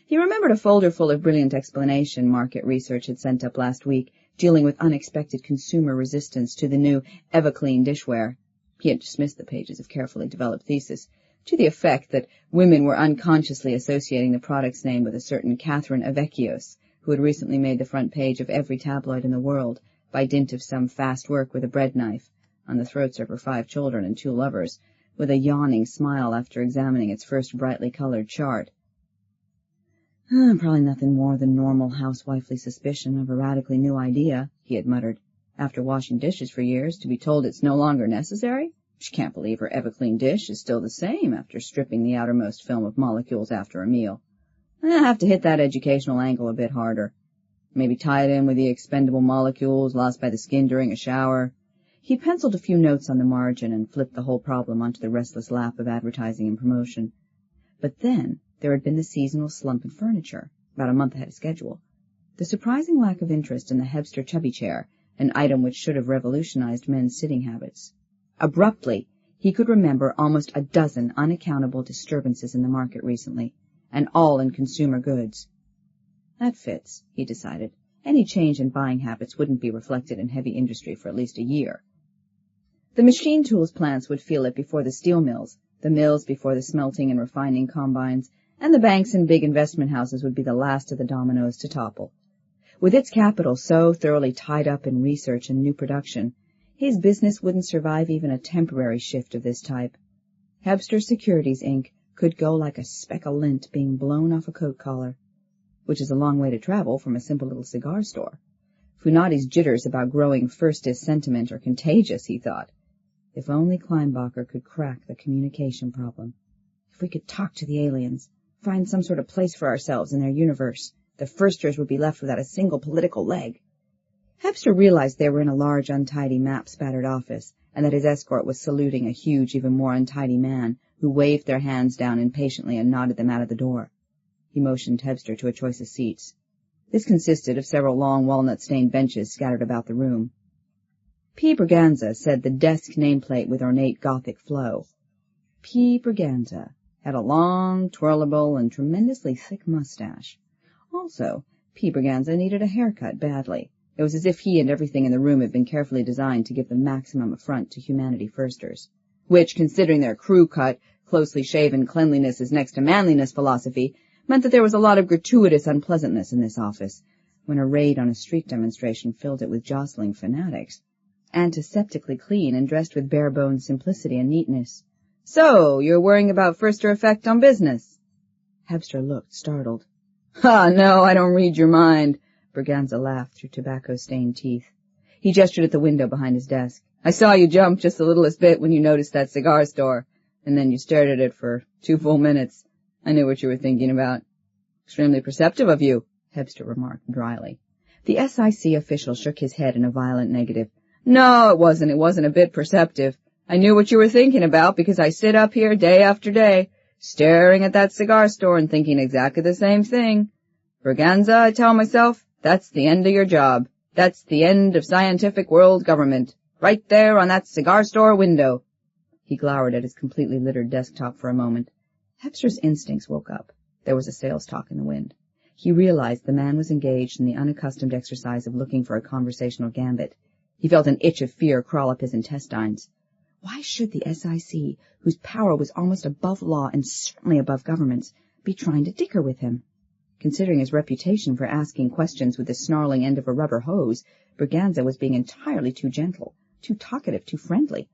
He remembered a folder full of brilliant explanation market research had sent up last week, dealing with unexpected consumer resistance to the new Everclean dishware. He had dismissed the pages of carefully developed thesis, to the effect that women were unconsciously associating the product's name with a certain Catherine Avecchios, who had recently made the front page of every tabloid in the world by dint of some fast work with a bread knife, on the throats of her 5 children and 2 lovers, with a yawning smile after examining its first brightly colored chart. Probably nothing more than normal housewifely suspicion of a radically new idea, he had muttered. After washing dishes for years, to be told it's no longer necessary? She can't believe her Everclean dish is still the same after stripping the outermost film of molecules after a meal. I have to hit that educational angle a bit harder. Maybe tie it in with the expendable molecules lost by the skin during a shower. He penciled a few notes on the margin and flipped the whole problem onto the restless lap of advertising and promotion. But then there had been the seasonal slump in furniture, about a month ahead of schedule. The surprising lack of interest in the Hebster chubby chair, an item which should have revolutionized men's sitting habits. Abruptly, he could remember almost a dozen unaccountable disturbances in the market recently, and all in consumer goods. That fits, he decided. Any change in buying habits wouldn't be reflected in heavy industry for at least a year. The machine tools plants would feel it before the steel mills, the mills before the smelting and refining combines, and the banks and big investment houses would be the last of the dominoes to topple. With its capital so thoroughly tied up in research and new production, his business wouldn't survive even a temporary shift of this type. Hebster Securities, Inc. could go like a speck of lint being blown off a coat collar, which is a long way to travel from a simple little cigar store. Funati's jitters about growing firstist sentiment are contagious, he thought. If only Kleinbacher could crack the communication problem. If we could talk to the aliens, find some sort of place for ourselves in their universe, the firsters would be left without a single political leg. Hebster realized they were in a large, untidy, map-spattered office, and that his escort was saluting a huge, even more untidy man, who waved their hands down impatiently and nodded them out of the door. He motioned Hebster to a choice of seats. This consisted of several long walnut-stained benches scattered about the room. P. Braganza said the desk nameplate with ornate Gothic flow. P. Braganza had a long, twirlable, and tremendously thick mustache. Also, P. Braganza needed a haircut badly. It was as if he and everything in the room had been carefully designed to give the maximum affront to humanity firsters, which, considering their crew-cut, closely shaven cleanliness is next to manliness philosophy, meant that there was a lot of gratuitous unpleasantness in this office, when a raid on a street demonstration filled it with jostling fanatics. Antiseptically clean and dressed with bare-bones simplicity and neatness. "So, you're worrying about firster effect on business?" Hebster looked startled. No, I don't read your mind," Braganza laughed through tobacco-stained teeth. He gestured at the window behind his desk. "I saw you jump just the littlest bit when you noticed that cigar store, and then you stared at it for 2 full minutes. I knew what you were thinking about." "Extremely perceptive of you," Hebster remarked dryly. The SIC official shook his head in a violent negative. "No, it wasn't. It wasn't a bit perceptive. I knew what you were thinking about because I sit up here day after day, staring at that cigar store and thinking exactly the same thing. Braganza, I tell myself, that's the end of your job. That's the end of scientific world government. Right there on that cigar store window." He glowered at his completely littered desktop for a moment. Hebster's instincts woke up. There was a sales talk in the wind. He realized the man was engaged in the unaccustomed exercise of looking for a conversational gambit. He felt an itch of fear crawl up his intestines. Why should the SIC, whose power was almost above law and certainly above governments, be trying to dicker with him? Considering his reputation for asking questions with the snarling end of a rubber hose, Braganza was being entirely too gentle, too talkative, too friendly.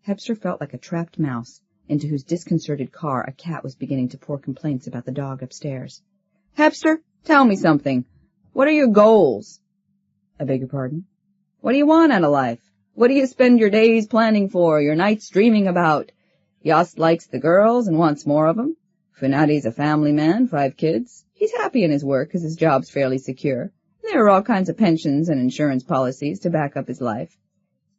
Hebster felt like a trapped mouse, into whose disconcerted car a cat was beginning to pour complaints about the dog upstairs. "Hebster, tell me something. What are your goals?" "I beg your pardon?" "What do you want out of life? What do you spend your days planning for, your nights dreaming about? Yost likes the girls and wants more of 'em. Funati's a family man, 5 kids. He's happy in his work because his job's fairly secure. There are all kinds of pensions and insurance policies to back up his life."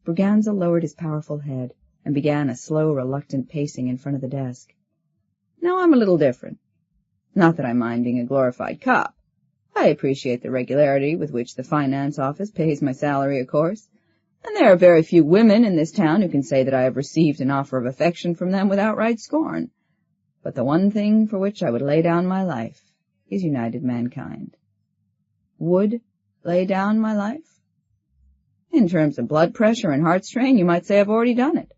Braganza lowered his powerful head and began a slow, reluctant pacing in front of the desk. "Now I'm a little different. Not that I mind being a glorified cop. I appreciate the regularity with which the finance office pays my salary, of course, and there are very few women in this town who can say that I have received an offer of affection from them with outright scorn. But the one thing for which I would lay down my life is united mankind." "Would lay down my life?" "In terms of blood pressure and heart strain, you might say I've already done it.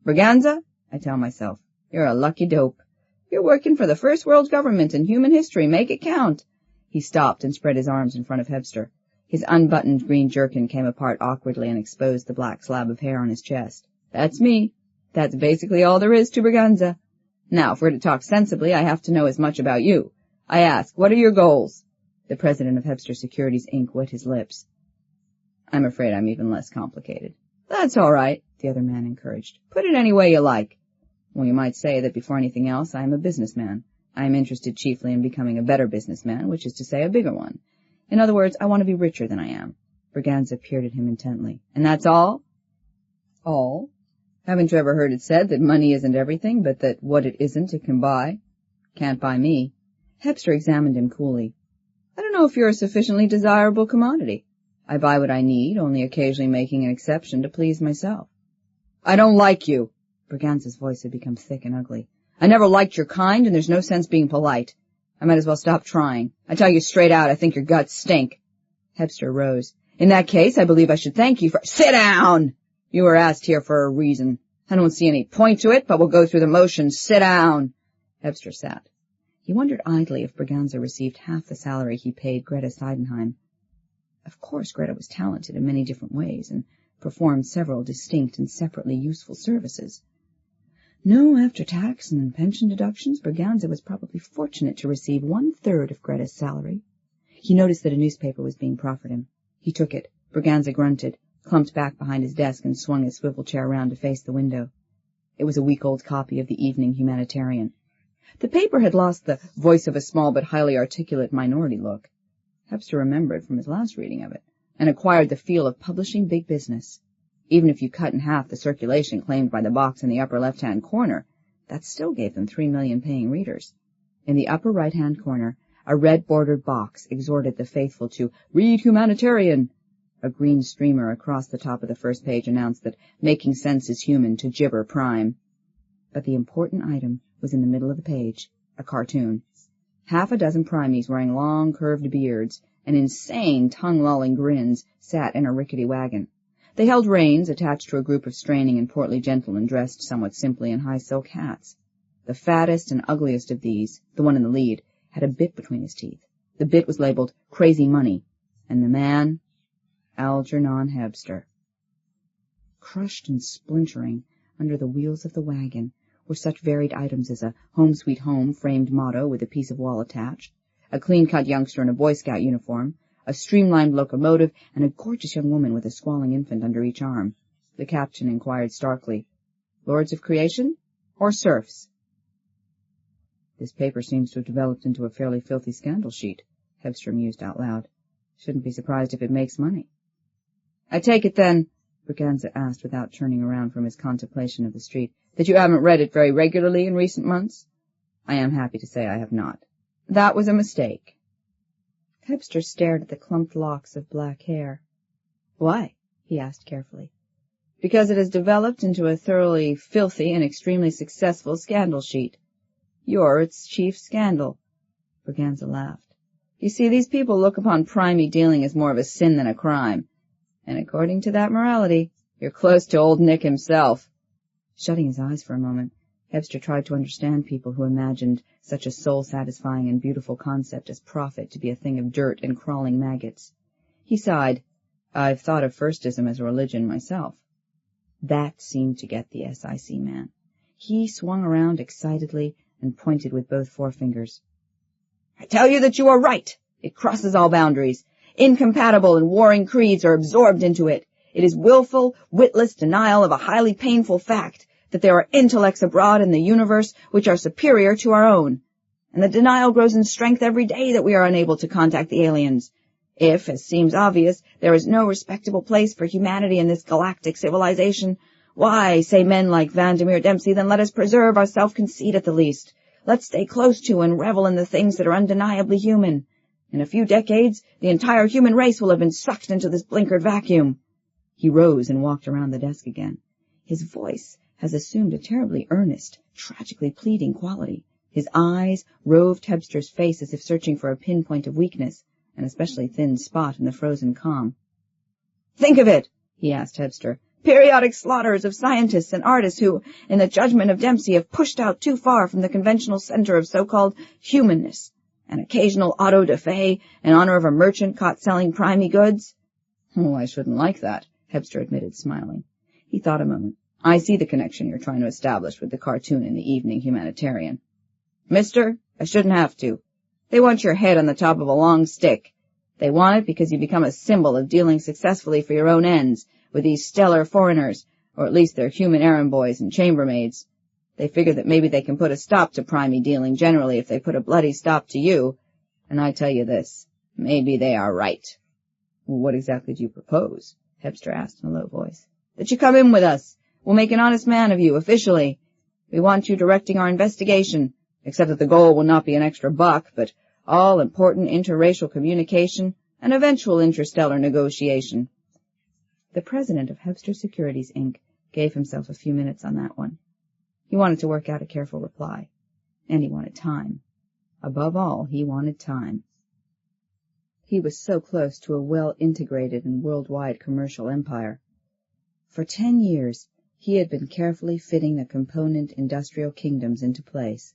Braganza, I tell myself, you're a lucky dope. You're working for the first world government in human history. Make it count." He stopped and spread his arms in front of Hebster. His unbuttoned green jerkin came apart awkwardly and exposed the black slab of hair on his chest. "That's me. That's basically all there is to Braganza. Now, if we're to talk sensibly, I have to know as much about you. I ask, what are your goals?" The president of Hebster Securities, Inc. wet his lips. "I'm afraid I'm even less complicated." "That's all right," the other man encouraged. "Put it any way you like." "Well, you might say that before anything else, I am a businessman. I am interested chiefly in becoming a better businessman, which is to say a bigger one. In other words, I want to be richer than I am. Braganza peered at him intently. And that's all? All? Haven't you ever heard it said that money isn't everything, but that what it isn't it can buy? Can't buy me. Hebster examined him coolly. I don't know if you're a sufficiently desirable commodity. I buy what I need, only occasionally making an exception to please myself. I don't like you. Braganza's voice had become thick and ugly. I never liked your kind, and there's no sense being polite. I might as well stop trying. I tell you straight out, I think your guts stink. Hebster rose. In that case, I believe I should thank you for— Sit down! You were asked here for a reason. I don't see any point to it, but we'll go through the motions. Sit down. Hebster sat. He wondered idly if Braganza received half the salary he paid Greta Seidenheim. Of course, Greta was talented in many different ways and performed several distinct and separately useful services. No, after tax and pension deductions, Braganza was probably fortunate to receive 1/3 of Greta's salary. He noticed that a newspaper was being proffered him. He took it. Braganza grunted, clumped back behind his desk, and swung his swivel chair round to face the window. It was a week-old copy of the Evening Humanitarian. The paper had lost the voice of a small but highly articulate minority look. Hebster remembered from his last reading of it, and acquired the feel of publishing big business. Even if you cut in half the circulation claimed by the box in the upper left-hand corner, that still gave them 3 million paying readers. In the upper right-hand corner, a red-bordered box exhorted the faithful to read Humanitarian. A green streamer across the top of the first page announced that making sense is human to gibber prime. But the important item was in the middle of the page, a cartoon. Half a dozen primies wearing long, curved beards and insane, tongue-lolling grins sat in a rickety wagon. They held reins attached to a group of straining and portly gentlemen dressed somewhat simply in high silk hats. The fattest and ugliest of these, the one in the lead, had a bit between his teeth. The bit was labeled Crazy Money, and the man, Algernon Hebster. Crushed and splintering under the wheels of the wagon were such varied items as a Home Sweet Home framed motto with a piece of wall attached, a clean-cut youngster in a Boy Scout uniform, a streamlined locomotive, and a gorgeous young woman with a squalling infant under each arm. The captain inquired starkly, Lords of Creation or serfs? This paper seems to have developed into a fairly filthy scandal sheet, Hebster mused out loud. Shouldn't be surprised if it makes money. I take it, then, Braganza asked without turning around from his contemplation of the street, that you haven't read it very regularly in recent months? I am happy to say I have not. That was a mistake. Hebster stared at the clumped locks of black hair. Why? He asked carefully. Because it has developed into a thoroughly filthy and extremely successful scandal sheet. You're its chief scandal. Braganza laughed. You see, these people look upon primey dealing as more of a sin than a crime. And according to that morality, you're close to old Nick himself. Shutting his eyes for a moment, Hebster tried to understand people who imagined such a soul-satisfying and beautiful concept as profit to be a thing of dirt and crawling maggots. He sighed. I've thought of firstism as a religion myself. That seemed to get the SIC man. He swung around excitedly and pointed with both forefingers. I tell you that you are right. It crosses all boundaries. Incompatible and warring creeds are absorbed into it. It is willful, witless denial of a highly painful fact, that there are intellects abroad in the universe which are superior to our own. And the denial grows in strength every day that we are unable to contact the aliens. If, as seems obvious, there is no respectable place for humanity in this galactic civilization, why, say men like Vandermeer Dempsey, then let us preserve our self-conceit at the least. Let's stay close to and revel in the things that are undeniably human. In a few decades, the entire human race will have been sucked into this blinkered vacuum. He rose and walked around the desk again. His voice has assumed a terribly earnest, tragically pleading quality. His eyes roved Hebster's face as if searching for a pinpoint of weakness, an especially thin spot in the frozen calm. Think of it, he asked Hebster. Periodic slaughters of scientists and artists who, in the judgment of Dempsey, have pushed out too far from the conventional center of so-called humanness. An occasional auto da fe in honor of a merchant caught selling primey goods. Oh, I shouldn't like that, Hebster admitted, smiling. He thought a moment. I see the connection you're trying to establish with the cartoon in the Evening Humanitarian. Mister, I shouldn't have to. They want your head on the top of a long stick. They want it because you become a symbol of dealing successfully for your own ends with these stellar foreigners, or at least their human errand boys and chambermaids. They figure that maybe they can put a stop to primey dealing generally if they put a bloody stop to you. And I tell you this, Maybe they are right. What exactly do you propose? Hebster asked in a low voice. That you come in with us. We'll make an honest man of you, officially. We want you directing our investigation, except that the goal will not be an extra buck, but all-important interracial communication and eventual interstellar negotiation. The president of Hebster Securities, Inc. gave himself a few minutes on that one. He wanted to work out a careful reply. And he wanted time. Above all, he wanted time. He was so close to a well-integrated and worldwide commercial empire. For 10 years, he had been carefully fitting the component industrial kingdoms into place,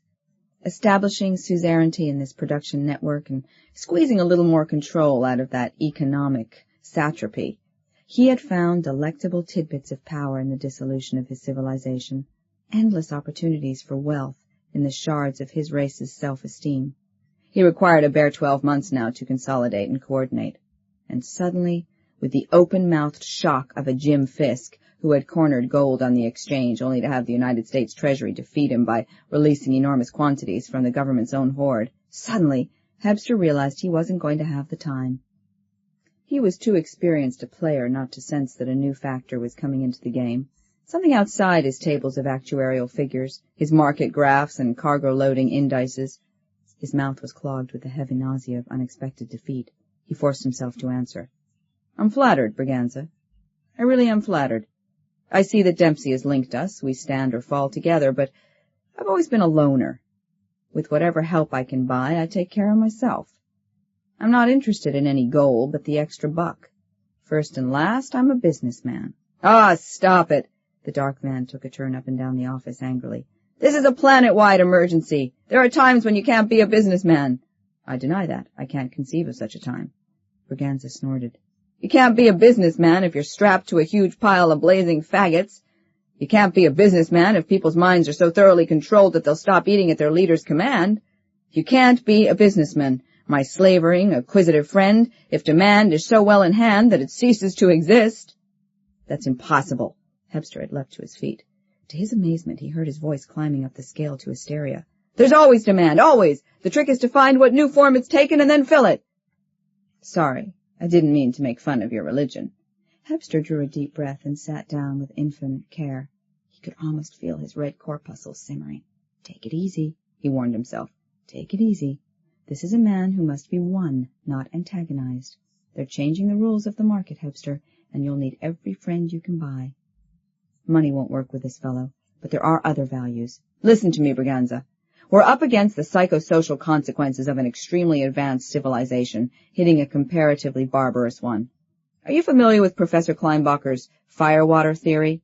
establishing suzerainty in this production network and squeezing a little more control out of that economic satrapy. He had found delectable tidbits of power in the dissolution of his civilization, endless opportunities for wealth in the shards of his race's self-esteem. He required a bare 12 months now to consolidate and coordinate. And suddenly, with the open-mouthed shock of a Jim Fisk, who had cornered gold on the exchange only to have the United States Treasury defeat him by releasing enormous quantities from the government's own hoard, suddenly Hebster realized he wasn't going to have the time. He was too experienced a player not to sense that a new factor was coming into the game, something outside his tables of actuarial figures, his market graphs and cargo-loading indices. His mouth was clogged with the heavy nausea of unexpected defeat. He forced himself to answer. I'm flattered, Braganza. I really am flattered. I see that Dempsey has linked us. We stand or fall together, but I've always been a loner. With whatever help I can buy, I take care of myself. I'm not interested in any goal but the extra buck. First and last, I'm a businessman. Ah, stop it! The dark man took a turn up and down the office angrily. This is a planet-wide emergency. There are times when you can't be a businessman. I deny that. I can't conceive of such a time. Braganza snorted. You can't be a businessman if you're strapped to a huge pile of blazing faggots. You can't be a businessman if people's minds are so thoroughly controlled that they'll stop eating at their leader's command. You can't be a businessman, my slavering, acquisitive friend, if demand is so well in hand that it ceases to exist. That's impossible. Hebster had leapt to his feet. To his amazement, he heard his voice climbing up the scale to hysteria. There's always demand, always. The trick is to find what new form it's taken and then fill it. Sorry, I didn't mean to make fun of your religion. Hebster drew a deep breath and sat down with infinite care. He could almost feel his red corpuscles simmering. Take it easy, he warned himself. Take it easy. This is a man who must be won, not antagonized. They're changing the rules of the market, Hebster, and you'll need every friend you can buy. Money won't work with this fellow, but there are other values. Listen to me, Braganza. We're up against the psychosocial consequences of an extremely advanced civilization, hitting a comparatively barbarous one. Are you familiar with Professor Kleinbacher's Firewater theory?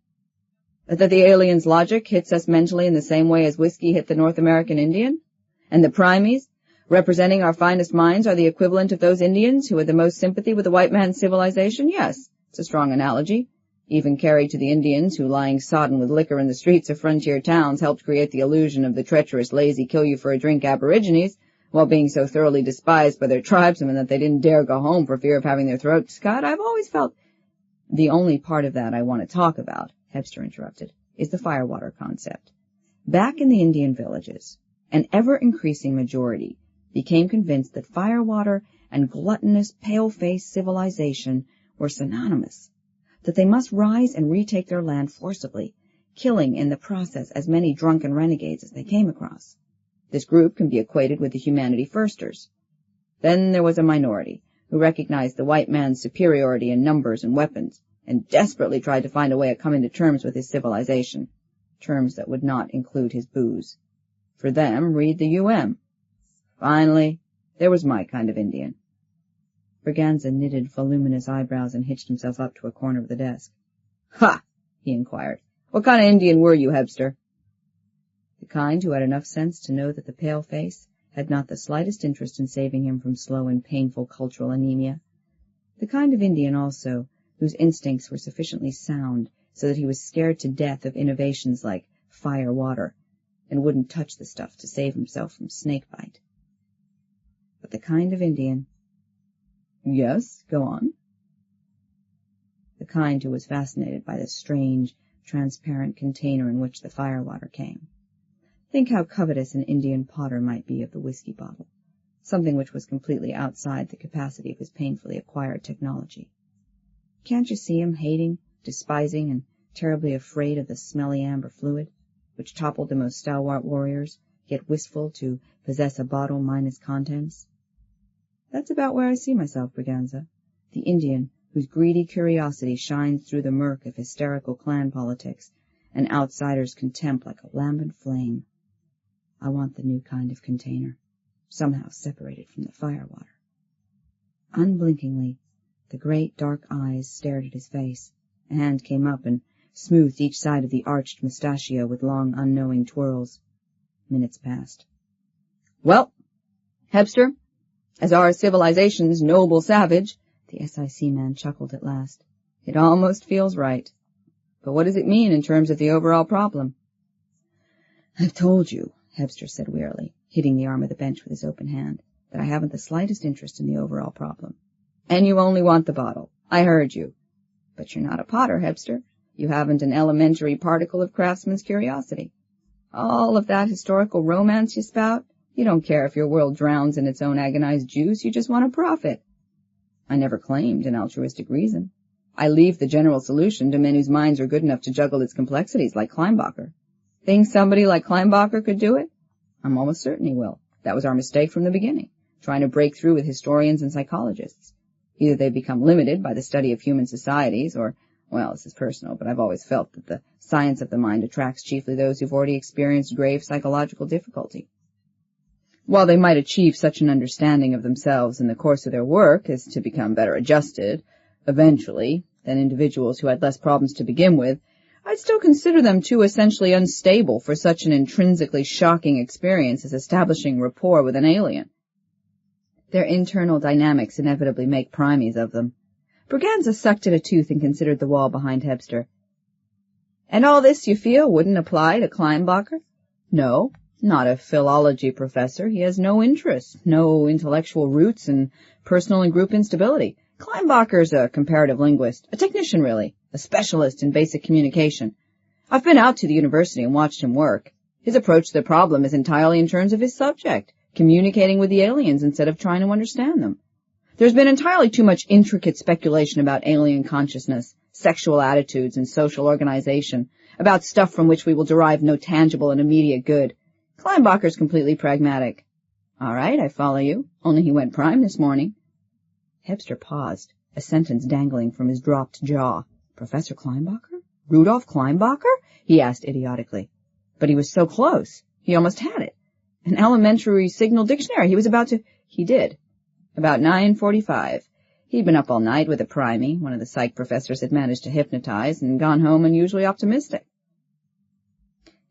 That the alien's logic hits us mentally in the same way as whiskey hit the North American Indian? And the primies, representing our finest minds, are the equivalent of those Indians who had the most sympathy with the white man's civilization? Yes, it's a strong analogy. Even carried to the Indians who, lying sodden with liquor in the streets of frontier towns, helped create the illusion of the treacherous, lazy, kill-you-for-a-drink aborigines, while being so thoroughly despised by their tribesmen that they didn't dare go home for fear of having their throats cut. I've always felt— The only part of that I want to talk about, Hebster interrupted, is the Firewater concept. Back in the Indian villages, an ever-increasing majority became convinced that Firewater and gluttonous, pale-faced civilization were synonymous, that they must rise and retake their land forcibly, killing in the process as many drunken renegades as they came across. This group can be equated with the Humanity Firsters. Then there was a minority who recognized the white man's superiority in numbers and weapons, and desperately tried to find a way of coming to terms with his civilization, terms that would not include his booze. For them, read the U.M. Finally, there was my kind of Indian. Braganza knitted voluminous eyebrows and hitched himself up to a corner of the desk. Ha! He inquired. What kind of Indian were you, Hebster? The kind who had enough sense to know that the pale face had not the slightest interest in saving him from slow and painful cultural anemia. The kind of Indian, also, whose instincts were sufficiently sound so that he was scared to death of innovations like Firewater, and wouldn't touch the stuff to save himself from snakebite. But the kind of Indian— Yes, go on. The kind who was fascinated by the strange, transparent container in which the Firewater came. Think how covetous an Indian potter might be of the whiskey bottle. something which was completely outside the capacity of his painfully acquired technology. Can't you see him hating, despising, and terribly afraid of the smelly amber fluid, which toppled the most stalwart warriors, yet wistful to possess a bottle minus contents? That's about where I see myself, Braganza, the Indian whose greedy curiosity shines through the murk of hysterical clan politics and outsiders' contempt like a lambent flame. I want the new kind of container, somehow separated from the firewater. Unblinkingly, the great dark eyes stared at his face. A hand came up and smoothed each side of the arched mustachio with long, unknowing twirls. Minutes passed. Well, Hebster, as our civilization's noble savage, the SIC man chuckled at last, it almost feels right. But what does it mean in terms of the overall problem? I've told you, Hebster said wearily, hitting the arm of the bench with his open hand, that I haven't the slightest interest in the overall problem. And you only want the bottle. I heard you. But you're not a potter, Hebster. You haven't an elementary particle of craftsman's curiosity. All of that historical romance you spout, you don't care if your world drowns in its own agonized juice, you just want a profit. I never claimed an altruistic reason. I leave the general solution to men whose minds are good enough to juggle its complexities like Kleinbacher. Think somebody like Kleinbacher could do it? I'm almost certain he will. That was our mistake from the beginning, trying to break through with historians and psychologists. Either they become limited by the study of human societies, or, well, this is personal, but I've always felt that the science of the mind attracts chiefly those who've already experienced grave psychological difficulty. While they might achieve such an understanding of themselves in the course of their work as to become better adjusted, eventually, than individuals who had less problems to begin with, I'd still consider them too essentially unstable for such an intrinsically shocking experience as establishing rapport with an alien. Their internal dynamics inevitably make primies of them. Braganza sucked at a tooth and considered the wall behind Hebster. And all this, you feel, wouldn't apply to Kleinbacher? No, not a philology professor. He has no interests, no intellectual roots, and personal and group instability. Kleinbacher's a comparative linguist, a technician really, a specialist in basic communication. I've been out to the university and watched him work. His approach to the problem is entirely in terms of his subject, communicating with the aliens instead of trying to understand them. There's been entirely too much intricate speculation about alien consciousness, sexual attitudes, and social organization, about stuff from which we will derive no tangible and immediate good. Kleinbacher's completely pragmatic. All right, I follow you, only he went prime this morning. Hebster paused, a sentence dangling from his dropped jaw. Professor Kleinbacher? Rudolf Kleinbacher? He asked idiotically. But he was so close. He almost had it. An elementary signal dictionary. He was about to... He did. About 9:45. He'd been up all night with a primie, one of the psych professors had managed to hypnotize, and gone home unusually optimistic.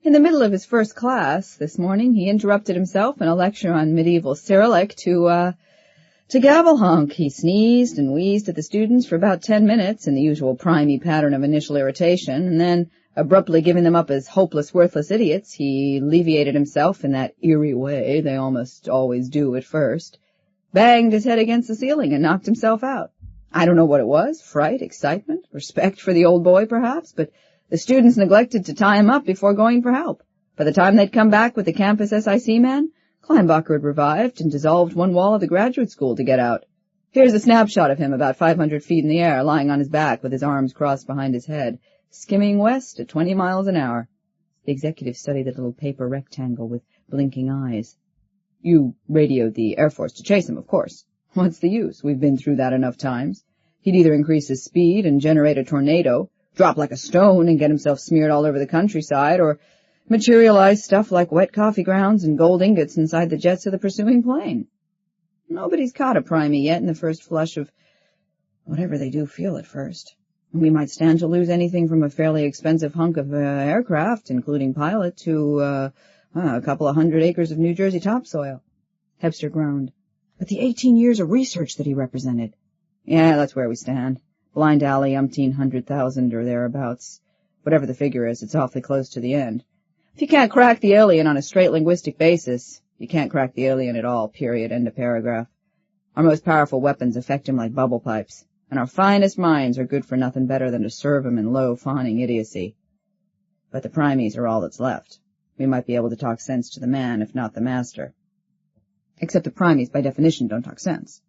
In the middle of his first class this morning, he interrupted himself in a lecture on medieval Cyrillic to gabble honk. He sneezed and wheezed at the students for about 10 minutes in the usual primey pattern of initial irritation, and then, abruptly giving them up as hopeless, worthless idiots, he alleviated himself in that eerie way they almost always do at first, banged his head against the ceiling, and knocked himself out. I don't know what it was, fright, excitement, respect for the old boy perhaps, but the students neglected to tie him up before going for help. By the time they'd come back with the campus SIC man, Kleinbacher had revived and dissolved one wall of the graduate school to get out. Here's a snapshot of him about 500 feet in the air, lying on his back with his arms crossed behind his head, skimming west at 20 miles an hour. The executive studied the little paper rectangle with blinking eyes. You radioed the Air Force to chase him, of course. What's the use? We've been through that enough times. He'd either increase his speed and generate a tornado, drop like a stone and get himself smeared all over the countryside, or materialize stuff like wet coffee grounds and gold ingots inside the jets of the pursuing plane. Nobody's caught a primey yet in the first flush of whatever they do feel at first. We might stand to lose anything from a fairly expensive hunk of aircraft, including pilot, to a couple of 100 acres of New Jersey topsoil. Hebster groaned. But the 18 years of research that he represented. Yeah, that's where we stand. Blind alley, 1,800,000 or thereabouts. Whatever the figure is, it's awfully close to the end. If you can't crack the alien on a straight linguistic basis, you can't crack the alien at all, period, end of paragraph. Our most powerful weapons affect him like bubble pipes, and our finest minds are good for nothing better than to serve him in low, fawning idiocy. But the primies are all that's left. We might be able to talk sense to the man, if not the master. Except the primates, by definition, don't talk sense.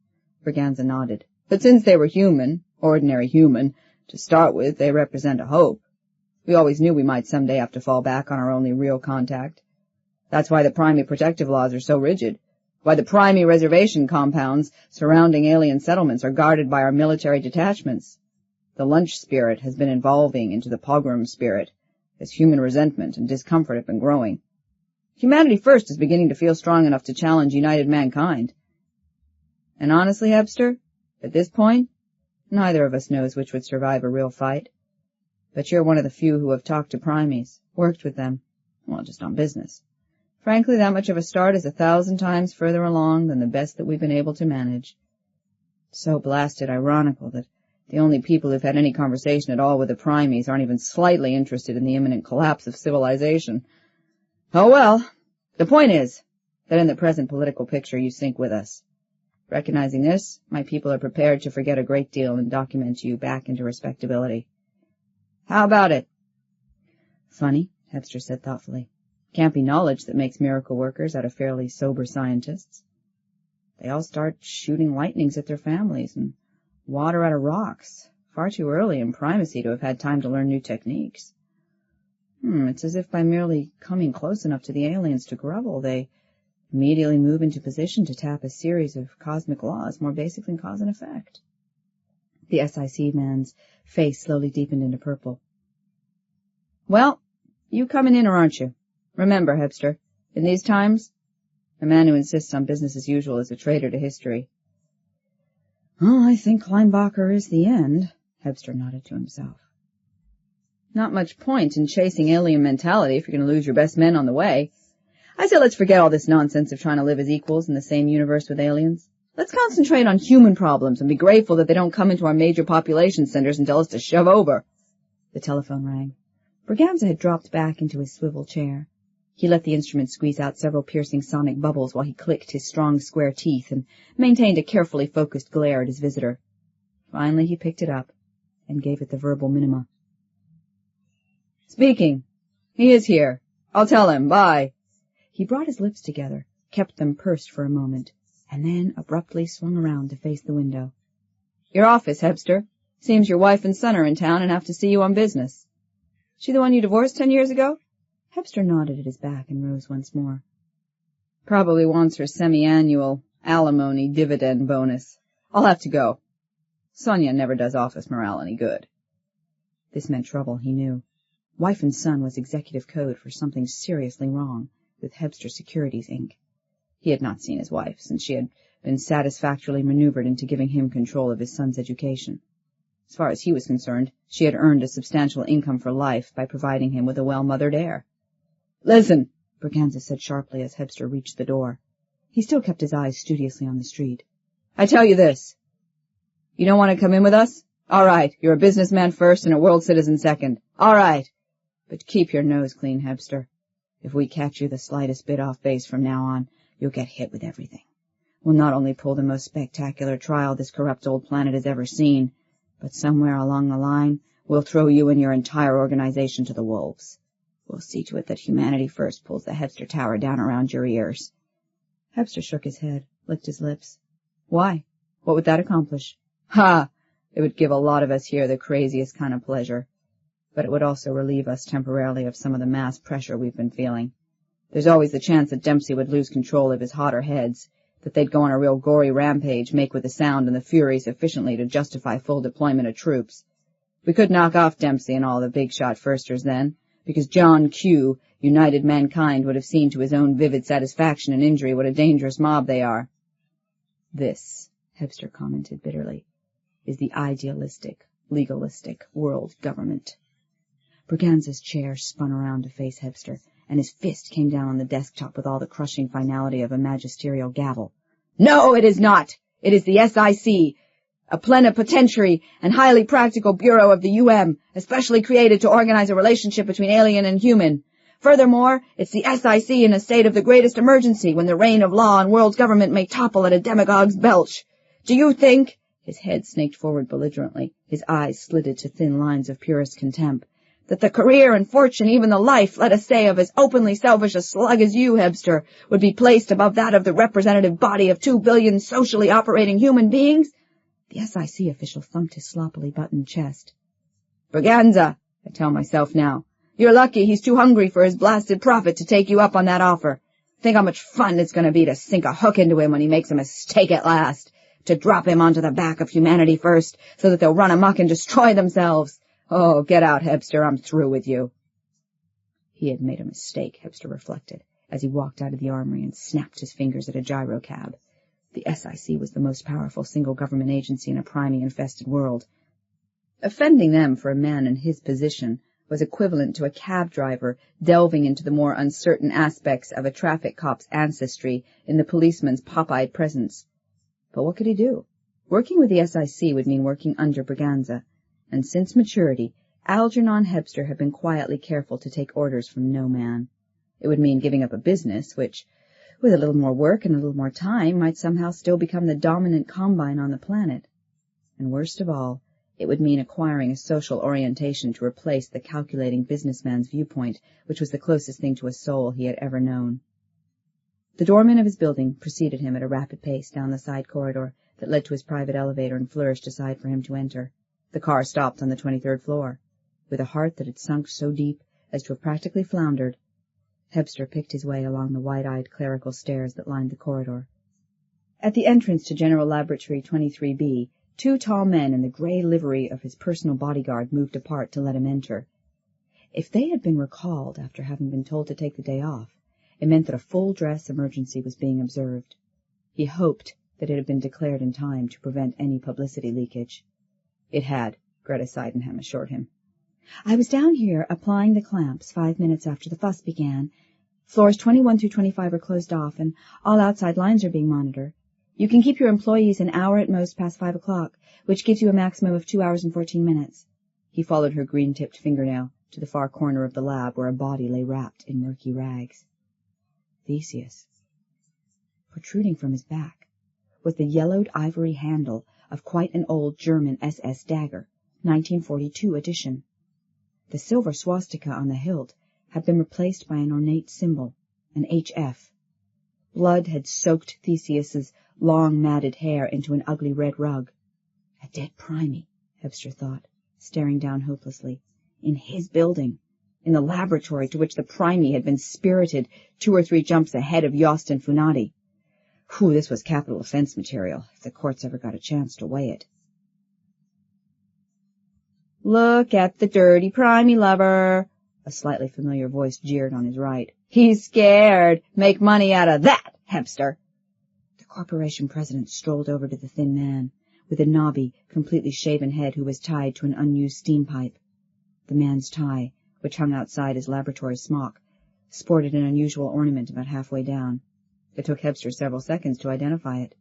Braganza nodded. But since they were human, ordinary human, to start with, they represent a hope. We always knew we might someday have to fall back on our only real contact. That's why the primate protective laws are so rigid. Why the primate reservation compounds surrounding alien settlements are guarded by our military detachments. The lunch spirit has been evolving into the pogrom spirit, as human resentment and discomfort have been growing. Humanity First is beginning to feel strong enough to challenge united mankind. And honestly, Hebster, at this point, neither of us knows which would survive a real fight. But you're one of the few who have talked to primates, worked with them, well, just on business. Frankly, that much of a start is 1,000 times further along than the best that we've been able to manage. So blasted ironical that the only people who've had any conversation at all with the primates aren't even slightly interested in the imminent collapse of civilization. Oh well, the point is that in the present political picture you sync with us. Recognizing this, my people are prepared to forget a great deal and document you back into respectability. How about it? Funny, Hebster said thoughtfully. Can't be knowledge that makes miracle workers out of fairly sober scientists. They all start shooting lightnings at their families and water out of rocks, far too early in primacy to have had time to learn new techniques. It's as if by merely coming close enough to the aliens to grovel, they immediately move into position to tap a series of cosmic laws more basic than cause and effect. The SIC man's face slowly deepened into purple. Well, you coming in or aren't you? Remember, Hebster, in these times, a man who insists on business as usual is a traitor to history. Oh, I think Kleinbacher is the end, Hebster nodded to himself. Not much point in chasing alien mentality if you're going to lose your best men on the way. I say let's forget all this nonsense of trying to live as equals in the same universe with aliens. Let's concentrate on human problems and be grateful that they don't come into our major population centers and tell us to shove over. The telephone rang. Braganza had dropped back into his swivel chair. He let the instrument squeeze out several piercing sonic bubbles while he clicked his strong square teeth and maintained a carefully focused glare at his visitor. Finally he picked it up and gave it the verbal minima. Speaking. He is here. I'll tell him. Bye. He brought his lips together, kept them pursed for a moment, and then abruptly swung around to face the window. Your office, Hebster. Seems your wife and son are in town and have to see you on business. She the one you divorced 10 years ago? Hebster nodded at his back and rose once more. Probably wants her semi-annual alimony dividend bonus. I'll have to go. Sonia never does office morale any good. This meant trouble, he knew. Wife and son was executive code for something seriously wrong with Hebster Securities, Inc. He had not seen his wife since she had been satisfactorily maneuvered into giving him control of his son's education. As far as he was concerned, she had earned a substantial income for life by providing him with a well-mothered heir. Listen, Braganza said sharply as Hebster reached the door. He still kept his eyes studiously on the street. I tell you this. You don't want to come in with us? All right, you're a businessman first and a world citizen second. All right. But keep your nose clean, Hebster. If we catch you the slightest bit off base from now on, you'll get hit with everything. We'll not only pull the most spectacular trial this corrupt old planet has ever seen, but somewhere along the line, we'll throw you and your entire organization to the wolves. We'll see to it that Humanity First pulls the Hebster Tower down around your ears. Hebster shook his head, licked his lips. Why? What would that accomplish? Ha! It would give a lot of us here the craziest kind of pleasure. But it would also relieve us temporarily of some of the mass pressure we've been feeling. There's always the chance that Dempsey would lose control of his hotter heads, that they'd go on a real gory rampage, make with the sound and the fury sufficiently to justify full deployment of troops. We could knock off Dempsey and all the big-shot firsters then, because John Q. United Mankind would have seen to his own vivid satisfaction and injury what a dangerous mob they are. This, Hebster commented bitterly, is the idealistic, legalistic world government. Braganza's chair spun around to face Hebster, and his fist came down on the desktop with all the crushing finality of a magisterial gavel. No, it is not! It is the SIC, a plenipotentiary and highly practical bureau of the UM, especially created to organize a relationship between alien and human. Furthermore, it's the SIC in a state of the greatest emergency, when the reign of law and world government may topple at a demagogue's belch. Do you think— His head snaked forward belligerently, his eyes slitted to thin lines of purest contempt. that the career and fortune, even the life, let us say, of as openly selfish a slug as you, Hebster, would be placed above that of the representative body of 2 billion socially operating human beings? The SIC official thumped his sloppily buttoned chest. Braganza, I tell myself now. You're lucky he's too hungry for his blasted profit to take you up on that offer. Think how much fun it's going to be to sink a hook into him when he makes a mistake at last, to drop him onto the back of humanity first, so that they'll run amok and destroy themselves. Oh, get out, Hebster, I'm through with you. He had made a mistake, Hebster reflected, as he walked out of the armory and snapped his fingers at a gyrocab. The SIC was the most powerful single government agency in a primey-infested world. Offending them for a man in his position was equivalent to a cab driver delving into the more uncertain aspects of a traffic cop's ancestry in the policeman's pop-eyed presence. But what could he do? Working with the SIC would mean working under Braganza, and since maturity, Algernon Hebster had been quietly careful to take orders from no man. It would mean giving up a business which, with a little more work and a little more time, might somehow still become the dominant combine on the planet. And worst of all, it would mean acquiring a social orientation to replace the calculating businessman's viewpoint, which was the closest thing to a soul he had ever known. The doorman of his building preceded him at a rapid pace down the side corridor that led to his private elevator and flourished aside for him to enter. The car stopped on the 23rd floor. With a heart that had sunk so deep as to have practically floundered, Hebster picked his way along the wide-eyed clerical stairs that lined the corridor. At the entrance to General Laboratory 23B, 2 tall men in the gray livery of his personal bodyguard moved apart to let him enter. If they had been recalled after having been told to take the day off, it meant that a full-dress emergency was being observed. He hoped that it had been declared in time to prevent any publicity leakage. It had, Greta Sydenham assured him. I was down here applying the clamps 5 minutes after the fuss began. Floors 21 through 25 are closed off, and all outside lines are being monitored. You can keep your employees an hour at most past 5 o'clock, which gives you a maximum of 2 hours and 14 minutes. He followed her green-tipped fingernail to the far corner of the lab where a body lay wrapped in murky rags. Theseus. Protruding from his back was the yellowed ivory handle of quite an old German SS dagger, 1942 edition. The silver swastika on the hilt had been replaced by an ornate symbol, an HF. Blood had soaked Theseus's long matted hair into an ugly red rug. A dead primey, Hebster thought, staring down hopelessly. In his building, in the laboratory to which the primey had been spirited 2 or 3 jumps ahead of Yost and Funati. Whew, this was capital offense material, if the courts ever got a chance to weigh it. Look at the dirty primey lover, a slightly familiar voice jeered on his right. He's scared. Make money out of that, Hebster. The corporation president strolled over to the thin man, with a knobby, completely shaven head who was tied to an unused steam pipe. The man's tie, which hung outside his laboratory smock, sported an unusual ornament about halfway down. It took Hebster several seconds to identify it.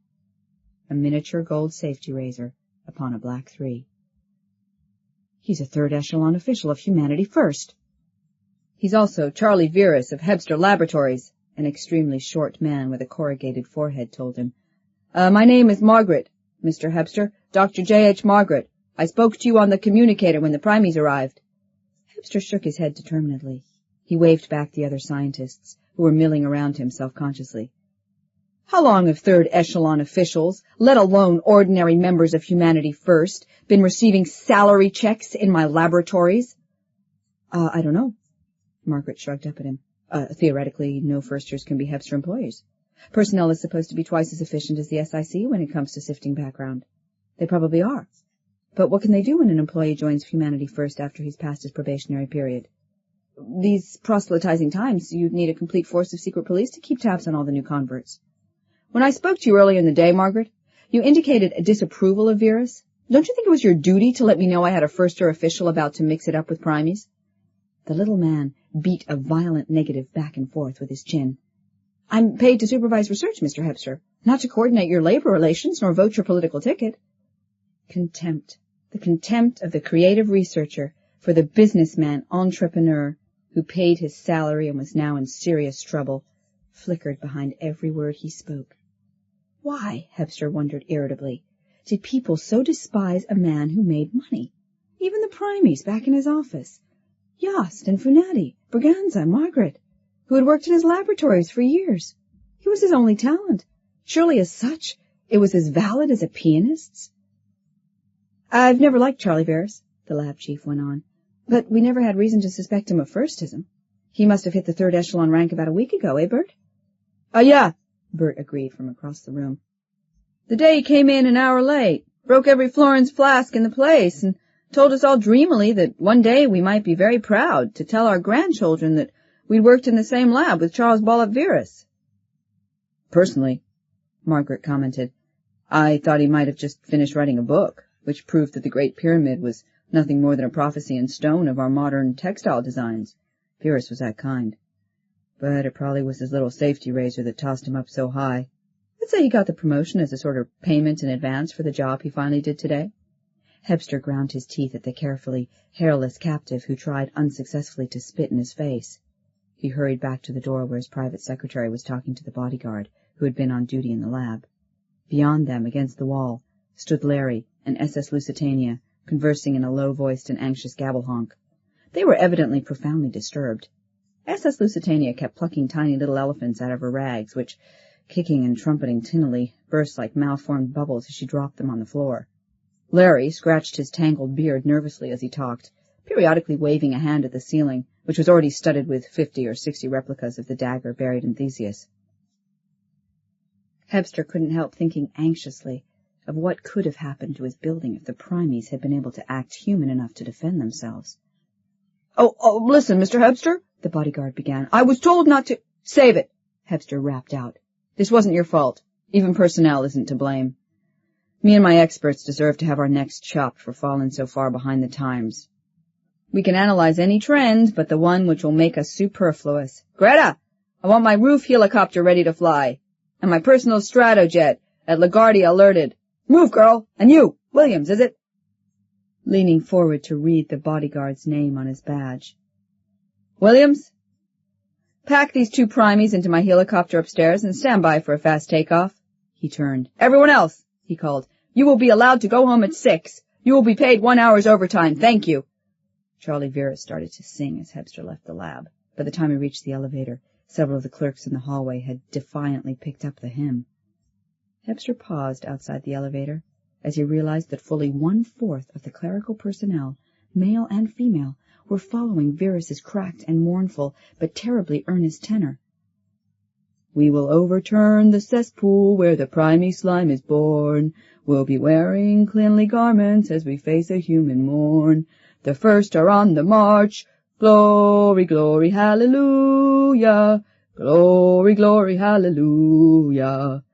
A miniature gold safety razor upon a black 3. He's a third echelon official of Humanity First. He's also Charlie Virus of Hebster Laboratories, an extremely short man with a corrugated forehead told him. My name is Margaret, Mr. Hebster, Dr. J.H. Margaret. I spoke to you on the communicator when the primies arrived. Hebster shook his head determinedly. He waved back the other scientists, who were milling around him self-consciously. How long have third echelon officials, let alone ordinary members of Humanity First, been receiving salary checks in my laboratories? I don't know. Margaret shrugged up at him. Theoretically, no firsters can be Hebster employees. Personnel is supposed to be twice as efficient as the SIC when it comes to sifting background. They probably are. But what can they do when an employee joins Humanity First after he's passed his probationary period? These proselytizing times, you'd need a complete force of secret police to keep tabs on all the new converts. When I spoke to you earlier in the day, Margaret, you indicated a disapproval of Virus. Don't you think it was your duty to let me know I had a first-year official about to mix it up with primies? The little man beat a violent negative back and forth with his chin. I'm paid to supervise research, Mr. Hebster, not to coordinate your labor relations nor vote your political ticket. Contempt. The contempt of the creative researcher for the businessman entrepreneur who paid his salary and was now in serious trouble, flickered behind every word he spoke. Why, Hebster wondered irritably, did people so despise a man who made money? Even the primies back in his office. Yost and Funati, Braganza, Margaret, who had worked in his laboratories for years. He was his only talent. Surely as such, it was as valid as a pianist's. I've never liked Charlie Verus, the lab chief went on, but we never had reason to suspect him of firstism. He must have hit the third echelon rank about a week ago, eh, Bert? Yeah, Bert agreed from across the room. The day he came in an hour late, broke every Florence flask in the place, and told us all dreamily that one day we might be very proud to tell our grandchildren that we'd worked in the same lab with Charles Verus. Personally, Margaret commented, I thought he might have just finished writing a book, which proved that the Great Pyramid was nothing more than a prophecy in stone of our modern textile designs. Verus was that kind. But it probably was his little safety razor that tossed him up so high. Let's say he got the promotion as a sort of payment in advance for the job he finally did today. Hebster ground his teeth at the carefully hairless captive who tried unsuccessfully to spit in his face. He hurried back to the door where his private secretary was talking to the bodyguard, who had been on duty in the lab. Beyond them, against the wall, stood Larry and SS Lusitania, conversing in a low-voiced and anxious gabble-honk. They were evidently profoundly disturbed. SS Lusitania kept plucking tiny little elephants out of her rags, which, kicking and trumpeting tinnily, burst like malformed bubbles as she dropped them on the floor. Larry scratched his tangled beard nervously as he talked, periodically waving a hand at the ceiling, which was already studded with 50 or 60 replicas of the dagger buried in Theseus. Hebster couldn't help thinking anxiously of what could have happened to his building if the Primes had been able to act human enough to defend themselves. Oh, listen, Mr. Hebster, the bodyguard began. I was told not to— Save it, Hebster rapped out. This wasn't your fault. Even personnel isn't to blame. Me and my experts deserve to have our necks chopped for falling so far behind the times. We can analyze any trend but the one which will make us superfluous. Greta, I want my roof helicopter ready to fly, and my personal stratojet at LaGuardia alerted. Move, girl! And you, Williams, is it? Leaning forward to read the bodyguard's name on his badge. Williams? Pack these 2 Primes into my helicopter upstairs and stand by for a fast takeoff. He turned. Everyone else, he called. You will be allowed to go home at 6. You will be paid 1 hour's overtime. Thank you. Charlie Verus started to sing as Hebster left the lab. By the time he reached the elevator, several of the clerks in the hallway had defiantly picked up the hymn. Hebster paused outside the elevator as he realized that fully 1/4 of the clerical personnel, male and female, were following Verus's cracked and mournful but terribly earnest tenor. We will overturn the cesspool where the primy slime is born. We'll be wearing cleanly garments as we face a human morn. The first are on the march. Glory, glory, hallelujah. Glory, glory, hallelujah.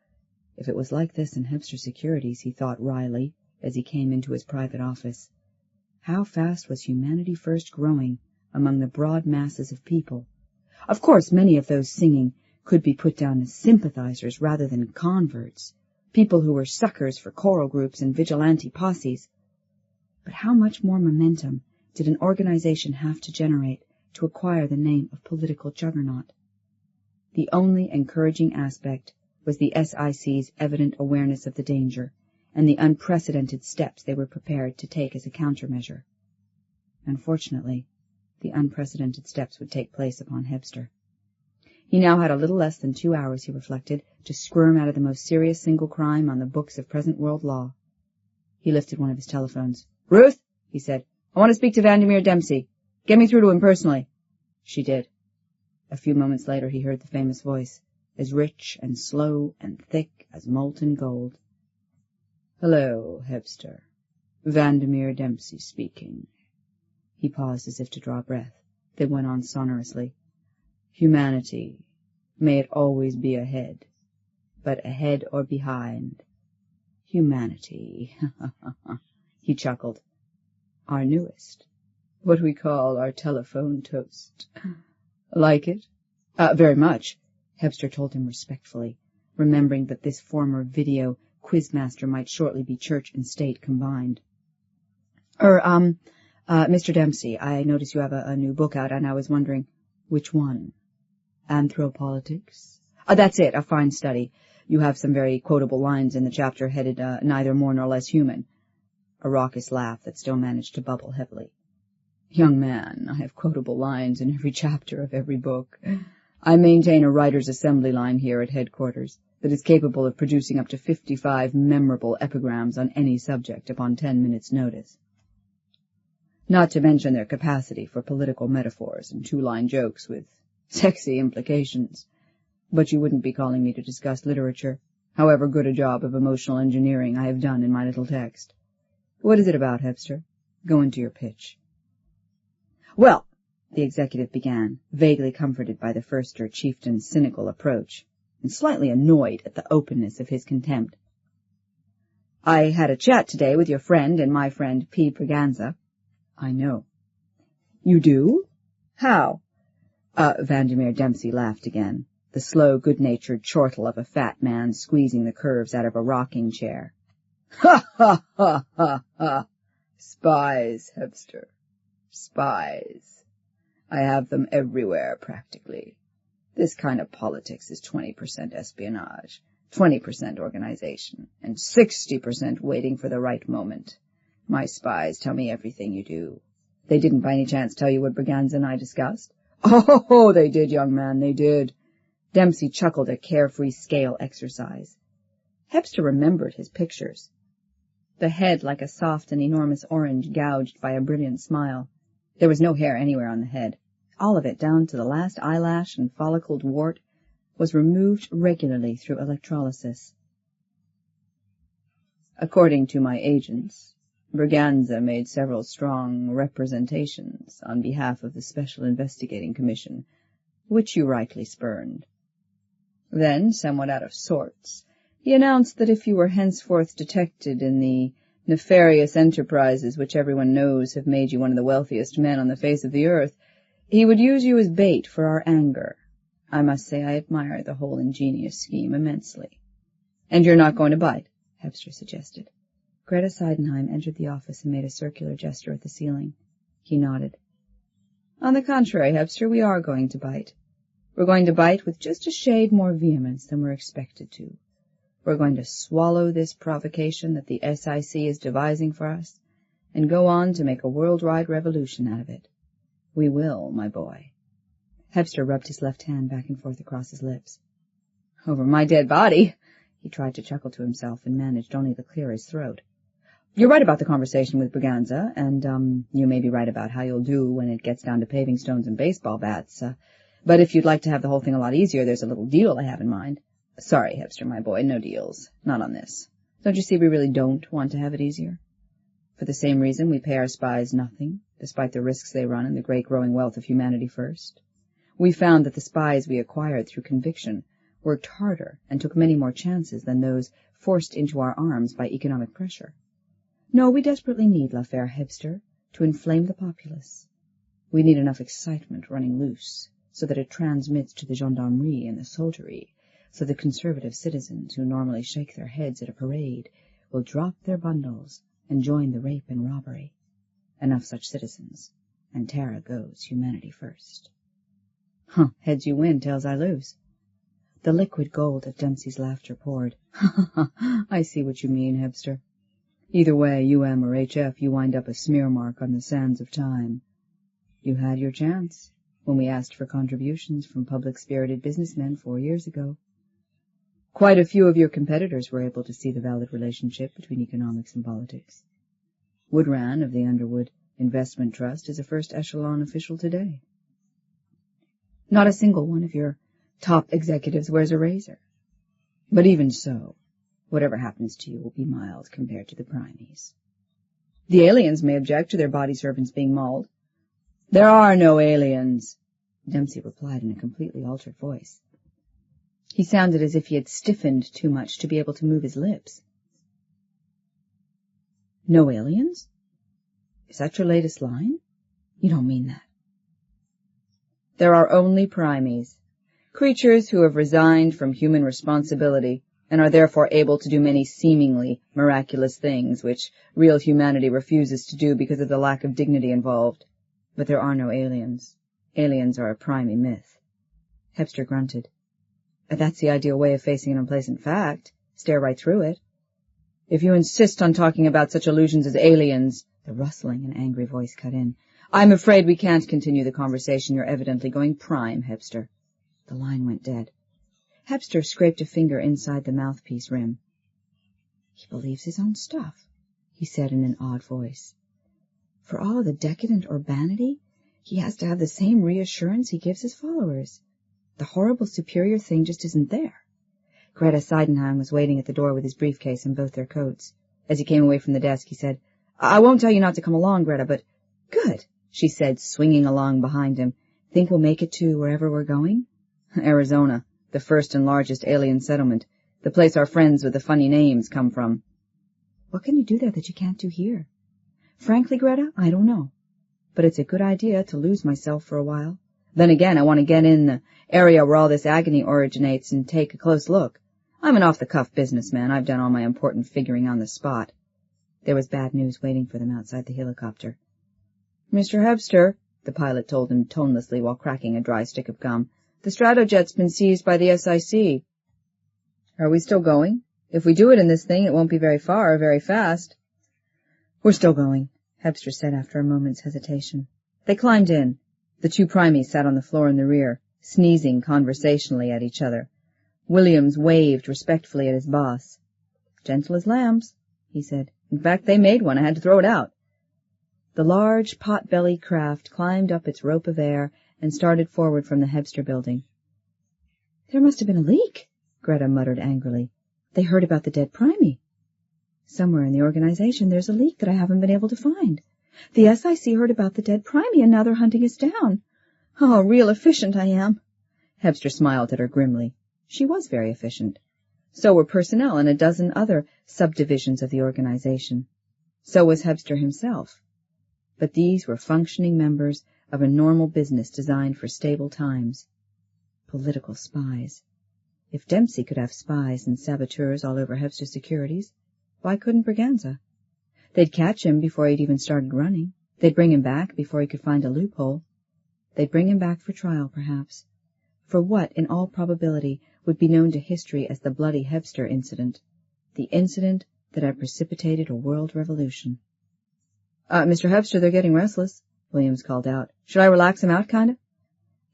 If it was like this in Hebster Securities, he thought wryly, as he came into his private office, how fast was humanity first growing among the broad masses of people? Of course, many of those singing could be put down as sympathizers rather than converts, people who were suckers for choral groups and vigilante posses. But how much more momentum did an organization have to generate to acquire the name of political juggernaut? The only encouraging aspect was the SIC's evident awareness of the danger and the unprecedented steps they were prepared to take as a countermeasure. Unfortunately, the unprecedented steps would take place upon Hebster. He now had a little less than 2 hours, he reflected, to squirm out of the most serious single crime on the books of present world law. He lifted one of his telephones. Ruth, he said, I want to speak to Vandermeer Dempsey. Get me through to him personally. She did. A few moments later he heard the famous voice, as rich and slow and thick as molten gold. Hello, Hebster. Vandermeer Dempsey speaking. He paused as if to draw breath, then went on sonorously. Humanity, may it always be ahead, but ahead or behind. Humanity, he chuckled. Our newest, what we call our telephone toast. Like it? Very much, Hebster told him respectfully, remembering that this former video quizmaster might shortly be church and state combined. Mr. Dempsey, I notice you have a new book out, and I was wondering, which one? Anthropolitics? That's it, a fine study. You have some very quotable lines in the chapter headed, Neither More Nor Less Human. A raucous laugh that still managed to bubble heavily. Young man, I have quotable lines in every chapter of every book. I maintain a writer's assembly line here at headquarters that is capable of producing up to 55 memorable epigrams on any subject upon 10 minutes' notice. Not to mention their capacity for political metaphors and two-line jokes with sexy implications. But you wouldn't be calling me to discuss literature, however good a job of emotional engineering I have done in my little text. What is it about, Hepster? Go into your pitch. Well, the executive began, vaguely comforted by the firster chieftain's cynical approach, and slightly annoyed at the openness of his contempt. I had a chat today with your friend and my friend P. Braganza. I know. You do? How? Vandermeer Dempsey laughed again, the slow, good-natured chortle of a fat man squeezing the curves out of a rocking chair. Ha, ha, ha, ha, ha! Spies, Hepster. Spies. I have them everywhere, practically. This kind of politics is 20% espionage, 20% organization, and 60% waiting for the right moment. My spies tell me everything you do. They didn't by any chance tell you what Braganza and I discussed? Oh, they did, young man, they did. Dempsey chuckled at carefree scale exercise. Hepster remembered his pictures. The head like a soft and enormous orange gouged by a brilliant smile. There was no hair anywhere on the head. All of it, down to the last eyelash and follicled wart, was removed regularly through electrolysis. According to my agents, Braganza made several strong representations on behalf of the Special Investigating Commission, which you rightly spurned. Then, somewhat out of sorts, he announced that if you were henceforth detected in the nefarious enterprises which everyone knows have made you one of the wealthiest men on the face of the earth, he would use you as bait for our anger. I must say I admire the whole ingenious scheme immensely. And you're not going to bite? Hepster suggested. Greta Seidenheim entered the office and made a circular gesture at the ceiling. He nodded. On the contrary, Hepster, we are going to bite. We're going to bite with just a shade more vehemence than we're expected to. We're going to swallow this provocation that the SIC is devising for us and go on to make a worldwide revolution out of it. We will, my boy. Hepster rubbed his left hand back and forth across his lips. Over my dead body. He tried to chuckle to himself and managed only to clear his throat. You're right about the conversation with Braganza, and you may be right about how you'll do when it gets down to paving stones and baseball bats. But if you'd like to have the whole thing a lot easier, there's a little deal I have in mind. Sorry, Hepster, my boy, no deals. Not on this. Don't you see we really don't want to have it easier? For the same reason we pay our spies nothing, despite the risks they run and the great growing wealth of humanity first. We found that the spies we acquired through conviction worked harder and took many more chances than those forced into our arms by economic pressure. No, we desperately need l'affaire Hepster to inflame the populace. We need enough excitement running loose so that it transmits to the gendarmerie and the soldiery, so the conservative citizens who normally shake their heads at a parade will drop their bundles and join the rape and robbery. Enough such citizens, and Tara goes humanity first. Heads you win, tails I lose. The liquid gold of Dempsey's laughter poured. I see what you mean, Hepster. Either way, UM or HF, you wind up a smear mark on the sands of time. You had your chance when we asked for contributions from public-spirited businessmen 4 years ago. Quite a few of your competitors were able to see the valid relationship between economics and politics. Woodran of the Underwood Investment Trust is a first-echelon official today. Not a single one of your top executives wears a razor. But even so, whatever happens to you will be mild compared to the primies. The aliens may object to their body servants being mauled. There are no aliens, Dempsey replied in a completely altered voice. He sounded as if he had stiffened too much to be able to move his lips. No aliens? Is that your latest line? You don't mean that. There are only primies, creatures who have resigned from human responsibility and are therefore able to do many seemingly miraculous things which real humanity refuses to do because of the lack of dignity involved. But there are no aliens. Aliens are a primary myth. Hepster grunted. That's the ideal way of facing an unpleasant fact. Stare right through it. If you insist on talking about such illusions as aliens, the rustling and angry voice cut in, I'm afraid we can't continue the conversation. You're evidently going prime, Hebster. The line went dead. Hebster scraped a finger inside the mouthpiece rim. He believes his own stuff, he said in an odd voice. For all the decadent urbanity, he has to have the same reassurance he gives his followers. The horrible superior thing just isn't there. Greta Seidenheim was waiting at the door with his briefcase and both their coats. As he came away from the desk, he said, I won't tell you not to come along, Greta, but— Good, she said, swinging along behind him. Think we'll make it to wherever we're going? Arizona, the first and largest alien settlement, the place our friends with the funny names come from. What can you do there that you can't do here? Frankly, Greta, I don't know. But it's a good idea to lose myself for a while. Then again, I want to get in the area where all this agony originates and take a close look. I'm an off-the-cuff businessman. I've done all my important figuring on the spot. There was bad news waiting for them outside the helicopter. Mr. Hebster, the pilot told him tonelessly while cracking a dry stick of gum, the Stratojet's been seized by the SIC. Are we still going? If we do it in this thing, it won't be very far or very fast. We're still going, Hebster said after a moment's hesitation. They climbed in. The two primies sat on the floor in the rear, sneezing conversationally at each other. Williams waved respectfully at his boss. Gentle as lambs, he said. In fact, they made one. I had to throw it out. The large, pot-bellied craft climbed up its rope of air and started forward from the Hebster building. There must have been a leak, Greta muttered angrily. They heard about the dead primie. Somewhere in the organization there's a leak that I haven't been able to find. The SIC heard about the dead primie and now they're hunting us down. Oh, real efficient I am. Hebster smiled at her grimly. She was very efficient. So were personnel in a dozen other subdivisions of the organization. So was Hebster himself. But these were functioning members of a normal business designed for stable times. Political spies. If Dempsey could have spies and saboteurs all over Hebster Securities, why couldn't Braganza? They'd catch him before he'd even started running. They'd bring him back before he could find a loophole. They'd bring him back for trial, perhaps, for what, in all probability, would be known to history as the Bloody Hebster incident, the incident that had precipitated a world revolution. Mr. Hebster, they're getting restless, Williams called out. Should I relax him out, kinda?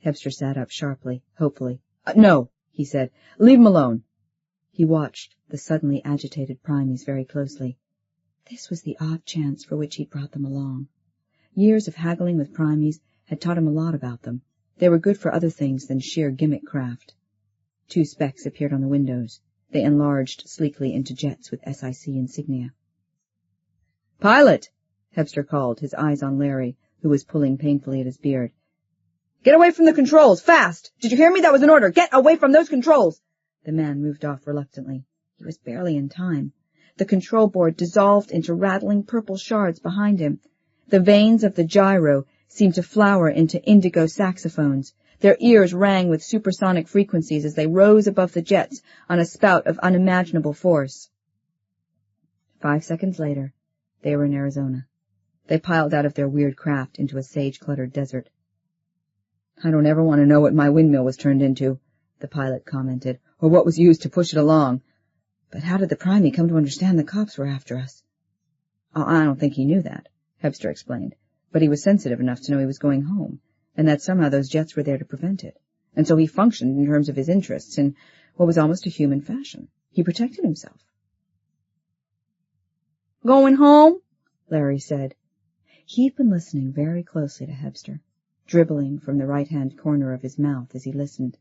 Hebster sat up sharply, hopefully. No, he said. Leave him alone. He watched the suddenly agitated primies very closely. This was the odd chance for which he'd brought them along. Years of haggling with primies had taught him a lot about them. They were good for other things than sheer gimmick craft. Two specks appeared on the windows. They enlarged sleekly into jets with SIC insignia. Pilot! Hebster called, his eyes on Larry, who was pulling painfully at his beard. Get away from the controls, fast! Did you hear me? That was an order. Get away from those controls! The man moved off reluctantly. He was barely in time. The control board dissolved into rattling purple shards behind him. The veins of the gyro seemed to flower into indigo saxophones. Their ears rang with supersonic frequencies as they rose above the jets on a spout of unimaginable force. 5 seconds later, they were in Arizona. They piled out of their weird craft into a sage-cluttered desert. I don't ever want to know what my windmill was turned into, the pilot commented, or what was used to push it along. But how did the primie come to understand the cops were after us? I don't think he knew that, Hebster explained, but he was sensitive enough to know he was going home, and that somehow those jets were there to prevent it. And so he functioned in terms of his interests in what was almost a human fashion. He protected himself. Going home? Larry said. He'd been listening very closely to Hebster, dribbling from the right-hand corner of his mouth as he listened.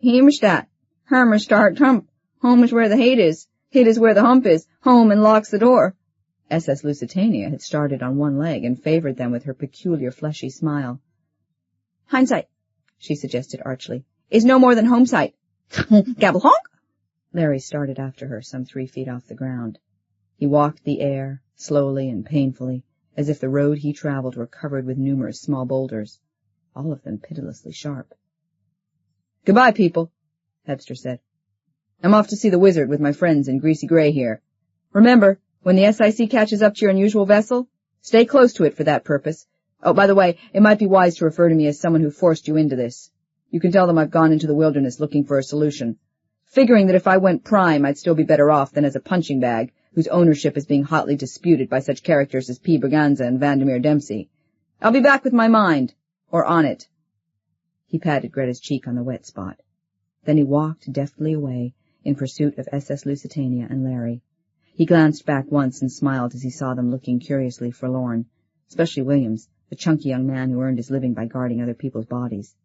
Hemstadt, Hermerstadt, Hump. Home is where the hate is. Hate is where the hump is. Home and locks the door. SS Lusitania had started on one leg and favored them with her peculiar fleshy smile. Hindsight, she suggested archly, is no more than homesight. Gabble honk! Larry started after her some 3 feet off the ground. He walked the air, slowly and painfully, as if the road he traveled were covered with numerous small boulders, all of them pitilessly sharp. Goodbye, people, Hebster said. I'm off to see the wizard with my friends in Greasy Gray here. Remember, when the SIC catches up to your unusual vessel, stay close to it for that purpose. Oh, by the way, it might be wise to refer to me as someone who forced you into this. You can tell them I've gone into the wilderness looking for a solution, figuring that if I went prime I'd still be better off than as a punching bag whose ownership is being hotly disputed by such characters as P. Braganza and Vandermeer Dempsey. I'll be back with my mind. Or on it. He patted Greta's cheek on the wet spot. Then he walked deftly away in pursuit of SS Lusitania and Larry. He glanced back once and smiled as he saw them looking curiously forlorn, especially Williams, the chunky young man who earned his living by guarding other people's bodies.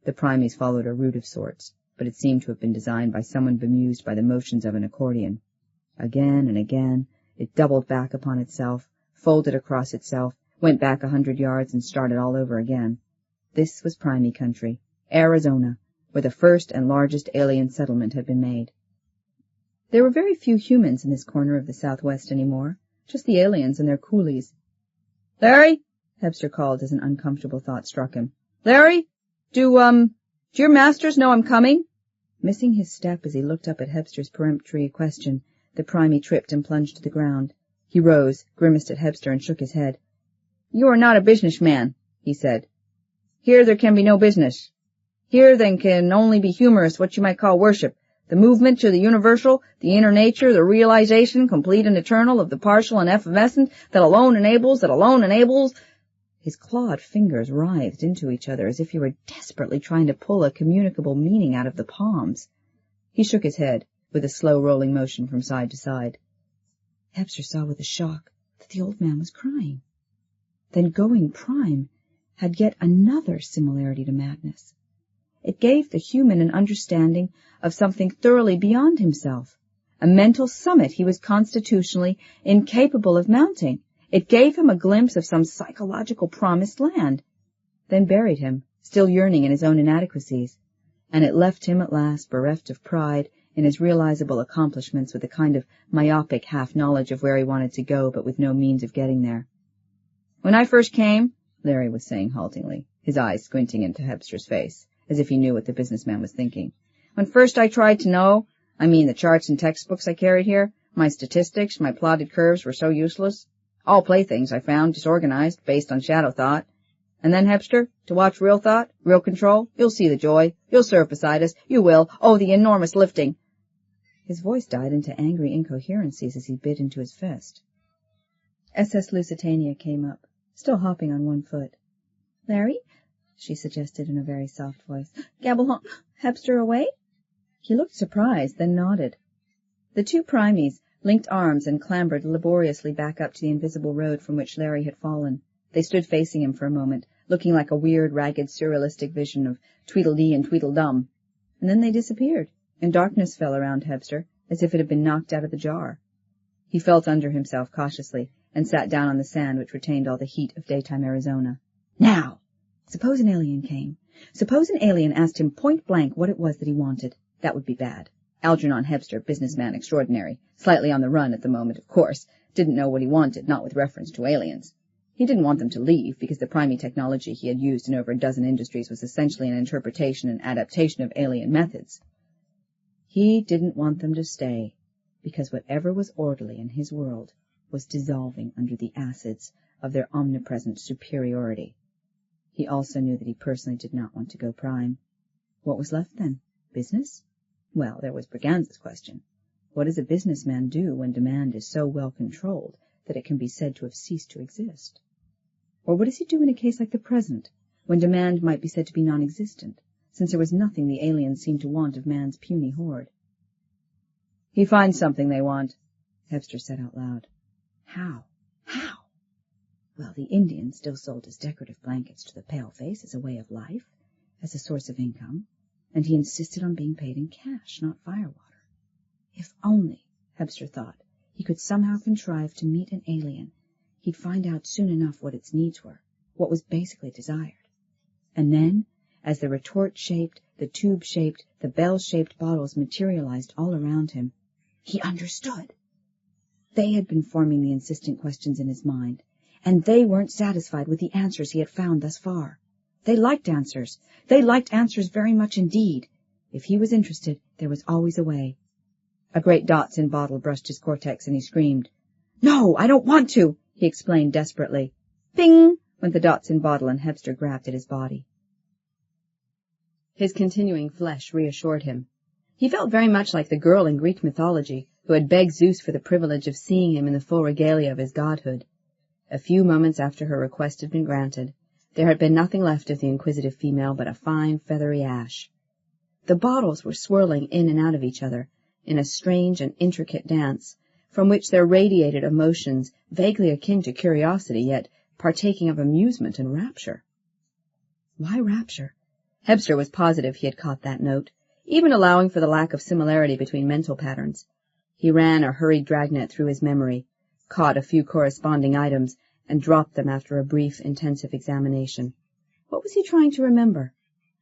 The Primes followed a route of sorts, but it seemed to have been designed by someone bemused by the motions of an accordion. Again and again, it doubled back upon itself, folded across itself, went back 100 yards, and started all over again. This was Primey country, Arizona, where the first and largest alien settlement had been made. There were very few humans in this corner of the Southwest anymore, just the aliens and their coolies. "Larry," Hebster called as an uncomfortable thought struck him. "Larry, do your masters know I'm coming?" Missing his step as he looked up at Hebster's peremptory question, the Primey tripped and plunged to the ground. He rose, grimaced at Hebster, and shook his head. "You are not a businessman," he said. "Here there can be no business. Here then can only be humorous, what you might call worship, the movement to the universal, the inner nature, the realization, complete and eternal, of the partial and evanescent, that alone enables. His clawed fingers writhed into each other as if he were desperately trying to pull a communicable meaning out of the palms. He shook his head, with a slow rolling motion from side to side. Hebster saw with a shock that the old man was crying. Then going prime had yet another similarity to madness. It gave the human an understanding of something thoroughly beyond himself, a mental summit he was constitutionally incapable of mounting. It gave him a glimpse of some psychological promised land, then buried him, still yearning in his own inadequacies, and it left him at last bereft of pride in his realizable accomplishments, with a kind of myopic half-knowledge of where he wanted to go, but with no means of getting there. "When I first came," Larry was saying haltingly, his eyes squinting into Hebster's face, as if he knew what the businessman was thinking. "When first I tried to know, the charts and textbooks I carried here, my statistics, my plotted curves were so useless. All playthings, I found, disorganized, based on shadow thought. And then, Hebster, to watch real thought, real control, you'll see the joy. You'll serve beside us. You will. Oh, the enormous lifting." His voice died into angry incoherencies as he bit into his fist. SS Lusitania came up, still hopping on one foot. "Larry," she suggested in a very soft voice, "gabble Hebster away?" He looked surprised, then nodded. The two Primies linked arms and clambered laboriously back up to the invisible road from which Larry had fallen. They stood facing him for a moment, looking like a weird, ragged, surrealistic vision of Tweedledee and Tweedledum. And then they disappeared, and darkness fell around Hebster, as if it had been knocked out of the jar. He felt under himself cautiously, and sat down on the sand which retained all the heat of daytime Arizona. Now, suppose an alien came. Suppose an alien asked him point-blank what it was that he wanted. That would be bad. Algernon Hebster, businessman extraordinary, slightly on the run at the moment, of course, didn't know what he wanted, not with reference to aliens. He didn't want them to leave, because the primary technology he had used in over a dozen industries was essentially an interpretation and adaptation of alien methods. He didn't want them to stay, because whatever was orderly in his world was dissolving under the acids of their omnipresent superiority. He also knew that he personally did not want to go prime. What was left then? Business? Well, there was Braganza's question. What does a businessman do when demand is so well controlled that it can be said to have ceased to exist? Or what does he do in a case like the present, when demand might be said to be non-existent, since there was nothing the aliens seemed to want of man's puny horde? "He finds something they want," Hebster said out loud. "How? How?" Well, the Indians still sold his decorative blankets to the paleface as a way of life, as a source of income, and he insisted on being paid in cash, not firewater. If only, Hebster thought, he could somehow contrive to meet an alien, he'd find out soon enough what its needs were, what was basically desired. And then, as the retort-shaped, the tube-shaped, the bell-shaped bottles materialized all around him, he understood. They had been forming the insistent questions in his mind, and they weren't satisfied with the answers he had found thus far. They liked answers. They liked answers very much indeed. If he was interested, there was always a way. A great Dotson bottle brushed his cortex, and he screamed. "No, I don't want to," he explained desperately. Bing! Went the Dotson bottle, and Hebster grabbed at his body. His continuing flesh reassured him. He felt very much like the girl in Greek mythology who had begged Zeus for the privilege of seeing him in the full regalia of his godhood. A few moments after her request had been granted, there had been nothing left of the inquisitive female but a fine feathery ash. The bottles were swirling in and out of each other in a strange and intricate dance, from which there radiated emotions vaguely akin to curiosity, yet partaking of amusement and rapture. Why rapture? Hebster was positive he had caught that note, even allowing for the lack of similarity between mental patterns. He ran a hurried dragnet through his memory, caught a few corresponding items, and dropped them after a brief, intensive examination. What was he trying to remember?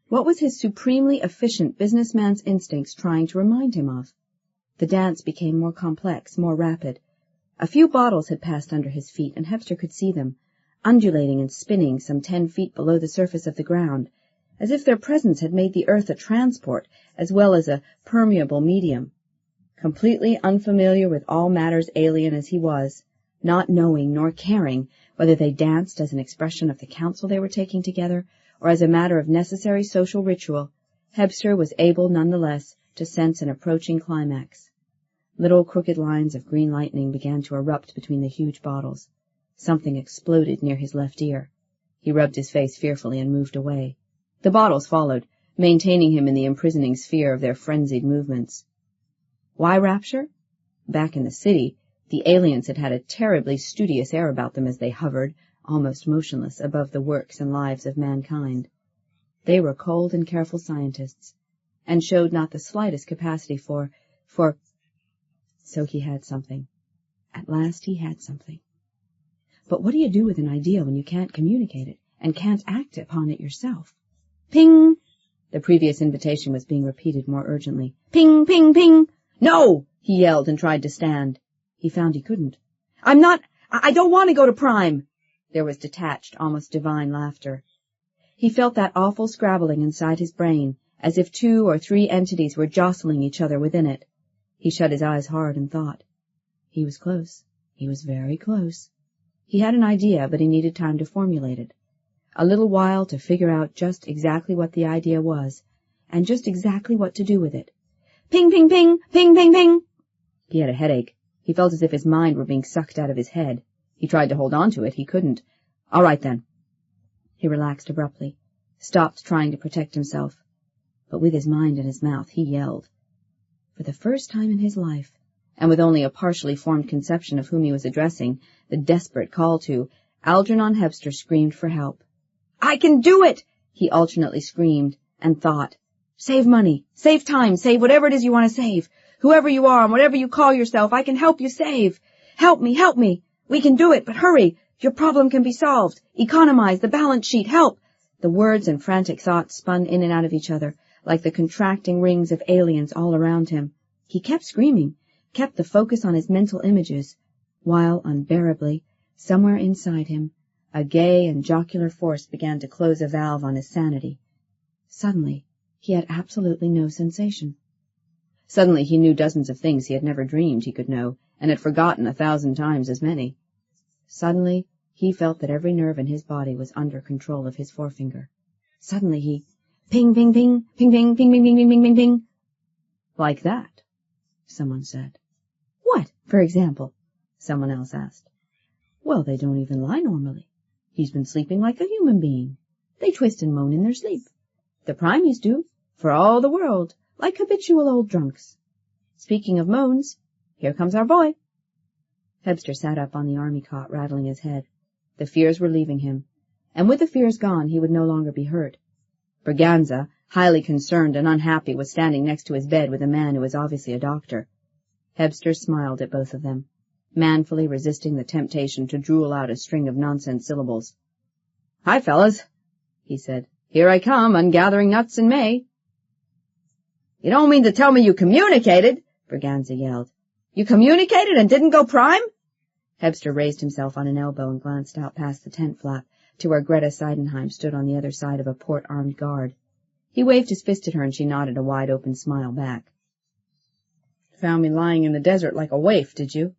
What was his supremely efficient businessman's instincts trying to remind him of? The dance became more complex, more rapid. A few bottles had passed under his feet, and Hebster could see them, undulating and spinning some 10 feet below the surface of the ground, as if their presence had made the earth a transport as well as a permeable medium. Completely unfamiliar with all matters alien as he was, not knowing nor caring whether they danced as an expression of the counsel they were taking together or as a matter of necessary social ritual, Hebster was able none the less to sense an approaching climax. Little crooked lines of green lightning began to erupt between the huge bottles. Something exploded near his left ear. He rubbed his face fearfully and moved away. The bottles followed, maintaining him in the imprisoning sphere of their frenzied movements. Why rapture? Back in the city, the aliens had had a terribly studious air about them as they hovered, almost motionless, above the works and lives of mankind. They were cold and careful scientists, and showed not the slightest capacity for... So he had something. At last he had something. But what do you do with an idea when you can't communicate it, and can't act upon it yourself? Ping! The previous invitation was being repeated more urgently. Ping, ping, ping! No! He yelled and tried to stand. He found he couldn't. I don't want to go to Prime! There was detached, almost divine laughter. He felt that awful scrabbling inside his brain, as if 2 or 3 entities were jostling each other within it. He shut his eyes hard and thought. He was close. He was very close. He had an idea, but he needed time to formulate it. A little while to figure out just exactly what the idea was, and just exactly what to do with it. Ping, ping, ping! Ping, ping, ping! He had a headache. He felt as if his mind were being sucked out of his head. He tried to hold on to it. He couldn't. All right, then. He relaxed abruptly, stopped trying to protect himself. But with his mind in his mouth, he yelled. For the first time in his life, and with only a partially formed conception of whom he was addressing, the desperate call to, Algernon Hebster screamed for help. I can do it! He alternately screamed and thought. Save money, save time, save whatever it is you want to save. Whoever you are and whatever you call yourself, I can help you save. Help me, help me. We can do it, but hurry. Your problem can be solved. Economize the balance sheet, help. The words and frantic thoughts spun in and out of each other, like the contracting rings of aliens all around him. He kept screaming, kept the focus on his mental images, while, unbearably, somewhere inside him, a gay and jocular force began to close a valve on his sanity. Suddenly, he had absolutely no sensation. Suddenly he knew dozens of things he had never dreamed he could know, and had forgotten 1,000 times as many. Suddenly, he felt that every nerve in his body was under control of his forefinger. Suddenly he... Ping, ping, ping, ping, ping, ping, ping, ping, ping, ping, ping, ping. Like that, someone said. What, for example? Someone else asked. Well, they don't even lie normally. He's been sleeping like a human being. They twist and moan in their sleep. The Primies do, for all the world, like habitual old drunks. Speaking of moans, here comes our boy. Hebster sat up on the army cot, rattling his head. The fears were leaving him, and with the fears gone, he would no longer be hurt. Braganza, highly concerned and unhappy, was standing next to his bed with a man who was obviously a doctor. Hebster smiled at both of them, manfully resisting the temptation to drool out a string of nonsense syllables. Hi, fellas, he said. Here I come, ungathering nuts in May. You don't mean to tell me you communicated? Braganza yelled. You communicated and didn't go Prime? Hebster raised himself on an elbow and glanced out past the tent flap to where Greta Seidenheim stood on the other side of a port-armed guard. He waved his fist at her and she nodded a wide-open smile back. Found me lying in the desert like a waif, did you?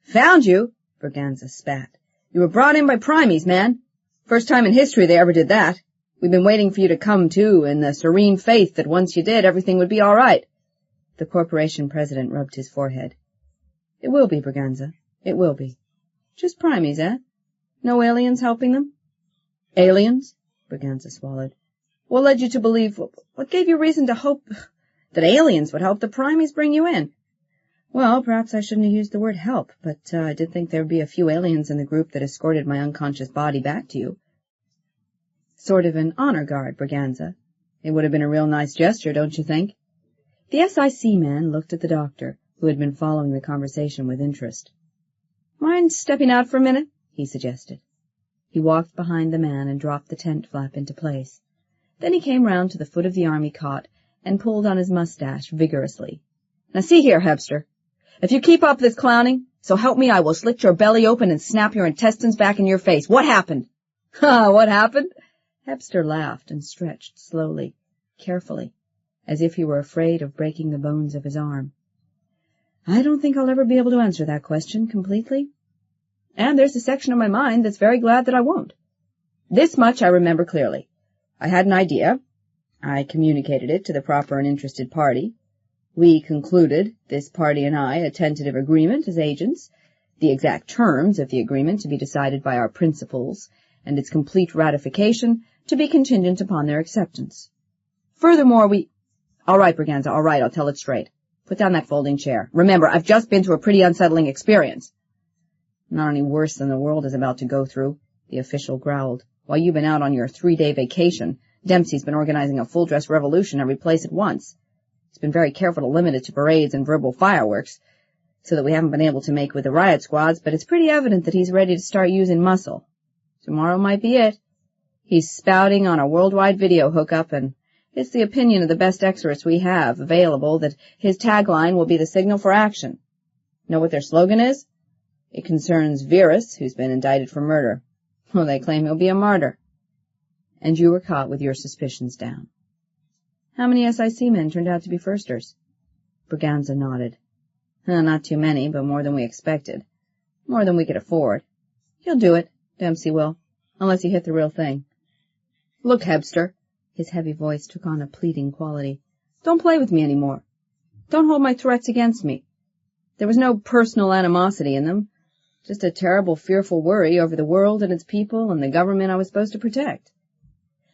Found you? Braganza spat. You were brought in by Primies, man. First time in history they ever did that. We've been waiting for you to come to in the serene faith that once you did, everything would be all right. The corporation president rubbed his forehead. It will be, Braganza. It will be. Just Primies, eh? No aliens helping them? Aliens? Braganza swallowed. What led you to believe, what gave you reason to hope that aliens would help the primies bring you in? Well, perhaps I shouldn't have used the word help, but I did think there would be a few aliens in the group that escorted my unconscious body back to you. Sort of an honor guard, Braganza. It would have been a real nice gesture, don't you think? The SIC man looked at the doctor, who had been following the conversation with interest. Mind stepping out for a minute? He suggested. He walked behind the man and dropped the tent flap into place. Then he came round to the foot of the army cot and pulled on his mustache vigorously. Now see here, Hebster. If you keep up this clowning, so help me I will slit your belly open and snap your intestines back in your face. What happened? Ha, what happened? Hebster laughed and stretched slowly, carefully, as if he were afraid of breaking the bones of his arm. I don't think I'll ever be able to answer that question completely. And there's a section of my mind that's very glad that I won't. This much I remember clearly. I had an idea. I communicated it to the proper and interested party. We concluded, this party and I, a tentative agreement as agents, the exact terms of the agreement to be decided by our principals, and its complete ratification to be contingent upon their acceptance. Furthermore, All right, Braganza, all right, I'll tell it straight. Put down that folding chair. Remember, I've just been through a pretty unsettling experience. Not any worse than the world is about to go through, the official growled. While you've been out on your 3-day vacation, Dempsey's been organizing a full-dress revolution every place at once. He's been very careful to limit it to parades and verbal fireworks, so that we haven't been able to make with the riot squads, but it's pretty evident that he's ready to start using muscle. Tomorrow might be it. He's spouting on a worldwide video hookup, and it's the opinion of the best experts we have available that his tagline will be the signal for action. Know what their slogan is? It concerns Virus, who's been indicted for murder. Well, they claim he'll be a martyr. And you were caught with your suspicions down. How many SIC men turned out to be firsters? Braganza nodded. Not too many, but more than we expected. More than we could afford. He'll do it, Dempsey will, unless he hit the real thing. Look, Hebster. His heavy voice took on a pleading quality. Don't play with me any more. Don't hold my threats against me. There was no personal animosity in them, just a terrible, fearful worry over the world and its people and the government I was supposed to protect.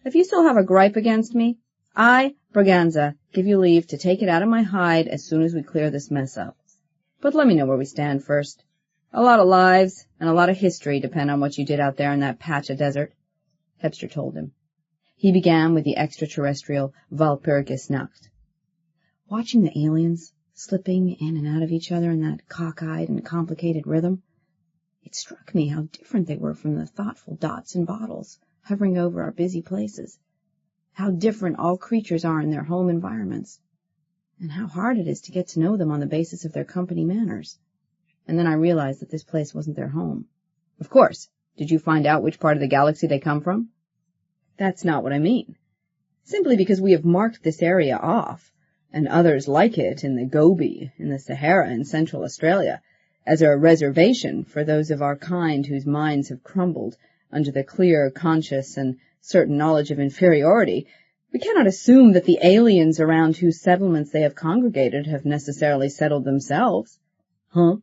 If you still have a gripe against me, I, Braganza, give you leave to take it out of my hide as soon as we clear this mess up. But let me know where we stand first. A lot of lives and a lot of history depend on what you did out there in that patch of desert, Hebster told him. He began with the extraterrestrial Walpurgis Nacht. Watching the aliens slipping in and out of each other in that cockeyed and complicated rhythm, it struck me how different they were from the thoughtful dots and bottles hovering over our busy places, how different all creatures are in their home environments, and how hard it is to get to know them on the basis of their company manners. And then I realized that this place wasn't their home. Of course. Did you find out which part of the galaxy they come from? That's not what I mean. Simply because we have marked this area off, and others like it in the Gobi, in the Sahara, in Central Australia, as a reservation for those of our kind whose minds have crumbled under the clear, conscious, and certain knowledge of inferiority, we cannot assume that the aliens around whose settlements they have congregated have necessarily settled themselves. Huh?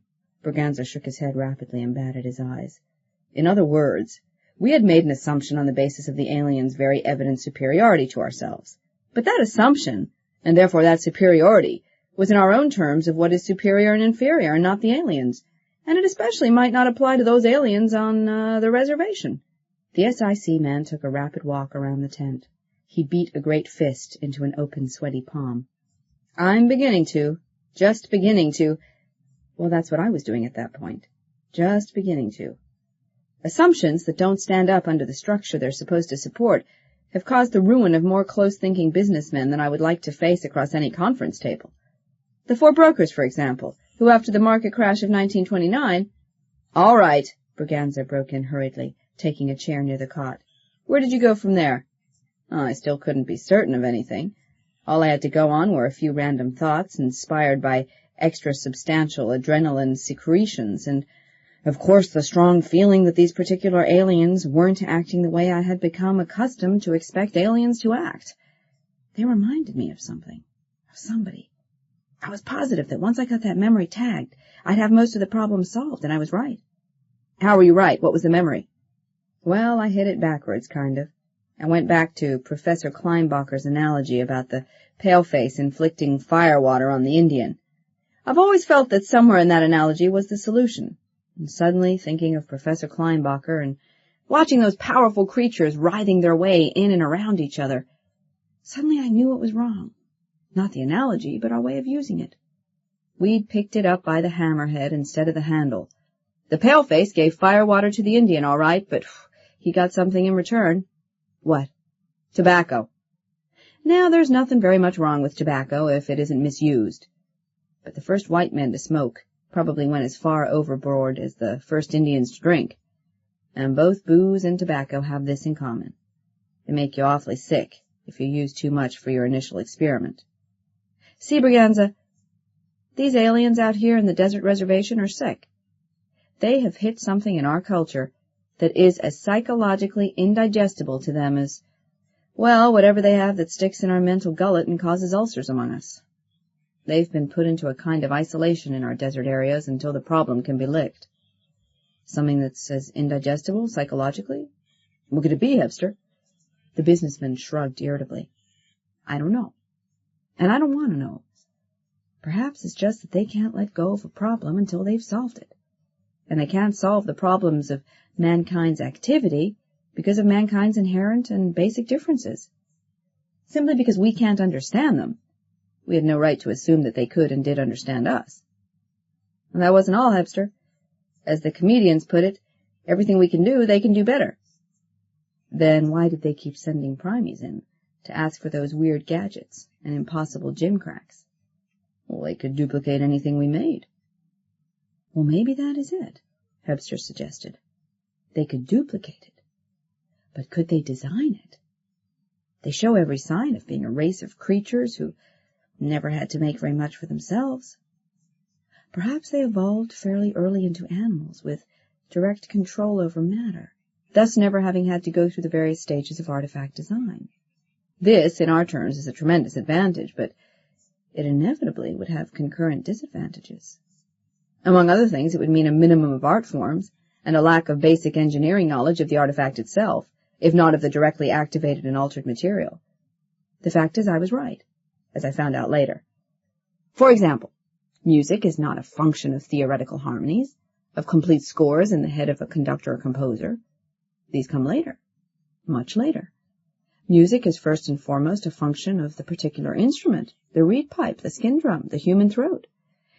Braganza shook his head rapidly and batted his eyes. In other words, we had made an assumption on the basis of the aliens' very evident superiority to ourselves. But that assumption, and therefore that superiority, was in our own terms of what is superior and inferior, and not the aliens, and it especially might not apply to those aliens on the reservation. The SIC man took a rapid walk around the tent. He beat a great fist into an open, sweaty palm. I'm beginning to. Just beginning to. Well, that's what I was doing at that point. Just beginning to. Assumptions that don't stand up under the structure they're supposed to support have caused the ruin of more close-thinking businessmen than I would like to face across any conference table. The 4 brokers, for example, who after the market crash of 1929... All right, Braganza broke in hurriedly, taking a chair near the cot. Where did you go from there? I still couldn't be certain of anything. All I had to go on were a few random thoughts inspired by extra-substantial adrenaline secretions, and of course the strong feeling that these particular aliens weren't acting the way I had become accustomed to expect aliens to act. They reminded me of something, of somebody. I was positive that once I got that memory tagged, I'd have most of the problems solved, and I was right. How were you right? What was the memory? Well, I hit it backwards, kind of. I went back to Professor Kleinbacher's analogy about the paleface inflicting firewater on the Indian. I've always felt that somewhere in that analogy was the solution. And suddenly, thinking of Professor Kleinbacher and watching those powerful creatures writhing their way in and around each other, suddenly I knew it was wrong. Not the analogy, but our way of using it. We'd picked it up by the hammerhead instead of the handle. The paleface gave firewater to the Indian, all right, but he got something in return. What? Tobacco. Now, there's nothing very much wrong with tobacco if it isn't misused. But the first white men to smoke probably went as far overboard as the first Indians to drink. And both booze and tobacco have this in common. They make you awfully sick if you use too much for your initial experiment. See, Braganza, these aliens out here in the desert reservation are sick. They have hit something in our culture that is as psychologically indigestible to them as, well, whatever they have that sticks in our mental gullet and causes ulcers among us. They've been put into a kind of isolation in our desert areas until the problem can be licked. Something that's as indigestible psychologically? What could it be, Hepster? The businessman shrugged irritably. I don't know. And I don't want to know. Perhaps it's just that they can't let go of a problem until they've solved it. And they can't solve the problems of mankind's activity because of mankind's inherent and basic differences. Simply because we can't understand them, we had no right to assume that they could and did understand us. And that wasn't all, Hepster. As the comedians put it, everything we can do, they can do better. Then why did they keep sending primies in to ask for those weird gadgets and impossible gimcracks? Well, they could duplicate anything we made. Well, maybe that is it, Hepster suggested. They could duplicate it. But could they design it? They show every sign of being a race of creatures who never had to make very much for themselves. Perhaps they evolved fairly early into animals with direct control over matter, thus never having had to go through the various stages of artifact design. This, in our terms, is a tremendous advantage, but it inevitably would have concurrent disadvantages. Among other things, it would mean a minimum of art forms and a lack of basic engineering knowledge of the artifact itself, if not of the directly activated and altered material. The fact is, I was right, as I found out later. For example, music is not a function of theoretical harmonies, of complete scores in the head of a conductor or composer. These come later, much later. Music is first and foremost a function of the particular instrument, the reed pipe, the skin drum, the human throat.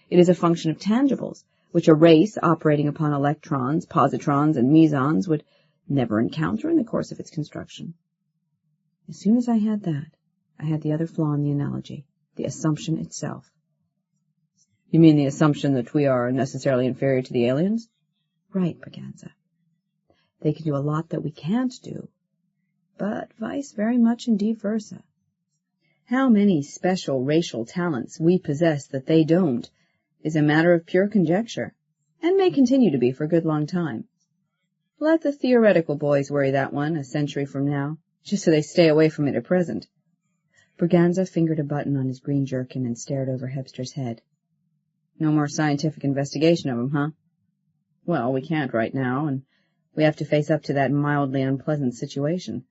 It is a function of tangibles, which a race operating upon electrons, positrons, and mesons would never encounter in the course of its construction. As soon as I had that, I had the other flaw in the analogy, the assumption itself. You mean the assumption that we are necessarily inferior to the aliens? Right, Braganza. They can do a lot that we can't do, but vice very much indeed versa. How many special racial talents we possess that they don't is a matter of pure conjecture, and may continue to be for a good long time. Let the theoretical boys worry that one a century from now, just so they stay away from it at present. Braganza fingered a button on his green jerkin and stared over Hepster's head. No more scientific investigation of 'em, huh? Well, we can't right now, and we have to face up to that mildly unpleasant situation.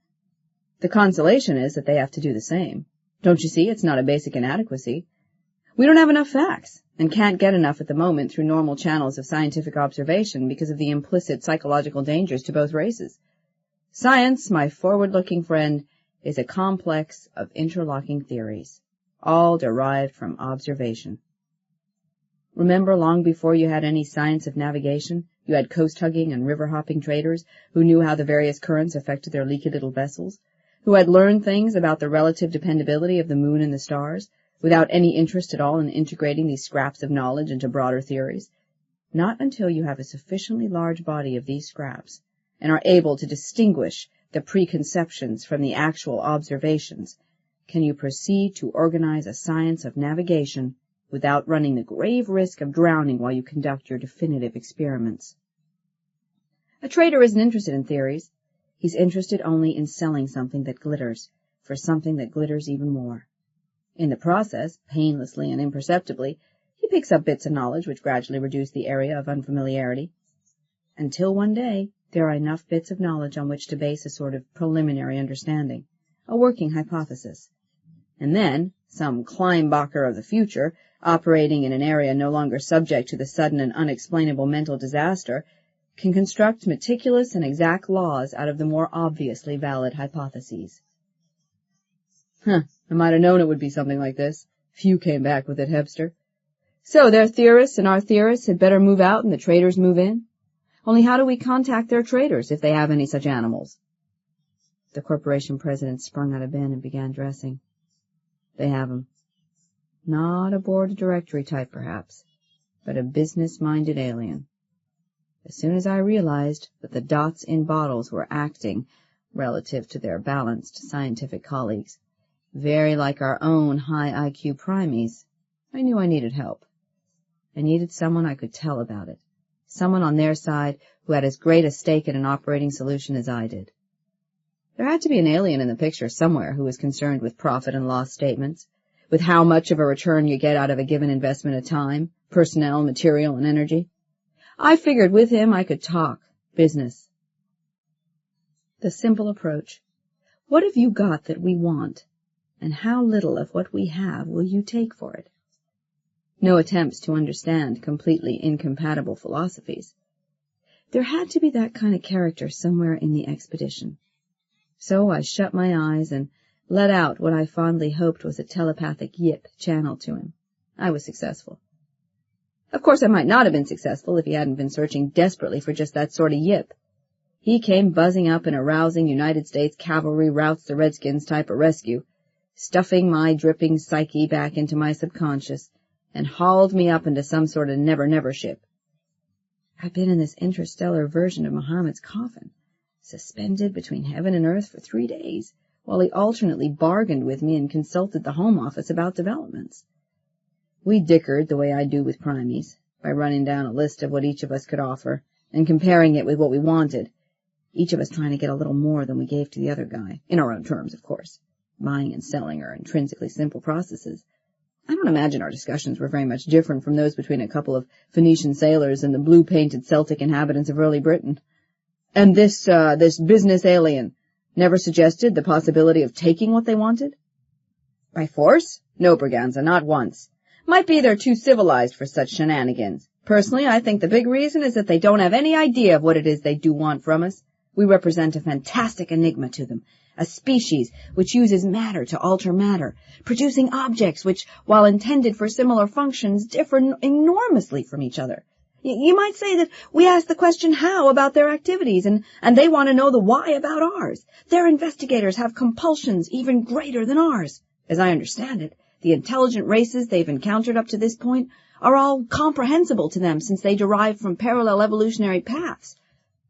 The consolation is that they have to do the same. Don't you see, it's not a basic inadequacy. We don't have enough facts, and can't get enough at the moment through normal channels of scientific observation because of the implicit psychological dangers to both races. Science, my forward-looking friend, is a complex of interlocking theories, all derived from observation. Remember, long before you had any science of navigation, you had coast-hugging and river-hopping traders who knew how the various currents affected their leaky little vessels, who had learned things about the relative dependability of the moon and the stars, without any interest at all in integrating these scraps of knowledge into broader theories. Not until you have a sufficiently large body of these scraps, and are able to distinguish the preconceptions from the actual observations, can you proceed to organize a science of navigation without running the grave risk of drowning while you conduct your definitive experiments. A trader isn't interested in theories. He's interested only in selling something that glitters, for something that glitters even more. In the process, painlessly and imperceptibly, he picks up bits of knowledge which gradually reduce the area of unfamiliarity, until one day there are enough bits of knowledge on which to base a sort of preliminary understanding, a working hypothesis. And then, some Kleinbacher of the future, operating in an area no longer subject to the sudden and unexplainable mental disaster, can construct meticulous and exact laws out of the more obviously valid hypotheses. I might have known it would be something like this. Few came back with it, Hebster. So their theorists and our theorists had better move out and the traders move in? Only how do we contact their traders, if they have any such animals? The corporation president sprung out of bed and began dressing. They have 'em. Not a board directory type, perhaps, but a business-minded alien. As soon as I realized that the dots in bottles were acting, relative to their balanced scientific colleagues, very like our own high IQ primies, I knew I needed help. I needed someone I could tell about it, someone on their side who had as great a stake in an operating solution as I did. There had to be an alien in the picture somewhere who was concerned with profit and loss statements, with how much of a return you get out of a given investment of time, personnel, material, and energy. I figured with him I could talk business. The simple approach. What have you got that we want, and how little of what we have will you take for it? No attempts to understand completely incompatible philosophies. There had to be that kind of character somewhere in the expedition. So I shut my eyes and let out what I fondly hoped was a telepathic yip channeled to him. I was successful. Of course, I might not have been successful if he hadn't been searching desperately for just that sort of yip. He came buzzing up in a rousing United States cavalry routs the Redskins type of rescue, stuffing my dripping psyche back into my subconscious, and hauled me up into some sort of never-never ship. I'd been in this interstellar version of Muhammad's coffin, suspended between heaven and earth for 3 days, while he alternately bargained with me and consulted the Home Office about developments. We dickered the way I do with primies, by running down a list of what each of us could offer, and comparing it with what we wanted, each of us trying to get a little more than we gave to the other guy, in our own terms, of course. Buying and selling are intrinsically simple processes. I don't imagine our discussions were very much different from those between a couple of Phoenician sailors and the blue-painted Celtic inhabitants of early Britain. And this business alien never suggested the possibility of taking what they wanted? By force? No, Braganza, not once. Might be they're too civilized for such shenanigans. Personally, I think the big reason is that they don't have any idea of what it is they do want from us. We represent a fantastic enigma to them, a species which uses matter to alter matter, producing objects which, while intended for similar functions, differ enormously from each other. You might say that we ask the question how about their activities, and they want to know the why about ours. Their investigators have compulsions even greater than ours. As I understand it, the intelligent races they've encountered up to this point are all comprehensible to them since they derive from parallel evolutionary paths.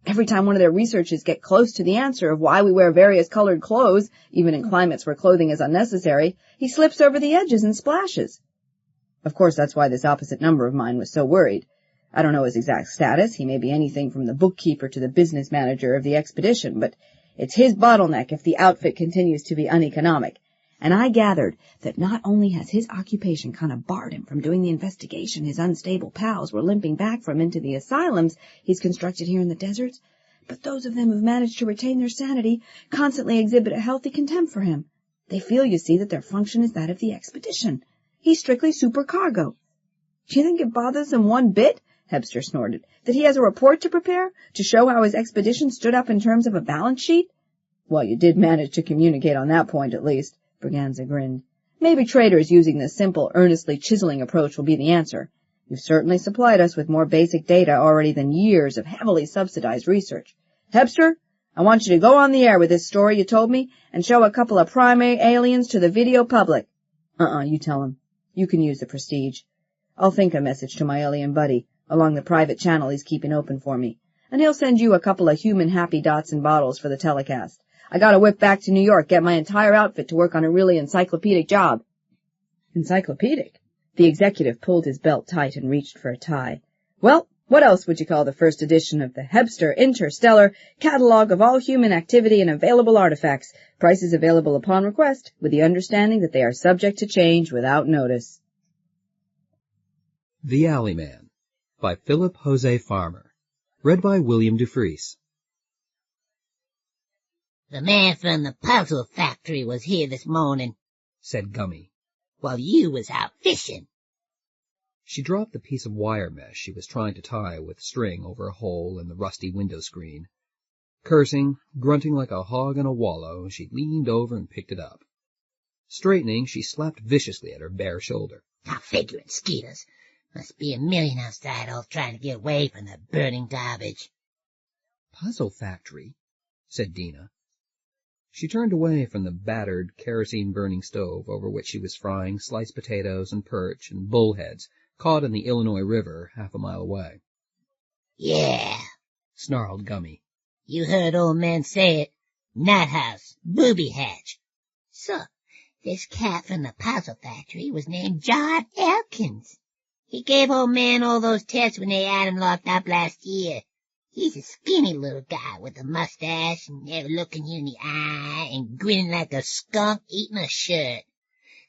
Every time one of their researchers gets close to the answer of why we wear various colored clothes, even in climates where clothing is unnecessary, he slips over the edges and splashes. Of course, that's why this opposite number of mine was so worried. I don't know his exact status. He may be anything from the bookkeeper to the business manager of the expedition, but it's his bottleneck if the outfit continues to be uneconomic. And I gathered that not only has his occupation kind of barred him from doing the investigation his unstable pals were limping back from into the asylums he's constructed here in the deserts, but those of them who've managed to retain their sanity constantly exhibit a healthy contempt for him. They feel, you see, that their function is that of the expedition. He's strictly supercargo. Do you think it bothers him one bit, Hebster snorted, that he has a report to prepare to show how his expedition stood up in terms of a balance sheet? Well, you did manage to communicate on that point, at least. Braganza grinned. Maybe traders using this simple, earnestly chiseling approach will be the answer. You've certainly supplied us with more basic data already than years of heavily subsidized research. Hebster, I want you to go on the air with this story you told me and show a couple of primary aliens to the video public. You tell him. You can use the prestige. I'll think a message to my alien buddy along the private channel he's keeping open for me, and he'll send you a couple of human happy dots and bottles for the telecast. I gotta whip back to New York, get my entire outfit to work on a really encyclopedic job. Encyclopedic? The executive pulled his belt tight and reached for a tie. Well, what else would you call the first edition of the Hebster Interstellar Catalog of All Human Activity and Available Artifacts, prices available upon request, with the understanding that they are subject to change without notice. The Alleyman by Philip José Farmer. Read by William Dufris. The man from the puzzle factory was here this morning, said Gummy. while you was out fishing. She dropped the piece of wire mesh she was trying to tie with string over a hole in the rusty window screen. Cursing, grunting like a hog in a wallow, she leaned over and picked it up. Straightening, she slapped viciously at her bare shoulder. Now figure it, Skeeters. Must be a million outside all trying to get away from the burning garbage. Puzzle factory, said Dina. She turned away from the battered, kerosene-burning stove over which she was frying sliced potatoes and perch and bullheads caught in the Illinois River half a mile away. Yeah, Snarled Gummy. you heard old man say it. Nut house, booby hatch. So, this cat from the puzzle factory was named John Elkins. He gave old man all those tests when they had him locked up last year. He's a skinny little guy with a mustache and never looking you in the eye and grinning like a skunk eating a shirt.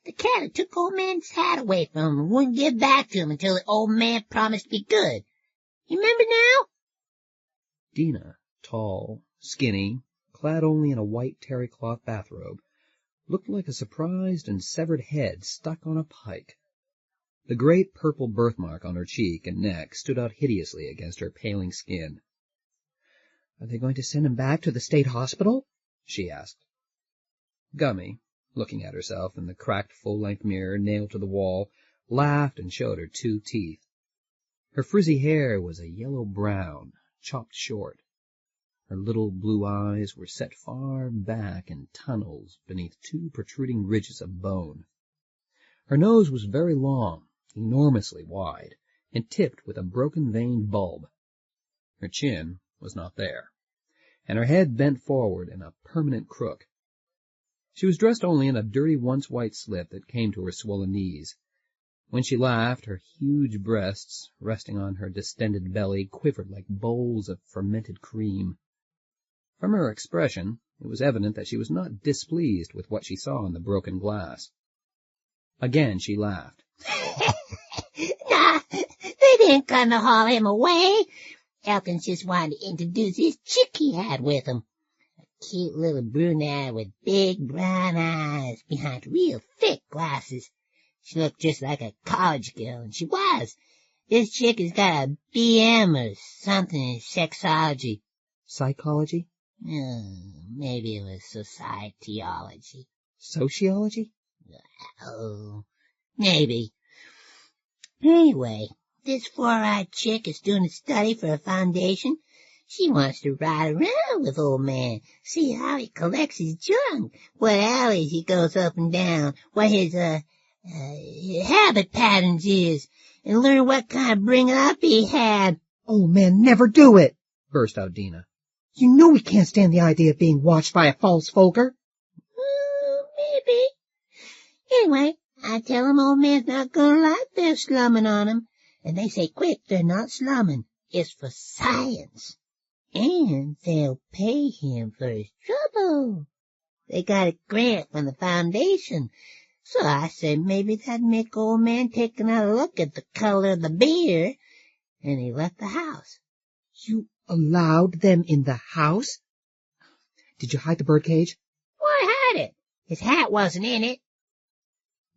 The cat who took old man's hat away from him and wouldn't give back to him until the old man promised to be good. You remember now? Dina, tall, skinny, clad only in a white terry cloth bathrobe, looked like a surprised and severed head stuck on a pike. The great purple birthmark on her cheek and neck stood out hideously against her paling skin. "Are they going to send him back to the state hospital?" she asked. Gummy, looking at herself in the cracked full-length mirror nailed to the wall, laughed and showed her 2 teeth. Her frizzy hair was a yellow-brown, chopped short. Her little blue eyes were set far back in tunnels beneath 2 protruding ridges of bone. Her nose was very long, enormously wide, and tipped with a broken-veined bulb. Her chin was not there, and her head bent forward in a permanent crook. She was dressed only in a dirty once-white slip that came to her swollen knees. When she laughed, her huge breasts, resting on her distended belly, quivered like bowls of fermented cream. From her expression, it was evident that she was not displeased with what she saw in the broken glass. Again she laughed. Nah, they didn't come to haul him away. Elkins just wanted to introduce his chick he had with him. A cute little brunette with big brown eyes behind real thick glasses. She looked just like a college girl, and she was. This chick has got a BM or something in sexology. Psychology? Maybe it was societyology. Sociology? Oh, maybe. Anyway, this four-eyed chick is doing a study for a foundation. She wants to ride around with old man, see how he collects his junk, what alleys he goes up and down, what his habit patterns is, and learn what kind of bringing up he had. "Old man never do it," burst out Dina. "You know we can't stand the idea of being watched by a false folker." Maybe. Anyway, I tell him old man's not gonna like their slumming on him. And they say quick they're not slumming. It's for science. And they'll pay him for his trouble. They got a grant from the foundation. So I said maybe that'd make old man take another look at the color of the beer. And he left the house. "You allowed them in the house? Did you hide the birdcage?" Why hide it? His hat wasn't in it.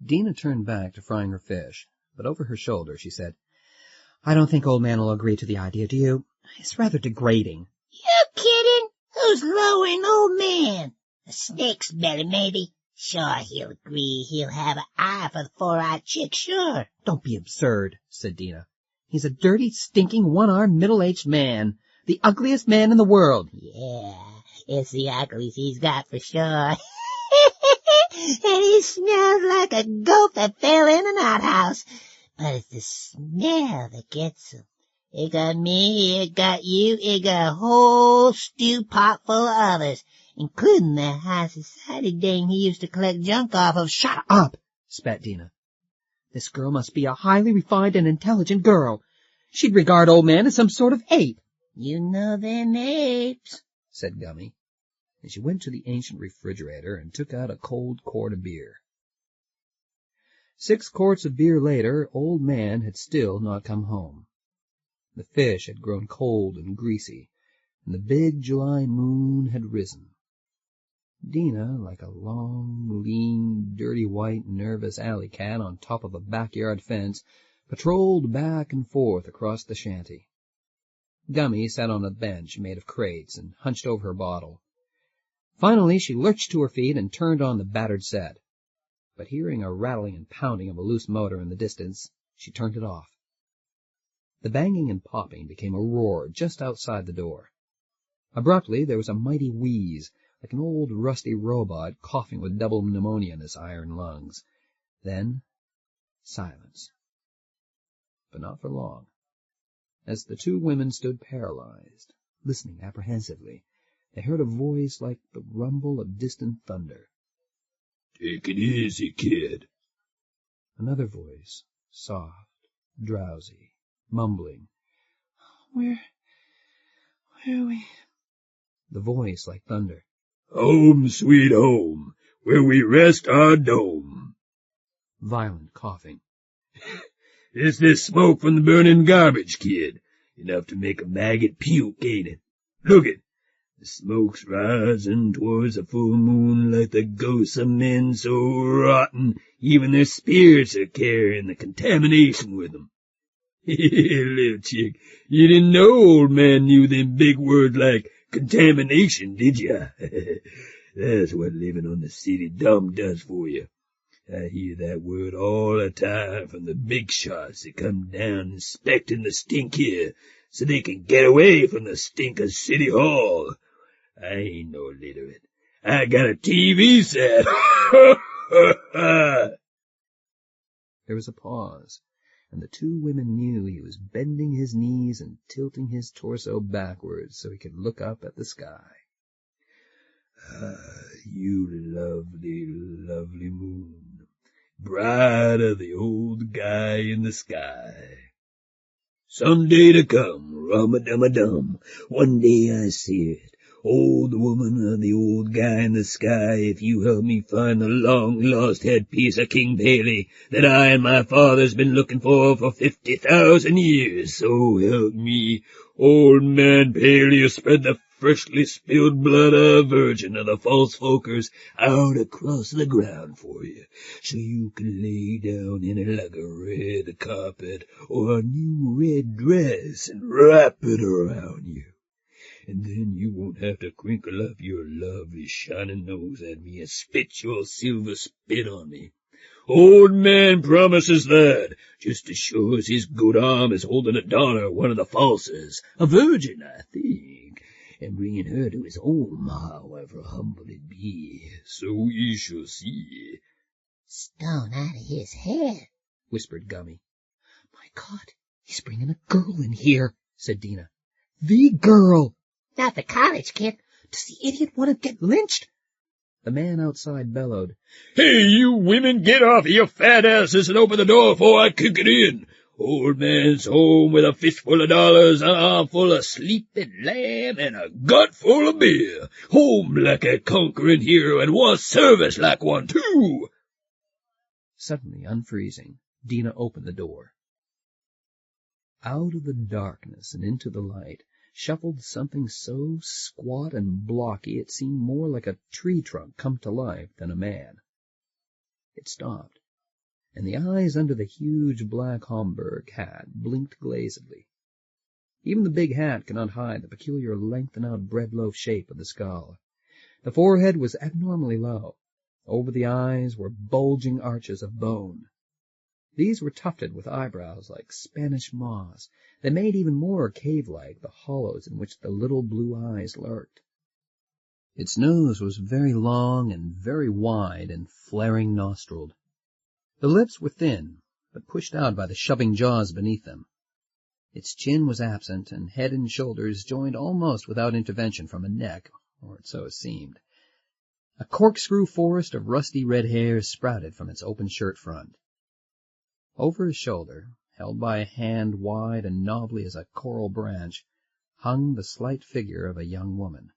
Dina turned back to frying her fish, but over her shoulder she said, "I don't think old man will agree to the idea, do you? It's rather degrading." You kidding? Who's lowering old man? A snake's belly, maybe. Sure, he'll agree. He'll have an eye for the four-eyed chick, sure. "Don't be absurd," said Dina. "He's a dirty, stinking, one-armed, middle-aged man. The ugliest man in the world." Yeah, it's the uglies he's got for sure. And he smells like a goat that fell in an outhouse. But it's the smell that gets him. It got me, it got you, it got a whole stew pot full of others, including that high society dame he used to collect junk off of. "Shut up," spat Dina. "This girl must be a highly refined and intelligent girl. She'd regard old man as some sort of ape." You know them apes, said Gummy, and she went to the ancient refrigerator and took out a cold quart of beer. 6 quarts of beer later, old man had still not come home. The fish had grown cold and greasy, and the big July moon had risen. Dina, like a long, lean, dirty white, nervous alley cat on top of a backyard fence, patrolled back and forth across the shanty. Gummy sat on a bench made of crates and hunched over her bottle. Finally she lurched to her feet and turned on the battered set. But hearing a rattling and pounding of a loose motor in the distance, she turned it off. The banging and popping became a roar just outside the door. Abruptly there was a mighty wheeze, like an old rusty robot coughing with double pneumonia in his iron lungs. Then silence. But not for long. As the two women stood paralyzed, listening apprehensively, they heard a voice like the rumble of distant thunder. "Take it easy, kid." Another voice, soft, drowsy, mumbling. Where are we? The voice like thunder. "Home, sweet home, where we rest our dome." Violent coughing. "It's this smoke from the burning garbage, kid. Enough to make a maggot puke, ain't it? Look it. The smoke's rising towards the full moon like the ghosts of men so rotten even their spirits are carrying the contamination with them. Little chick, you didn't know old man knew them big words like contamination, did ya? That's what living on the city dump does for you. I hear that word all the time from the big shots that come down inspecting the stink here, so they can get away from the stink of City Hall. I ain't no literate. I got a TV set. There was a pause, and the two women knew he was bending his knees and tilting his torso backwards so he could look up at the sky. You lovely, lovely moon, bride of the old guy in the sky. Some day to come, rum-a-dum-a-dum, one day I see it. Old woman of the old guy in the sky, if you help me find the long-lost headpiece of King Paley that I and my father's been looking for 50,000 years, so help me, old man Paley, spread the freshly spilled blood of a virgin of the false folkers out across the ground for you, so you can lay down in it like a red carpet or a new red dress and wrap it around you. And then you won't have to crinkle up your lovely shining nose at me and spit your silver spit on me. Old man promises that, just as sure as his good arm is holding a daughter, one of the falsers, a virgin, I think, and bringing her to his home, however humble it be. So we shall see. Stone out of his head, whispered Gummy. My God, he's bringing a girl in here, said Dina. The girl! Not the college kid. Does the idiot want to get lynched? The man outside bellowed. Hey, you women, get off your fat asses and open the door before I kick it in. Old man's home with a fistful of dollars, an arm full of sleeping lamb, and a gut full of beer. Home like a conquering hero, and wants service like one, too. Suddenly unfreezing, Dina opened the door. Out of the darkness and into the light shuffled something so squat and blocky it seemed more like a tree trunk come to life than a man. It stopped, and the eyes under the huge black Homburg hat blinked glazedly. Even the big hat could not hide the peculiar lengthened-out bread-loaf shape of the skull. The forehead was abnormally low. Over the eyes were bulging arches of bone. These were tufted with eyebrows like Spanish moss that made even more cave-like the hollows in which the little blue eyes lurked. Its nose was very long and very wide and flaring nostriled. The lips were thin, but pushed out by the shoving jaws beneath them. Its chin was absent, and head and shoulders joined almost without intervention from a neck, or so it seemed. A corkscrew forest of rusty red hair sprouted from its open shirt front. Over his shoulder, held by a hand wide and knobbly as a coral branch, hung the slight figure of a young woman.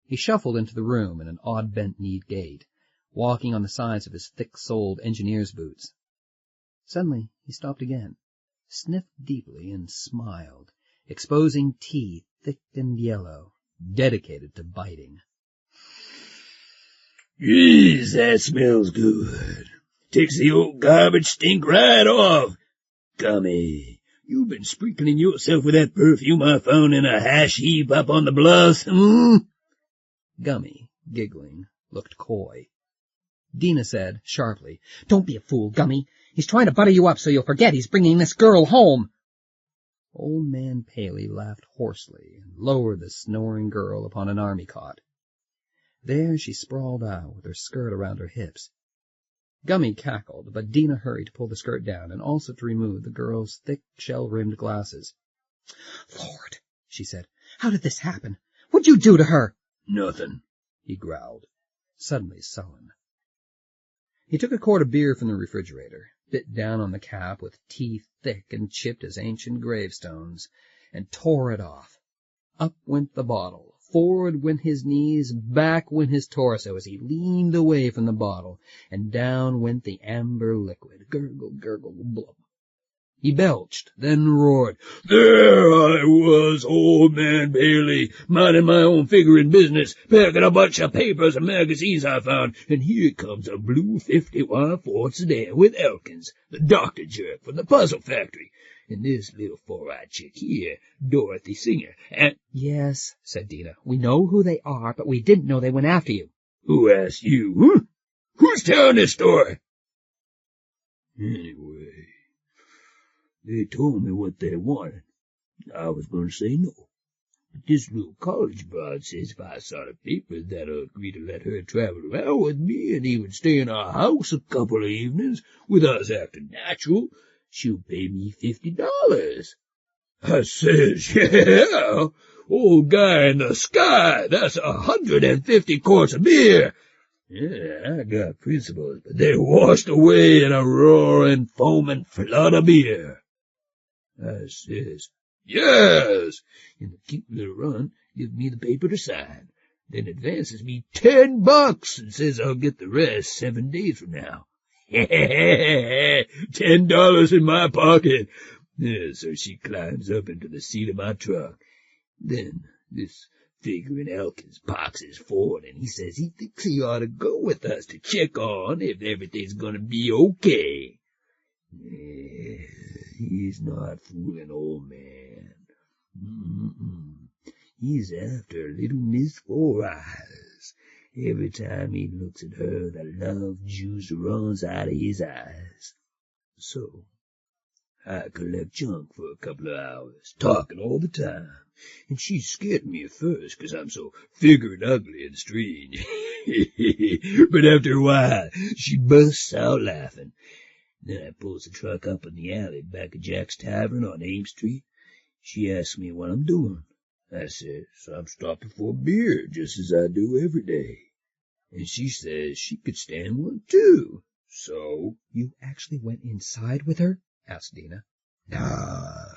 He shuffled into the room in an odd bent-kneed gait, walking on the sides of his thick-soled engineer's boots. Suddenly he stopped again, sniffed deeply, and smiled, exposing teeth thick and yellow, dedicated to biting. Jeez, that smells good. Takes the old garbage stink right off. Gummy, you've been sprinkling yourself with that perfume I found in a hash heap up on the bluffs, Gummy, giggling, looked coy. Dina said sharply, "Don't be a fool, Gummy. He's trying to butter you up so you'll forget he's bringing this girl home." Old Man Paley laughed hoarsely and lowered the snoring girl upon an army cot. There she sprawled out with her skirt around her hips. Gummy cackled, but Dina hurried to pull the skirt down and also to remove the girl's thick shell-rimmed glasses. "Lord," she said, "how did this happen? What'd you do to her?" Nothing, he growled, suddenly sullen. He took a quart of beer from the refrigerator, bit down on the cap with teeth thick and chipped as ancient gravestones, and tore it off. Up went the bottle. Forward went his knees, back went his torso as he leaned away from the bottle, and down went the amber liquid. Gurgle, gurgle, blub. He belched, then roared, "There I was, Old Man Paley, minding my own figuring business, packing a bunch of papers and magazines I found, and here comes a blue 51/4 sedan with Elkins, the doctor jerk from the puzzle factory, and this little four-eyed chick here, Dorothy Singer, and—" "Yes," said Dina, "we know who they are, but we didn't know they went after you." "Who asked you, huh? Who's telling this story?" "Anyway, they told me what they wanted. I was going to say no. But this little college broad says if I saw the papers that I'd agree to let her travel around with me and even stay in our house a couple of evenings with us acting natural, she'll pay me $50. I says, yeah, old guy in the sky, that's 150 quarts of beer. Yeah, I got principles, but they washed away in a roaring, foaming flood of beer. I says, yes, and the cute little run gives me the paper to sign, then advances me $10 and says I'll get the rest 7 days from now. $10 in my pocket. Yeah, so she climbs up into the seat of my truck. Then this figuring Elkins parks his Ford, and he says he thinks he ought to go with us to check on if everything's going to be okay. Yeah, he's not fooling, old man. He's after little Miss Four Eyes. Every time he looks at her, the love juice runs out of his eyes. So I collect junk for a couple of hours, talking all the time, and she scared me at first 'cause I'm so figured ugly and strange. But after a while, she busts out laughing. Then I pulls the truck up in the alley back of Jack's Tavern on Ames Street. She asks me what I'm doing. I says I'm stopping for a beer, just as I do every day. And she says she could stand one too. So... "You actually went inside with her?" asked Dina. Nah,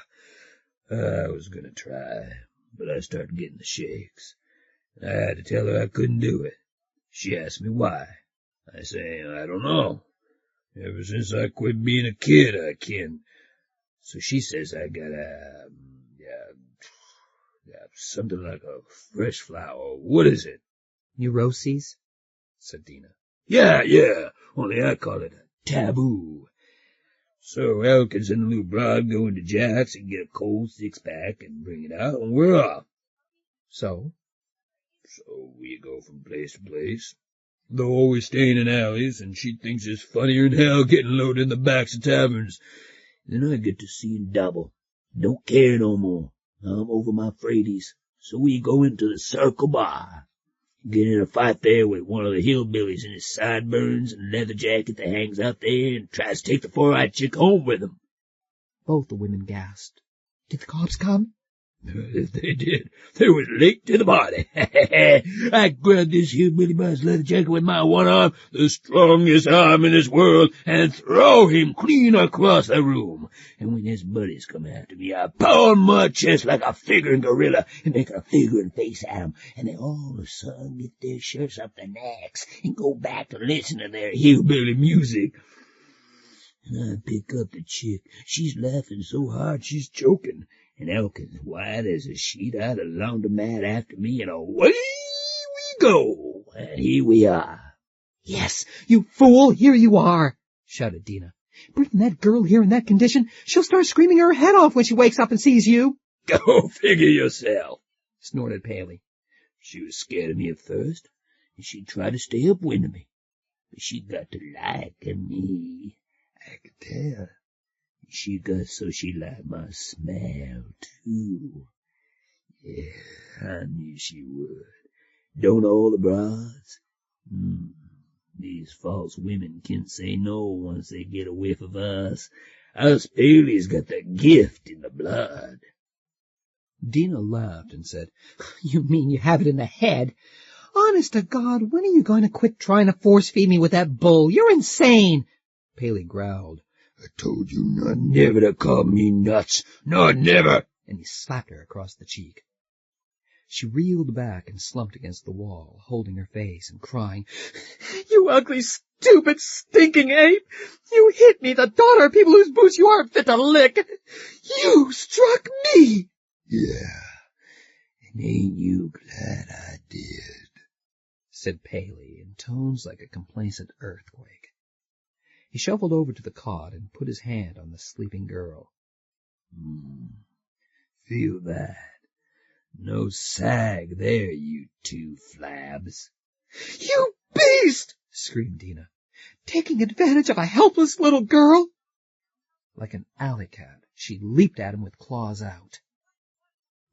I was going to try, but I started getting the shakes. I had to tell her I couldn't do it. She asked me why. I say, I don't know. Ever since I quit being a kid, I can't. So she says I got something like a fresh flower. What is it? "Neuroses," said Dina. Yeah, only I call it a taboo. So Elkins and the little broad go into Jack's and get a cold 6-pack and bring it out, and we're off. So we go from place to place, though always staying in alleys, and she thinks it's funnier than hell getting loaded in the backs of taverns. Then I get to seeing double. Don't care no more. I'm over my fraidies. So we go into the Circle Bar. Get in a fight there with one of the hillbillies in his sideburns and leather jacket that hangs out there and tries to take the four-eyed chick home with him. Both the women gasped. "Did the cops come?" If they did, they was late to the party. I grabbed this hillbilly by his leather jacket with my one arm, the strongest arm in this world, and throw him clean across the room. And when his buddies come after me, I pound my chest like a figuring gorilla and make a figuring face at 'em, and they all of a sudden get their shirts up their necks and go back to listen to their hillbilly music. And I pick up the chick. She's laughing so hard she's choking. And Elkins, white as a sheet out of laundromat after me, and away we go. And here we are. Yes, you fool, here you are, shouted Dina. Bring that girl here in that condition. She'll start screaming her head off when she wakes up and sees you. Go figure yourself, snorted Paley. She was scared of me at first, and she tried to stay upwind of me. But she got to like me. I could tell. She got so she liked my smell, too. Yeah, I knew she would. Don't all the broads? These false women can't say no once they get a whiff of us. Us Paley's got the gift in the blood. Dina laughed and said, You mean you have it in the head? Honest to God, when are you going to quit trying to force-feed me with that bull? You're insane. Paley growled. I told you not never to call me nuts. Not never. And he slapped her across the cheek. She reeled back and slumped against the wall, holding her face and crying, You ugly, stupid, stinking ape! You hit me, the daughter of people whose boots you aren't fit to lick! You struck me! Yeah, and ain't you glad I did? Said Paley in tones like a complacent earthquake. He shuffled over to the cot and put his hand on the sleeping girl. Feel that. No sag there, you two flabs. You beast! Screamed Dina. Taking advantage of a helpless little girl? Like an alley cat, she leaped at him with claws out.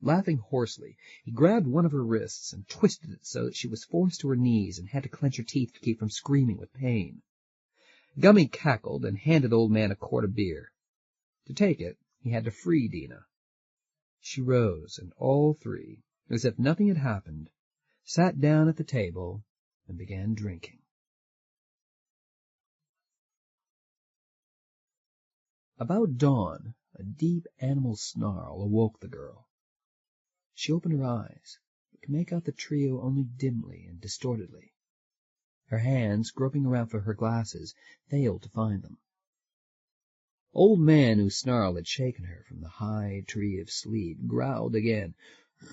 Laughing hoarsely, he grabbed one of her wrists and twisted it so that she was forced to her knees and had to clench her teeth to keep from screaming with pain. Gummy cackled and handed Old Man a quart of beer. To take it, he had to free Dina. She rose, and all three, as if nothing had happened, sat down at the table and began drinking. About dawn, a deep animal snarl awoke the girl. She opened her eyes, but could make out the trio only dimly and distortedly. Her hands, groping around for her glasses, failed to find them. Old Man, whose snarl had shaken her from the high tree of sleep, growled again.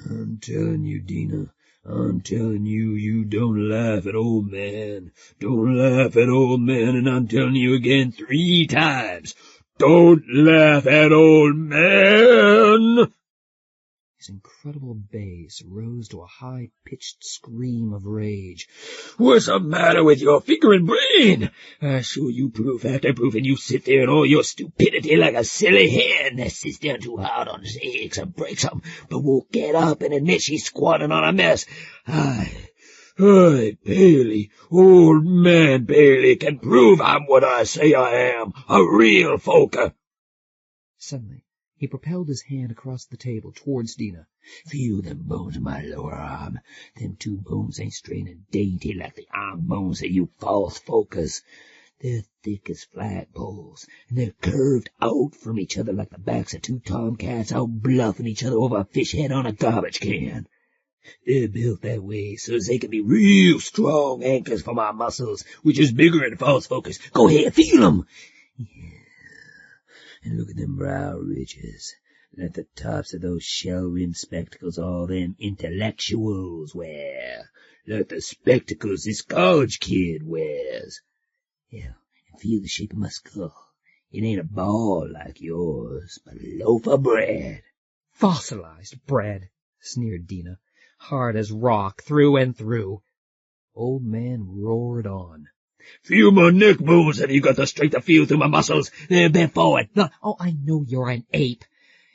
I'm telling you, Dina, I'm telling you, you don't laugh at Old Man. Don't laugh at Old Man, and I'm telling you again 3 times. Don't laugh at Old Man! His incredible bass rose to a high-pitched scream of rage. What's the matter with your finger and brain? I show you proof after proof, and you sit there in all your stupidity like a silly hen that sits down too hard on his eggs and breaks them, but won't get up and admit she's squatting on a mess. Aye, Paley, Old Man Paley, can prove I'm what I say I am, a real folker. Suddenly, he propelled his hand across the table towards Dina. Feel them bones in my lower arm. Them 2 bones ain't straight and dainty like the arm bones of you false folkers. They're thick as flagpoles, and they're curved out from each other like the backs of 2 tomcats out bluffing each other over a fish head on a garbage can. They're built that way so as they can be real strong anchors for my muscles, which is bigger than false folkers. Go ahead, feel 'em. Yeah. And look at them brow ridges, and at the tops of those shell-rimmed spectacles all them intellectuals wear, like the spectacles this college kid wears. Yeah, and feel the shape of my skull. It ain't a ball like yours, but a loaf of bread. Fossilized bread, sneered Dina, hard as rock through and through. Old Man roared on. Feel my neck bones, have you got the strength to feel through my muscles? Bend forward. No, oh, I know you're an ape.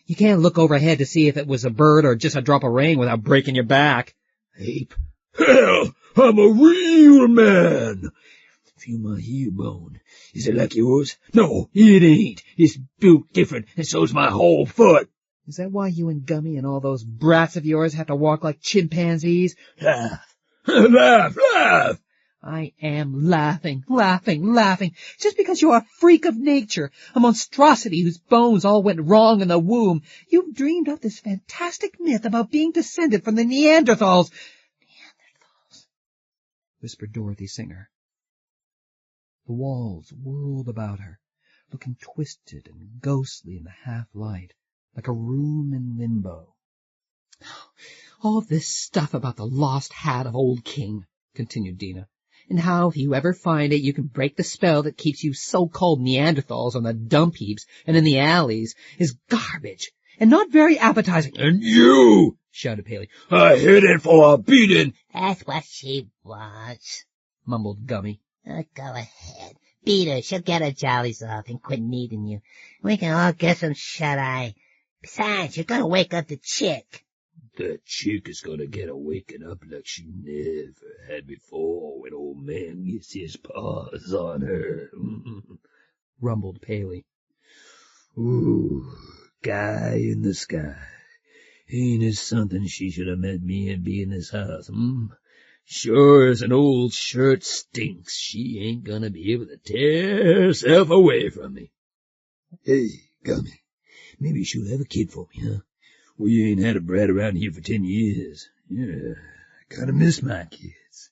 You can't look overhead to see if it was a bird or just a drop of rain without breaking your back. Ape? Hell, I'm a real man. Feel my heel bone. Is it like yours? No, it ain't. It's built different, and so's my whole foot. Is that why you and Gummy and all those brats of yours have to walk like chimpanzees? Laugh. Laugh, laugh. I am laughing, just because you're a freak of nature, a monstrosity whose bones all went wrong in the womb. You've dreamed up this fantastic myth about being descended from the Neanderthals. Neanderthals, whispered Dorothy Singer. The walls whirled about her, looking twisted and ghostly in the half-light, like a room in limbo. All this stuff about the lost hat of Old King, continued Dina. and how, if you ever find it, you can break the spell that keeps you so-called Neanderthals on the dump heaps and in the alleys, is garbage, and not very appetizing. And you, shouted Paley. I hit it for a beating. That's what she wants, mumbled Gummy. Go ahead. Beat her. She'll get her jollies off and quit needing you. We can all get some shut-eye. Besides, you're gonna wake up the chick. That chick is gonna get a waking up like she never had before when old man gets his paws on her. rumbled Paley. Ooh, guy in the sky. Ain't it something she should have met me and be in this house, Sure as an old shirt stinks, she ain't gonna be able to tear herself away from me. Hey, Gummy, maybe she'll have a kid for me, huh? We ain't had a brat around here for 10 years. Yeah, I kinda miss my kids.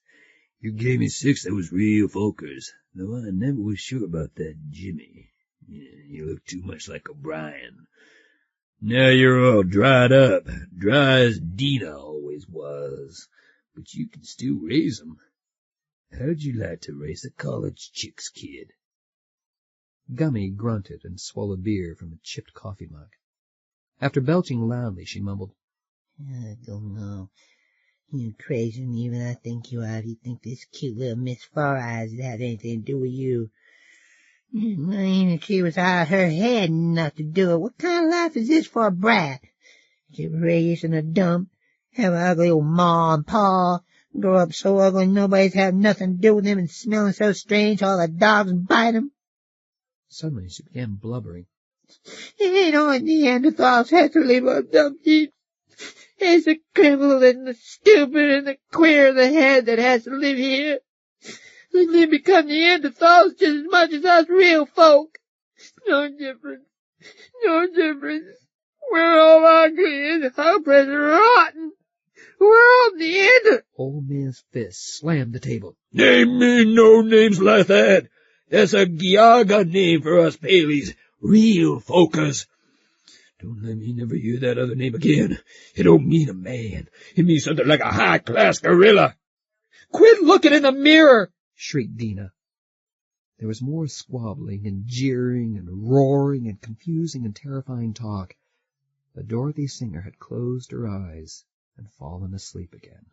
You gave me 6 that was real folkers, though I never was sure about that Jimmy. Yeah, you look too much like O'Brien. Now you're all dried up, dry as Dina always was. But you can still raise 'em. How'd you like to raise a college chick's kid? Gummy grunted and swallowed beer from a chipped coffee mug. After belching loudly, she mumbled, I don't know. You're crazier than even I think you are if you think this cute little Miss Four Eyes had anything to do with you. Even if she was out of her head enough to do it, what kind of life is this for a brat? Get raised in a dump, have an ugly old ma and pa, grow up so ugly nobody's have nothing to do with him and smelling so strange all the dogs bite him. Suddenly she began blubbering. It ain't only Neanderthals have to live on dump heaps. It's the criminal and the stupid and the queer in the head that has to live here. They become Neanderthals just as much as us real folk. No difference. No difference. We're all ugly and hopeless and rotten. We're all Neander. Old man's fist slammed the table. Name me no names like that. That's a Gyaga name for us Paleys. Real folkers. Don't let me never hear that other name again. It don't mean a man. It means something like a high-class gorilla. Quit looking in the mirror, shrieked Dina. There was more squabbling and jeering and roaring and confusing and terrifying talk, but Dorothy Singer had closed her eyes and fallen asleep again.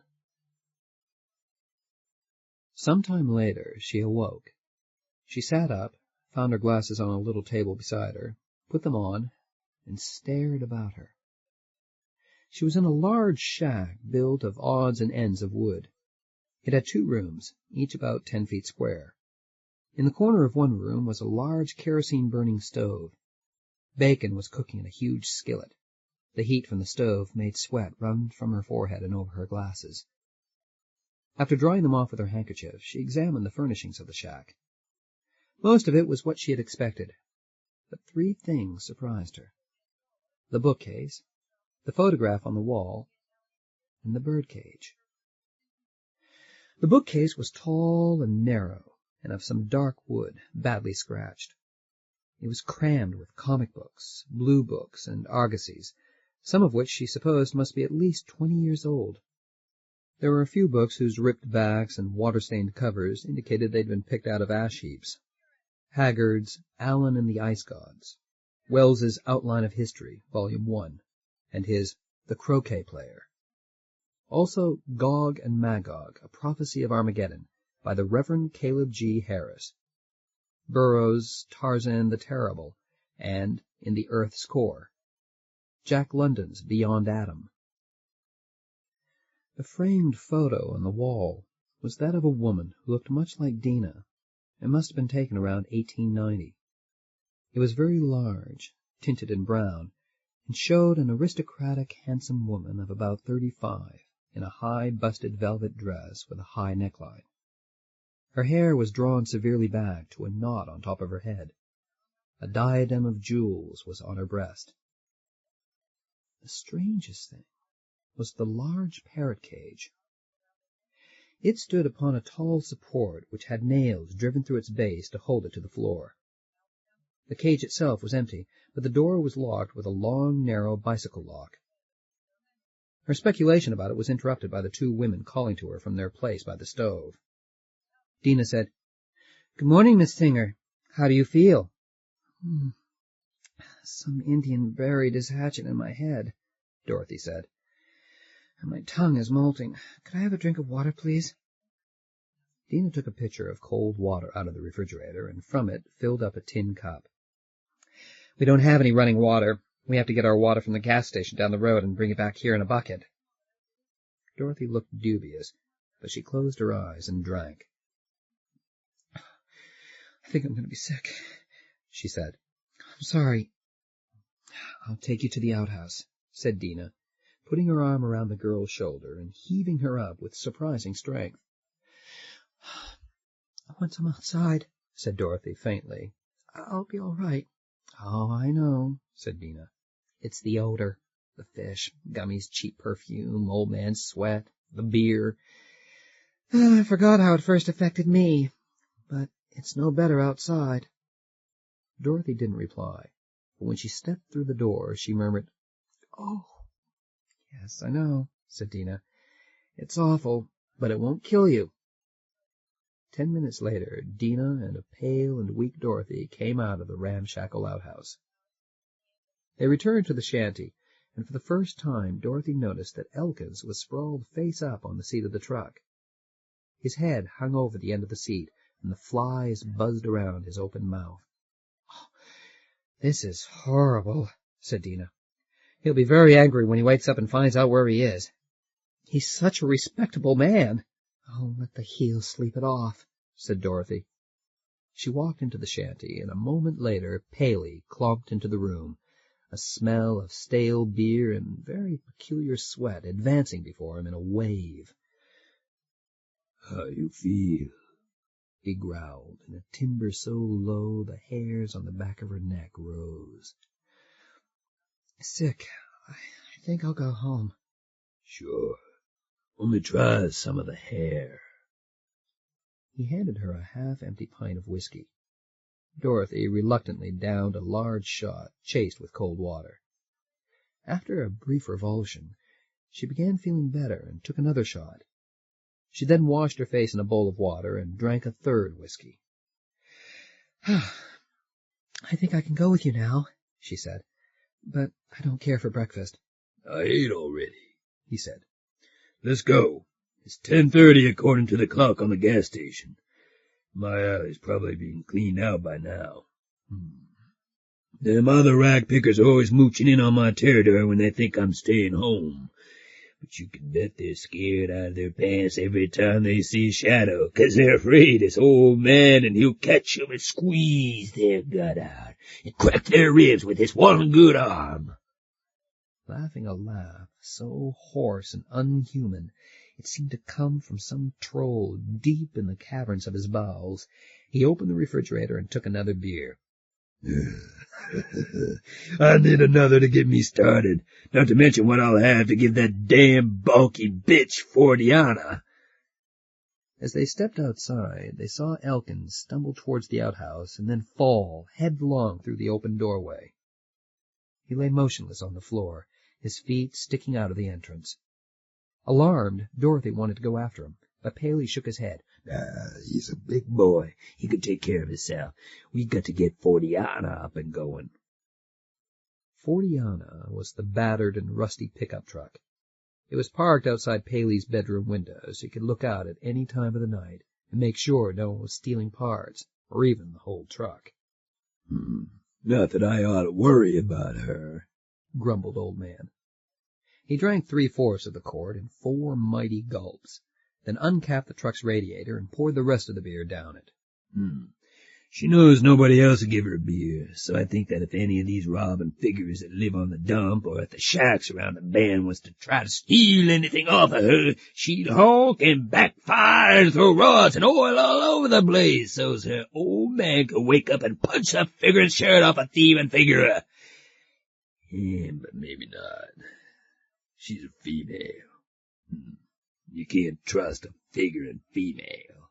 Some time later she awoke. She sat up, found her glasses on a little table beside her, put them on, and stared about her. She was in a large shack built of odds and ends of wood. It had 2 rooms, each about 10 feet square. In the corner of one room was a large kerosene-burning stove. Bacon was cooking in a huge skillet. The heat from the stove made sweat run from her forehead and over her glasses. After drying them off with her handkerchief, she examined the furnishings of the shack. Most of it was what she had expected, but 3 things surprised her. The bookcase, the photograph on the wall, and the birdcage. The bookcase was tall and narrow, and of some dark wood, badly scratched. It was crammed with comic books, blue books, and argosies, some of which she supposed must be at least 20 years old. There were a few books whose ripped backs and water-stained covers indicated they'd been picked out of ash heaps. Haggard's Alan and the Ice Gods, Wells's Outline of History, Volume 1, and his The Croquet Player. Also Gog and Magog, A Prophecy of Armageddon, by the Reverend Caleb G. Harris. Burroughs' Tarzan the Terrible, and In the Earth's Core. Jack London's Beyond Adam. The framed photo on the wall was that of a woman who looked much like Dina. It must have been taken around 1890. It was very large, tinted in brown, and showed an aristocratic, handsome woman of about 35, in a high, busted velvet dress with a high neckline. Her hair was drawn severely back to a knot on top of her head. A diadem of jewels was on her breast. The strangest thing was the large parrot cage. It stood upon a tall support which had nails driven through its base to hold it to the floor. The cage itself was empty, but the door was locked with a long, narrow bicycle lock. Her speculation about it was interrupted by the 2 women calling to her from their place by the stove. Dina said, "Good morning, Miss Singer. How do you feel?" "Some Indian buried his hatchet in my head," Dorothy said, "and my tongue is molting. Could I have a drink of water, please?" Dina took a pitcher of cold water out of the refrigerator and from it filled up a tin cup. "We don't have any running water. We have to get our water from the gas station down the road and bring it back here in a bucket." Dorothy looked dubious, but she closed her eyes and drank. "I think I'm going to be sick," she said. "I'm sorry." "I'll take you to the outhouse," said Dina, putting her arm around the girl's shoulder and heaving her up with surprising strength. "I want some outside," said Dorothy faintly. "I'll be all right." "Oh, I know," said Dina. "It's the odor. The fish, Gummy's cheap perfume, old man's sweat, the beer. I forgot how it first affected me, but it's no better outside." Dorothy didn't reply, but when she stepped through the door, she murmured, "Oh." "Yes, I know," said Dina. "It's awful, but it won't kill you." 10 minutes later, Dina and a pale and weak Dorothy came out of the ramshackle outhouse. They returned to the shanty, and for the first time Dorothy noticed that Elkins was sprawled face up on the seat of the truck. His head hung over the end of the seat, and the flies buzzed around his open mouth. "Oh, this is horrible," said Dina. "He'll be very angry when he wakes up and finds out where he is. He's such a respectable man." "Oh, let the heel sleep it off," said Dorothy. She walked into the shanty, and a moment later Paley clomped into the room, a smell of stale beer and very peculiar sweat advancing before him in a wave. "How you feel?" he growled, in a timbre so low the hairs on the back of her neck rose. "Sick. I think I'll go home." "Sure. Only try some of the hair." He handed her a half-empty pint of whiskey. Dorothy reluctantly downed a large shot, chased with cold water. After a brief revulsion, she began feeling better and took another shot. She then washed her face in a bowl of water and drank a third whiskey. "I think I can go with you now," she said, "but I don't care for breakfast." "I ate already," he said. "Let's go. It's 10:30 according to the clock on the gas station. My alley's probably being cleaned out by now. Them other rag pickers are always mooching in on my territory when they think I'm staying home. But you can bet they're scared out of their pants every time they see Shadow, 'cause they're afraid it's old man and he'll catch 'em and squeeze their gut out and crack their ribs with his one good arm." Laughing a laugh so hoarse and unhuman it seemed to come from some troll deep in the caverns of his bowels, he opened the refrigerator and took another beer. "I need another to get me started, not to mention what I'll have to give that damn bulky bitch Fordiana." As they stepped outside, they saw Elkins stumble towards the outhouse and then fall headlong through the open doorway. He lay motionless on the floor, his feet sticking out of the entrance. Alarmed, Dorothy wanted to go after him, but Paley shook his head. He's a big boy. He can take care of himself. We got to get Fordiana up and going." Fordiana was the battered and rusty pickup truck. It was parked outside Paley's bedroom window, so he could look out at any time of the night and make sure no one was stealing parts, or even the whole truck. "Not that I ought to worry about her," grumbled Old Man. He drank 3/4 of the quart in 4 mighty gulps, then uncapped the truck's radiator and poured the rest of the beer down it. "She knows nobody else will give her beer, so I think that if any of these robbing figures that live on the dump or at the shacks around the bend was to try to steal anything off of her, she'd honk and backfire and throw rods and oil all over the place so's her old man could wake up and punch the figuring shirt off a thieving figure. But maybe not. She's a female. You can't trust a figuring female."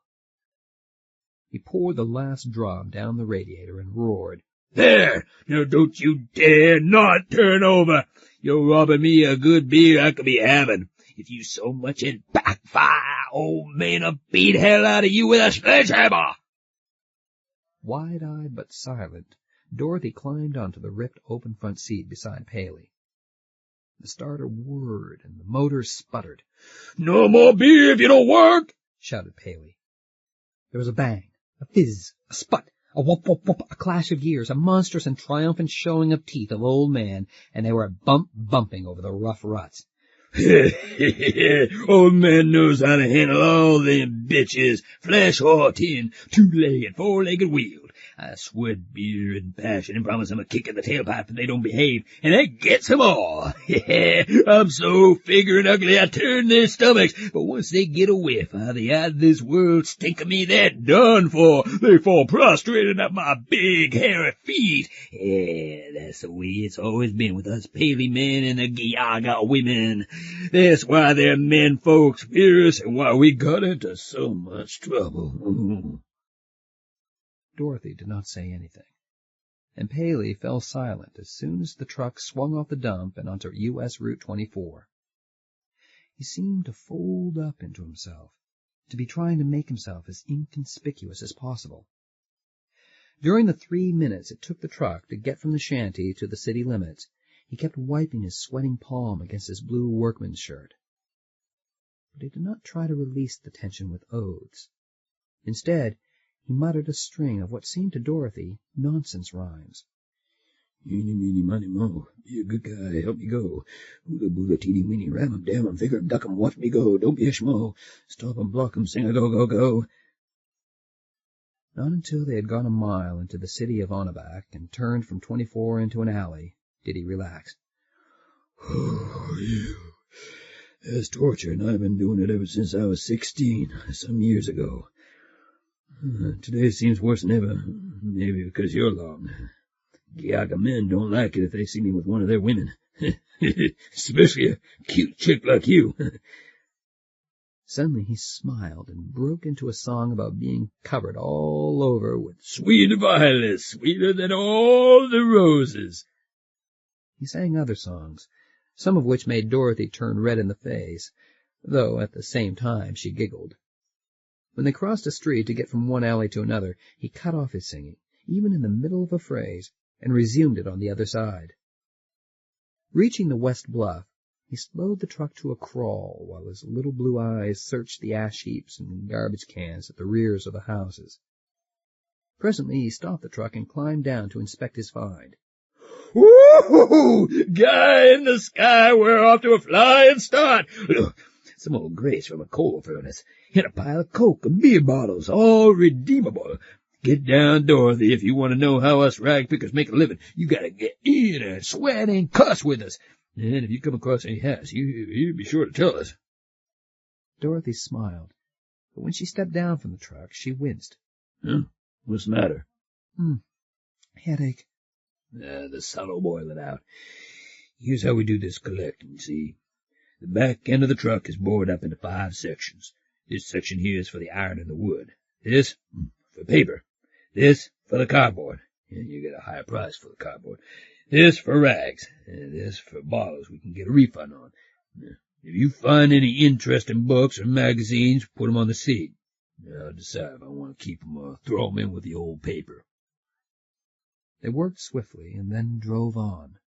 He poured the last drop down the radiator and roared, "There! Now don't you dare not turn over! You're robbing me a good beer I could be having. If you so much as backfire old man'll beat hell out of you with a sledgehammer. Wide-eyed but silent, Dorothy climbed onto the ripped open front seat beside Paley. The starter whirred and the motor sputtered. No more beer if you don't work, shouted Paley. There was a bang, a fizz, a sput, a whoop, whoop, whoop, a clash of gears, a monstrous and triumphant showing of teeth of Old Man, and they were bumping over the rough ruts. Old Man knows how to handle all them bitches, flesh or tin, two-legged, four-legged wheeled. I sweat beer and passion and promise them a kick in the tailpipe if they don't behave, and that gets them all. I'm so figuring ugly I turn their stomachs, but once they get a whiff of the out of this world stink of me, they're done for. They fall prostrated at my big hairy feet. Yeah, that's the way it's always been with us Paley men and the Giaga women. That's why they're men folks fear us and why we got into so much trouble. Dorothy did not say anything, and Paley fell silent as soon as the truck swung off the dump and onto U.S. Route 24. He seemed to fold up into himself, to be trying to make himself as inconspicuous as possible. During the 3 minutes it took the truck to get from the shanty to the city limits, he kept wiping his sweating palm against his blue workman's shirt. But he did not try to release the tension with oaths. Instead, he muttered a string of what seemed to Dorothy nonsense rhymes. Eeny, meeny, miny, mo. Be a good guy, help me go. Hula, boola, teeny, weeny, ram 'em, damn 'em, figure 'em, duck 'em, watch me go. Don't be a schmo. Stop 'em, block 'em, sing a go, go, go. Not until they had gone a mile into the city of Onabak and turned from 24 into an alley did he relax. Oh, you. That's torture, and I've been doing it ever since I was 16, some years ago. Today seems worse than ever, maybe because you're along. Giaga men don't like it if they see me with one of their women, especially a cute chick like you. Suddenly he smiled and broke into a song about being covered all over with sweet violets, sweeter than all the roses. He sang other songs, some of which made Dorothy turn red in the face, though at the same time she giggled. When they crossed a street to get from one alley to another, he cut off his singing, even in the middle of a phrase, and resumed it on the other side. Reaching the west bluff, he slowed the truck to a crawl while his little blue eyes searched the ash heaps and garbage cans at the rears of the houses. Presently he stopped the truck and climbed down to inspect his find. Woo-hoo! Guy in the sky, we're off to a flying start. Look, some old grace from a coal furnace, and a pile of coke and beer bottles, all redeemable. Get down, Dorothy, if you want to know how us rag pickers make a living. You gotta get in and sweat and cuss with us. And if you come across any hats, you be sure to tell us. Dorothy smiled, but when she stepped down from the truck, she winced. What's the matter? Headache. The sun'll boil it out. Here's how we do this collecting, see? The back end of the truck is bored up into 5 sections. This section here is for the iron and the wood. This, for paper. This, for the cardboard. And you get a higher price for the cardboard. This for rags. And this for bottles we can get a refund on. If you find any interesting books or magazines, put 'em on the seat. I'll decide if I want to keep 'em or throw 'em in with the old paper. They worked swiftly and then drove on.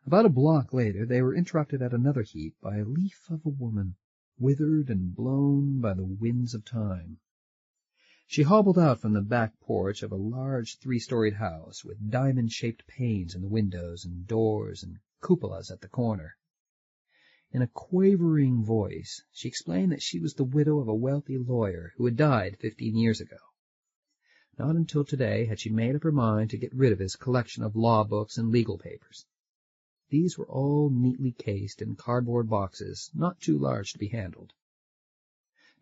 About a block later, they were interrupted at another heap by a leaf of a woman, withered and blown by the winds of time. She hobbled out from the back porch of a large 3-storied house with diamond-shaped panes in the windows and doors and cupolas at the corner. In a quavering voice, she explained that she was the widow of a wealthy lawyer who had died 15 years ago. Not until today had she made up her mind to get rid of his collection of law books and legal papers. These were all neatly cased in cardboard boxes, not too large to be handled.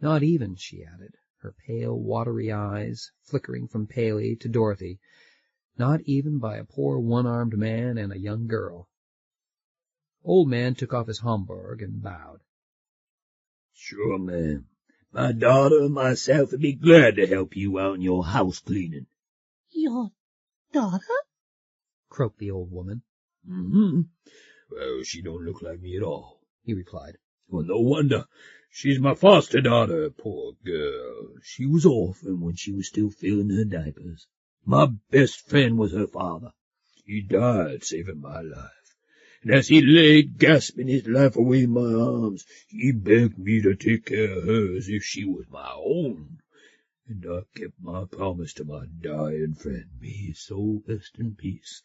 Not even, she added, her pale, watery eyes flickering from Paley to Dorothy, not even by a poor one-armed man and a young girl. Old Man took off his Homburg and bowed. Sure, ma'am. My daughter and myself would be glad to help you out in your house cleaning. Your daughter? Croaked the old woman. Well, she don't look like me at all, he replied. Well, no wonder. She's my foster daughter, poor girl. She was orphaned when she was still filling her diapers. My best friend was her father. He died saving my life. And as he lay gasping his life away in my arms, he begged me to take care of her as if she was my own. And I kept my promise to my dying friend. May his soul rest in peace.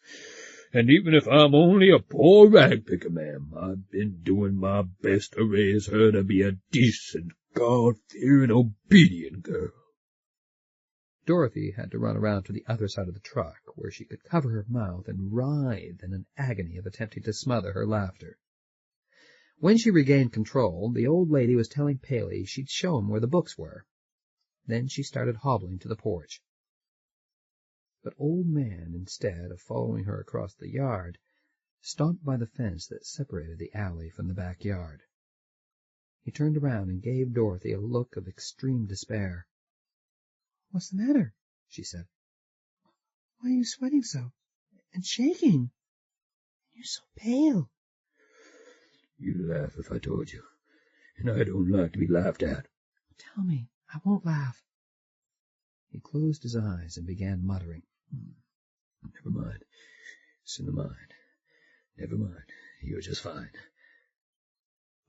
And even if I'm only a poor rag-picker, ma'am, I've been doing my best to raise her to be a decent, God-fearing, obedient girl. Dorothy had to run around to the other side of the truck, where she could cover her mouth and writhe in an agony of attempting to smother her laughter. When she regained control, the old lady was telling Paley she'd show him where the books were. Then she started hobbling to the porch. But Old Man, instead of following her across the yard, stopped by the fence that separated the alley from the backyard. He turned around and gave Dorothy a look of extreme despair. "What's the matter?" she said. "Why are you sweating so? And shaking? You're so pale." You'd laugh if I told you, and I don't like to be laughed at. "Tell me. I won't laugh." He closed his eyes and began muttering. Never mind. It's in the mind. Never mind. You're just fine.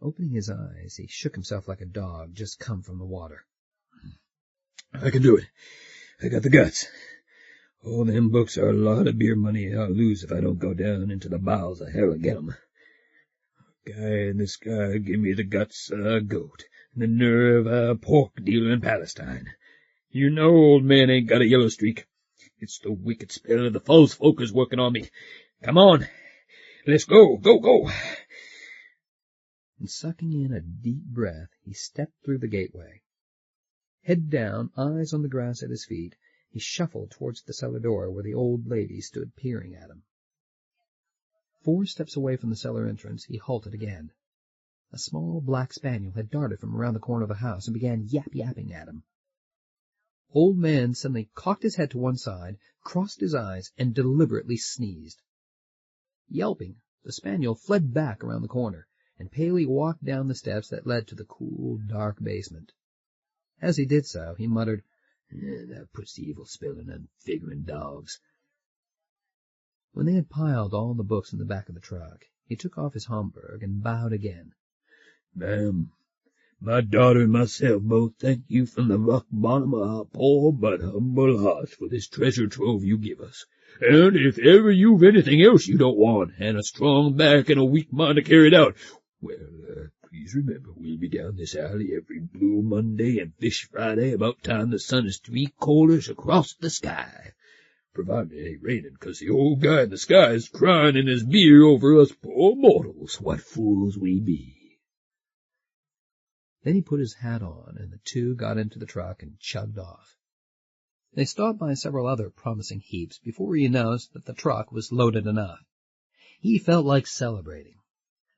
Opening his eyes, he shook himself like a dog just come from the water. I can do it. I got the guts. All them books are a lot of beer money I'll lose if I don't go down into the bowels of hell and get 'em. A guy in the sky give me the guts of a goat and the nerve of a pork dealer in Palestine. You know Old Man ain't got a yellow streak. It's the wicked spell of the false focus working on me. Come on. Let's go, go, go. And sucking in a deep breath, he stepped through the gateway. Head down, eyes on the grass at his feet, he shuffled towards the cellar door where the old lady stood peering at him. 4 steps away from the cellar entrance, he halted again. A small black spaniel had darted from around the corner of the house and began yap-yapping at him. Old Man suddenly cocked his head to one side, crossed his eyes, and deliberately sneezed. Yelping, the spaniel fled back around the corner, and Paley walked down the steps that led to the cool, dark basement. As he did so, he muttered, "That puts the evil spell in them figuring dogs." When they had piled all the books in the back of the truck, he took off his Homburg and bowed again. "Ma'am, my daughter and myself both thank you from the rock bottom of our poor but humble hearts for this treasure trove you give us. And if ever you've anything else you don't want, and a strong back and a weak mind to carry it out, well, please remember we'll be down this alley every Blue Monday and Fish Friday about time the sun is 3/4 across the sky. Provided it ain't raining, 'cause the old guy in the sky is crying in his beer over us poor mortals. What fools we be." Then he put his hat on, and the two got into the truck and chugged off. They stopped by several other promising heaps before he announced that the truck was loaded enough. He felt like celebrating.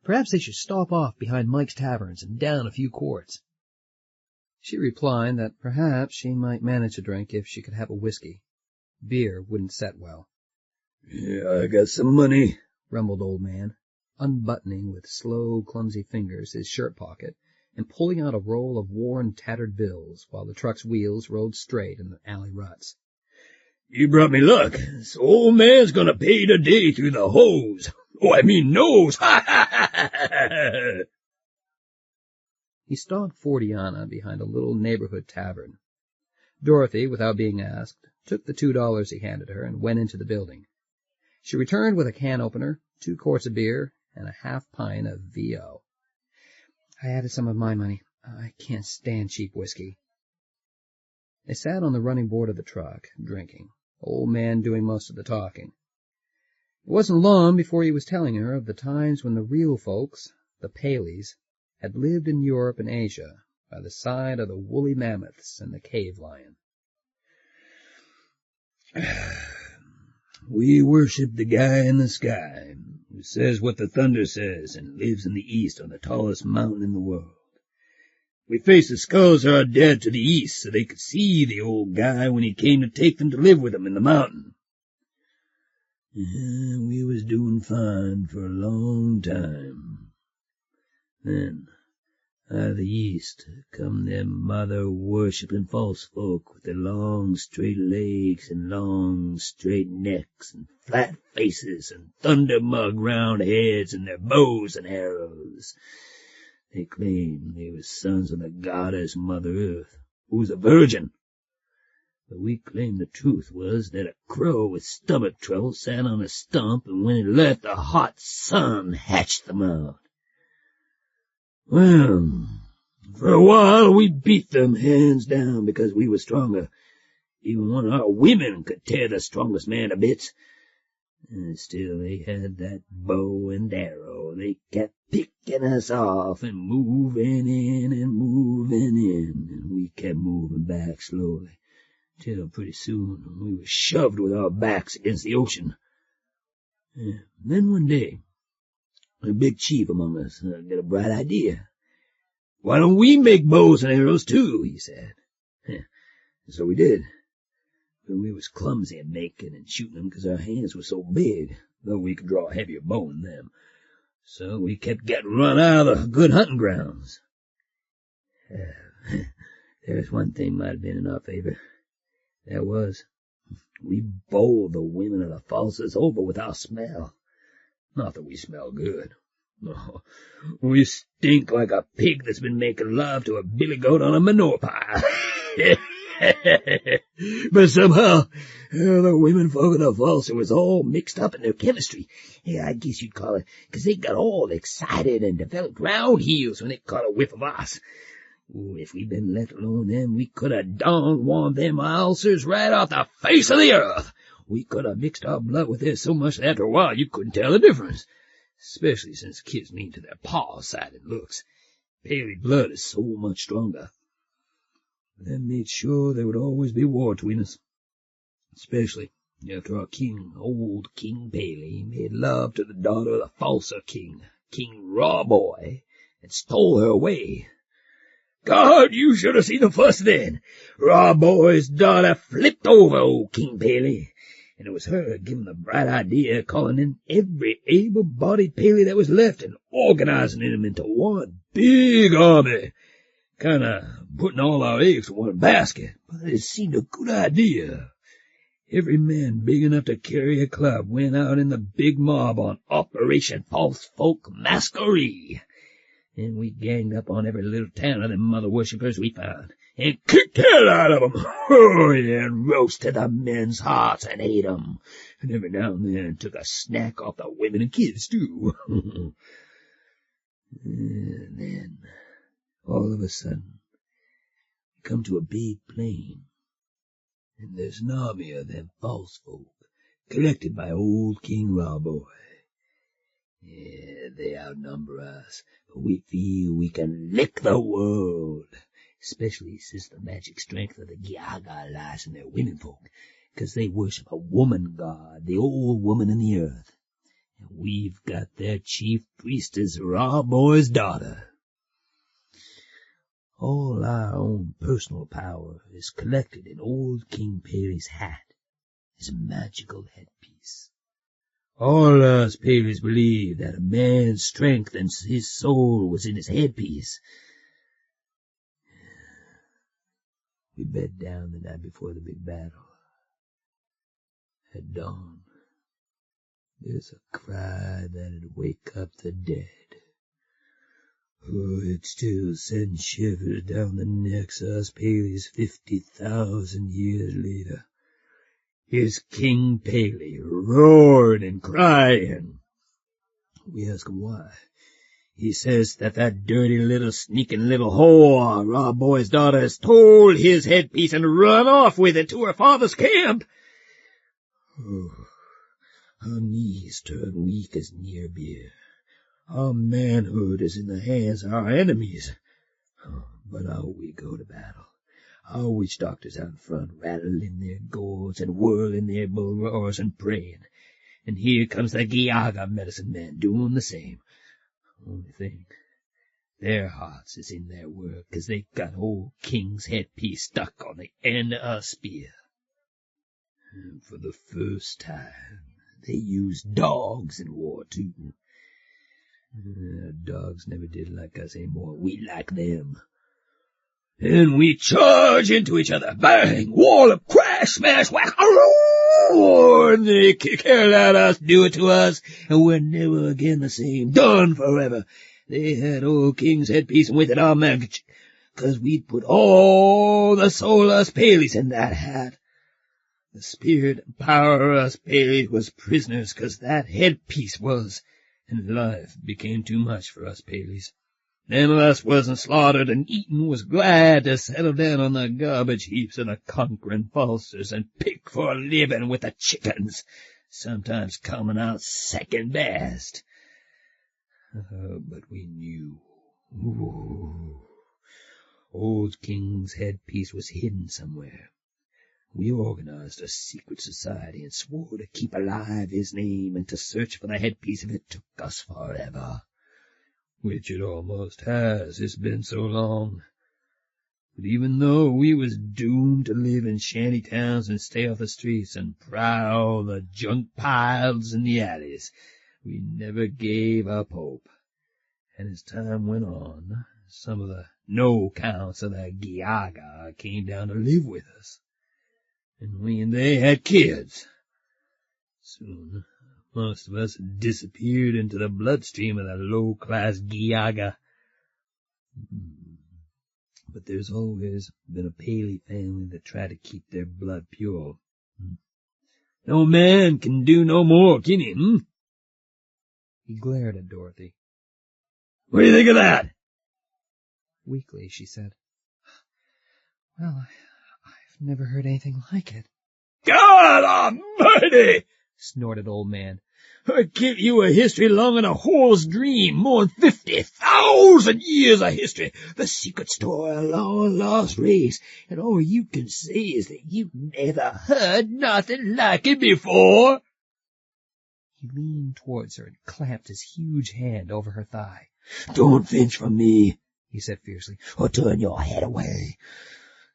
Perhaps they should stop off behind Mike's Taverns and down a few quarts. She replied that perhaps she might manage a drink if she could have a whiskey. Beer wouldn't set well. "Yeah, I got some money," rumbled Old Man, unbuttoning with slow, clumsy fingers his shirt pocket and pulling out a roll of worn, tattered bills while the truck's wheels rolled straight in the alley ruts. "You brought me luck. This old man's gonna pay today through the hose. Oh, I mean nose. Ha, ha, ha, ha, ha." He stalked Fortiana behind a little neighborhood tavern. Dorothy, without being asked, took the $2 he handed her and went into the building. She returned with a can opener, 2 quarts of beer, and a half-pint of V.O. "I added some of my money. I can't stand cheap whiskey." They sat on the running board of the truck, drinking, Old Man doing most of the talking. It wasn't long before he was telling her of the times when the real folks, the Paleys, had lived in Europe and Asia by the side of the woolly mammoths and the cave lion. "We worship the guy in the sky, who says what the thunder says and lives in the east on the tallest mountain in the world. We faced the skulls of our dead to the east so they could see the old guy when he came to take them to live with him in the mountain. We was doing fine for a long time. Then Out of the east come them mother-worshipping false folk with their long, straight legs and long, straight necks and flat faces and thunder-mug round heads and their bows and arrows. They claim they were sons of the goddess Mother Earth, who was a virgin. But we claim the truth was that a crow with stomach trouble sat on a stump, and when it left, the hot sun hatched them out. Well, for a while we beat them hands down because we were stronger. Even one of our women could tear the strongest man to bits. And still they had that bow and arrow. They kept picking us off and moving in and moving in. And we kept moving back slowly, till pretty soon we were shoved with our backs against the ocean. Then one day, a big chief among us got a bright idea. "Why don't we make bows and arrows too?" he said. So we did. But we was clumsy in making and shooting them because our hands were so big, though we could draw a heavier bow than them. So we kept getting run out of the good hunting grounds. There's one thing might have been in our favor. That was, we bowled the women of the falsers over with our smell. Not that we smell good. No, we stink like a pig that's been making love to a billy goat on a manure pile. But somehow, the women folk of the falser was all mixed up in their chemistry. I guess you'd call it, 'cause they got all excited and developed round heels when they caught a whiff of us. If we'd been let alone then, we could have donned one of them ulcers right off the face of the earth. We could have mixed our blood with theirs so much that after a while you couldn't tell the difference. Especially since kids lean to their paw-sided looks. Paley blood is so much stronger. That made sure there would always be war between us. Especially after our king, old King Paley, made love to the daughter of the falser king, King Rawboy, and stole her away. God, you should have seen the fuss then. Rawboy's daughter flipped over old King Paley. And it was her giving the bright idea, calling in every able-bodied Paley that was left and organizing them into one big army. Kind of putting all our eggs in one basket. But it seemed a good idea. Every man big enough to carry a club went out in the big mob on Operation False Folk Masquerade. And we ganged up on every little town of them mother-worshippers we found, and kicked hell out of 'em. Oh, yeah, and roasted the men's hearts and ate 'em. And every now and then took a snack off the women and kids, too. And then, all of a sudden, we come to a big plain, and there's an army of them false folk, collected by old King Rawboy. Yeah, they outnumber us, but we feel we can lick the world, especially since the magic strength of the Giaga lies in their womenfolk, 'cause they worship a woman god, the old woman in the earth, and we've got their chief priestess, Rawboy's daughter. All our own personal power is collected in old King Paley's hat, his magical headpiece. All us Paleys believe that a man's strength and his soul was in his headpiece. We bed down the night before the big battle. At dawn, there's a cry that'd wake up the dead. Oh, it still sends shivers down the necks of us Paleys 50,000 years later. Here's King Paley roaring and crying. We ask him why. He says that dirty little sneaking little whore, Rawboy's daughter, has stole his headpiece and run off with it to her father's camp. Oh, our knees turn weak as near beer. Our manhood is in the hands of our enemies. Oh, but out we go to battle. Our witch doctors out in front, rattling their gourds and whirling their bull roars and praying. And here comes the Giaga medicine men doing the same. Only thing, their hearts is in their work, 'cause they got old King's headpiece stuck on the end of a spear. And for the first time, they used dogs in war, too. Dogs never did like us any more. We like them. Then we charge into each other. Bang! Wallop! Crash! Smash! Whack! And they kick hell out of us, do it to us, and we're never again the same. Done forever. They had old King's headpiece, and with it our magic, 'cause we'd put all the soul of us Paleys in that hat. The spirit and power of us Paleys was prisoners, 'cause that headpiece was, and life became too much for us Paleys. Them of us wasn't slaughtered and eaten was glad to settle down on the garbage heaps of the conquering Falsters and pick for a living with the chickens, sometimes coming out second best. But we knew. Ooh. Old King's headpiece was hidden somewhere. We organized a secret society and swore to keep alive his name and to search for the headpiece if it took us forever. Which it almost has, it's been so long. But even though we was doomed to live in shanty towns and stay off the streets and prowl the junk piles in the alleys, we never gave up hope. And as time went on, some of the no-counts of the Giaga came down to live with us. And we and they had kids. Soon, most of us disappeared into the bloodstream of the low-class Giaga. But there's always been a Paley family that try to keep their blood pure. No man can do no more, can he, He glared at Dorothy. What do you think of that? Weakly, she said, Well, I've never heard anything like it. God almighty! Snorted Old Man. I give you a history longer than a whore's dream, more than 50,000 years of history, the secret story of a long-lost race, and all you can say is that you've never heard nothing like it before. He leaned towards her and clamped his huge hand over her thigh. Don't flinch from me, he said fiercely, or turn your head away.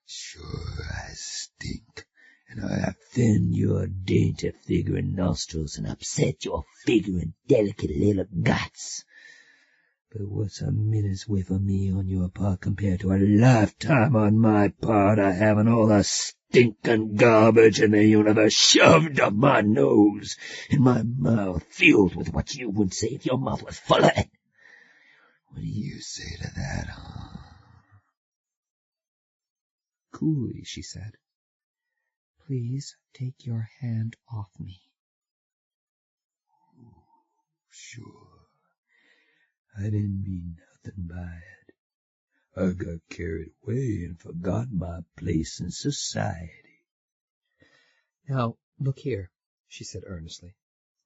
Sure, I stink, and I offend your dainty figure and nostrils and upset your figure and delicate little guts. But what's a minute's whiff of me on your part compared to a lifetime on my part of having all the stinking garbage in the universe shoved up my nose and my mouth filled with what you would say if your mouth was full of it? What do you say to that, huh? Coolly, she said, Please take your hand off me. Sure. I didn't mean nothing by it. I got carried away and forgot my place in society. Now, look here, she said earnestly.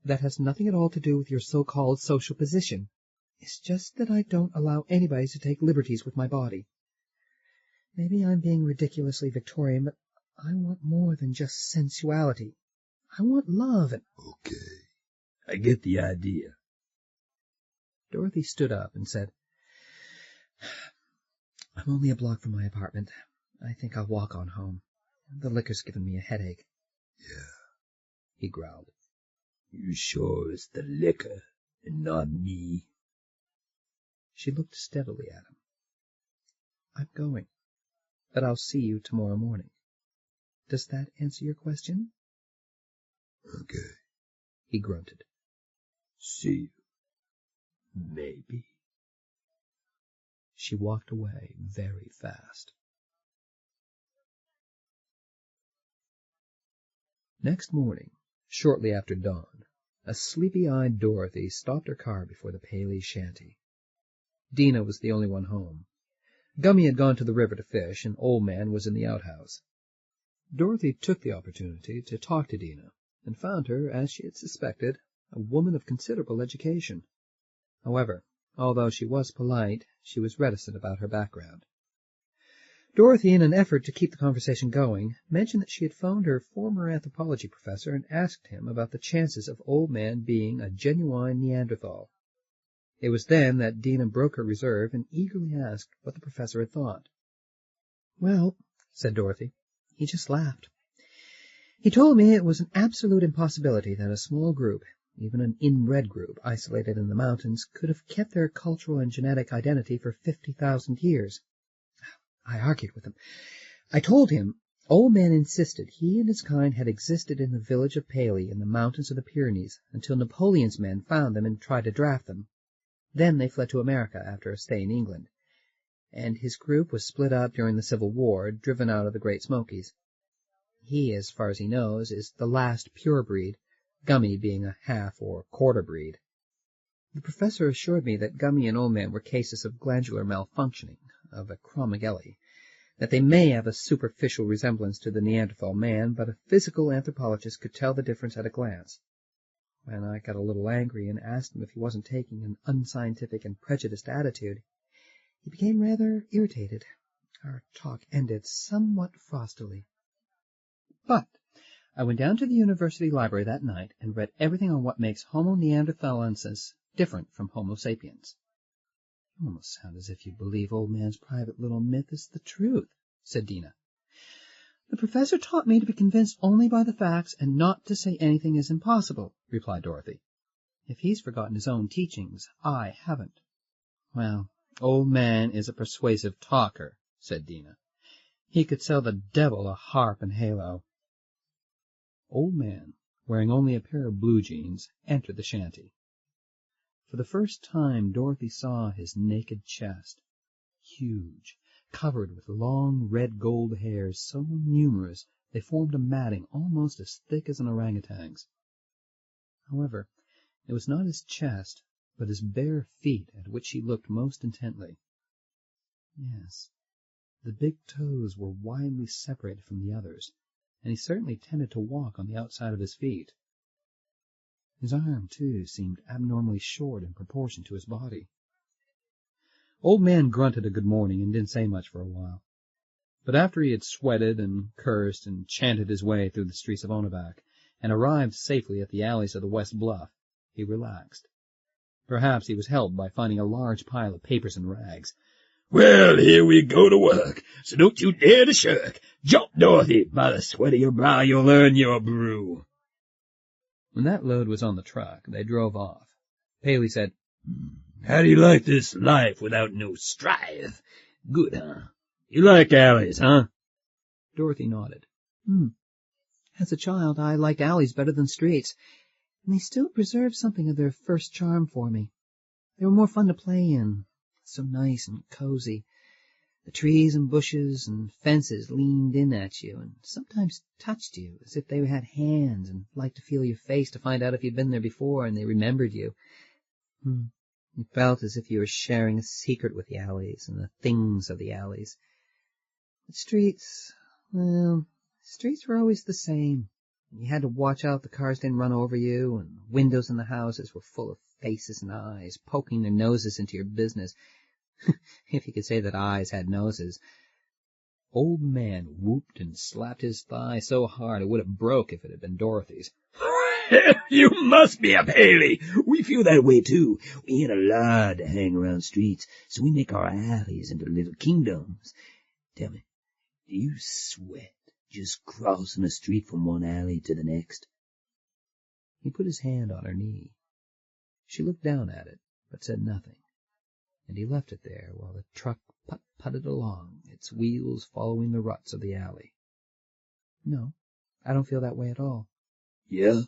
That has nothing at all to do with your so-called social position. It's just that I don't allow anybody to take liberties with my body. Maybe I'm being ridiculously Victorian, but I want more than just sensuality. I want love and... Okay, I get the idea. Dorothy stood up and said, I'm only a block from my apartment. I think I'll walk on home. The liquor's given me a headache. Yeah, he growled. You sure it's the liquor and not me? She looked steadily at him. I'm going, but I'll see you tomorrow morning. Does that answer your question? Okay, he grunted. See you. Maybe. She walked away very fast. Next morning, shortly after dawn, a sleepy-eyed Dorothy stopped her car before the Paley shanty. Dina was the only one home. Gummy had gone to the river to fish, and Old Man was in the outhouse. Dorothy took the opportunity to talk to Dina, and found her, as she had suspected, a woman of considerable education. However, although she was polite, she was reticent about her background. Dorothy, in an effort to keep the conversation going, mentioned that she had phoned her former anthropology professor and asked him about the chances of Old Man being a genuine Neanderthal. It was then that Dina broke her reserve and eagerly asked what the professor had thought. Well, said Dorothy, he just laughed. He told me it was an absolute impossibility that a small group, Even an inbred group, isolated in the mountains, could have kept their cultural and genetic identity for 50,000 years. I argued with him. I told him Old Man insisted he and his kind had existed in the village of Paley in the mountains of the Pyrenees until Napoleon's men found them and tried to draft them. Then they fled to America after a stay in England, and his group was split up during the Civil War, driven out of the Great Smokies. He, as far as he knows, is the last pure breed, Gummy being a half or quarter breed. The professor assured me that Gummy and Old Man were cases of glandular malfunctioning, of acromegaly, that they may have a superficial resemblance to the Neanderthal man, but a physical anthropologist could tell the difference at a glance. When I got a little angry and asked him if he wasn't taking an unscientific and prejudiced attitude, he became rather irritated. Our talk ended somewhat frostily. But I went down to the university library that night and read everything on what makes Homo neanderthalensis different from Homo sapiens. You almost sound as if you believe Old Man's private little myth is the truth, said Dina. The professor taught me to be convinced only by the facts and not to say anything is impossible, replied Dorothy. If he's forgotten his own teachings, I haven't. Well, Old Man is a persuasive talker, said Dina. He could sell the devil a harp and halo. Old Man, wearing only a pair of blue jeans, entered the shanty. For the first time Dorothy saw his naked chest, huge, covered with long red-gold hairs so numerous they formed a matting almost as thick as an orangutan's. However, it was not his chest, but his bare feet at which she looked most intently. Yes, the big toes were widely separated from the others, and he certainly tended to walk on the outside of his feet. His arm, too, seemed abnormally short in proportion to his body. Old Man grunted a good morning and didn't say much for a while. But after he had sweated and cursed and chanted his way through the streets of Onabak and arrived safely at the alleys of the West Bluff, he relaxed. Perhaps he was helped by finding a large pile of papers and rags. Well, here we go to work, so don't you dare to shirk. Jump, Dorothy, by the sweat of your brow you'll earn your brew. When that load was on the truck, they drove off. Paley said, How do you like this life without no strife? Good, huh? You like alleys, huh? Dorothy nodded. As a child, I liked alleys better than streets, and they still preserve something of their first charm for me. They were more fun to play in, so nice and cozy. The trees and bushes and fences leaned in at you and sometimes touched you as if they had hands and liked to feel your face to find out if you'd been there before and they remembered you. You felt as if you were sharing a secret with the alleys and the things of the alleys. But streets, well, streets were always the same. You had to watch out the cars didn't run over you, and the windows in the houses were full of faces and eyes, poking their noses into your business. If you could say that eyes had noses. Old Man whooped and slapped his thigh so hard it would have broke if it had been Dorothy's. You must be a Paley. We feel that way, too. We ain't allowed to hang around streets, so we make our alleys into little kingdoms. Tell me, do you sweat just crossing a street from one alley to the next? He put his hand on her knee. She looked down at it, but said nothing, and he left it there while the truck put-putted along, its wheels following the ruts of the alley. No, I don't feel that way at all. Yeah?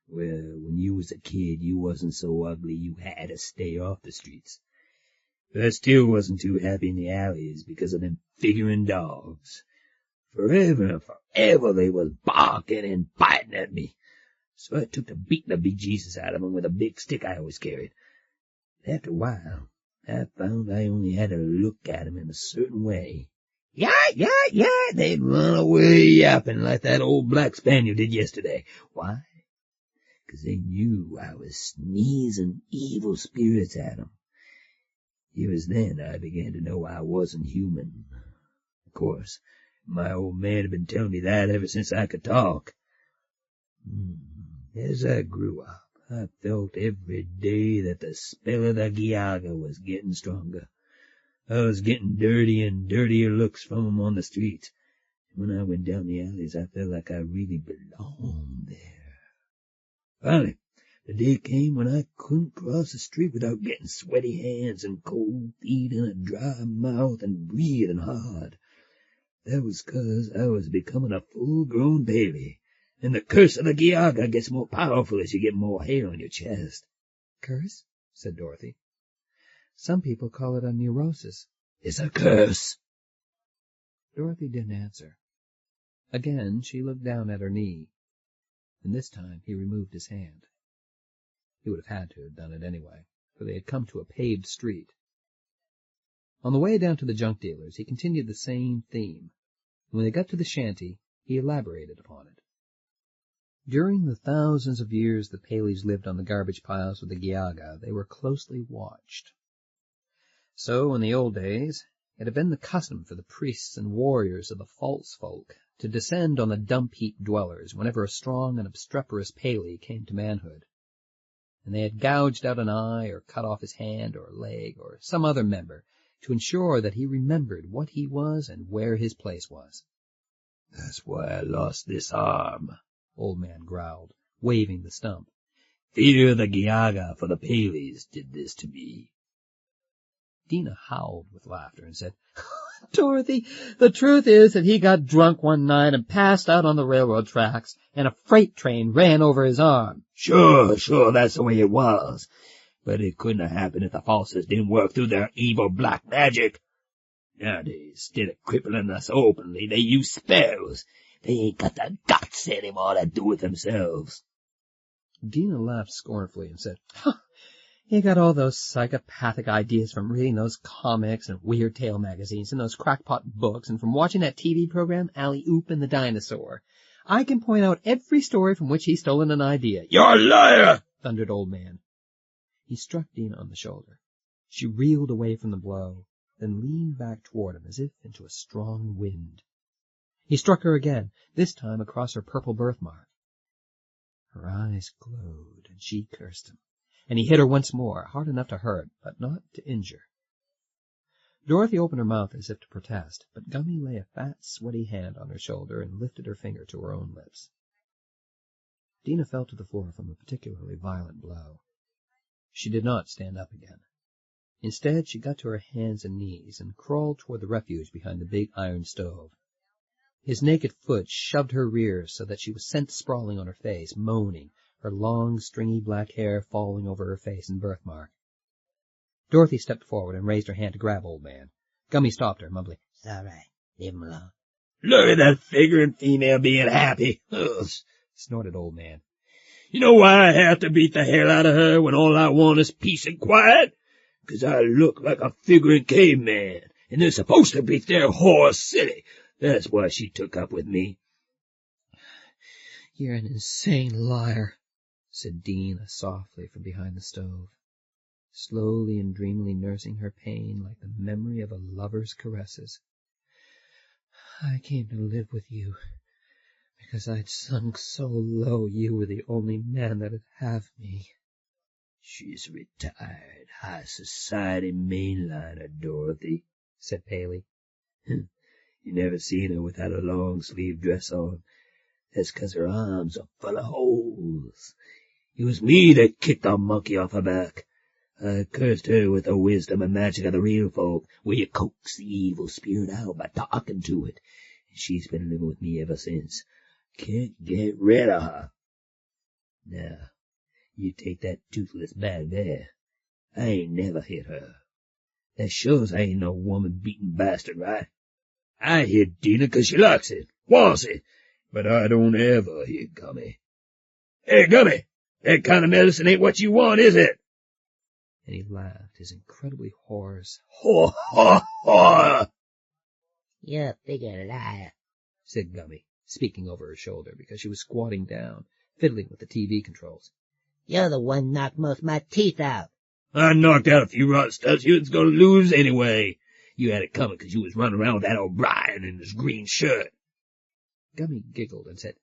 Well, when you was a kid, you wasn't so ugly you had to stay off the streets. But I still wasn't too happy in the alleys because of them figuring dogs. Forever and forever they was barking and biting at me. So I took to beating the bejesus out of them with a big stick I always carried. After a while, I found I only had to look at them in a certain way. Yeah, they'd run away yapping like that old black spaniel did yesterday. Why? 'Cause they knew I was sneezing evil spirits at them. It was then I began to know I wasn't human. Of course, my old man had been telling me that ever since I could talk. As I grew up, I felt every day that the spell of the Giaga was getting stronger. I was getting dirtier and dirtier looks from 'em on the streets. When I went down the alleys, I felt like I really belonged there. Finally, The day came when I couldn't cross the street without getting sweaty hands and cold feet and a dry mouth and breathing hard. That was 'cause I was becoming a full-grown baby, and the curse of the Giaga gets more powerful as you get more hair on your chest. Curse? Said Dorothy. Some people call it a neurosis. It's a curse. Dorothy didn't answer. Again she looked down at her knee, and this time he removed his hand. He would have had to have done it anyway, for they had come to a paved street. On the way down to the junk dealer's, he continued the same theme. When they got to the shanty, he elaborated upon it. During the thousands of years the Paleys lived on the garbage piles of the Giaga, they were closely watched. So, in the old days, it had been the custom for the priests and warriors of the false folk to descend on the dump-heap dwellers whenever a strong and obstreperous Paley came to manhood, and they had gouged out an eye or cut off his hand or leg or some other member to ensure that he remembered what he was and where his place was. That's why I lost this arm, Old Man growled, waving the stump. Fear the Giaga for the Paleys did this to me. Dina howled with laughter and said, Dorothy, the truth is that he got drunk one night and passed out on the railroad tracks, and a freight train ran over his arm. Sure, that's the way it was. But it couldn't have happened if the Falsers didn't work through their evil black magic. Nowadays, instead of crippling us openly, they use spells. They ain't got the guts anymore to do it themselves. Dina laughed scornfully and said, You got all those psychopathic ideas from reading those comics and weird tale magazines and those crackpot books and from watching that TV program, Alley-Oop and the Dinosaur. I can point out every story from which he's stolen an idea. You're a liar! Thundered Old Man. He struck Dina on the shoulder. She reeled away from the blow, then leaned back toward him as if into a strong wind. He struck her again, this time across her purple birthmark. Her eyes glowed, and she cursed him, and he hit her once more, hard enough to hurt, but not to injure. Dorothy opened her mouth as if to protest, but Gummy lay a fat, sweaty hand on her shoulder and lifted her finger to her own lips. Dina fell to the floor from a particularly violent blow. She did not stand up again. Instead, she got to her hands and knees and crawled toward the refuge behind the big iron stove. His naked foot shoved her rear so that she was sent sprawling on her face, moaning, her long, stringy black hair falling over her face and birthmark. Dorothy stepped forward and raised her hand to grab Old Man. Gummy stopped her, mumbling, It's all right. Leave him alone. Look at that figuring female being happy, ugh, snorted Old Man. You know why I have to beat the hell out of her when all I want is peace and quiet? 'Cause I look like a figuring caveman, and they're supposed to be their horse city. That's why she took up with me. You're an insane liar, said Dina softly from behind the stove, slowly and dreamily nursing her pain like the memory of a lover's caresses. I came to live with you because I'd sunk so low you were the only man that'd have me. She's retired high society mainliner, Dorothy, said Paley. You never seen her without a long-sleeved dress on. That's 'cause her arms are full of holes. It was me that kicked the monkey off her back. I cursed her with the wisdom and magic of the real folk, where you coax the evil spirit out by talking to it. And she's been living with me ever since. Can't get rid of her. Now, you take that toothless bag there. I ain't never hit her. That shows I ain't no woman-beating bastard, right? I hit Dina 'cause she likes it, wants it, but I don't ever hit Gummy. Hey, Gummy, that kind of medicine ain't what you want, is it? And he laughed, his incredibly hoarse, Ho, ho, ho! You're a bigger liar, said Gummy, speaking over her shoulder because she was squatting down, fiddling with the TV controls. You're the one knocked most of my teeth out. I knocked out a few rotten studs you was gonna lose anyway. You had it coming 'cause you was running around with that O'Brien in his green shirt. Gummy giggled and said,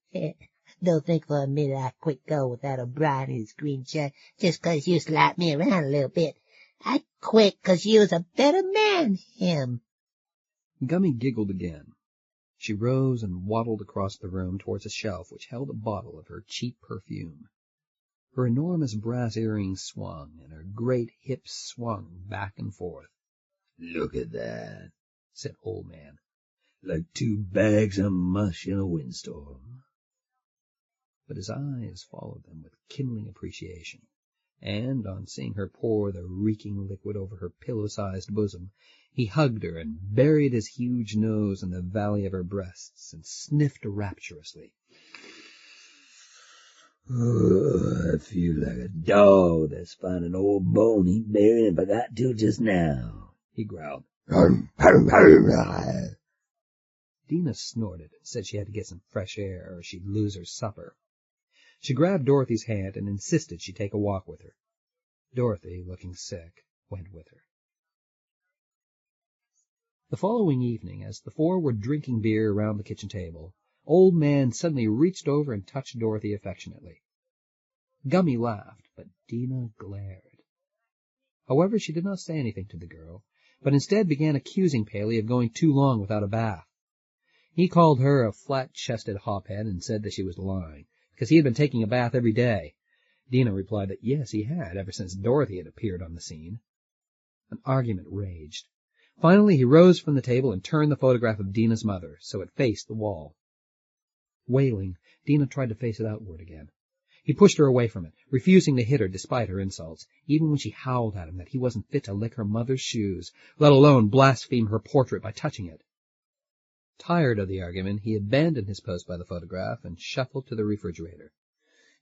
Don't think for a minute I quit go with that O'Brien in his green shirt just 'cause you slapped me around a little bit. I quit 'cause you was a better man than him. Gummy giggled again. She rose and waddled across the room towards a shelf which held a bottle of her cheap perfume. Her enormous brass earrings swung, and her great hips swung back and forth. "Look at that," said Old Man. "like 2 bags of mush in a windstorm." But his eyes followed them with kindling appreciation, and on seeing her pour the reeking liquid over her pillow-sized bosom, he hugged her and buried his huge nose in the valley of her breasts and sniffed rapturously. "Oh, I feel like a dog that's found an old bone he buried and forgot till just now," he growled. Dina snorted and said she had to get some fresh air or she'd lose her supper. She grabbed Dorothy's hand and insisted she take a walk with her. Dorothy, looking sick, went with her. The following evening, as the 4 were drinking beer around the kitchen table, Old Man suddenly reached over and touched Dorothy affectionately. Gummy laughed, but Dina glared. However, she did not say anything to the girl, but instead began accusing Paley of going too long without a bath. He called her a flat-chested hophead and said that she was lying, because he had been taking a bath every day. Dina replied that yes, he had, ever since Dorothy had appeared on the scene. An argument raged. Finally, he rose from the table and turned the photograph of Dina's mother so it faced the wall. Wailing, Dina tried to face it outward again. He pushed her away from it, refusing to hit her despite her insults, even when she howled at him that he wasn't fit to lick her mother's shoes, let alone blaspheme her portrait by touching it. Tired of the argument, he abandoned his post by the photograph and shuffled to the refrigerator.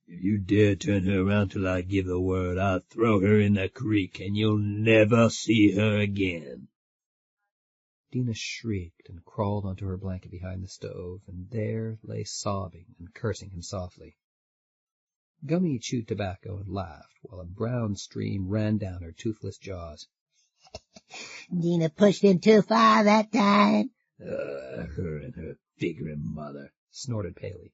"If you dare turn her around till I give the word, I'll throw her in the creek, and you'll never see her again." Dina shrieked and crawled onto her blanket behind the stove, and there lay sobbing and cursing him softly. Gummy chewed tobacco and laughed, while a brown stream ran down her toothless jaws. Dina pushed him too far that time. Her and her figuring mother, snorted Paley.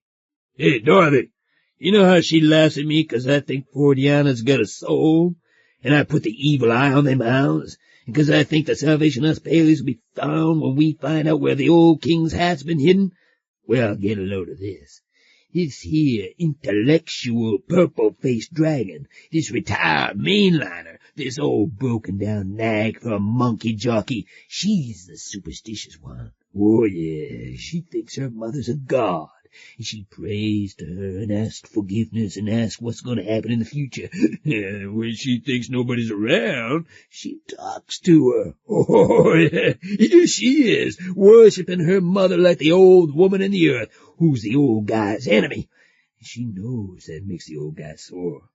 "Hey, Dorothy, you know how she laughs at me 'cause I think Fordiana's got a soul, and I put the evil eye on them hounds, and 'cause I think the salvation of us Paleys will be found when we find out where the old king's hat's been hidden? Well, get a load of this. This here intellectual purple-faced dragon, this retired mainliner, this old broken-down nag for a monkey jockey, she's the superstitious one. Oh, yeah, she thinks her mother's a god, and she prays to her and asks forgiveness and asks what's going to happen in the future. And when she thinks nobody's around, she talks to her. Oh, yeah, here she is, worshipping her mother like the old woman in the earth, who's the old guy's enemy. And she knows that makes the old guy sore.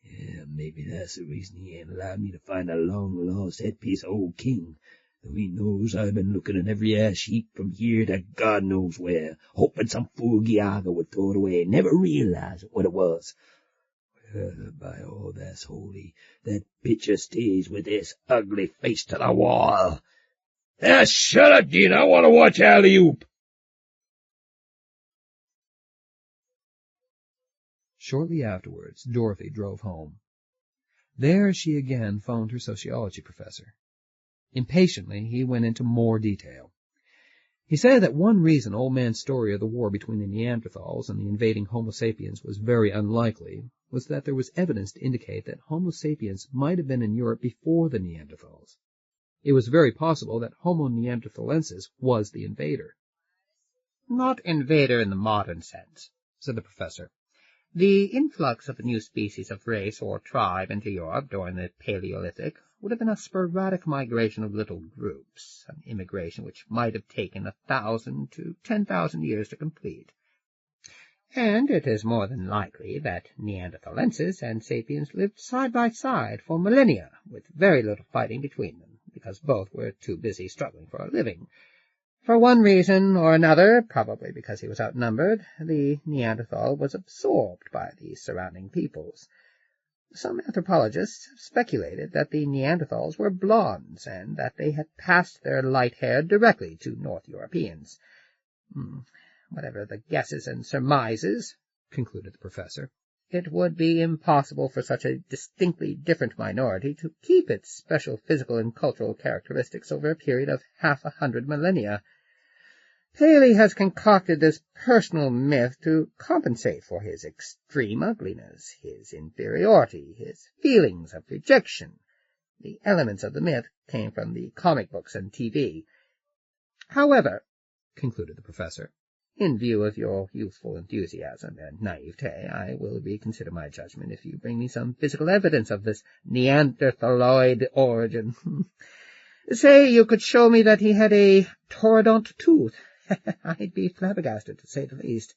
Yeah, maybe that's the reason he ain't allowed me to find a long-lost headpiece of old king, though he knows I've been looking in every ash heap from here to God knows where, hoping some fool Giaga would throw it away and never realize what it was. By all that's holy, that picture stays with this ugly face to the wall. Shut up, Dina, I want to watch Alley-Oop. Shortly afterwards, Dorothy drove home. There she again phoned her sociology professor. Impatiently, he went into more detail. He said that one reason Old Man's story of the war between the Neanderthals and the invading Homo sapiens was very unlikely was that there was evidence to indicate that Homo sapiens might have been in Europe before the Neanderthals. It was very possible that Homo neanderthalensis was the invader. "Not invader in the modern sense," said the professor. "The influx of a new species of race or tribe into Europe during the Paleolithic would have been a sporadic migration of little groups, an immigration which might have taken 1,000 to 10,000 years to complete. And it is more than likely that Neanderthalensis and sapiens lived side by side for millennia, with very little fighting between them, because both were too busy struggling for a living. For one reason or another, probably because he was outnumbered, the Neanderthal was absorbed by the surrounding peoples. Some anthropologists have speculated that the Neanderthals were blondes, and that they had passed their light hair directly to North Europeans. Whatever the guesses and surmises, concluded the professor, it would be impossible for such a distinctly different minority to keep its special physical and cultural characteristics over a period of 100 millennia. Paley has concocted this personal myth to compensate for his extreme ugliness, his inferiority, his feelings of rejection. The elements of the myth came from the comic books and TV. However, concluded the professor, in view of your youthful enthusiasm and naivete, I will reconsider my judgment if you bring me some physical evidence of this Neanderthaloid origin. Say you could show me that he had a toroodont tooth. I'd be flabbergasted, to say the least.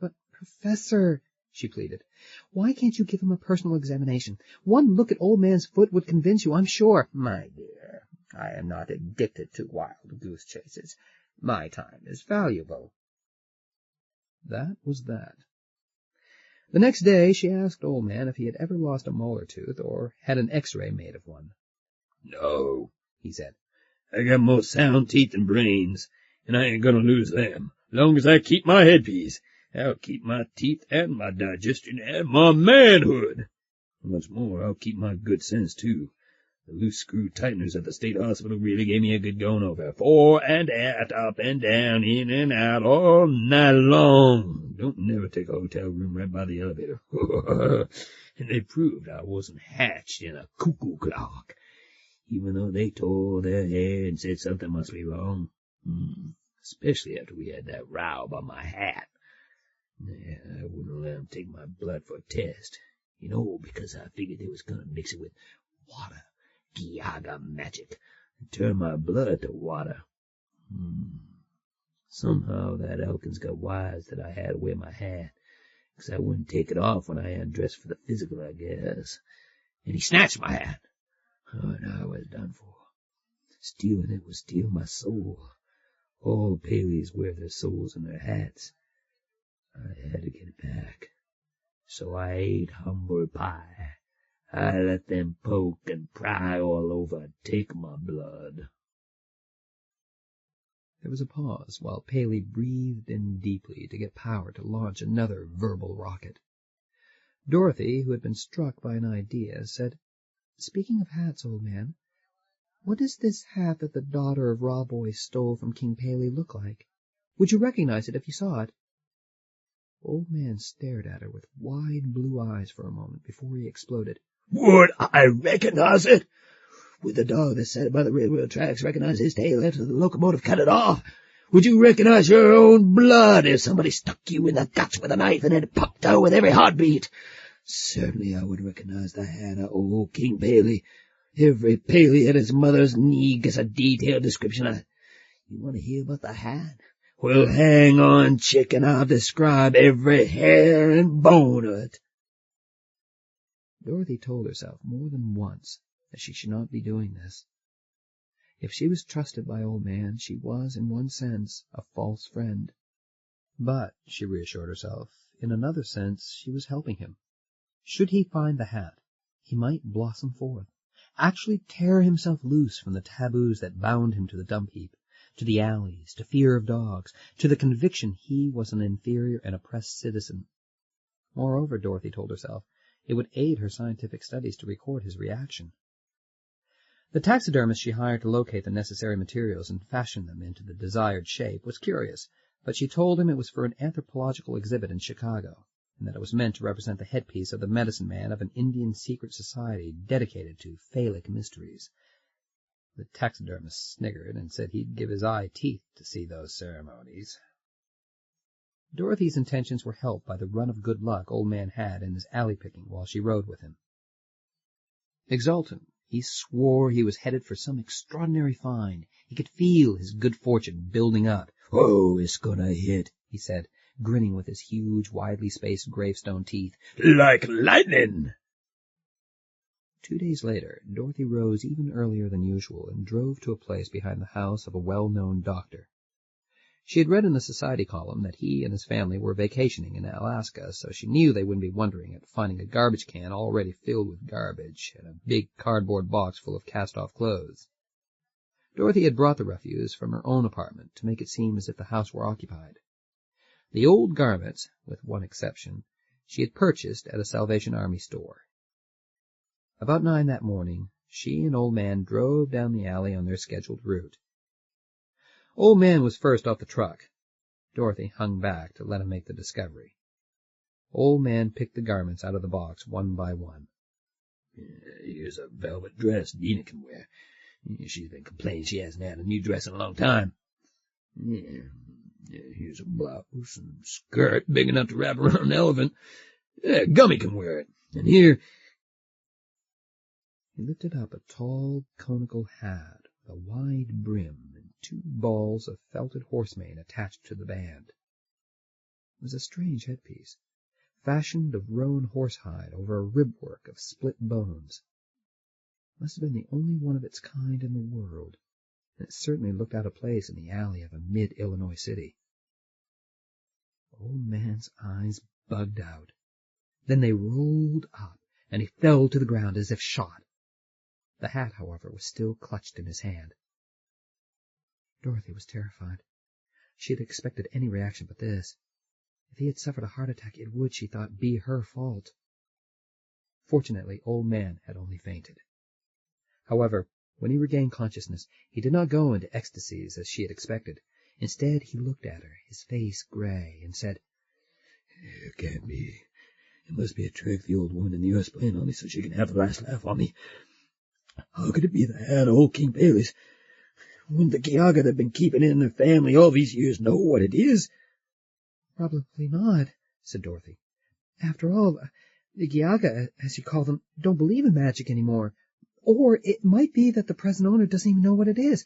But, Professor, she pleaded, why can't you give him a personal examination? One look at old man's foot would convince you, I'm sure. My dear, I am not addicted to wild goose chases. My time is valuable. That was that. The next day she asked old man if he had ever lost a molar tooth or had an X-ray made of one. No, he said. I got more sound teeth than brains, and I ain't gonna lose them. Long as I keep my headpiece, I'll keep my teeth and my digestion and my manhood. What's more, I'll keep my good sense, too. The loose screw tighteners at the state hospital really gave me a good going over. Fore and aft, up and down, in and out, all night long. Don't never take a hotel room right by the elevator. And they proved I wasn't hatched in a cuckoo clock, even though they tore their hair and said something must be wrong. Especially after we had that row about my hat. I wouldn't let them take my blood for a test, because I figured they was gonna mix it with water, Giaga magic, and turn my blood to water. Somehow that Elkins got wise that I had to wear my hat, 'cause I wouldn't take it off when I undressed for the physical, I guess. And he snatched my hat. And I was done for. Stealing it was steal my soul. All Paleys wear their souls in their hats. I had to get it back. So I ate humble pie. I let them poke and pry all over and take my blood. There was a pause while Paley breathed in deeply to get power to launch another verbal rocket. Dorothy, who had been struck by an idea, said, "Speaking of hats, old man, what does this hat that the daughter of Raw Boy stole from King Paley look like? Would you recognize it if you saw it?" Old man stared at her with wide blue eyes for a moment before he exploded. Would I recognize it? Would the dog that sat by the railroad tracks recognize his tail after the locomotive cut it off? Would you recognize your own blood if somebody stuck you in the guts with a knife and it popped out with every heartbeat? Certainly I would recognize the hat of old King Paley. Every Paley at his mother's knee gets a detailed description of it. You want to hear about the hat? Well, hang on, chicken, I'll describe every hair and bone of it. Dorothy told herself more than once that she should not be doing this. If she was trusted by old man, she was, in one sense, a false friend. But, she reassured herself, in another sense she was helping him. Should he find the hat, he might blossom forth, actually tear himself loose from the taboos that bound him to the dump heap, to the alleys, to fear of dogs, to the conviction he was an inferior and oppressed citizen. Moreover, Dorothy told herself, it would aid her scientific studies to record his reaction. The taxidermist she hired to locate the necessary materials and fashion them into the desired shape was curious, but she told him it was for an anthropological exhibit in Chicago, and that it was meant to represent the headpiece of the medicine man of an Indian secret society dedicated to phallic mysteries. The taxidermist sniggered and said he'd give his eye teeth to see those ceremonies. Dorothy's intentions were helped by the run of good luck old man had in his alley-picking while she rode with him. Exultant, he swore he was headed for some extraordinary find. He could feel his good fortune building up. Oh, it's gonna hit, he said, grinning with his huge, widely spaced gravestone teeth. Like lightning! 2 days later, Dorothy rose even earlier than usual and drove to a place behind the house of a well-known doctor. She had read in the society column that he and his family were vacationing in Alaska, so she knew they wouldn't be wondering at finding a garbage can already filled with garbage and a big cardboard box full of cast-off clothes. Dorothy had brought the refuse from her own apartment to make it seem as if the house were occupied. The old garments, with one exception, she had purchased at a Salvation Army store. About 9 that morning, she and old man drove down the alley on their scheduled route. Old Man was first off the truck. Dorothy hung back to let him make the discovery. Old Man picked the garments out of the box one by one. Here's a velvet dress Dina can wear. She's been complaining she hasn't had a new dress in a long time. Here's a blouse and skirt big enough to wrap around an elephant. Gummy can wear it. And here... He lifted up a tall, conical hat with a wide brim and 2 balls of felted horsemane attached to the band. It was a strange headpiece, fashioned of roan horsehide over a ribwork of split bones. It must have been the only one of its kind in the world, and it certainly looked out of place in the alley of a mid-Illinois city. Old Man's eyes bugged out. Then they rolled up, and he fell to the ground as if shot. The hat, however, was still clutched in his hand. Dorothy was terrified. She had expected any reaction but this. If he had suffered a heart attack, it would, she thought, be her fault. Fortunately, Old Man had only fainted. However, when he regained consciousness, he did not go into ecstasies as she had expected. Instead, he looked at her, his face gray, and said, "It can't be. It must be a trick the old woman in the U.S. playing on me so she can have the last laugh on me. How could it be the hat of old King Bailey's? Wouldn't the Geauga that have been keeping it in their family all these years know what it is?" "Probably not," said Dorothy. "After all, the Geauga, as you call them, don't believe in magic anymore. Or it might be that the present owner doesn't even know what it is."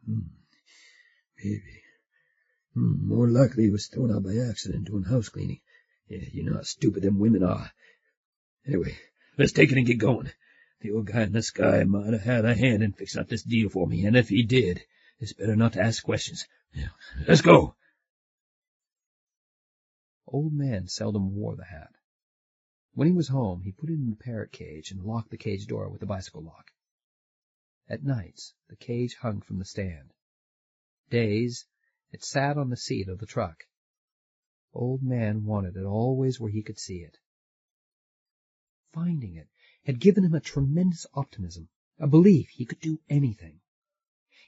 Maybe. More likely it was thrown out by accident doing house cleaning. Yeah, you know how stupid them women are. Anyway, let's take it and get going. The old guy in the sky might have had a hand in fixing up this deal for me, and if he did, it's better not to ask questions. Yeah, let's go. Old Man seldom wore the hat. When he was home, he put it in the parrot cage and locked the cage door with a bicycle lock. At nights, the cage hung from the stand. Days, it sat on the seat of the truck. Old Man wanted it always where he could see it. Finding it had given him a tremendous optimism, a belief he could do anything.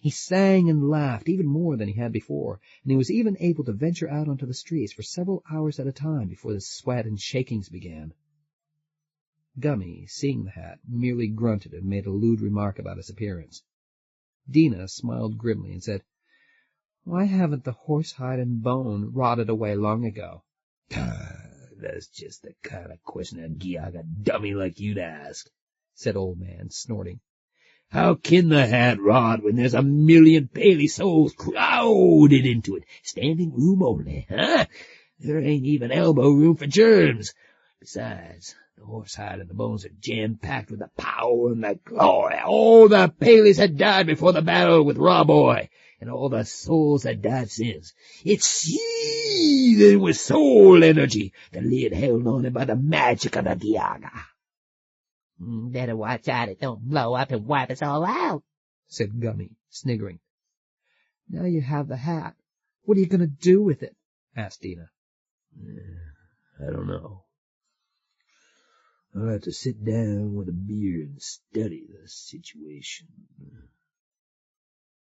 He sang and laughed even more than he had before, and he was even able to venture out onto the streets for several hours at a time before the sweat and shakings began. Gummy, seeing the hat, merely grunted and made a lewd remark about his appearance. Dina smiled grimly and said, "Why haven't the horsehide and bone rotted away long ago?" That's just the kind of question a Geauga dummy like you'd ask, said Old Man, snorting. How can the hat rot when there's 1,000,000 Paley souls crowded into it? Standing room only, huh? There ain't even elbow room for germs. Besides, the horsehide and the bones are jam-packed with the power and the glory. All the Paleys had died before the battle with Rawboy, and all the souls that died since. It's seething with soul energy, the lid held on it by the magic of the Geauga. Better watch out it don't blow up and wipe us all out, said Gummy, sniggering. Now you have the hat. What are you going to do with it? Asked Dina. I don't know. I'll have to sit down with a beer and study the situation.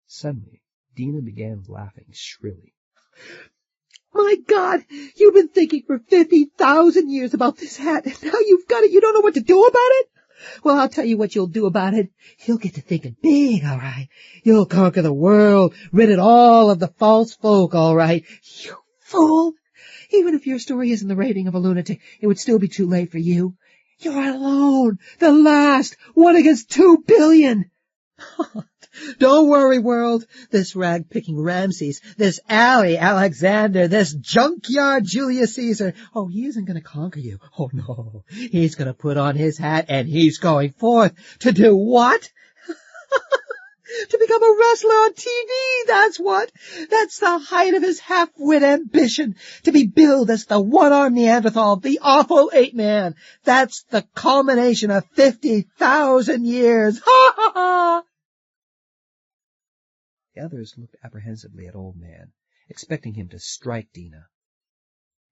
Suddenly, Dina began laughing shrilly. My God, you've been thinking for 50,000 years about this hat, and now you've got it. You don't know what to do about it? Well, I'll tell you what you'll do about it. You'll get to thinking big, all right. You'll conquer the world, rid it all of the false folk, all right. You fool! Even if your story isn't the raving of a lunatic, it would still be too late for you. You're alone, the last, 1 against 2 billion. Don't worry, world. This rag-picking Ramses, this alley Alexander, this junkyard Julius Caesar. Oh, he isn't going to conquer you. Oh, no. He's going to put on his hat and he's going forth to do what? To become a wrestler on TV, that's what. That's the height of his half-wit ambition, to be billed as the one-armed Neanderthal, the awful ape-man. That's the culmination of 50,000 years. Ha, ha, ha! The others looked apprehensively at Old Man, expecting him to strike Dina.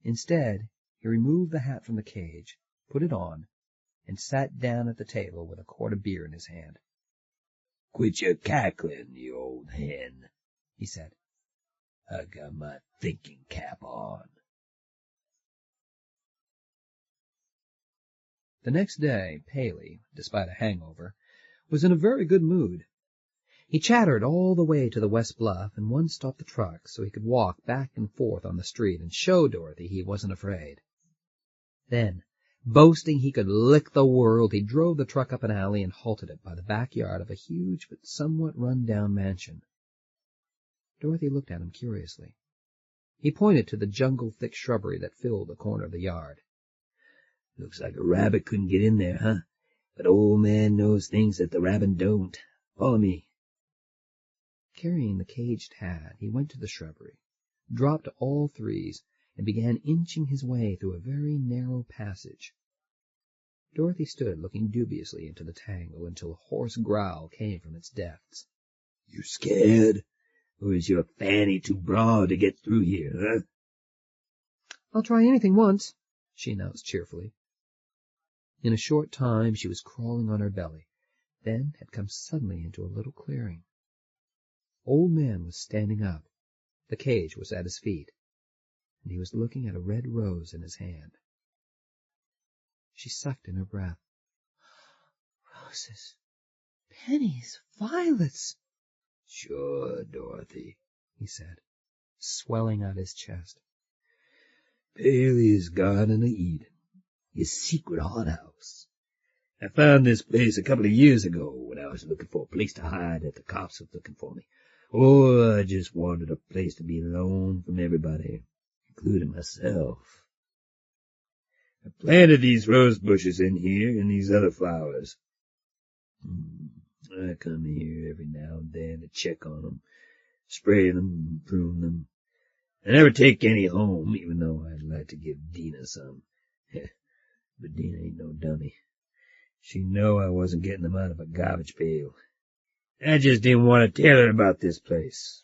Instead, he removed the hat from the cage, put it on, and sat down at the table with a quart of beer in his hand. Quit your cackling, you old hen, he said. I got my thinking cap on. The next day, Paley, despite a hangover, was in a very good mood. He chattered all the way to the West Bluff and once stopped the truck so he could walk back and forth on the street and show Dorothy he wasn't afraid. Then, boasting he could lick the world, he drove the truck up an alley and halted it by the backyard of a huge but somewhat run-down mansion. Dorothy looked at him curiously. He pointed to the jungle-thick shrubbery that filled the corner of the yard. Looks like a rabbit couldn't get in there, huh? But old man knows things that the rabbit don't. Follow me. Carrying the caged hat, he went to the shrubbery, dropped to all threes, and began inching his way through a very narrow passage. Dorothy stood looking dubiously into the tangle until a hoarse growl came from its depths. You scared? Or is your fanny too broad to get through here, huh? I'll try anything once, she announced cheerfully. In a short time she was crawling on her belly, then had come suddenly into a little clearing. Old Man was standing up. The cage was at his feet, and he was looking at a red rose in his hand. She sucked in her breath. Roses, pennies, violets. Sure, Dorothy, he said, swelling out his chest. Paley's Garden of Eden, his secret hothouse. I found this place a couple of years ago when I was looking for a place to hide that the cops was looking for me. Oh, I just wanted a place to be alone from everybody, including myself. I planted these rose bushes in here and these other flowers. I come here every now and then to check on them, spray them, prune them. I never take any home, even though I'd like to give Dina some. But Dina ain't no dummy. She'd know I wasn't getting them out of a garbage pail. I just didn't want to tell her about this place,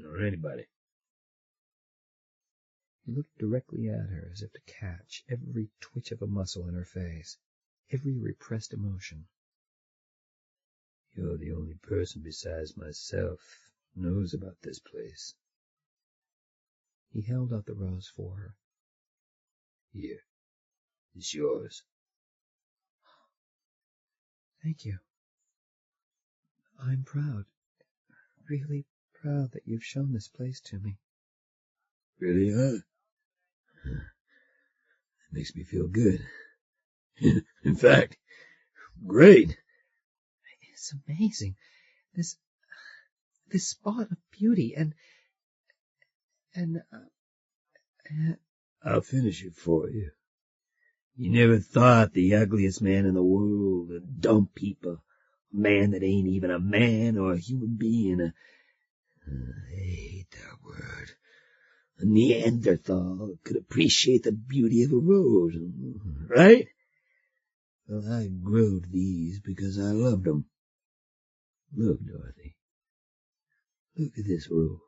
or anybody. He looked directly at her as if to catch every twitch of a muscle in her face, every repressed emotion. You're the only person besides myself who knows about this place. He held out the rose for her. Here, it's yours. Thank you. I'm proud, really proud that you've shown this place to me. Really, huh? It makes me feel good. In fact, great. It's amazing. This spot of beauty and I'll finish it for you. You never thought the ugliest man in the world, a dump heap, a man that ain't even a man or a human being, I hate that word. A Neanderthal could appreciate the beauty of a rose, right? Well, I growed these because I loved them. Look, Dorothy. Look at this rose.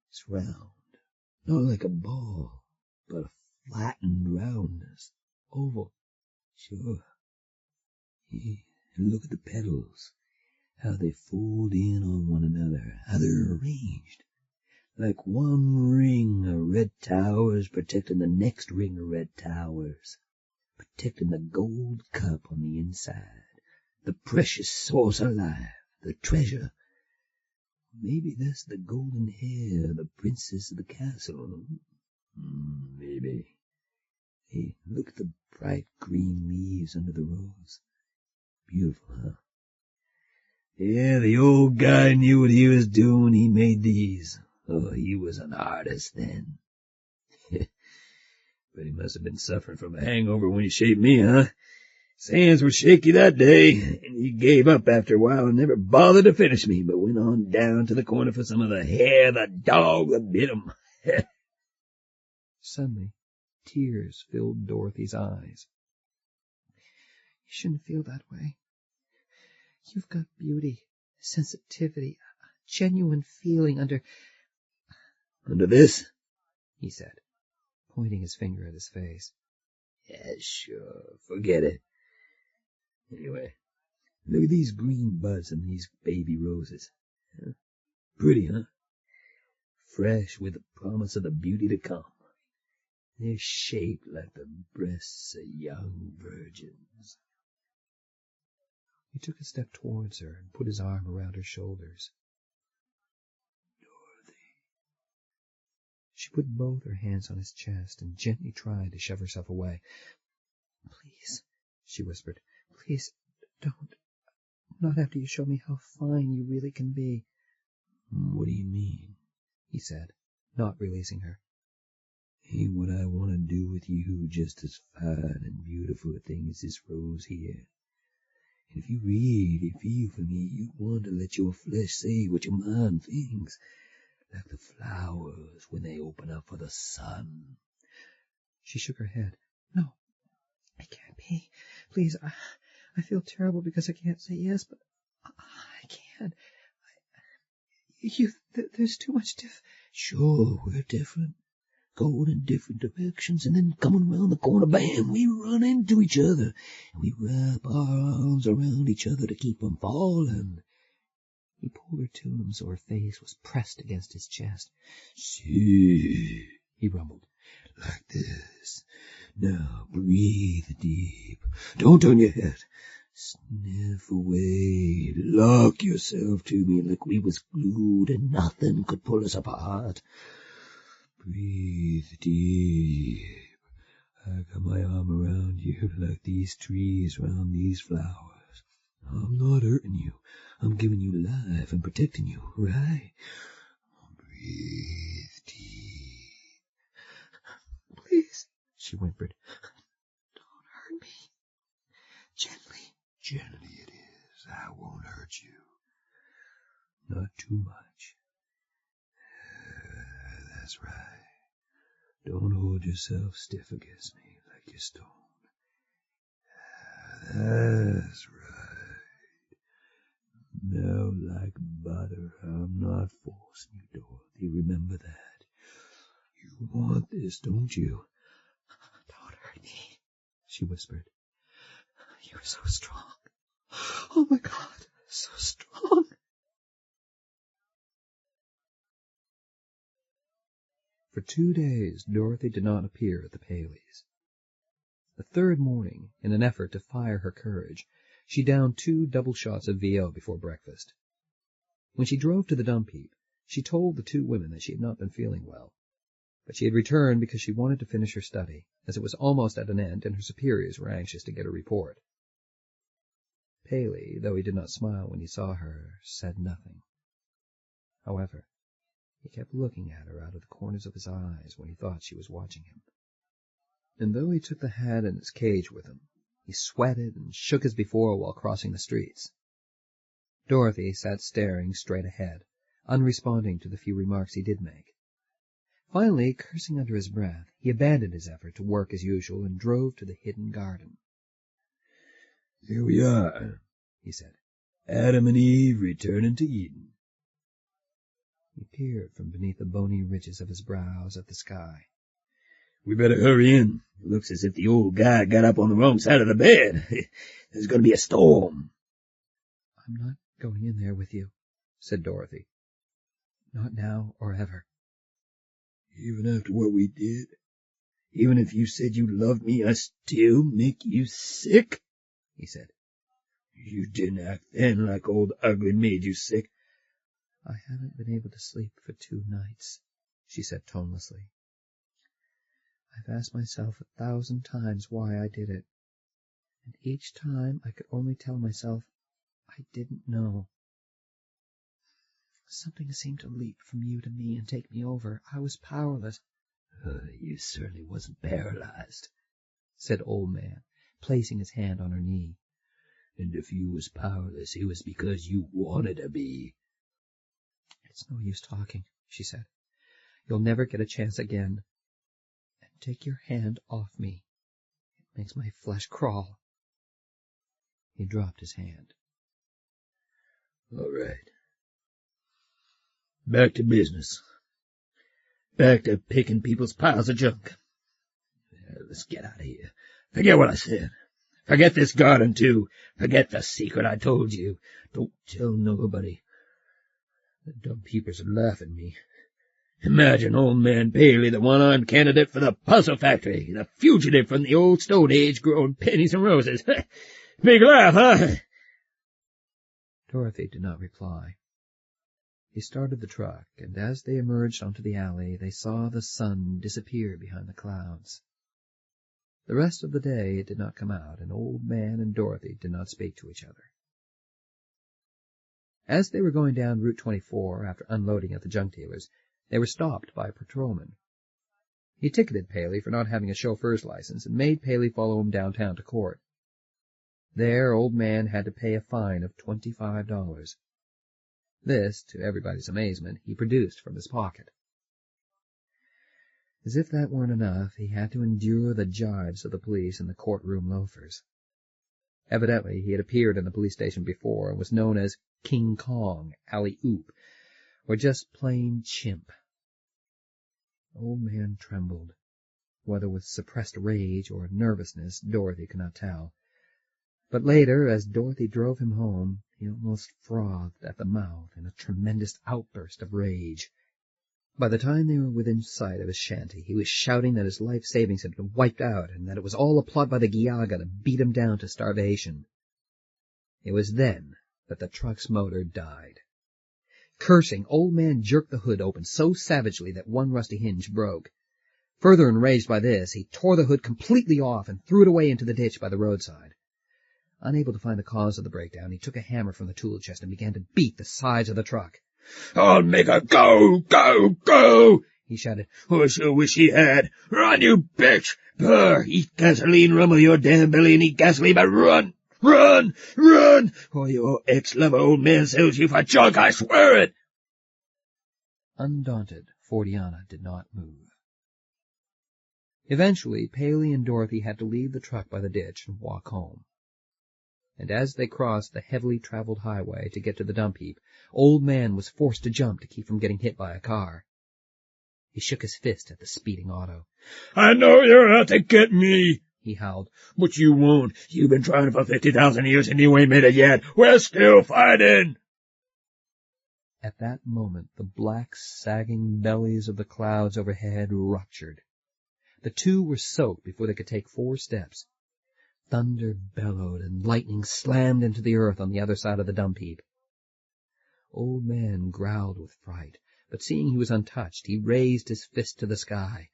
It's round, not like a ball, but a flattened roundness, oval. Sure. Yeah, and look at the petals, how they fold in on one another, how they're arranged. Like one ring of red towers protecting the next ring of red towers, protecting the gold cup on the inside, the precious source of life, the treasure. Maybe that's the golden hair of the princess of the castle. Maybe. Hey, look at the bright green leaves under the rose. Beautiful, huh? Yeah, the old guy knew what he was doing when he made these. Oh, he was an artist then. But he must have been suffering from a hangover when he shaved me, huh? His hands were shaky that day, and he gave up after a while and never bothered to finish me, but went on down to the corner for some of the hair of the dog that bit him. Suddenly, tears filled Dorothy's eyes. You shouldn't feel that way. You've got beauty, sensitivity, a genuine feeling under this? He said, pointing his finger at his face. Yeah, sure, forget it. Anyway, look at these green buds and these baby roses. Pretty, huh? Fresh with the promise of the beauty to come. They're shaped like the breasts of young virgins. He took a step towards her and put his arm around her shoulders. Dorothy. She put both her hands on his chest and gently tried to shove herself away. "Please," she whispered, "please, don't. Not after you show me how fine you really can be." "What do you mean?" he said, not releasing her. "Ain't what I want to do with you just as fine and beautiful a thing as this rose here? And if you really feel for me, you want to let your flesh say what your mind thinks, like the flowers when they open up for the sun." She shook her head. "No, it can't be. Please, I feel terrible because I can't say yes, but I can't. There's too much Sure, we're different. Going in different directions, and then coming round the corner, bam, we run into each other, and we wrap our arms around each other to keep from falling. He pulled her to him so her face was pressed against his chest. "See," he rumbled. "Like this. Now breathe deep. Don't turn your head. Sniff away. Lock yourself to me like we was glued and nothing could pull us apart. Breathe deep. I got my arm around you like these trees round these flowers. I'm not hurting you. I'm giving you life and protecting you, right? Breathe deep." "Please," she whimpered. "Don't hurt me. Gently." "Gently it is. I won't hurt you. Not too much. That's right. Don't hold yourself stiff against me like you're stone. That's right. Melt like butter. I'm not forcing you, Dorothy. Remember that. You want this, don't you?" "Don't hurt me," she whispered. "You're so strong. Oh, my God, so strong." For 2 days, Dorothy did not appear at the Paleys. The third morning, in an effort to fire her courage, she downed 2 double shots of VO before breakfast. When she drove to the dump heap, she told the 2 women that she had not been feeling well, but she had returned because she wanted to finish her study, as it was almost at an end and her superiors were anxious to get a report. Paley, though he did not smile when he saw her, said nothing. However, he kept looking at her out of the corners of his eyes when he thought she was watching him. And though he took the hat in its cage with him, he sweated and shook as before while crossing the streets. Dorothy sat staring straight ahead, unresponding to the few remarks he did make. Finally, cursing under his breath, he abandoned his effort to work as usual and drove to the hidden garden. "Here we are," he said. "Adam and Eve returning to Eden." He peered from beneath the bony ridges of his brows at the sky. "We better hurry in. It looks as if the old guy got up on the wrong side of the bed. There's going to be a storm." "I'm not going in there with you," said Dorothy. "Not now or ever." "Even after what we did? Even if you said you loved me, I still make you sick?" he said. "You didn't act then like old Ugly made you sick." "I haven't been able to sleep for 2 nights, she said tonelessly. "I've asked myself 1,000 times why I did it, and each time I could only tell myself I didn't know. Something seemed to leap from you to me and take me over. I was powerless." "You certainly wasn't paralyzed," said Old Man, placing his hand on her knee. "And if you was powerless, it was because you wanted to be." "It's no use talking," she said. "You'll never get a chance again. And take your hand off me. It makes my flesh crawl." He dropped his hand. "All right. Back to business. Back to picking people's piles of junk. Let's get out of here. Forget what I said. Forget this garden, too. Forget the secret I told you. Don't tell nobody. The dumb peepers would laugh at me. Imagine old man Paley, the one-armed candidate for the puzzle factory, the fugitive from the old Stone Age growing pennies and roses. Big laugh, huh? Dorothy did not reply. He started the truck, and as they emerged onto the alley, they saw the sun disappear behind the clouds. The rest of the day it did not come out, and Old Man and Dorothy did not speak to each other. As they were going down Route 24 after unloading at the junk dealer's, they were stopped by a patrolman. He ticketed Paley for not having a chauffeur's license and made Paley follow him downtown to court. There, Old Man had to pay a fine of $25. This, to everybody's amazement, he produced from his pocket. As if that weren't enough, he had to endure the jibes of the police and the courtroom loafers. Evidently, he had appeared in the police station before and was known as King Kong, Alley-Oop, or just plain Chimp. Old Man trembled. Whether with suppressed rage or nervousness, Dorothy could not tell. But later, as Dorothy drove him home, he almost frothed at the mouth in a tremendous outburst of rage. By the time they were within sight of his shanty, he was shouting that his life savings had been wiped out and that it was all a plot by the Giaga to beat him down to starvation. It was then that the truck's motor died. Cursing, Old Man jerked the hood open so savagely that one rusty hinge broke. Further enraged by this, he tore the hood completely off and threw it away into the ditch by the roadside. Unable to find the cause of the breakdown, he took a hammer from the tool chest and began to beat the sides of the truck. "I'll make her go, go, go!" he shouted. "I sure wish he had. Run, you bitch! Brr, eat gasoline, rumble your damn belly and eat gasoline, but run! Run! Run! Or your ex-lover Old Man sells you for junk, I swear it!" Undaunted, Fortiana did not move. Eventually, Paley and Dorothy had to leave the truck by the ditch and walk home. And as they crossed the heavily traveled highway to get to the dump heap, Old Man was forced to jump to keep from getting hit by a car. He shook his fist at the speeding auto. "I know you're out to get me," he howled. "But you won't. You've been trying for 50,000 years and you ain't made it yet. We're still fighting." At that moment, the black, sagging bellies of the clouds overhead ruptured. The two were soaked before they could take 4 steps. Thunder bellowed and lightning slammed into the earth on the other side of the dump heap. Old Man growled with fright, but seeing he was untouched, he raised his fist to the sky.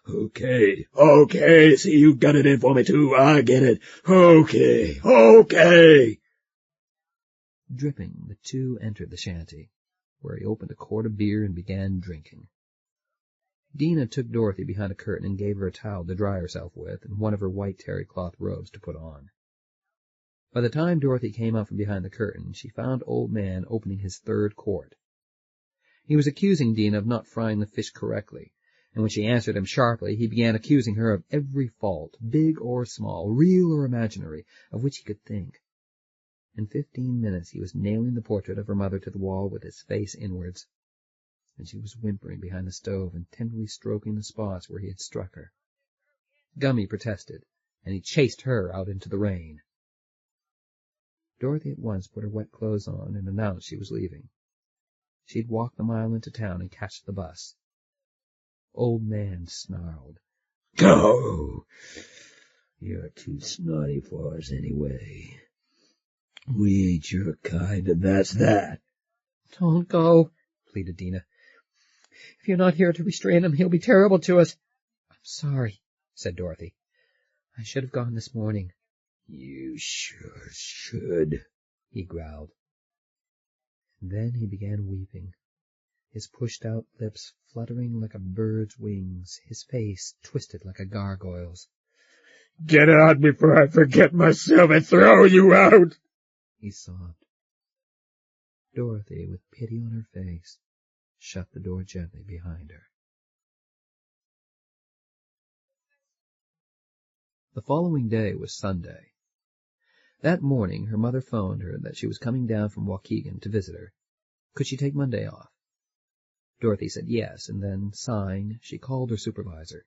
Okay, see, you got it in for me too, I get it. Okay. Dripping, the two entered the shanty, where he opened a quart of beer and began drinking. Dina took Dorothy behind a curtain and gave her a towel to dry herself with and one of her white terry cloth robes to put on. By the time Dorothy came out from behind the curtain, she found Old Man opening his 3rd quart. He was accusing Dina of not frying the fish correctly, and when she answered him sharply, he began accusing her of every fault, big or small, real or imaginary, of which he could think. In 15 minutes he was nailing the portrait of her mother to the wall with his face inwards, and she was whimpering behind the stove and tenderly stroking the spots where he had struck her. Gummy protested, and he chased her out into the rain. Dorothy at once put her wet clothes on and announced she was leaving. She'd walk the mile into town and catch the bus. Old Man snarled. "Go! You're too snotty for us anyway. We ain't your kind, and that's that." "Don't go," pleaded Dina. "If you're not here to restrain him, he'll be terrible to us." "I'm sorry," said Dorothy. "I should have gone this morning." "You sure should," he growled. And then he began weeping, his pushed-out lips fluttering like a bird's wings, his face twisted like a gargoyle's. "Get out before I forget myself and throw you out," he sobbed. Dorothy, with pity on her face, shut the door gently behind her. The following day was Sunday. That morning her mother phoned her that she was coming down from Waukegan to visit her. Could she take Monday off? Dorothy said yes, and then, sighing, she called her supervisor.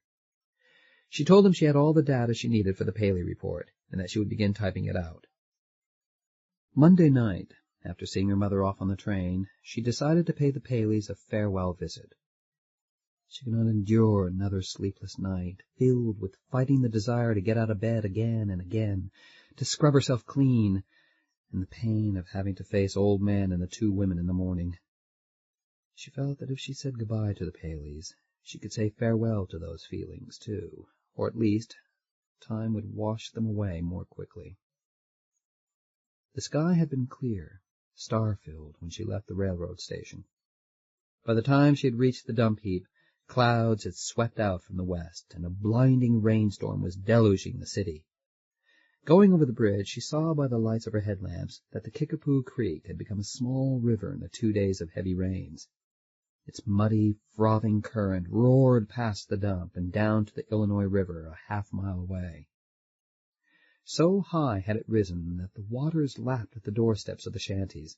She told him she had all the data she needed for the Paley report, and that she would begin typing it out. Monday night, After seeing her mother off on the train, she decided to pay the Paleys a farewell visit. She could not endure another sleepless night, filled with fighting the desire to get out of bed again and again, to scrub herself clean, and the pain of having to face Old Man and the two women in the morning. She felt that if she said goodbye to the Paleys, she could say farewell to those feelings, too, or at least time would wash them away more quickly. The sky had been clear, star-filled, when she left the railroad station. By the time she had reached the dump heap, clouds had swept out from the west, and a blinding rainstorm was deluging the city. Going over the bridge, she saw by the lights of her headlamps that the Kickapoo Creek had become a small river in the 2 days of heavy rains. Its muddy, frothing current roared past the dump and down to the Illinois River a half-mile away. So high had it risen that the waters lapped at the doorsteps of the shanties.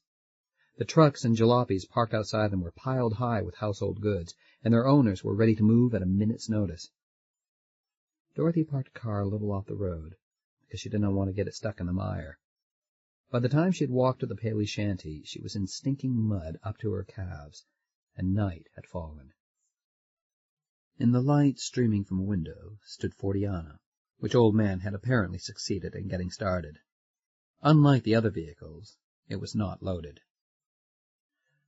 The trucks and jalopies parked outside them were piled high with household goods, and their owners were ready to move at a minute's notice. Dorothy parked the car a little off the road, because she did not want to get it stuck in the mire. By the time she had walked to the Paley shanty, she was in stinking mud up to her calves, and night had fallen. In the light streaming from a window stood Fortiana, which Old Man had apparently succeeded in getting started. Unlike the other vehicles, it was not loaded.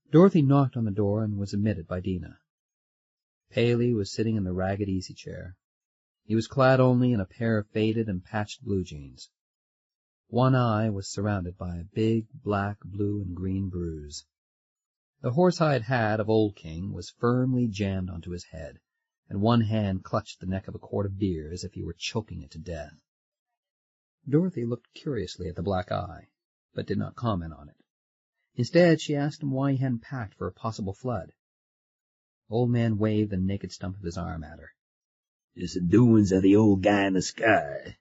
Dorothy knocked on the door and was admitted by Dina. Paley was sitting in the ragged easy-chair. He was clad only in a pair of faded and patched blue jeans. One eye was surrounded by a big black, blue, and green bruise. The horsehide hat of Old King was firmly jammed onto his head, and one hand clutched the neck of a quart of beer as if he were choking it to death. Dorothy looked curiously at the black eye, but did not comment on it. Instead, she asked him why he hadn't packed for a possible flood. Old Man waved the naked stump of his arm at her. It's the doings of the old guy in the sky.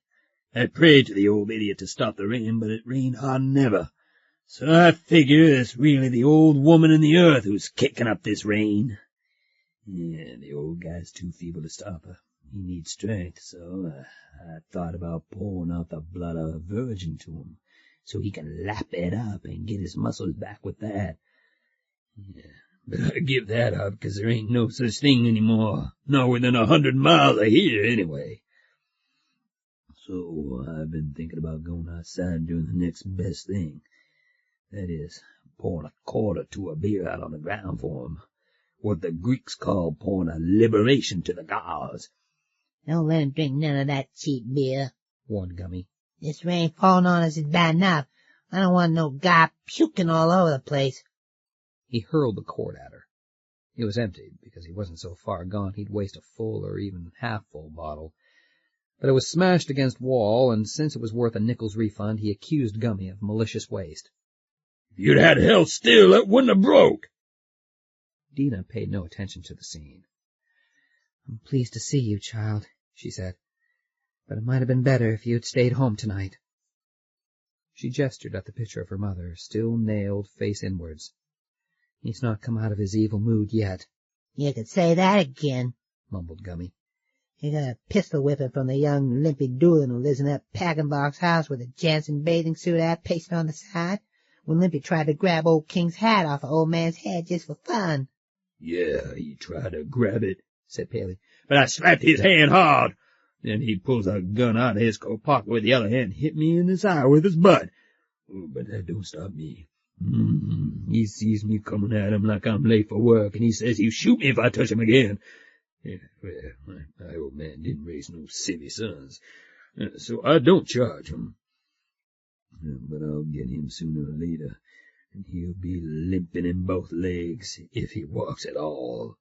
I prayed to the old idiot to stop the rain, but it rained hard than ever. So I figure it's really the old woman in the earth who's kicking up this rain. Yeah, the old guy's too feeble to stop her. He needs strength, so I thought about pouring out the blood of a virgin to him, so he can lap it up and get his muscles back with that. Yeah, but I give that up, because there ain't no such thing anymore, not within 100 miles of here, anyway. So I've been thinking about going outside and doing the next best thing. That is, pouring a quart or two of beer out on the ground for him. What the Greeks call pouring a liberation to the gods. Don't let him drink none of that cheap beer, warned Gummy. This rain falling on us is bad enough. I don't want no guy puking all over the place. He hurled the quart at her. It was empty, because he wasn't so far gone he'd waste a full or even half-full bottle. But it was smashed against wall, and since it was worth a nickel's refund, he accused Gummy of malicious waste. If you'd had held still, it wouldn't have broke. Dina paid no attention to the scene. I'm pleased to see you, child, she said. But it might have been better if you'd stayed home tonight. She gestured at the picture of her mother, still nailed face inwards. He's not come out of his evil mood yet. You could say that again, mumbled Gummy. You got a pistol whipping from the young limpy Doolin who lives in that packing box house with a Jansen bathing suit ad pasted on the side, when Limpy tried to grab Old King's hat off of Old Man's head just for fun. Yeah, he tried to grab it, said Paley, but I slapped his hand hard. Then he pulls a gun out of his coat pocket with the other hand and hit me in the side with his butt. Oh, but that don't stop me. He sees me coming at him like I'm late for work, and he says he'll shoot me if I touch him again. Yeah, well, my old man didn't raise no silly sons, so I don't charge him. But I'll get him sooner or later, and he'll be limping in both legs, if he walks at all.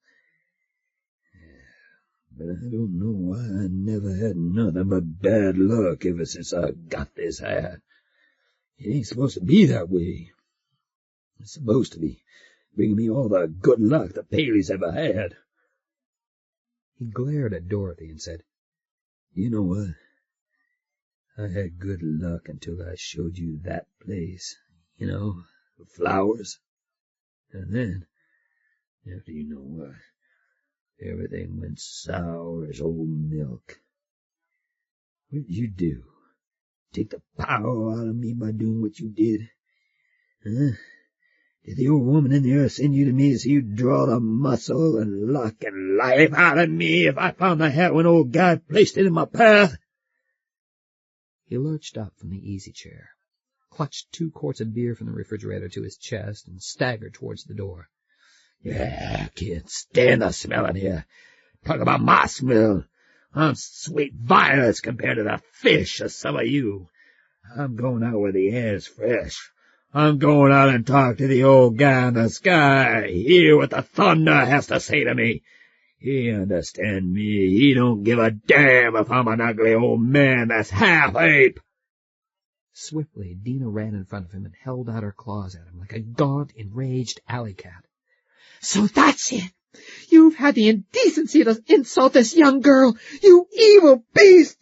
But I don't know why I never had nothing but bad luck ever since I got this hat. It ain't supposed to be that way. It's supposed to be bringing me all the good luck the Paleys ever had. He glared at Dorothy and said, You know what? I had good luck until I showed you that place, you know, the flowers. And then, after you know what, everything went sour as old milk. What did you do? Take the power out of me by doing what you did? Huh? Did the old woman in the earth send you to me so you'd draw the muscle and luck and life out of me if I found the hat when old Guy placed it in my path? He lurched up from the easy chair, clutched 2 quarts of beer from the refrigerator to his chest, and staggered towards the door. Yeah, can't stand the smell in here. Talk about my smell. I'm sweet violets compared to the fish of some of you. I'm going out where the air's fresh. I'm going out and talk to the old guy in the sky, hear what the thunder has to say to me. He understand me. He don't give a damn if I'm an ugly old man that's half ape. Swiftly, Dina ran in front of him and held out her claws at him like a gaunt, enraged alley cat. So that's it! You've had the indecency to insult this young girl, you evil beast!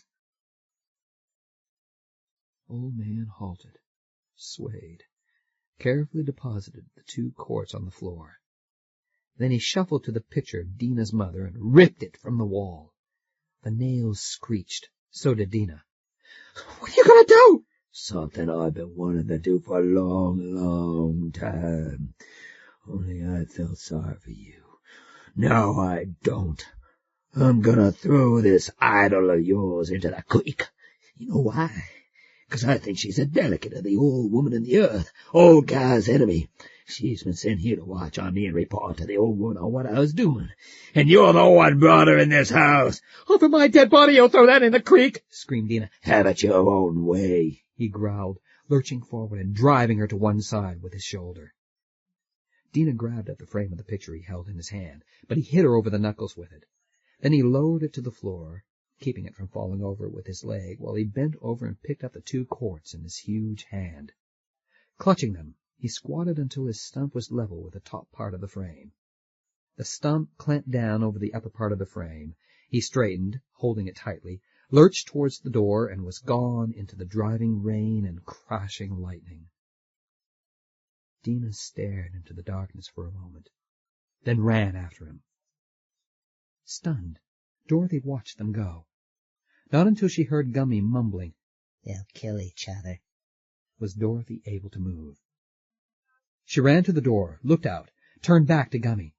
Old man halted, swayed, carefully deposited the 2 quarts on the floor. Then he shuffled to the picture of Dina's mother and ripped it from the wall. The nails screeched. So did Dina. What are you going to do? Something I've been wanting to do for a long, long time. Only I felt sorry for you. Now I don't. I'm gonna throw this idol of yours into the creek. You know why? 'Cause I think she's a delicate of the old woman in the earth, old Guy's enemy. She's been sent here to watch on me and report to the old one on what I was doing. And you're the one brought her in this house. Over my dead body you'll throw that in the creek, screamed Dina. Have it your own way, he growled, lurching forward and driving her to one side with his shoulder. Dina grabbed at the frame of the picture he held in his hand, but he hit her over the knuckles with it. Then he lowered it to the floor, keeping it from falling over with his leg, while he bent over and picked up the 2 quarts in his huge hand. Clutching them, he squatted until his stump was level with the top part of the frame. The stump clamped down over the upper part of the frame. He straightened, holding it tightly, lurched towards the door, and was gone into the driving rain and crashing lightning. Dina stared into the darkness for a moment, then ran after him. Stunned, Dorothy watched them go. Not until she heard Gummy mumbling, "They'll kill each other," was Dorothy able to move. She ran to the door, looked out, turned back to Gummy.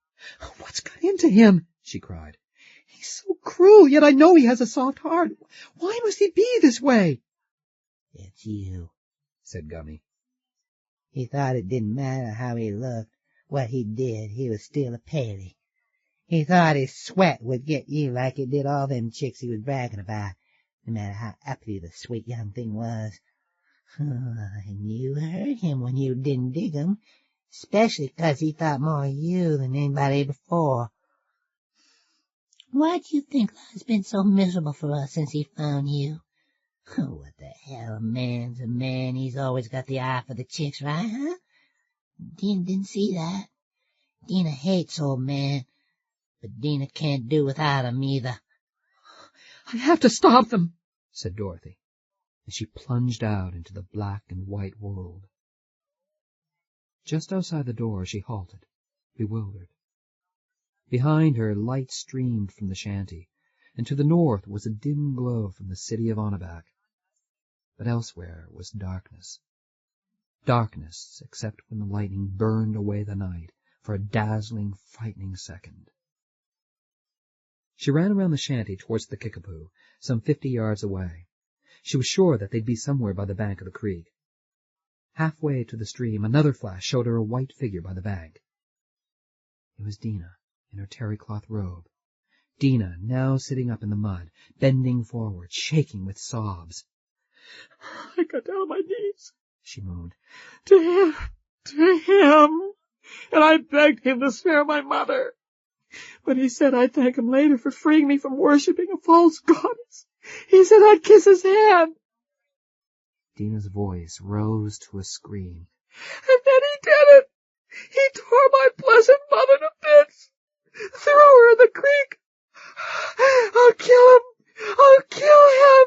"What's got into him?" she cried. "He's so cruel, yet I know he has a soft heart. Why must he be this way?" "It's you," said Gummy. "He thought it didn't matter how he looked, what he did, he was still a Paley. He thought his sweat would get you like it did all them chicks he was bragging about, no matter how uppity the sweet young thing was. And you hurt him when you didn't dig him, especially 'cause he thought more of you than anybody before. Why do you think life's been so miserable for us since he found you? What the hell, a man's a man. He's always got the eye for the chicks, right, huh? Dina didn't see that. Dina hates old man, but Dina can't do without him either." "I have to stop them," said Dorothy, and she plunged out into the black and white world. Just outside the door she halted, bewildered. Behind her light streamed from the shanty, and to the north was a dim glow from the city of Onabak. But elsewhere was darkness. Darkness, except when the lightning burned away the night for a dazzling, frightening second. She ran around the shanty towards the Kickapoo, some 50 yards away. She was sure that they'd be somewhere by the bank of the creek. Halfway to the stream, another flash showed her a white figure by the bank. It was Dina, in her terry-cloth robe. Dina, now sitting up in the mud, bending forward, shaking with sobs. "I got down on my knees," she moaned, to him, and I begged him to spare my mother. But he said I'd thank him later for freeing me from worshipping a false goddess. He said I'd kiss his hand." Dina's voice rose to a scream. "And then he did it. He tore my blessed mother to bits, threw her in the creek. I'll kill him. I'll kill him."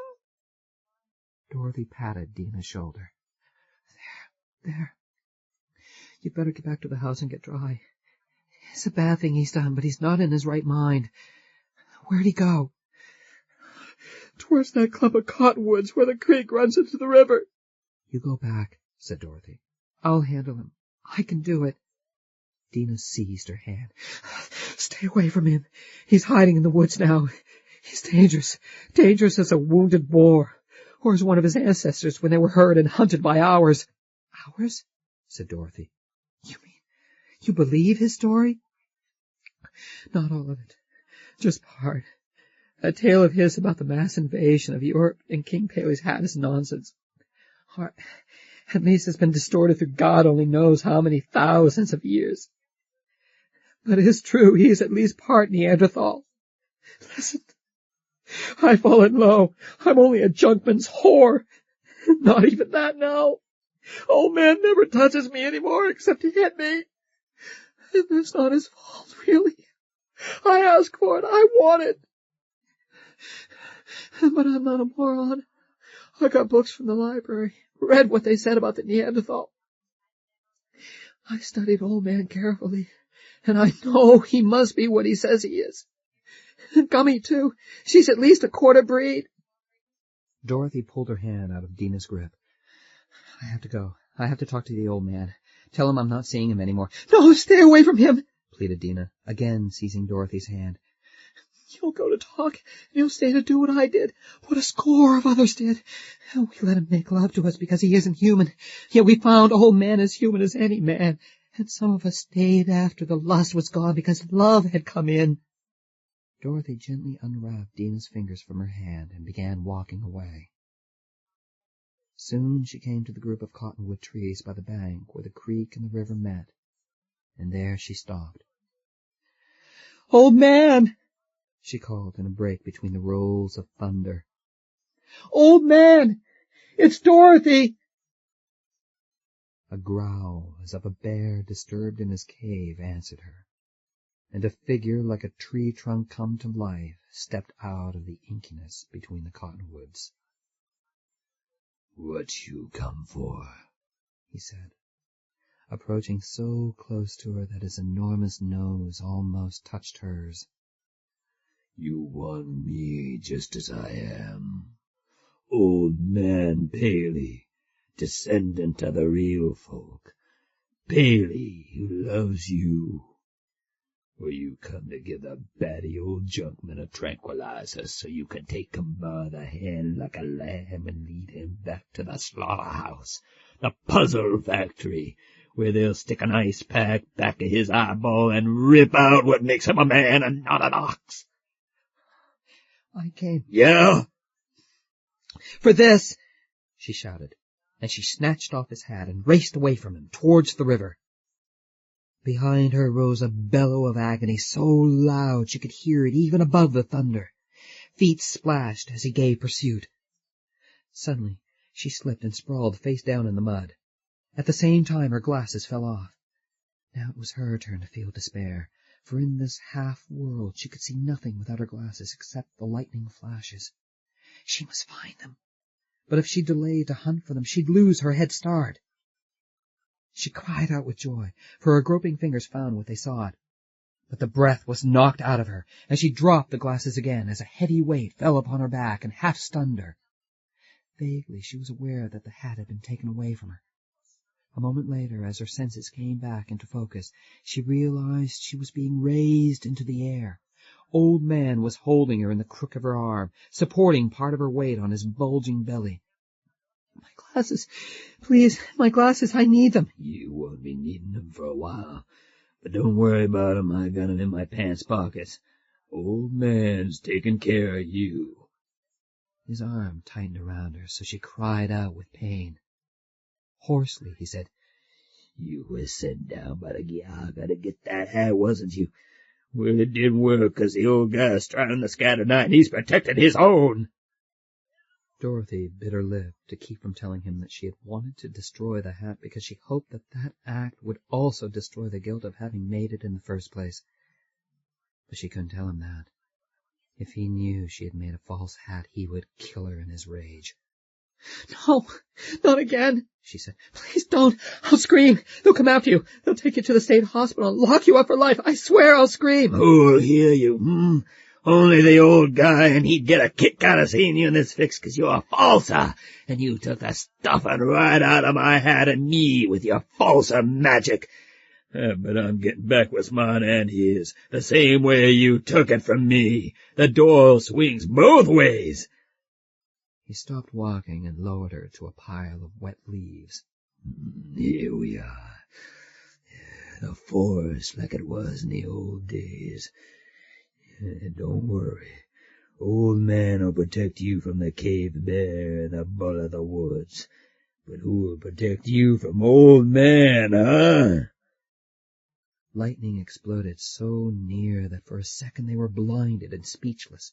Dorothy patted Dina's shoulder. There. You'd better get back to the house and get dry. It's a bad thing he's done, but he's not in his right mind. Where'd he go?" "Towards that clump of cottonwoods where the creek runs into the river." "You go back," said Dorothy. I'll handle him. I can do it. Dina seized her hand. Stay away from him. He's hiding in the woods now. He's dangerous. Dangerous as a wounded boar. Or as one of his ancestors when they were herd and hunted by ours. Ours? Said Dorothy. You mean you believe his story? Not all of it. Just part. That tale of his about the mass invasion of Europe and King Paley's hat is nonsense. Or, at least it's been distorted through God only knows how many thousands of years. But it is true, he is at least part Neanderthal. Listen, I've fallen low. I'm only a junkman's whore. Not even that now. Old man never touches me anymore except to hit me. And that's not his fault, really. I asked for it. I want it. But I'm not a moron. I got books from the library, read what they said about the Neanderthal. I studied old man carefully, and I know he must be what he says he is. And Gummy, too. She's at least a quarter breed. Dorothy pulled her hand out of Dina's grip. I have to go. I have to talk to the old man. Tell him I'm not seeing him anymore. No, stay away from him, pleaded Dina, again seizing Dorothy's hand. You'll go to talk, and you'll stay to do what I did, what a score of others did. We let him make love to us because he isn't human, yet we found old man as human as any man, and some of us stayed after the lust was gone because love had come in. Dorothy gently unwrapped Dina's fingers from her hand and began walking away. Soon she came to the group of cottonwood trees by the bank where the creek and the river met, and there she stopped. Old man! She called in a break between the rolls of thunder. Old man! It's Dorothy! A growl as of a bear disturbed in his cave answered her, and a figure like a tree trunk come to life stepped out of the inkiness between the cottonwoods. What you come for? He said, approaching so close to her that his enormous nose almost touched hers. You want me just as I am. Old man Paley, descendant of the real folk. Paley, who loves you. Or you come to give the batty old junkman a tranquilizer so you can take him by the hand like a lamb and lead him back to the slaughterhouse, the puzzle factory, where they'll stick an ice pack back of his eyeball and rip out what makes him a man and not an ox. I came. Yeah? For this, she shouted, and she snatched off his hat and raced away from him towards the river. Behind her rose a bellow of agony so loud she could hear it even above the thunder. Feet splashed as he gave pursuit. Suddenly she slipped and sprawled face down in the mud. At the same time her glasses fell off. Now it was her turn to feel despair, for in this half-world she could see nothing without her glasses except the lightning flashes. She must find them, but if she delayed to hunt for them she'd lose her head start. She cried out with joy, for her groping fingers found what they sought. But the breath was knocked out of her, and she dropped the glasses again as a heavy weight fell upon her back and half-stunned her. Vaguely she was aware that the hat had been taken away from her. A moment later, as her senses came back into focus, she realized she was being raised into the air. Old man was holding her in the crook of her arm, supporting part of her weight on his bulging belly. My glasses, please, my glasses, I need them. You won't be needing them for a while, but don't worry about them. I got them in my pants pockets. Old man's taking care of you. His arm tightened around her, so she cried out with pain. Hoarsely, he said, You was sent down by the Yaga to get that hat, wasn't you? Well, it didn't work, 'cause the old guy's trying to scatter night. He's protecting his own. Dorothy bit her lip to keep from telling him that she had wanted to destroy the hat because she hoped that that act would also destroy the guilt of having made it in the first place. But she couldn't tell him that. If he knew she had made a false hat, he would kill her in his rage. No, not again, she said. Please don't. I'll scream. They'll come after you. They'll take you to the state hospital and lock you up for life. I swear I'll scream. Who'll hear you, Only the old guy, and he'd get a kick out of seeing you in this fix 'cause you're a falser, and you took the stuffing right out of my hat and me with your falser magic. But I'm getting back what's mine and his, the same way you took it from me. The door swings both ways. He stopped walking and lowered her to a pile of wet leaves. Here we are. The forest like it was in the old days. Don't worry. Old man'll protect you from the cave bear and the bull of the woods. But who'll protect you from old man, huh? Lightning exploded so near that for a second they were blinded and speechless.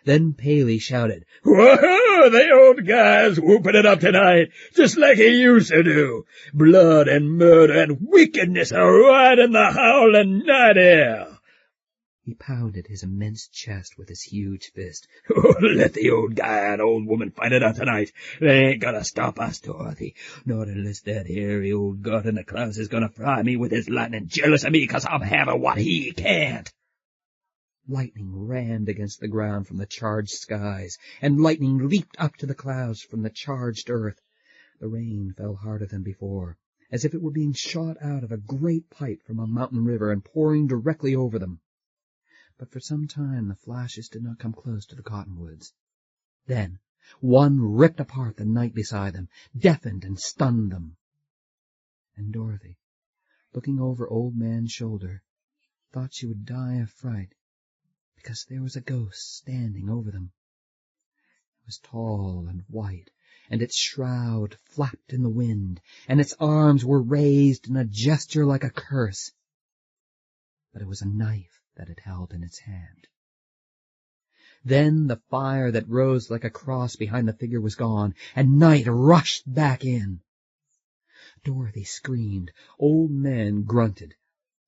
Then Paley shouted, "Whoa! The old guy's whooping it up tonight, just like he used to do. Blood and murder and wickedness are right in the howling night air." He pounded his immense chest with his huge fist. "Let the old guy and old woman find it out tonight. They ain't gonna stop us, Dorothy. Not unless that hairy old god in the clouds is gonna fry me with his lightning, jealous of me 'cause I'm having what he can't." Lightning rammed against the ground from the charged skies, and lightning leaped up to the clouds from the charged earth. The rain fell harder than before, as if it were being shot out of a great pipe from a mountain river and pouring directly over them. But for some time the flashes did not come close to the cottonwoods. Then one ripped apart the night beside them, deafened and stunned them. And Dorothy, looking over Old Man's shoulder, thought she would die of fright, because there was a ghost standing over them. It was tall and white, and its shroud flapped in the wind, and its arms were raised in a gesture like a curse. But it was a knife that it held in its hand. Then the fire that rose like a cross behind the figure was gone, and night rushed back in. Dorothy screamed. Old Man grunted,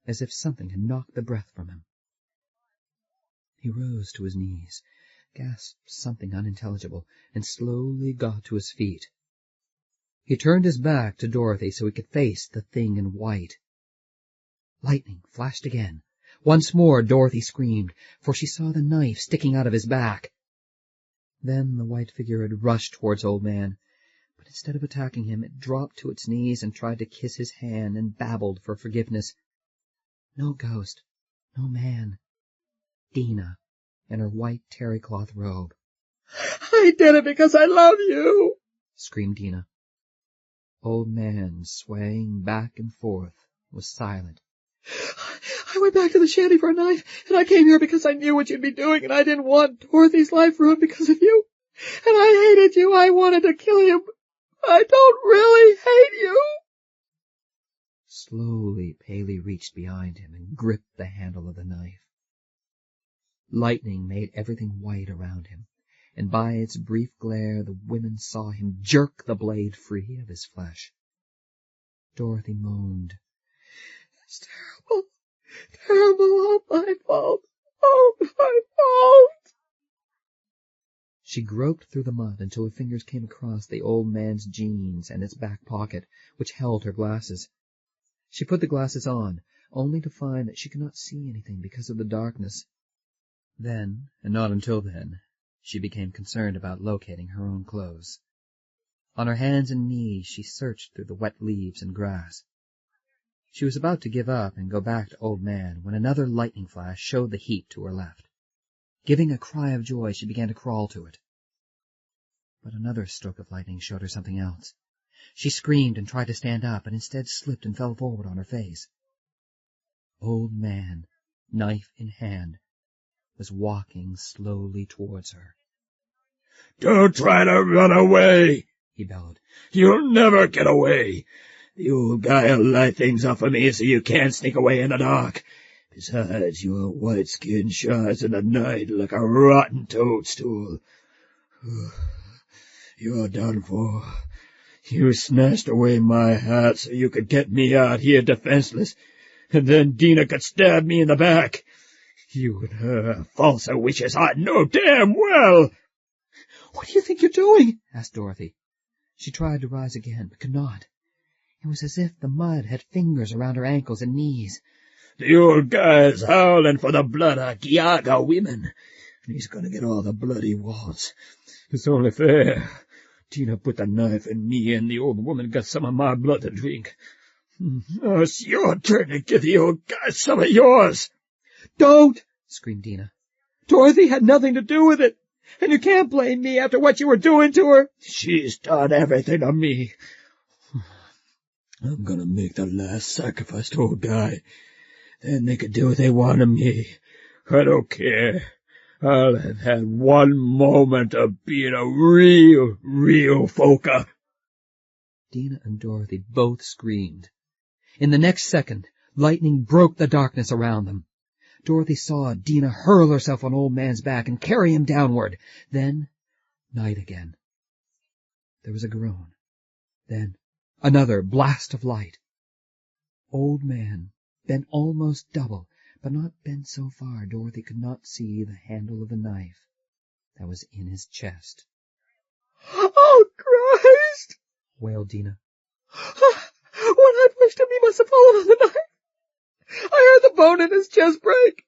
as if something had knocked the breath from him. He rose to his knees, gasped something unintelligible, and slowly got to his feet. He turned his back to Dorothy so he could face the thing in white. Lightning flashed again. Once more Dorothy screamed, for she saw the knife sticking out of his back. Then the white figure had rushed towards Old Man, but instead of attacking him, it dropped to its knees and tried to kiss his hand and babbled for forgiveness. No ghost, no man. Dina, in her white terry-cloth robe. "I did it because I love you!" screamed Dina. Old Man, swaying back and forth, was silent. "I went back to the shanty for a knife, and I came here because I knew what you'd be doing, and I didn't want Dorothy's life ruined because of you. And I hated you. I wanted to kill you. I don't really hate you." Slowly, Paley reached behind him and gripped the handle of the knife. Lightning made everything white around him, and by its brief glare the women saw him jerk the blade free of his flesh. Dorothy moaned. "It's terrible, terrible, all my fault, all my fault." She groped through the mud until her fingers came across the old man's jeans and its back pocket, which held her glasses. She put the glasses on, only to find that she could not see anything because of the darkness. Then, and not until then, she became concerned about locating her own clothes. On her hands and knees she searched through the wet leaves and grass. She was about to give up and go back to Old Man when another lightning flash showed the heap to her left. Giving a cry of joy, she began to crawl to it. But another stroke of lightning showed her something else. She screamed and tried to stand up, but instead slipped and fell forward on her face. Old Man, knife in hand, was walking slowly towards her. "Don't try to run away," he bellowed. "You'll never get away. The old guy'll light things up for me so you can't sneak away in the dark. Besides, your white skin shines in the night like a rotten toadstool. You're done for. You snatched away my hat so you could get me out here defenseless, and then Dina could stab me in the back. You and her falser witches, I know damn well." "What do you think you're doing?" asked Dorothy. She tried to rise again, but could not. It was as if the mud had fingers around her ankles and knees. "The old guy's howling for the blood of Giaga women. and he's gonna get all the blood he wants. It's only fair. Tina put the knife in me, and the old woman got some of my blood to drink. Now it's your turn to give the old guy some of yours. Don't! Screamed Dina. Dorothy had nothing to do with it, and you can't blame me after what you were doing to her. She's done everything to me. I'm gonna make the last sacrifice to old guy. Then they can do what they want to me. I don't care. I'll have had one moment of being a real folka. Dina and Dorothy both screamed. In the next second, lightning broke the darkness around them. Dorothy saw Dina hurl herself on Old Man's back and carry him downward. Then, night again. There was a groan. Then, another blast of light. Old Man, bent almost double, but not bent so far Dorothy could not see the handle of the knife that was in his chest. Oh, Christ! Wailed Dina. When I pushed him, he must have fallen on the knife. I heard the bone in his chest break.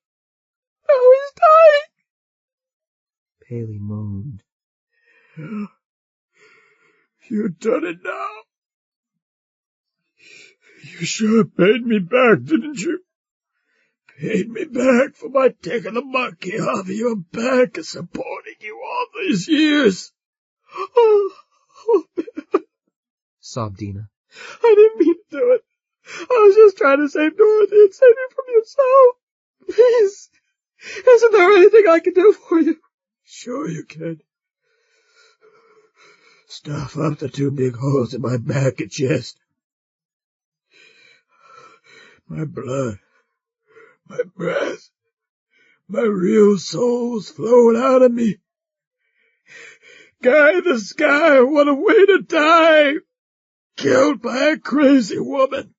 Now he's dying. Paley moaned. You done it now. You sure paid me back, didn't you? Paid me back for my taking the monkey off of your back and supporting you all these years. Oh, Sobbed Dina. I didn't mean to do it. I was just trying to save Dorothy and save you from yourself. Please, isn't there anything I can do for you? Sure you can. Stuff up the 2 big holes in my back and chest. My blood, my breath, my real soul's flowing out of me. Guy in the sky, what a way to die! Killed by a crazy woman.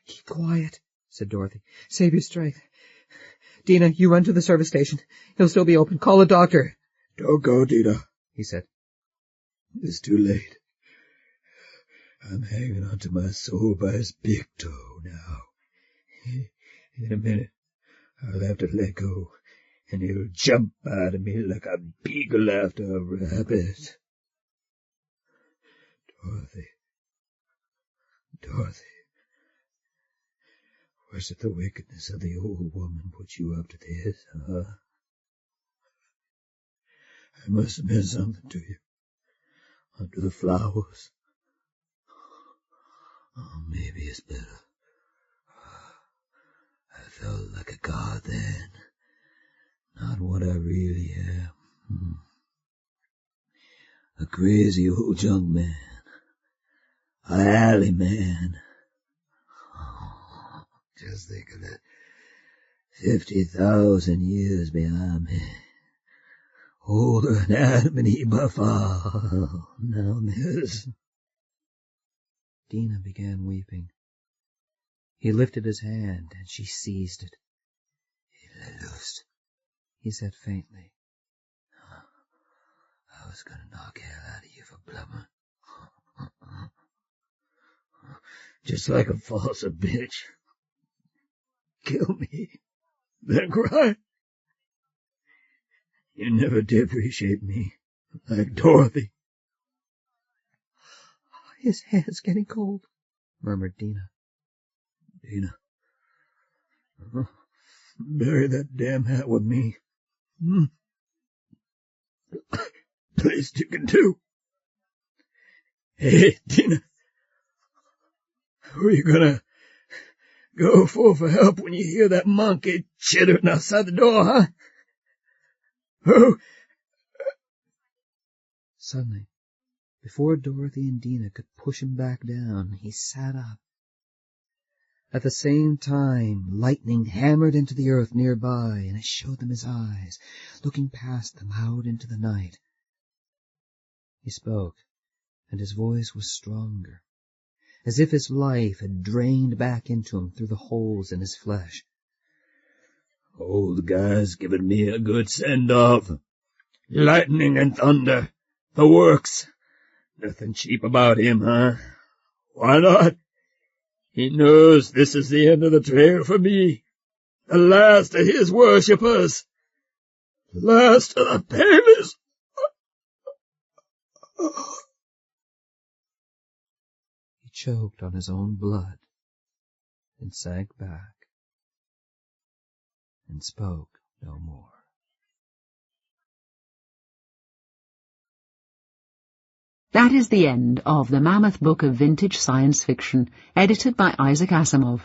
Keep quiet, said Dorothy. Save your strength. Dina, you run to the service station. He'll still be open. Call a doctor. Don't go, Dina, he said. It's too late. I'm hanging on to my soul by his big toe now. In a minute, I'll have to let go, and he'll jump out of me like a beagle after a rabbit. Dorothy, was it the wickedness of the old woman put you up to this, huh? I must have meant something to you. Under the flowers. Oh, maybe it's better. I felt like a god then, not what I really am. A crazy old young man, a alley man. Oh, just think of it, 50,000 years behind me, older than Adam and Eve by far. Now, miss. Dina began weeping. He lifted his hand, and she seized it. Let loose, he said faintly. I was gonna knock hell out of you for blubber. Just like a false bitch. Kill me, then cry. You never did appreciate me, like Dorothy. His hand's getting cold, murmured Dina. Dina, bury that damn hat with me. Least you can do. Hey, Dina, who are you gonna go for help when you hear that monkey chittering outside the door, huh? Who? Suddenly, before Dorothy and Dina could push him back down, he sat up. At the same time, lightning hammered into the earth nearby, and it showed them his eyes, looking past them out into the night. He spoke, and his voice was stronger, as if his life had drained back into him through the holes in his flesh. Old guy's giving me a good send-off. Lightning and thunder, the works. Nothing cheap about him, huh? Why not? He knows this is the end of the trail for me, the last of his worshippers. Last of the payments. He choked on his own blood and sank back and spoke no more. That is the end of the Mammoth book of vintage science fiction, edited by Isaac Asimov.